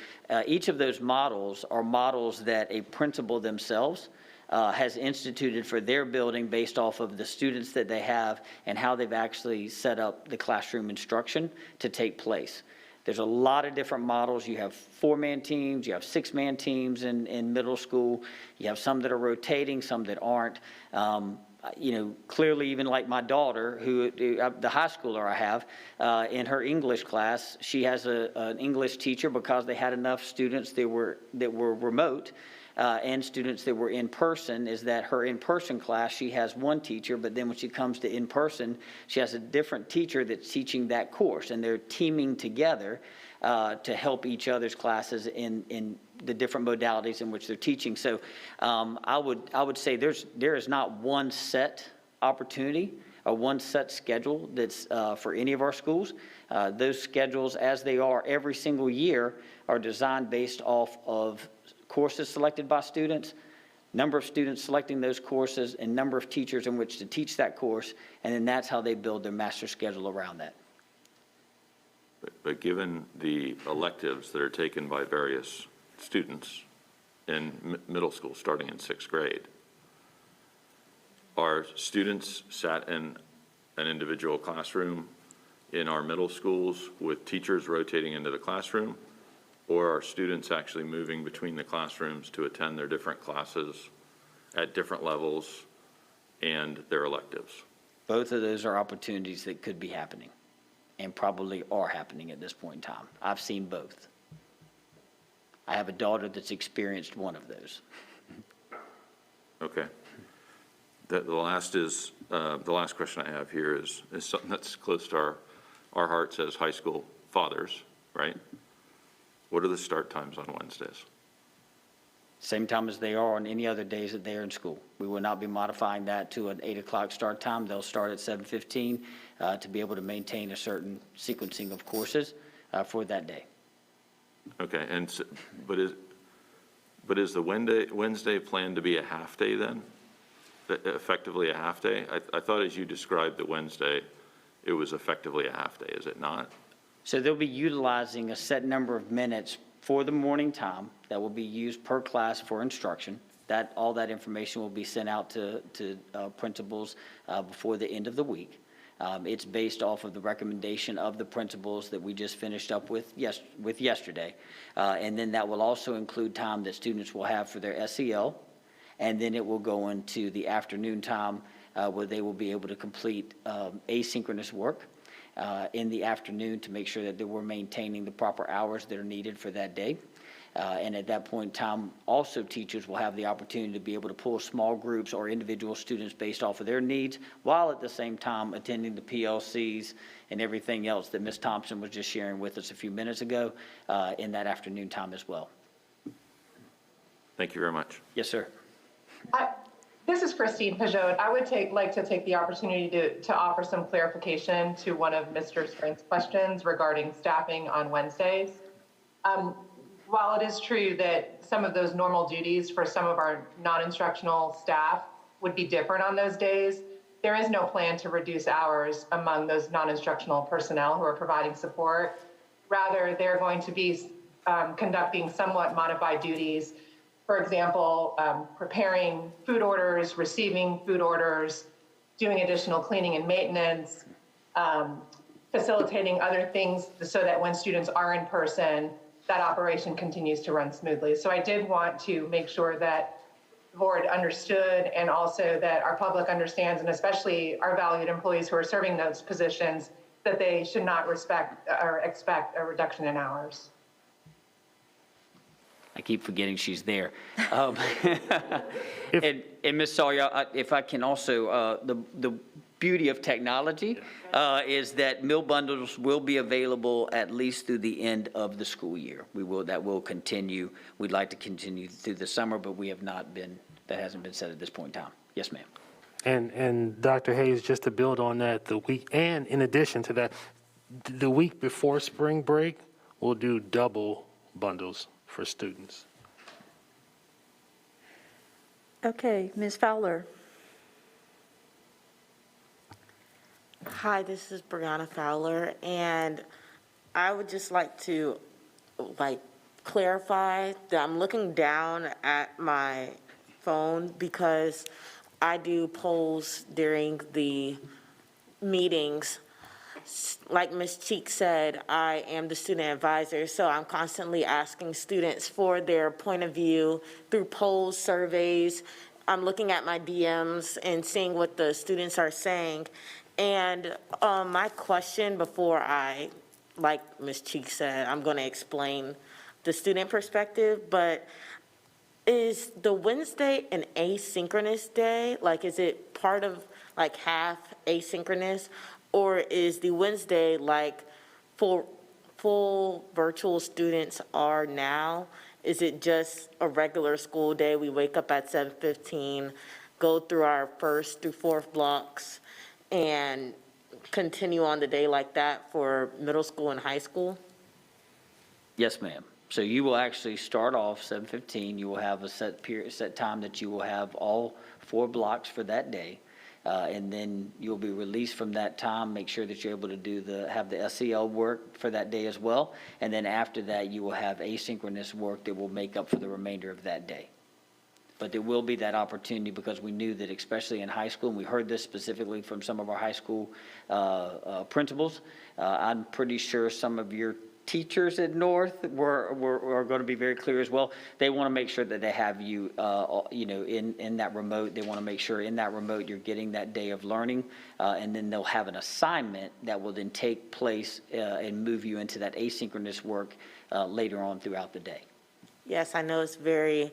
each of those models are models that a principal themselves has instituted for their building based off of the students that they have and how they've actually set up the classroom instruction to take place. There's a lot of different models. You have 4-man teams, you have 6-man teams in middle school. You have some that are rotating, some that aren't. Clearly, even like my daughter, the high schooler I have, in her English class, she has an English teacher because they had enough students that were remote and students that were in person, is that her in-person class, she has one teacher, but then when she comes to in-person, she has a different teacher that's teaching that course, and they're teaming together to help each other's classes in the different modalities in which they're teaching. So I would say there is not one set opportunity or one set schedule that's for any of our schools. Those schedules, as they are every single year, are designed based off of courses selected by students, number of students selecting those courses, and number of teachers in which to teach that course, and then that's how they build their master schedule around that. But given the electives that are taken by various students in middle school, starting in 6th grade, are students sat in an individual classroom in our middle schools with teachers rotating into the classroom, Or are students actually moving between the classrooms to attend their different classes at different levels and their electives? Both of those are opportunities that could be happening and probably are happening at this point in time. I've seen both. I have a daughter that's experienced one of those. Okay. The last question I have here is something that's close to our hearts as high school fathers, right? What are the start times on Wednesdays? Same time as they are on any other days that they are in school. We will not be modifying that to an 8 o'clock start time. They'll start at 7:15 to be able to maintain a certain sequencing of courses for that day. Okay, and but is the Wednesday planned to be a half day then? Effectively a half day? I thought as you described the Wednesday, it was effectively a half day, is it not? So they'll be utilizing a set number of minutes for the morning time that will be used per class for instruction. All that information will be sent out to principals before the end of the week. It's based off of the recommendation of the principals that we just finished up with yesterday. And then that will also include time that students will have for their SEL. And then it will go into the afternoon time where they will be able to complete asynchronous work in the afternoon to make sure that we're maintaining the proper hours that are needed for that day. And at that point in time, also teachers will have the opportunity to be able to pull small groups or individual students based off of their needs, while at the same time attending the PLCs and everything else that Ms. Thompson was just sharing with us a few minutes ago in that afternoon time as well. Thank you very much. Yes, sir. This is Christine Pajot. I would like to take the opportunity to offer some clarification to one of Mr. Sprint's questions regarding staffing on Wednesdays. While it is true that some of those normal duties for some of our non-instructional staff would be different on those days, there is no plan to reduce hours among those non-instructional personnel who are providing support. Rather, they're going to be conducting somewhat modified duties. For example, preparing food orders, receiving food orders, doing additional cleaning and maintenance, facilitating other things so that when students are in person, that operation continues to run smoothly. So I did want to make sure that the board understood, and also that our public understands, and especially our valued employees who are serving those positions, that they should not expect a reduction in hours. I keep forgetting she's there. And Ms. Sawyer, if I can also, the beauty of technology is that meal bundles will be available at least through the end of the school year. That will continue. We'd like to continue through the summer, but that hasn't been said at this point in time. Yes, ma'am. And Dr. Hayes, just to build on that, and in addition to that, the week before spring break, we'll do double bundles for students. Okay, Ms. Fowler. Hi, this is Brianna Fowler, and I would just like to clarify that I'm looking down at my phone because I do polls during the meetings. Like Ms. Cheek said, I am the student advisor, so I'm constantly asking students for their point of view through polls, surveys. I'm looking at my DMs and seeing what the students are saying. And my question before like Ms. Cheek said, I'm going to explain the student perspective, but is the Wednesday an asynchronous day? Like, is it part of half asynchronous? Or is the Wednesday like full virtual students are now? Is it just a regular school day? We wake up at 7:15, go through our first through fourth blocks, and continue on the day like that for middle school and high school? Yes, ma'am. So you will actually start off 7:15. You will have a set time that you will have all 4 blocks for that day. And then you'll be released from that time. Make sure that you're able to have the SEL work for that day as well. And then after that, you will have asynchronous work that will make up for the remainder of that day. But there will be that opportunity, because we knew that, especially in high school, and we heard this specifically from some of our high school principals, I'm pretty sure some of your teachers at North are going to be very clear as well. They want to make sure that they have you, in that remote. They want to make sure in that remote you're getting that day of learning, and then they'll have an assignment that will then take place and move you into that asynchronous work later on throughout the day. Yes, I know it's very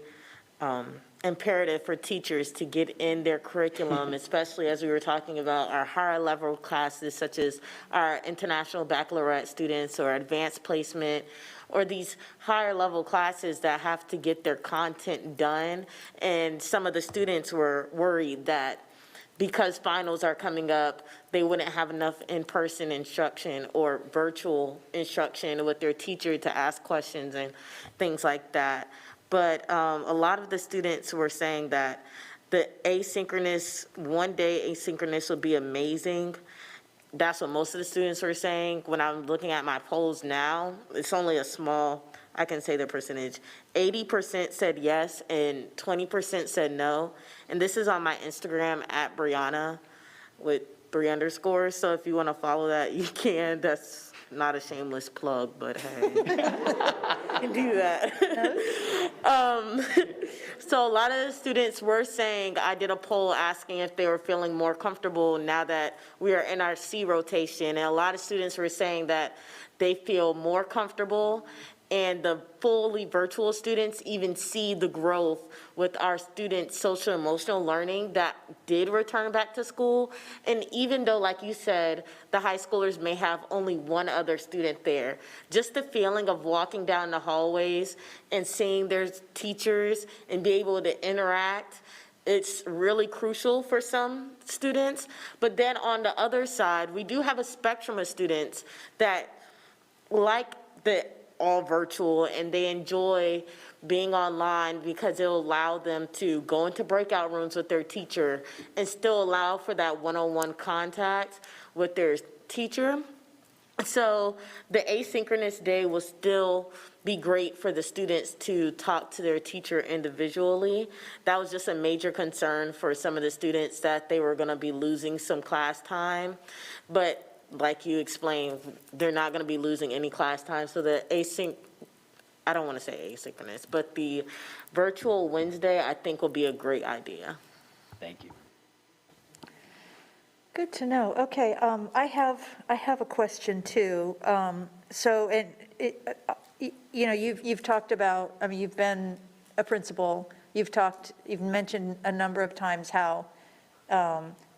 imperative for teachers to get in their curriculum, especially as we were talking about our higher level classes, such as our international baccalaureate students or advanced placement, or these higher level classes that have to get their content done. And some of the students were worried that because finals are coming up, they wouldn't have enough in-person instruction or virtual instruction with their teacher to ask questions and things like that. But a lot of the students were saying that the asynchronous, one day asynchronous would be amazing. That's what most of the students were saying. When I'm looking at my polls now, it's only a small, I can say the percentage. 80% said yes and 20% said no. And this is on my Instagram at Brianna with 3 underscores. So if you want to follow that, you can. That's not a shameless plug, but hey, do that. So a lot of the students were saying, I did a poll asking if they were feeling more comfortable now that we are in our C rotation. And a lot of students were saying that they feel more comfortable, and the fully virtual students even see the growth with our students' social emotional learning that did return back to school. And even though, like you said, the high schoolers may have only one other student there, just the feeling of walking down the hallways and seeing their teachers and be able to interact, it's really crucial for some students. But then on the other side, we do have a spectrum of students that like the all virtual, and they enjoy being online because it'll allow them to go into breakout rooms with their teacher and still allow for that one-on-one contact with their teacher. So the asynchronous day will still be great for the students to talk to their teacher individually. That was just a major concern for some of the students, that they were going to be losing some class time. But like you explained, they're not going to be losing any class time. So the I don't want to say asynchronous, but the virtual Wednesday, I think, will be a great idea. Thank you. Good to know. Okay, I have a question too. You've talked about, I mean, you've been a principal. You've mentioned a number of times how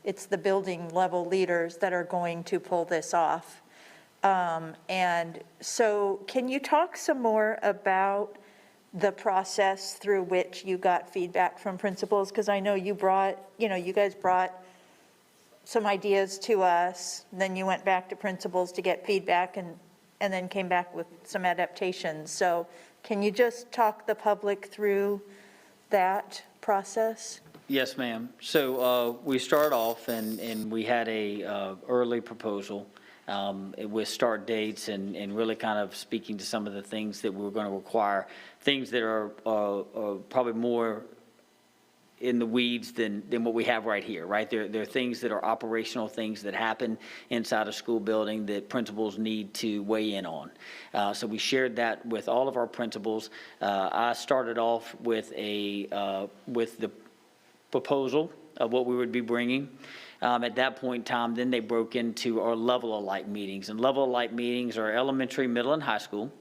it's the building level leaders that are going to pull this off. And so can you talk some more about the process through which you got feedback from principals? Because I know you guys brought some ideas to us, then you went back to principals to get feedback and then came back with some adaptations. So can you just talk the public through that process? Yes, ma'am. So we start off and we had a early proposal with start dates and really kind of speaking to some of the things that we're going to require, things that are probably more in the weeds than what we have right here, right? There are things that are operational things that happen inside a school building that principals need to weigh in on. So we shared that with all of our principals. I started off with the proposal of what we would be bringing. At that point in time, then they broke into our level of light meetings. And level of light meetings are elementary, middle, and high school.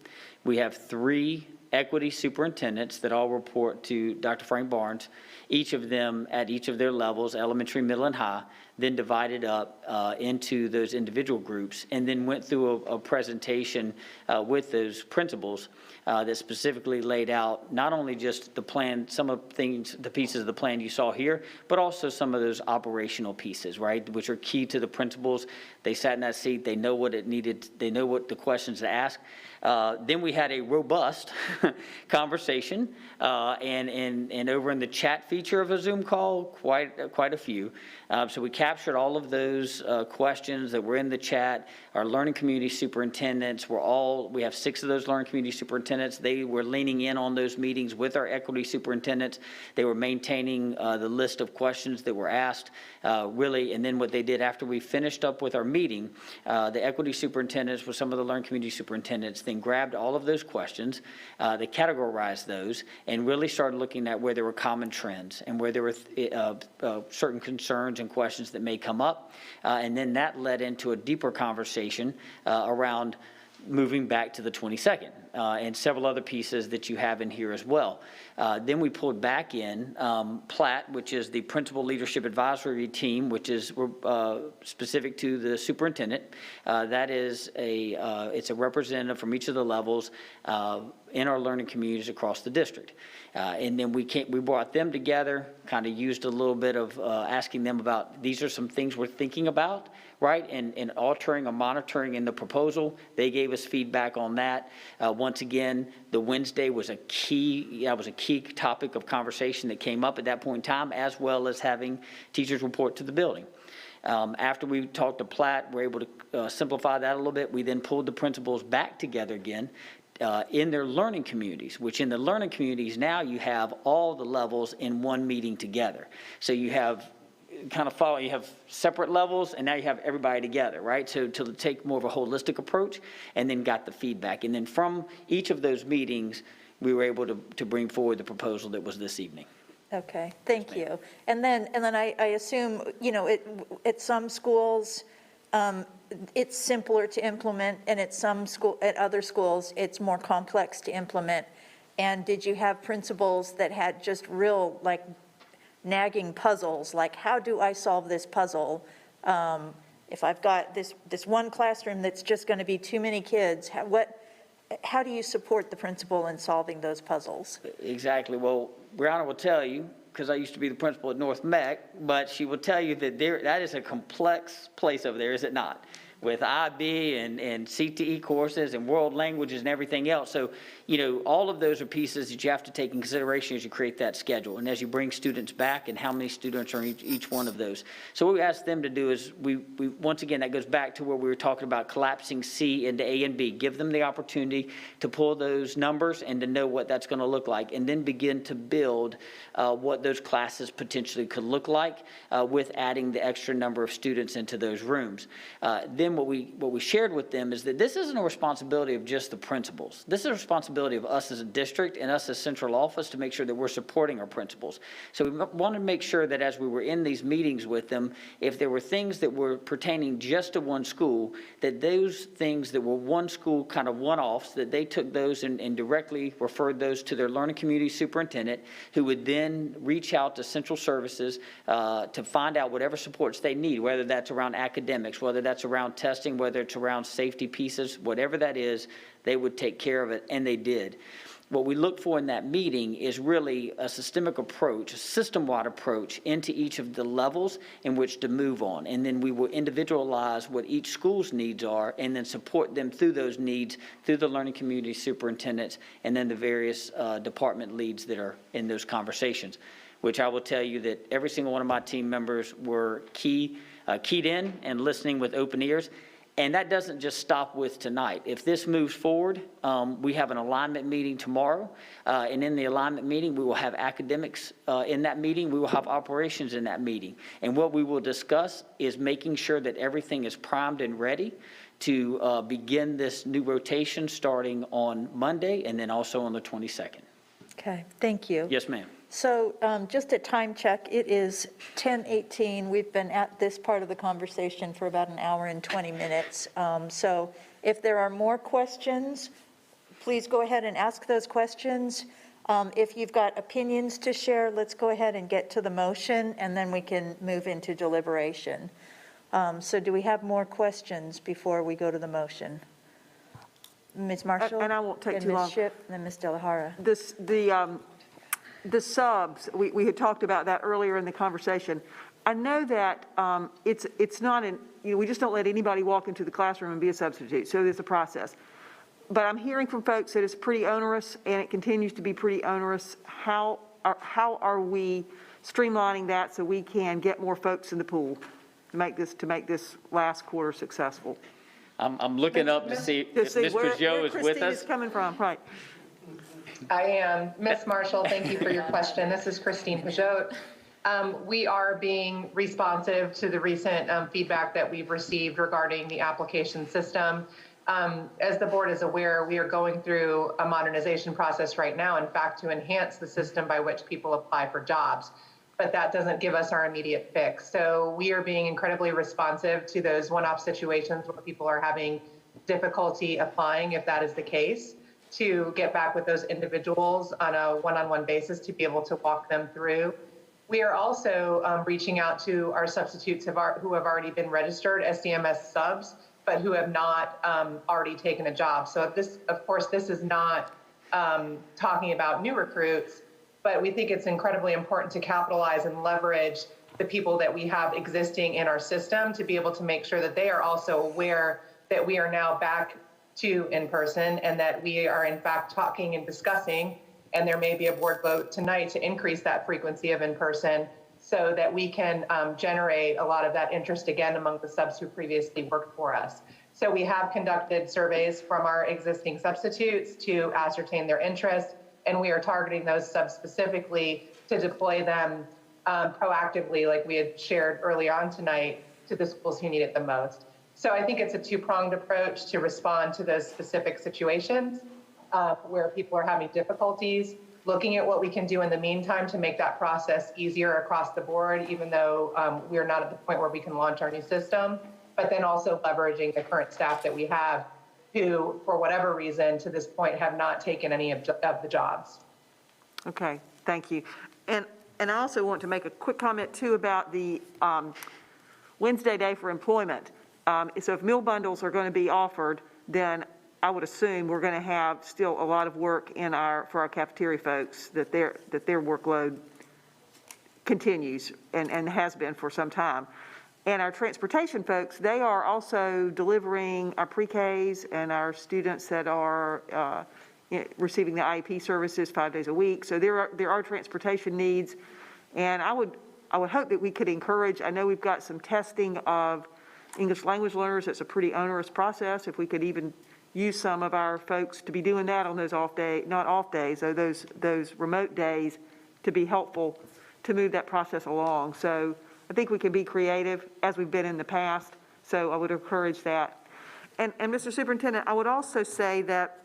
We have 3 equity superintendents that all report to Dr. Frank Barnes, each of them at each of their levels, elementary, middle, and high, then divided up into those individual groups, and then went through a presentation with those principals that specifically laid out not only just the plan, some of the pieces of the plan you saw here, but also some of those operational pieces, right, which are key to the principals. They sat in that seat, they know what it needed, they know what the questions to ask. Then we had a robust conversation, and over in the chat feature of a Zoom call, quite a few. So we captured all of those questions that were in the chat. Our learning community superintendents we have 6 of those learning community superintendents. They were leaning in on those meetings with our equity superintendents. They were maintaining the list of questions that were asked, really, and then what they did after we finished up with our meeting, the equity superintendents with some of the learning community superintendents then grabbed all of those questions, they categorized those, and really started looking at where there were common trends and where there were certain concerns and questions that may come up, and then that led into a deeper conversation around moving back to the 22nd, and several other pieces that you have in here as well. Then we pulled back in PLAT, which is the Principal Leadership Advisory Team, which is specific to the superintendent. That is it's a representative from each of the levels in our learning communities across the district. And then we brought them together, kind of used a little bit of asking them about, these are some things we're thinking about, right? And altering or monitoring in the proposal. They gave us feedback on that. Once again, the Wednesday was a key topic of conversation that came up at that point in time, as well as having teachers report to the building. After we talked to Platt, we're able to simplify that a little bit. We then pulled the principals back together again in their learning communities, which in the learning communities now you have all the levels in one meeting together. So you have you have separate levels, and now you have everybody together, right? So to take more of a holistic approach, and then got the feedback. And then from each of those meetings, we were able to bring forward the proposal that was this evening. Okay, thank you. And then I assume, at some schools, it's simpler to implement, and at other schools, it's more complex to implement. And did you have principals that had just real, nagging puzzles, like, how do I solve this puzzle? If I've got this one classroom that's just going to be too many kids, how do you support the principal in solving those puzzles? Exactly. Well, Brianna will tell you, because I used to be the principal at North Meck, but she will tell you that that is a complex place over there, is it not? With IB and CTE courses and world languages and everything else. So, all of those are pieces that you have to take in consideration as you create that schedule and as you bring students back and how many students are in each one of those. So what we asked them to do is we once again, that goes back to where we were talking about collapsing C into A and B. Give them the opportunity to pull those numbers and to know what that's going to look like, and then begin to build what those classes potentially could look like with adding the extra number of students into those rooms. Then what we shared with them is that this isn't a responsibility of just the principals. This is a responsibility of us as a district and us as central office to make sure that we're supporting our principals. So we wanted to make sure that as we were in these meetings with them, if there were things that were pertaining just to one school, that those things that were one school kind of one-offs, that they took those and directly referred those to their learning community superintendent, who would then reach out to central services to find out whatever supports they need, whether that's around academics, whether that's around testing, whether it's around safety pieces, whatever that is, they would take care of it, and they did. What we look for in that meeting is really a systemic approach, a system-wide approach into each of the levels in which to move on. And then we will individualize what each school's needs are and then support them through those needs through the learning community superintendents and then the various department leads that are in those conversations, which I will tell you that every single one of my team members were keyed in and listening with open ears. And that doesn't just stop with tonight. If this moves forward, we have an alignment meeting tomorrow. And in the alignment meeting, we will have academics in that meeting. We will have operations in that meeting. And what we will discuss is making sure that everything is primed and ready to begin this new rotation starting on Monday and then also on the 22nd. Okay, thank you. Yes, ma'am. So just a time check, it is 10:18. We've been at this part of the conversation for about an hour and 20 minutes. So if there are more questions, please go ahead and ask those questions. If you've got opinions to share, let's go ahead and get to the motion, and then we can move into deliberation. So do we have more questions before we go to the motion? Ms. Marshall? And I won't take too long. And Ms. Shipp, and then Ms. Delahara. The subs, we had talked about that earlier in the conversation. I know that it's not we just don't let anybody walk into the classroom and be a substitute, so there's a process. But I'm hearing from folks that it's pretty onerous, and it continues to be pretty onerous. How are we streamlining that so we can get more folks in the pool? to make this last quarter successful. I'm looking up to see if Ms. Peugeot is with Christine us. is coming from, right. I am. Ms. Marshall, thank you for your question. This is Christine Peugeot. We are being responsive to the recent feedback that we've received regarding the application system. As the board is aware, we are going through a modernization process right now, in fact, to enhance the system by which people apply for jobs. But that doesn't give us our immediate fix. So we are being incredibly responsive to those one-off situations where people are having difficulty applying, if that is the case, to get back with those individuals on a one-on-one basis to be able to walk them through. We are also reaching out to our substitutes who have already been registered as CMS subs, but who have not already taken a job. So of course, this is not talking about new recruits, but we think it's incredibly important to capitalize and leverage the people that we have existing in our system to be able to make sure that they are also aware that we are now back to in-person and that we are in fact talking and discussing, and there may be a board vote tonight to increase that frequency of in-person so that we can generate a lot of that interest again among the subs who previously worked for us. So we have conducted surveys from our existing substitutes to ascertain their interest, and we are targeting those subs specifically to deploy them proactively, like we had shared early on tonight, to the schools who need it the most. So I think it's a two-pronged approach to respond to those specific situations where people are having difficulties, looking at what we can do in the meantime to make that process easier across the board, even though we're not at the point where we can launch our new system, but then also leveraging the current staff that we have who, for whatever reason, to this point, have not taken any of the jobs. Okay, thank you. And I also want to make a quick comment, too, about the Wednesday day for employment. So if meal bundles are going to be offered, then I would assume we're going to have still a lot of work for our cafeteria folks, that their workload continues and has been for some time. And our transportation folks, they are also delivering our pre-Ks and our students that are receiving the IEP services 5 days a week. So there are transportation needs. And I would hope that we could encourage, I know we've got some testing of English language learners. It's a pretty onerous process. If we could even use some of our folks to be doing that on those those remote days to be helpful to move that process along. So I think we can be creative as we've been in the past. So I would encourage that. And Mr. Superintendent, I would also say that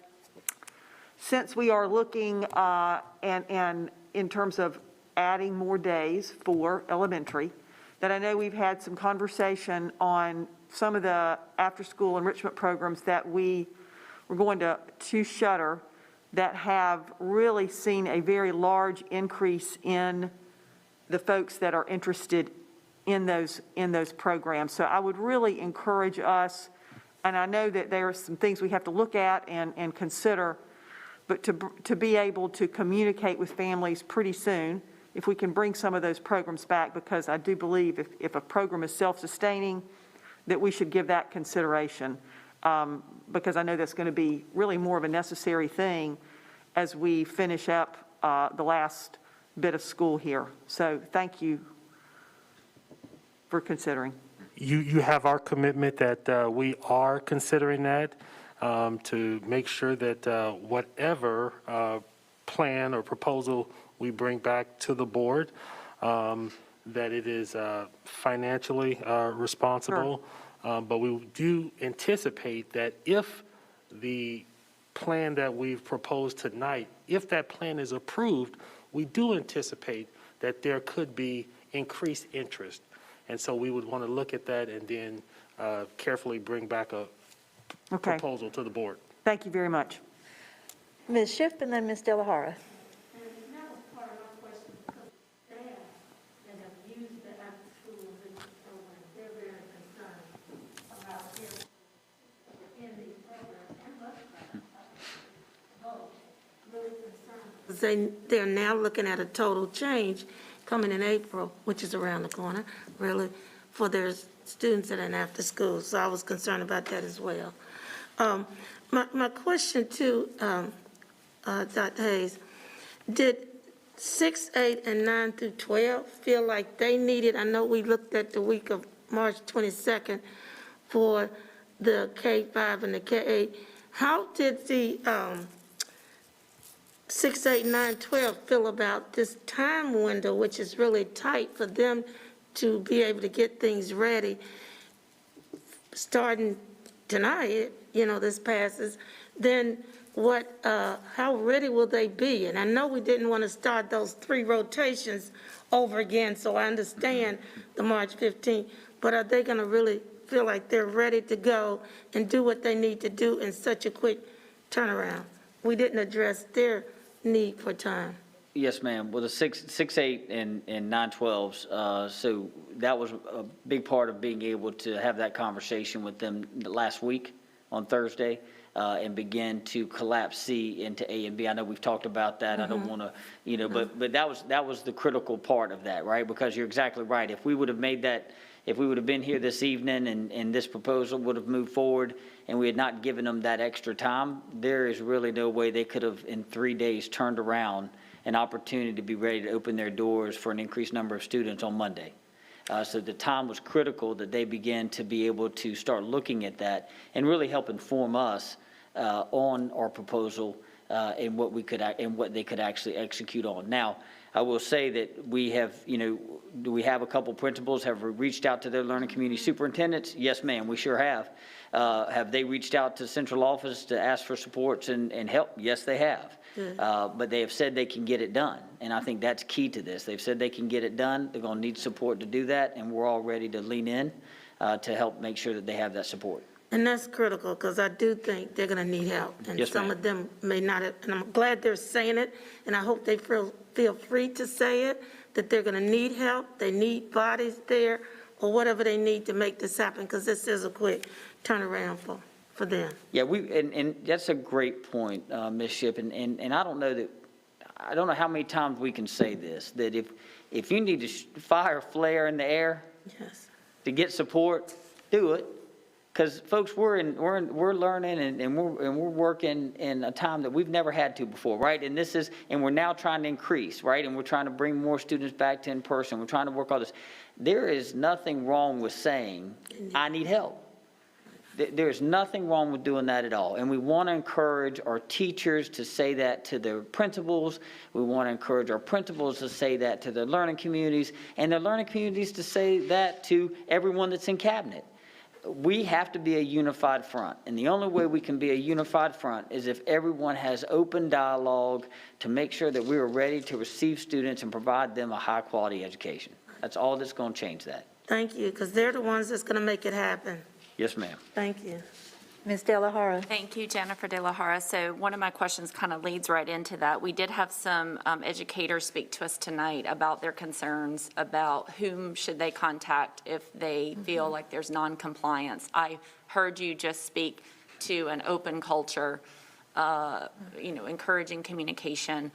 since we are looking and in terms of adding more days for elementary, that I know we've had some conversation on some of the after-school enrichment programs that we're going to shutter that have really seen a very large increase in the folks that are interested in those programs. So I would really encourage us, and I know that there are some things we have to look at and consider, but to be able to communicate with families pretty soon, if we can bring some of those programs back, because I do believe if a program is self-sustaining, that we should give that consideration, because I know that's going to be really more of a necessary thing as we finish up the last bit of school here. So thank you for considering. You have our commitment that we are considering that to make sure that whatever plan or proposal we bring back to the board, that it is financially responsible. Sure. But we do anticipate that if the plan that we've proposed tonight, if that plan is approved, we do anticipate that there could be increased interest. And so we would want to look at that and then carefully bring back a proposal to the board. Thank you very much. Ms. Schiff and then Ms. De La Hara. They're now looking at a total change coming in April, which is around the corner, really, for their students that are in after school. So I was concerned about that as well. My question to Dr. Hayes, did 6, 8, and 9 through 12 feel like they needed, I know we looked at the week of March 22nd for the K-5 and the K-8. How did the 6, 8, 9, 12 feel about this time window, which is really tight for them to be able to get things ready, starting tonight, this passes, then how ready will they be? And I know we didn't want to start those 3 rotations over again, so I understand the March 15th, but are they going to really feel like they're ready to go and do what they need to do in such a quick turnaround? We didn't address their need for time. Yes, ma'am. Well, the 6, 8, and 9, 12s, so that was a big part of being able to have that conversation with them last week on Thursday, and begin to collapse C into A and B. I know we've talked about that. I don't want to, but that was the critical part of that, right? Because you're exactly right. If we would have made that, if we would have been here this evening and this proposal would have moved forward and we had not given them that extra time, there is really no way they could have in 3 days turned around an opportunity to be ready to open their doors for an increased number of students on Monday. So the time was critical that they began to be able to start looking at that and really help inform us on our proposal and what we could and what they could actually execute on. Now, I will say that we have, do we have a couple principals have reached out to their learning community superintendents? Yes, ma'am, we sure have. Have they reached out to central office to ask for supports and help? Yes, they have. But they have said they can get it done. And I think that's key to this. They've said they can get it done. They're going to need support to do that. And we're all ready to lean in to help make sure that they have that support. And that's critical, because I do think they're going to need help. And Yes, some ma'am. of them may not have, and I'm glad they're saying it, and I hope they feel free to say it, that they're going to need help, they need bodies there, or whatever they need to make this happen, because this is a quick turnaround for them. Yeah, and that's a great point, Ms. Shipp, and I don't know how many times we can say this, that if you need to fire a flare in the air to get support, do it. Because folks, we're learning and we're working in a time that we've never had to before, right? And we're now trying to increase, right? And we're trying to bring more students back to in person. We're trying to work all this. There is nothing wrong with saying, I need help. There's nothing wrong with doing that at all. And we want to encourage our teachers to say that to their principals. We want to encourage our principals to say that to their learning communities, and their learning communities to say that to everyone that's in cabinet. We have to be a unified front, and the only way we can be a unified front is if everyone has open dialogue to make sure that we are ready to receive students and provide them a high-quality education. That's all that's going to change that. Thank you, because they're the ones that's going to make it happen. Yes, ma'am. Thank you. Ms. De La Hara. Thank you, Jennifer De La Hara. So one of my questions kind of leads right into that. We did have some educators speak to us tonight about their concerns about whom should they contact if they feel like there's non-compliance. I heard you just speak to an open culture, encouraging communication.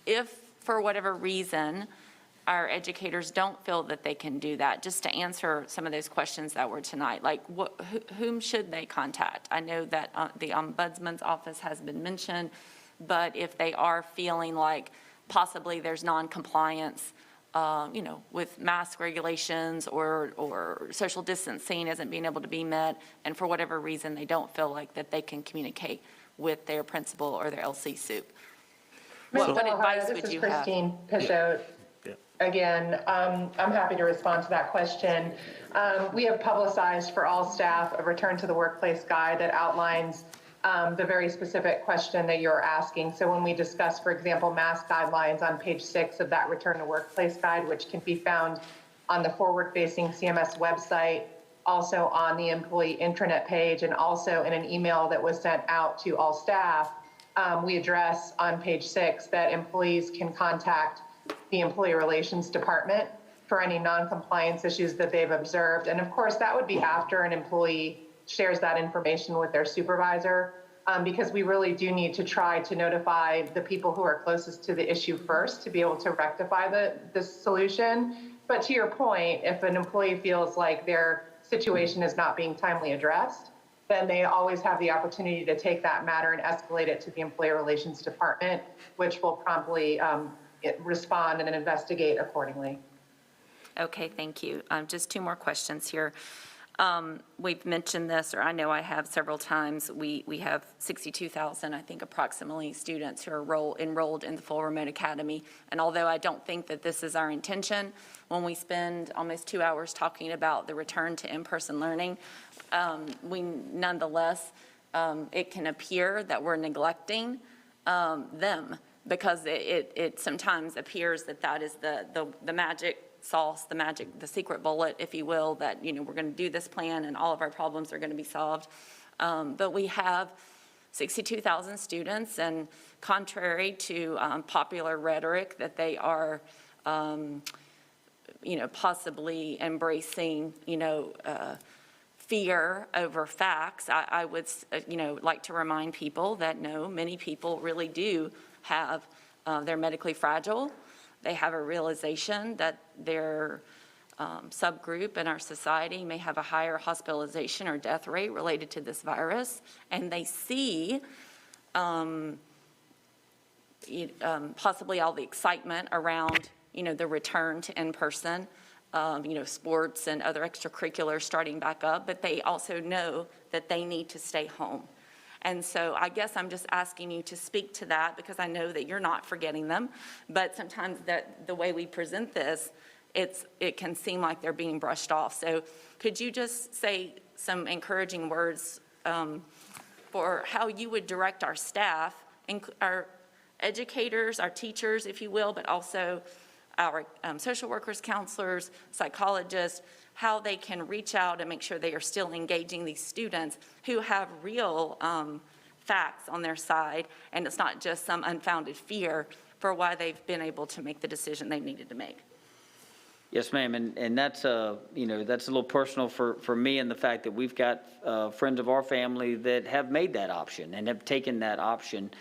If, for whatever reason, our educators don't feel that they can do that, just to answer some of those questions that were tonight, like whom should they contact? I know that the Ombudsman's office has been mentioned, but if they are feeling like possibly there's non-compliance, with mask regulations or social distancing isn't being able to be met, and for whatever reason they don't feel like that they can communicate with their principal or their LC soup. What advice would you have? This is Christine Pichot. Again, I'm happy to respond to that question. We have publicized for all staff a return to the workplace guide that outlines the very specific question that you're asking. So when we discuss, for example, mask guidelines on page 6 of that return to workplace guide, which can be found on the forward-facing CMS website, also on the employee intranet page, and also in an email that was sent out to all staff, we address on page 6 that employees can contact the Employee Relations Department for any non-compliance issues that they've observed. And of course, that would be after an employee shares that information with their supervisor, because we really do need to try to notify the people who are closest to the issue first to be able to rectify the solution. But to your point, if an employee feels like their situation is not being timely addressed, then they always have the opportunity to take that matter and escalate it to the Employee Relations Department, which will promptly respond and investigate accordingly. Okay, thank you. Just two more questions here. We've mentioned this, or I know I have several times. We have 62,000, I think, approximately students who are enrolled in the full remote academy. And although I don't think that this is our intention, when we spend almost 2 hours talking about the return to in-person learning, we nonetheless, it can appear that we're neglecting them, because it sometimes appears that that is the magic sauce, the secret bullet, if you will, that, you know, we're going to do this plan and all of our problems are going to be solved. But we have 62,000 students, and contrary to popular rhetoric that they are, you know, possibly embracing, you know, fear over facts, I would, you know, like to remind people that no, many people really do have, they're medically fragile. They have a realization that their subgroup in our society may have a higher hospitalization or death rate related to this virus, and they see possibly all the excitement around, you know, the return to in-person, you know, sports and other extracurriculars starting back up, but they also know that they need to stay home. And so I guess I'm just asking you to speak to that, because I know that you're not forgetting them, but sometimes the way we present this, it can seem like they're being brushed off. So could you just say some encouraging words for how you would direct our staff, our educators, our teachers, if you will, but also our social workers, counselors, psychologists, how they can reach out and make sure they are still engaging these students who have real facts on their side, and it's not just some unfounded fear for why they've been able to make the decision they needed to make. Yes, ma'am, and that's you know, that's a little personal for me, and the fact that we've got friends of our family that have made that option and have taken that option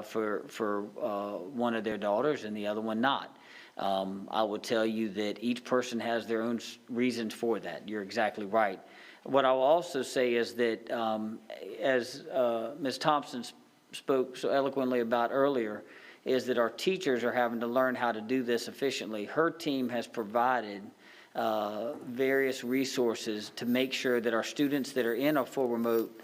for one of their daughters and the other one not. I will tell you that each person has their own reasons for that. You're exactly right. What I will also say is that, as Ms. Thompson spoke so eloquently about earlier, is that our teachers are having to learn how to do this efficiently. Her team has provided various resources to make sure that our students that are in a full remote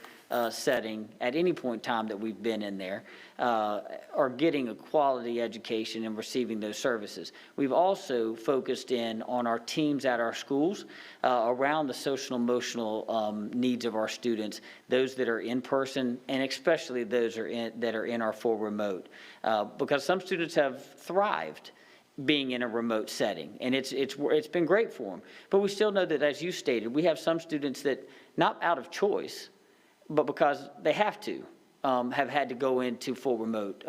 setting at any point in time that we've been in there are getting a quality education and receiving those services. We've also focused in on our teams at our schools around the social and emotional needs of our students, those that are in person, and especially those that are in our full remote, because some students have thrived being in a remote setting, and it's been great for them. But we still know that, as you stated, we have some students that, not out of choice, but because they have to, have had to go into full remote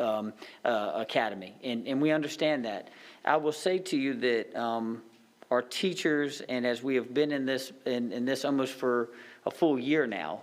academy, and we understand that. I will say to you that our teachers, and as we have been in this almost for a full year now,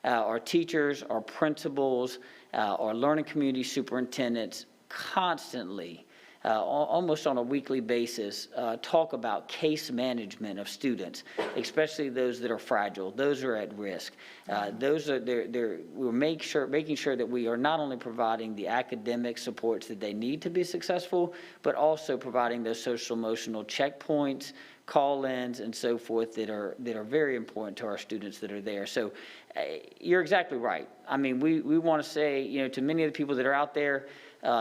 our teachers, our principals, our learning community superintendents constantly, almost on a weekly basis, talk about case management of students, especially those that are fragile, those are at risk. We're making sure that we are not only providing the academic supports that they need to be successful, but also providing those social emotional checkpoints, call-ins, and so forth that are very important to our students that are there. So you're exactly right. I mean, we want to say, you know, to many of the people that are out there,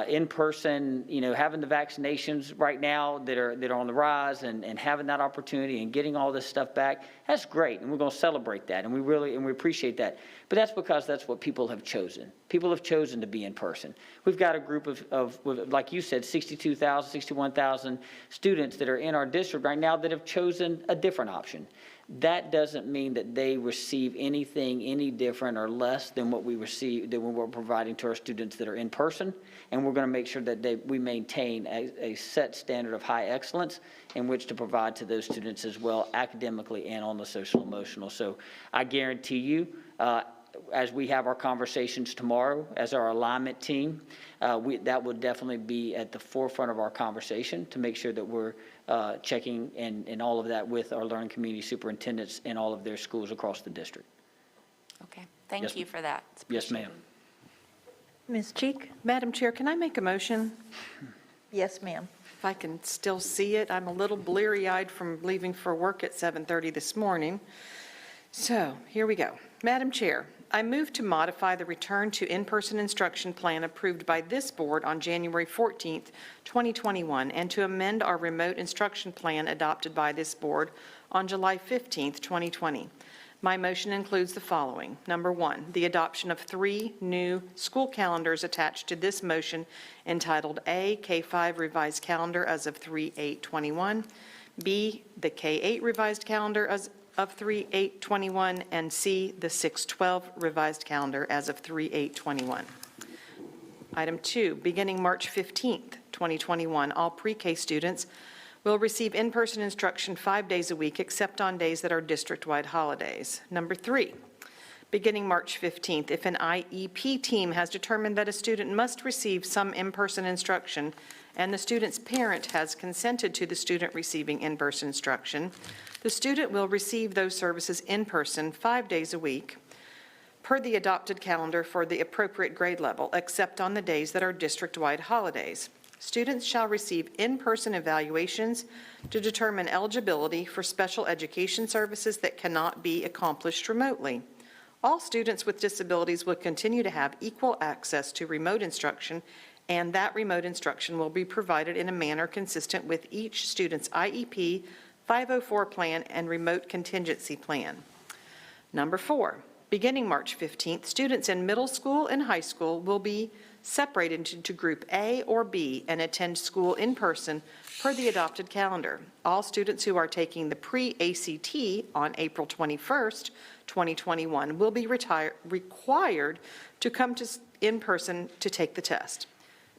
in person, you know, having the vaccinations right now that are on the rise, and having that opportunity and getting all this stuff back, that's great, and we're going to celebrate that, and we appreciate that. But that's because that's what people have chosen. People have chosen to be in person. We've got a group of like you said, 62,000, 61,000 students that are in our district right now that have chosen a different option. That doesn't mean that they receive anything any different or less than what we receive, than what we're providing to our students that are in person. And we're going to make sure that we maintain a set standard of high excellence in which to provide to those students as well, academically and on the social emotional. So I guarantee you, as we have our conversations tomorrow as our alignment team, that will definitely be at the forefront of our conversation to make sure that we're checking and all of that with our learning community superintendents in all of their schools across the district. Okay, thank you for that. Yes, ma'am. Ms. Cheek? Madam Chair, can I make a motion? Yes, ma'am. if I can still see it. I'm a little bleary-eyed from leaving for work at 7:30 this morning. So here we go. Madam Chair, I move to modify the return to in-person instruction plan approved by this board on January 14th, 2021, and to amend our remote instruction plan adopted by this board on July 15th, 2020. My motion includes the following. Number one, the adoption of 3 new school calendars attached to this motion entitled A, K-5 revised calendar as of 3/8/21, B, the K-8 revised calendar as of 3/8/21, and C, the 6/12 revised calendar as of 3/8/21. Item 2, beginning March 15th, 2021, all pre-K students will receive in-person instruction 5 days a week except on days that are district-wide holidays. Number 3, beginning March 15th, if an IEP team has determined that a student must receive some in-person instruction and the student's parent has consented to the student receiving in-person instruction, the student will receive those services in person 5 days a week per the adopted calendar for the appropriate grade level, except on the days that are district-wide holidays. Students shall receive in-person evaluations to determine eligibility for special education services that cannot be accomplished remotely. All students with disabilities will continue to have equal access to remote instruction, and that remote instruction will be provided in a manner consistent with each student's IEP, 504 plan, and remote contingency plan. Number 4, beginning March 15th, students in middle school and high school will be separated into Group A or B and attend school in person per the adopted calendar. All students who are taking the pre-ACT on April 21st, 2021 will be required to come in person to take the test.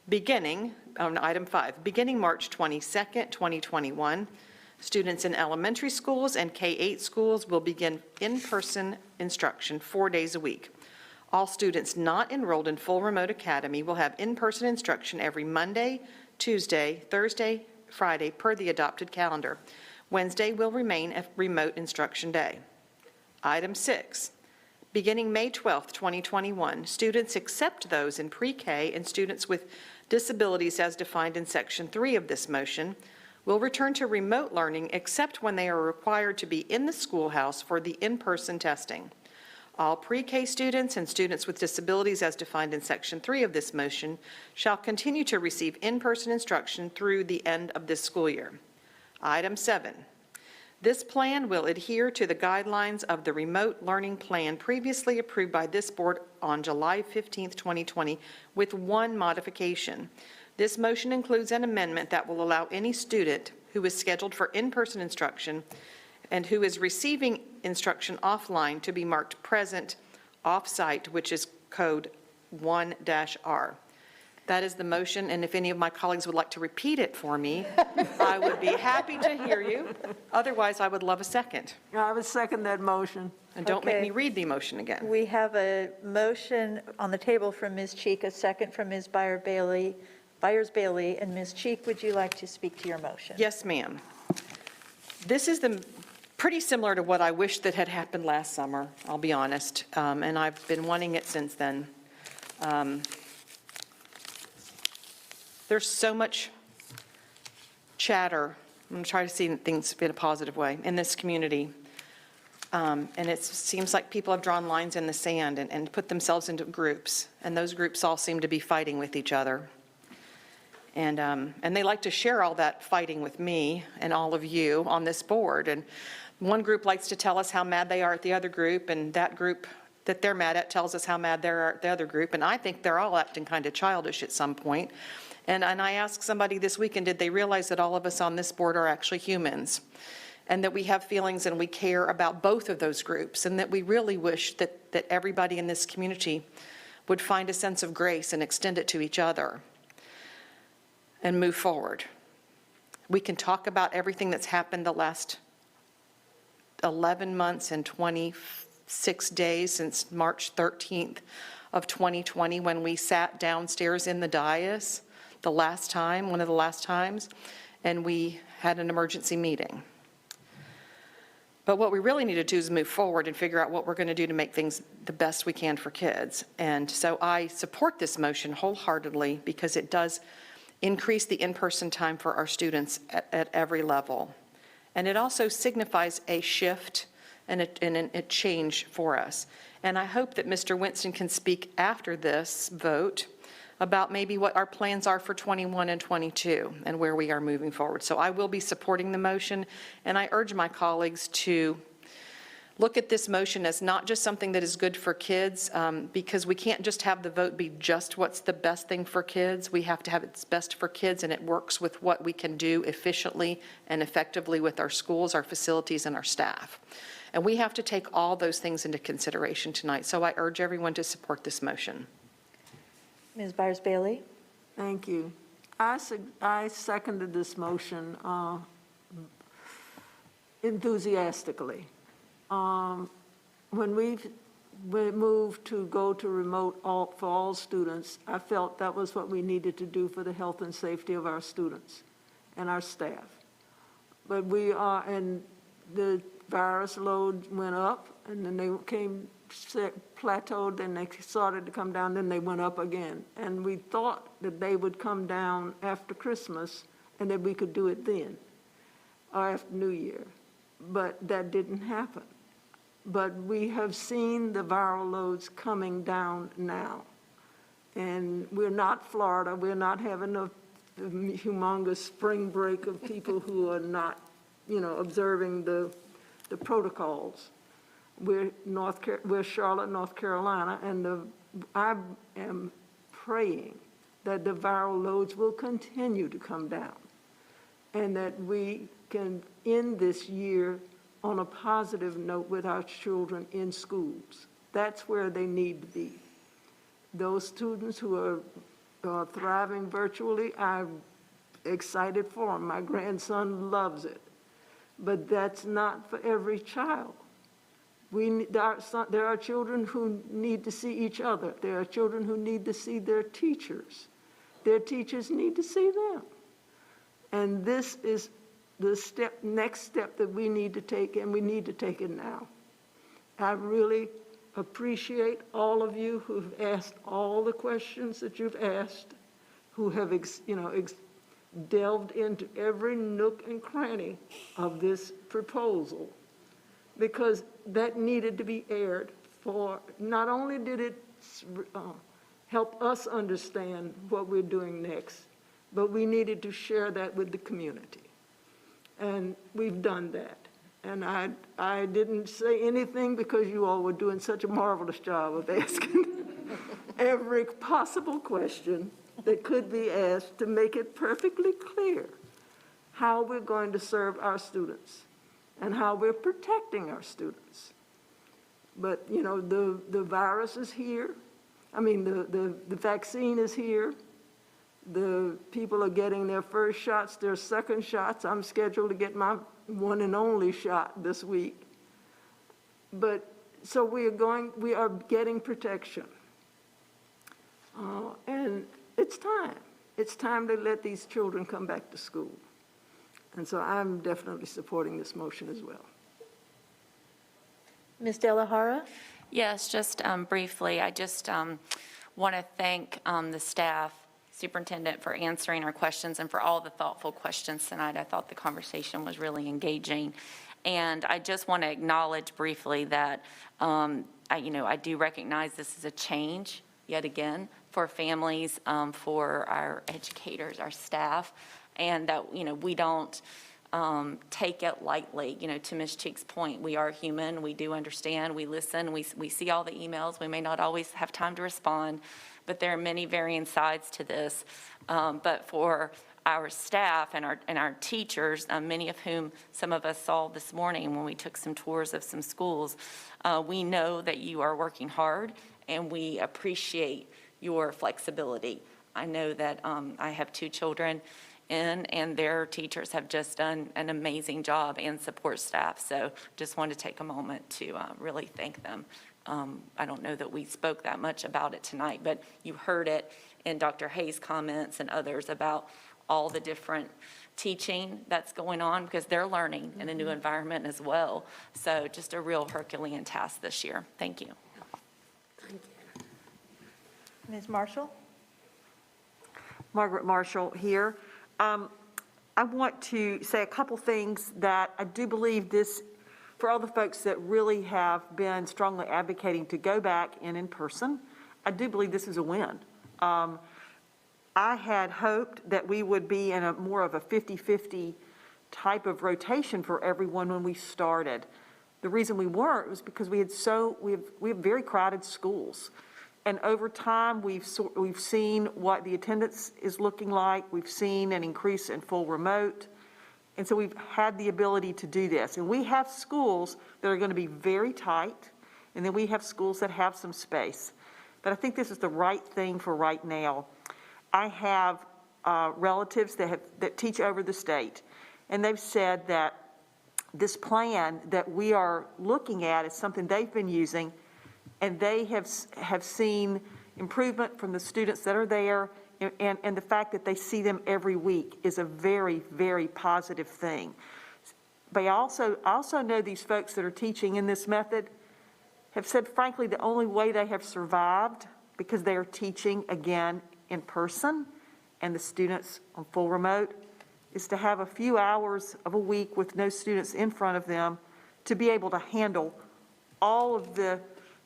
Beginning, on item 5, beginning March 22nd, 2021, students in elementary schools and K-8 schools will begin in-person instruction 4 days a week. All students not enrolled in Full Remote Academy will have in-person instruction every Monday, Tuesday, Thursday, Friday per the adopted calendar. Wednesday will remain a remote instruction day. Item 6, beginning May 12th, 2021, students except those in pre-K and students with disabilities as defined in Section 3 of this motion will return to remote learning except when they are required to be in the schoolhouse for the in-person testing. All pre-K students and students with disabilities as defined in Section 3 of this motion shall continue to receive in-person instruction through the end of this school year. Item 7, this plan will adhere to the guidelines of the remote learning plan previously approved by this board on July 15th, 2020, with one modification. This motion includes an amendment that will allow any student who is scheduled for in-person instruction and who is receiving instruction offline to be marked present off-site, which is code 1-R. That is the motion, and if any of my colleagues would like to repeat it for me, I would be happy to hear you. Otherwise, I would love a second. I would second that motion. And don't make Okay. me read the motion again. We have a motion on the table from Ms. Cheek, a second from Ms. Byers-Bailey, and Ms. Cheek, would you like to speak to your motion? Yes, ma'am. This is pretty similar to what I wish that had happened last summer, I'll be honest, and I've been wanting it since then. There's so much chatter, I'm going to try to see things in a positive way, in this community. And it seems like people have drawn lines in the sand and put themselves into groups, and those groups all seem to be fighting with each other. And they like to share all that fighting with me and all of you on this board. And one group likes to tell us how mad they are at the other group, and that group that they're mad at tells us how mad they are at the other group. And I think they're all acting kind of childish at some point. And I asked somebody this weekend, did they realize that all of us on this board are actually humans? And that we have feelings and we care about both of those groups, and that we really wish that everybody in this community would find a sense of grace and extend it to each other and move forward. We can talk about everything that's happened the last 11 months and 26 days since March 13th of 2020, when we sat downstairs in the dais the last time, one of the last times, and we had an emergency meeting. But what we really need to do is move forward and figure out what we're going to do to make things the best we can for kids. And so I support this motion wholeheartedly because it does increase the in-person time for our students at every level. And it also signifies a shift and a change for us. And I hope that Mr. Winston can speak after this vote about maybe what our plans are for 21 and 22 and where we are moving forward. So I will be supporting the motion, and I urge my colleagues to look at this motion as not just something that is good for kids, because we can't just have the vote be just what's the best thing for kids. We have to have it's best for kids, and it works with what we can do efficiently and effectively with our schools, our facilities, and our staff. And we have to take all those things into consideration tonight. So I urge everyone to support this motion. Ms. Byers-Bailey? Thank you. I seconded this motion enthusiastically. When we moved to go to remote for all students, I felt that was what we needed to do for the health and safety of our students and our staff. But and the virus load went up, and then they plateaued, then they started to come down, then they went up again. And we thought that they would come down after Christmas and that we could do it then, or after New Year. But that didn't happen. But we have seen the viral loads coming down now. And we're not Florida, we're not having a humongous spring break of people who are not, observing the protocols. We're Charlotte, North Carolina, and I am praying that the viral loads will continue to come down and that we can end this year on a positive note with our children in schools. That's where they need to be. Those students who are thriving virtually, I'm excited for them. My grandson loves it. But that's not for every child. There are children who need to see each other. There are children who need to see their teachers. Their teachers need to see them. And this is the next step that we need to take, and we need to take it now. I really appreciate all of you who've asked all the questions that you've asked, who have delved into every nook and cranny of this proposal, because that needed to be aired. For not only did it help us understand what we're doing next, but we needed to share that with the community. And we've done that. And I didn't say anything because you all were doing such a marvelous job of asking every possible question that could be asked to make it perfectly clear how we're going to serve our students and how we're protecting our students. But, the virus is here. The vaccine is here. The people are getting their first shots, their second shots. I'm scheduled to get my one and only shot this week. But, so we are getting protection. And it's time. It's time to let these children come back to school. And so I'm definitely supporting this motion as well. Ms. De La Hara? Yes, just briefly, I just want to thank the staff, Superintendent, for answering our questions and for all the thoughtful questions tonight. I thought the conversation was really engaging. And I just want to acknowledge briefly that, I do recognize this is a change, yet again, for families, for our educators, our staff, and that, we don't take it lightly. To Ms. Cheek's point, we are human, we do understand, we listen, we see all the emails, we may not always have time to respond, but there are many varying sides to this. But for our staff and our teachers, many of whom some of us saw this morning when we took some tours of some schools, we know that you are working hard, and we appreciate your flexibility. I know that I have 2 children and their teachers have just done an amazing job, and support staff. So just wanted to take a moment to really thank them. I don't know that we spoke that much about it tonight, but you heard it in Dr. Hayes' comments and others about all the different teaching that's going on, because they're learning in a new environment as well. So just a real Herculean task this year. Thank you. Ms. Marshall? Margaret Marshall here. I want to say a couple things that I do believe this, for all the folks that really have been strongly advocating to go back in person, I do believe this is a win. I had hoped that we would be in a more of a 50-50 type of rotation for everyone when we started. The reason we weren't was because we have very crowded schools. And over time, we've seen what the attendance is looking like. We've seen an increase in full remote. And so we've had the ability to do this. And we have schools that are going to be very tight, and then we have schools that have some space. But I think this is the right thing for right now. I have relatives that teach over the state, and they've said that this plan that we are looking at is something they've been using, and they have seen improvement from the students that are there, and the fact that they see them every week is a very, very positive thing. But I also know these folks that are teaching in this method have said, frankly, the only way they have survived, because they are teaching again in person and the students on full remote, is to have a few hours of a week with no students in front of them to be able to handle all of the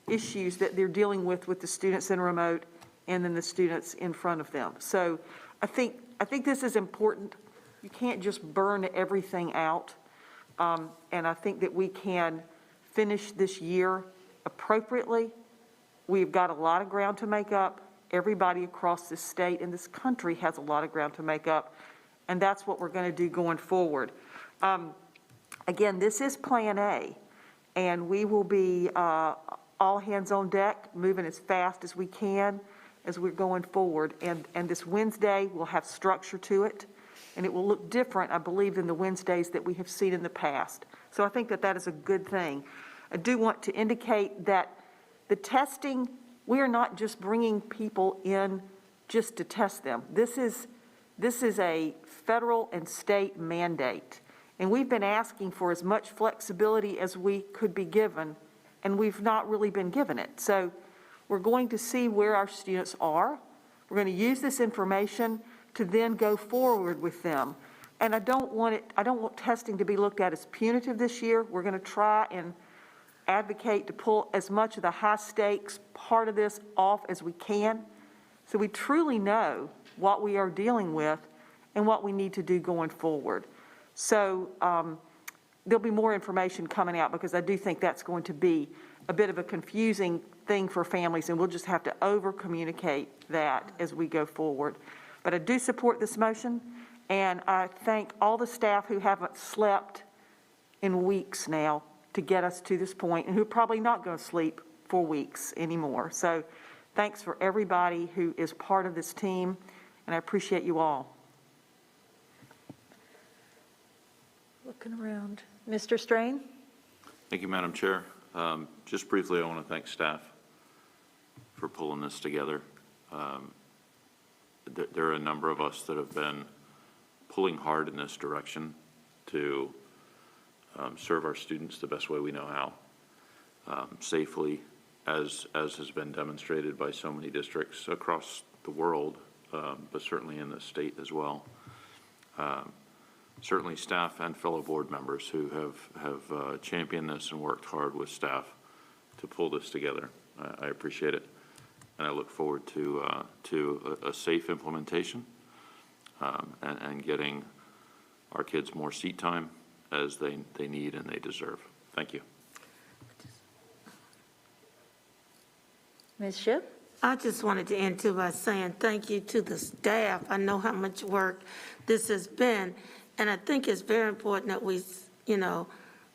issues that they're dealing with the students in remote and then the students in front of them. So I think this is important. You can't just burn everything out. And I think that we can finish this year appropriately. We've got a lot of ground to make up. Everybody across this state and this country has a lot of ground to make up. And that's what we're going to do going forward. Again, this is Plan A, and we will be all hands on deck, moving as fast as we can as we're going forward. And this Wednesday will have structure to it, and it will look different, I believe, than the Wednesdays that we have seen in the past. So I think that that is a good thing. I do want to indicate that the testing, we are not just bringing people in just to test them. This is a federal and state mandate, and we've been asking for as much flexibility as we could be given, and we've not really been given it. So we're going to see where our students are. We're going to use this information to then go forward with them. And I don't want testing to be looked at as punitive this year. We're going to try and advocate to pull as much of the high stakes part of this off as we can, so we truly know what we are dealing with and what we need to do going forward. So there'll be more information coming out, because I do think that's going to be a bit of a confusing thing for families, and we'll just have to over-communicate that as we go forward. But I do support this motion, and I thank all the staff who haven't slept in weeks now to get us to this point, and who are probably not going to sleep for weeks anymore. So thanks for everybody who is part of this team, and I appreciate you all. Looking around. Mr. Strain? Thank you, Madam Chair. Just briefly, I want to thank staff for pulling this together. There are a number of us that have been pulling hard in this direction to serve our students the best way we know how, safely, as has been demonstrated by so many districts across the world, but certainly in the state as well. Certainly staff and fellow board members who have championed this and worked hard with staff to pull this together. I appreciate it, and I look forward to a safe implementation and getting our kids more seat time as they need and they deserve. Thank you. Ms. Shipp? I just wanted to end too by saying thank you to the staff. I know how much work this has been, and I think it's very important that we,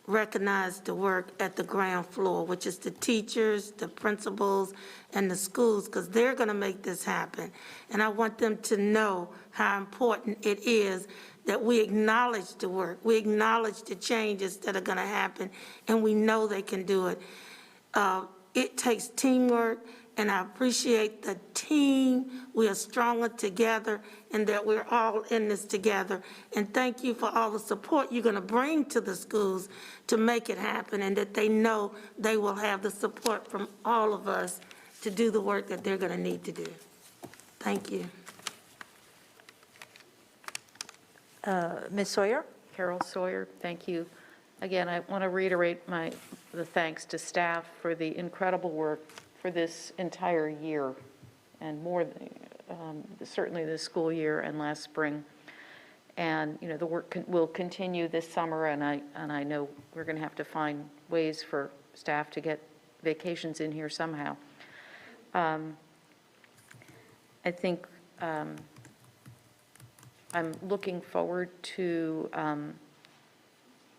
recognize the work at the ground floor, which is the teachers, the principals, and the schools, because they're going to make this happen. And I want them to know how important it is that we acknowledge the work, we acknowledge the changes that are going to happen, and we know they can do it. It takes teamwork, and I appreciate the team. We are stronger together, and that we're all in this together. And thank you for all the support you're going to bring to the schools to make it happen, and that they know they will have the support from all of us to do the work that they're going to need to do. Thank you. Ms. Sawyer? Carol Sawyer, thank you. Again, I want to reiterate the thanks to staff for the incredible work for this entire year and more, certainly this school year and last spring. And, you know, the work will continue this summer, and I know we're going to have to find ways for staff to get vacations in here somehow. I think I'm looking forward to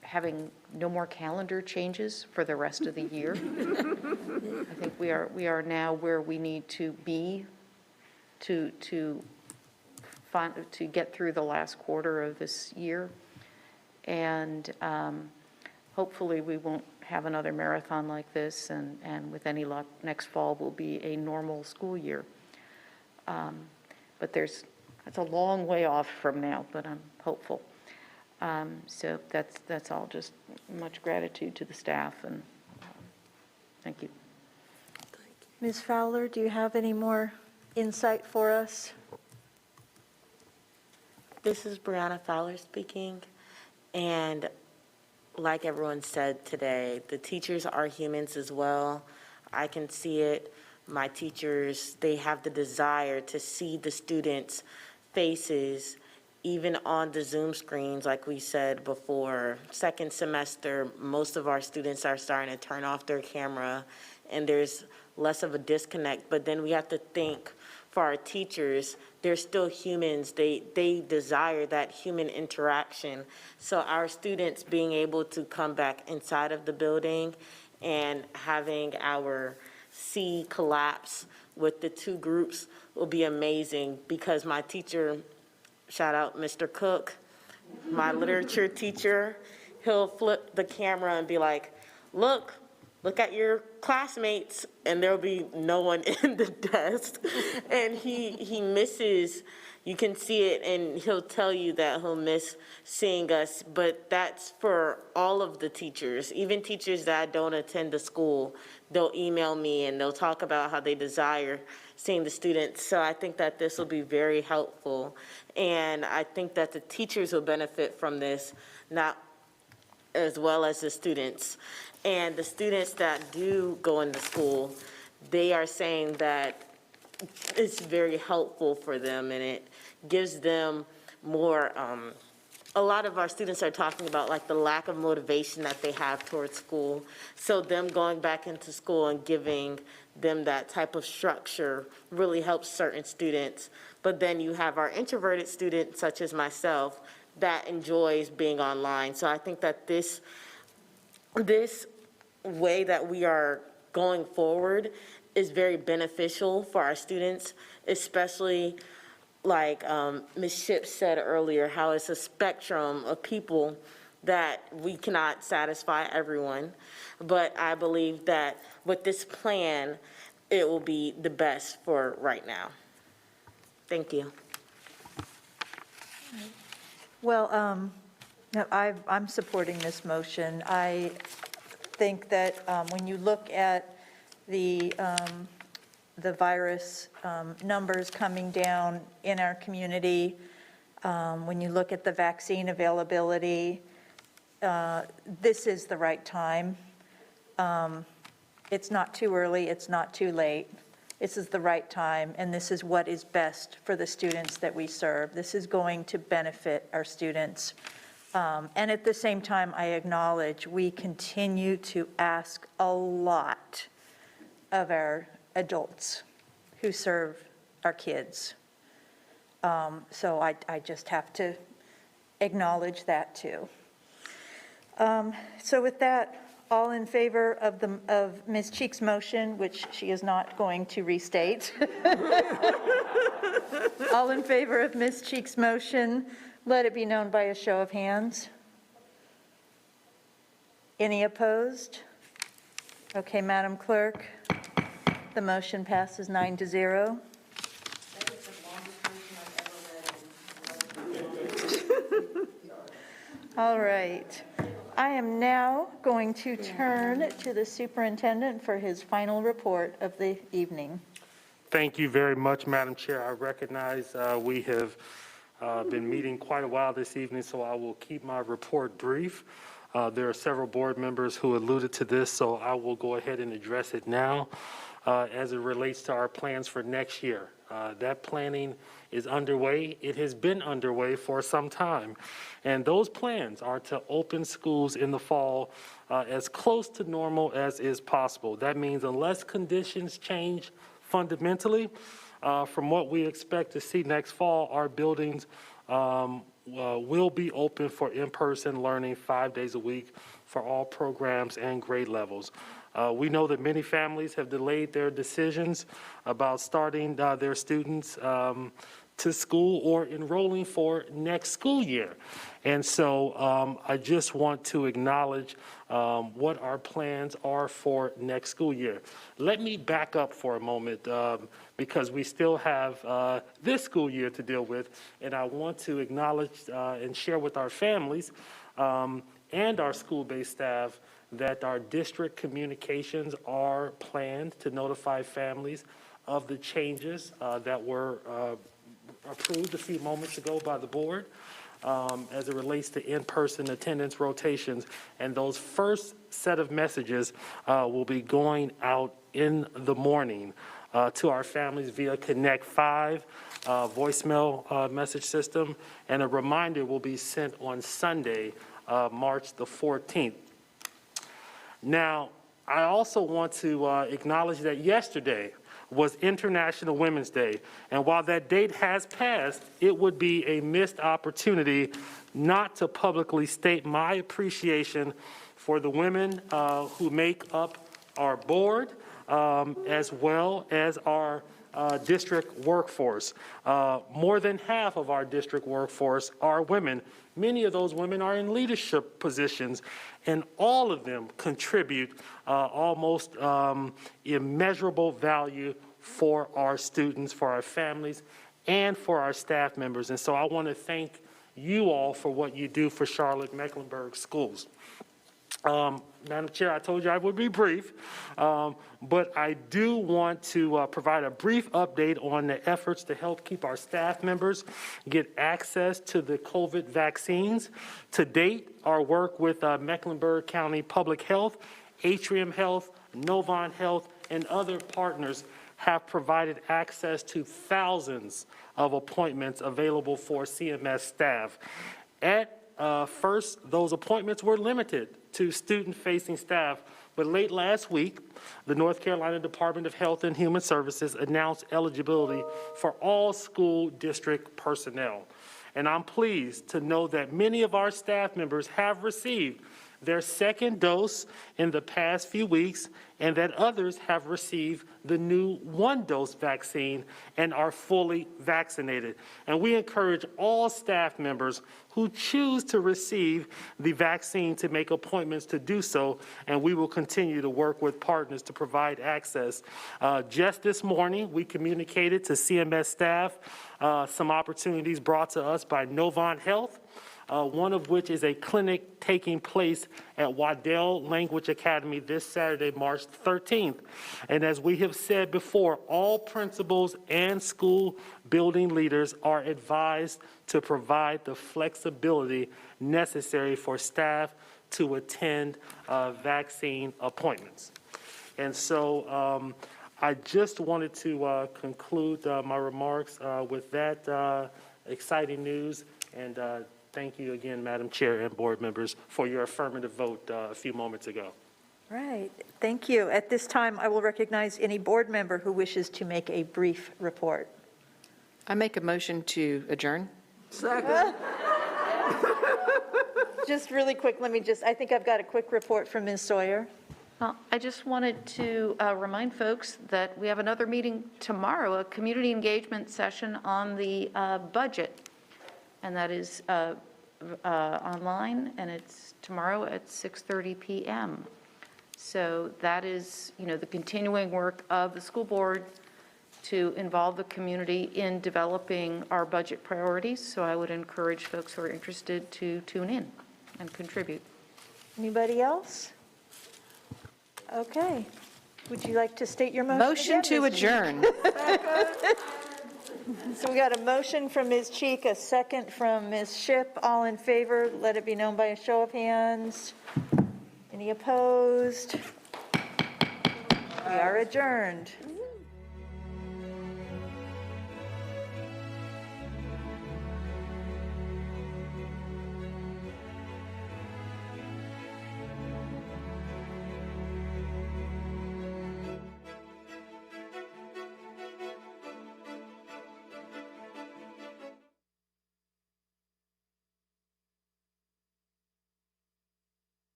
having no more calendar changes for the rest of the year. I think we are now where we need to be to get through the last quarter of this year. And hopefully we won't have another marathon like this, and with any luck, next fall will be a normal school year. But that's a long way off from now, but I'm hopeful. So that's all, just much gratitude to the staff, and thank you. Ms. Fowler, do you have any more insight for us? This is Brianna Fowler speaking, and like everyone said today, the teachers are humans as well. I can see it. My teachers, they have the desire to see the students' faces, even on the Zoom screens, like we said before. Second semester, most of our students are starting to turn off their camera, and there's less of a disconnect. But then we have to think, for our teachers, they're still humans. They desire that human interaction. So our students being able to come back inside of the building and having our C collapse with the two groups will be amazing, because my teacher, shout out Mr. Cook, my literature teacher, he'll flip the camera and be like, look at your classmates, and there'll be no one in the desk. And he misses, you can see it, and he'll tell you that he'll miss seeing us. But that's for all of the teachers, even teachers that don't attend the school. They'll email me and they'll talk about how they desire seeing the students. So I think that this will be very helpful. And I think that the teachers will benefit from this, not as well as the students. And the students that do go into school, they are saying that it's very helpful for them, and it gives them more, a lot of our students are talking about like the lack of motivation that they have towards school. So them going back into school and giving them that type of structure really helps certain students. But then you have our introverted students, such as myself, that enjoys being online. So I think that this way that we are going forward is very beneficial for our students, especially like Ms. Shipp said earlier, how it's a spectrum of people that we cannot satisfy everyone. But I believe that with this plan, it will be the best for right now. Thank you. Well, no, I'm supporting this motion. I think that when you look at the virus numbers coming down in our community, when you look at the vaccine availability, this is the right time. It's not too early, it's not too late. This is the right time, and this is what is best for the students that we serve. This is going to benefit our students. And at the same time, I acknowledge we continue to ask a lot of our adults who serve our kids. So I just have to acknowledge that too. So with that, all in favor of Ms. Cheek's motion, which she is not going to restate. All in favor of Ms. Cheek's motion, let it be known by a show of hands. Any opposed? Okay, Madam Clerk, the motion passes 9-0. All right. I am now going to turn to the superintendent for his final report of the evening. Thank you very much, Madam Chair. I recognize we have Been meeting quite a while this evening, so I will keep my report brief. There are several board members who alluded to this, so I will go ahead and address it now as it relates to our plans for next year. That planning is underway. It has been underway for some time. And those plans are to open schools in the fall as close to normal as is possible. That means unless conditions change fundamentally, from what we expect to see next fall, our buildings will be open for in-person learning 5 days a week for all programs and grade levels. We know that many families have delayed their decisions about starting their students to school or enrolling for next school year. And so I just want to acknowledge what our plans are for next school year. Let me back up for a moment because we still have this school year to deal with, and I want to acknowledge and share with our families and our school-based staff that our district communications are planned to notify families of the changes that were approved a few moments ago by the board as it relates to in-person attendance rotations. And those first set of messages will be going out in the morning to our families via Connect 5 voicemail message system. And a reminder will be sent on Sunday, March the 14th. Now, I also want to acknowledge that yesterday was International Women's Day. And while that date has passed, it would be a missed opportunity not to publicly state my appreciation for the women who make up our board, as well as our district workforce. More than half of our district workforce are women. Many of those women are in leadership positions, and all of them contribute almost immeasurable value for our students, for our families, and for our staff members. And so I want to thank you all for what you do for Charlotte-Mecklenburg schools. Madam Chair, I told you I would be brief, but I do want to provide a brief update on the efforts to help keep our staff members get access to the COVID vaccines. To date, our work with Mecklenburg County Public Health, Atrium Health, Novant Health, and other partners have provided access to thousands of appointments available for CMS staff. At first, those appointments were limited to student-facing staff, but late last week, the North Carolina Department of Health and Human Services announced eligibility for all school district personnel. And I'm pleased to know that many of our staff members have received their second dose in the past few weeks, and that others have received the new 1-dose vaccine and are fully vaccinated. And we encourage all staff members who choose to receive the vaccine to make appointments to do so, and we will continue to work with partners to provide access. Just this morning, we communicated to CMS staff some opportunities brought to us by Novant Health, one of which is a clinic taking place at Waddell Language Academy this Saturday, March 13th. And as we have said before, all principals and school building leaders are advised to provide the flexibility necessary for staff to attend vaccine appointments. And so I just wanted to conclude my remarks with that exciting news, and thank you again, Madam Chair and board members, for your affirmative vote a few moments ago. Right, thank you. At this time, I will recognize any board member who wishes to make a brief report. I make a motion to adjourn. Second. Just really quick, I think I've got a quick report from Ms. Sawyer. I just wanted to remind folks that we have another meeting tomorrow, a community engagement session on the budget. And that is online, and it's tomorrow at 6:30 p.m. So that is, the continuing work of the school board to involve the community in developing our budget priorities. So I would encourage folks who are interested to tune in and contribute. Anybody else? Okay. Would you like to state your motion? Motion to adjourn. So we got a motion from Ms. Cheek, a second from Ms. Shipp. All in favor, let it be known by a show of hands. Any opposed? We are adjourned.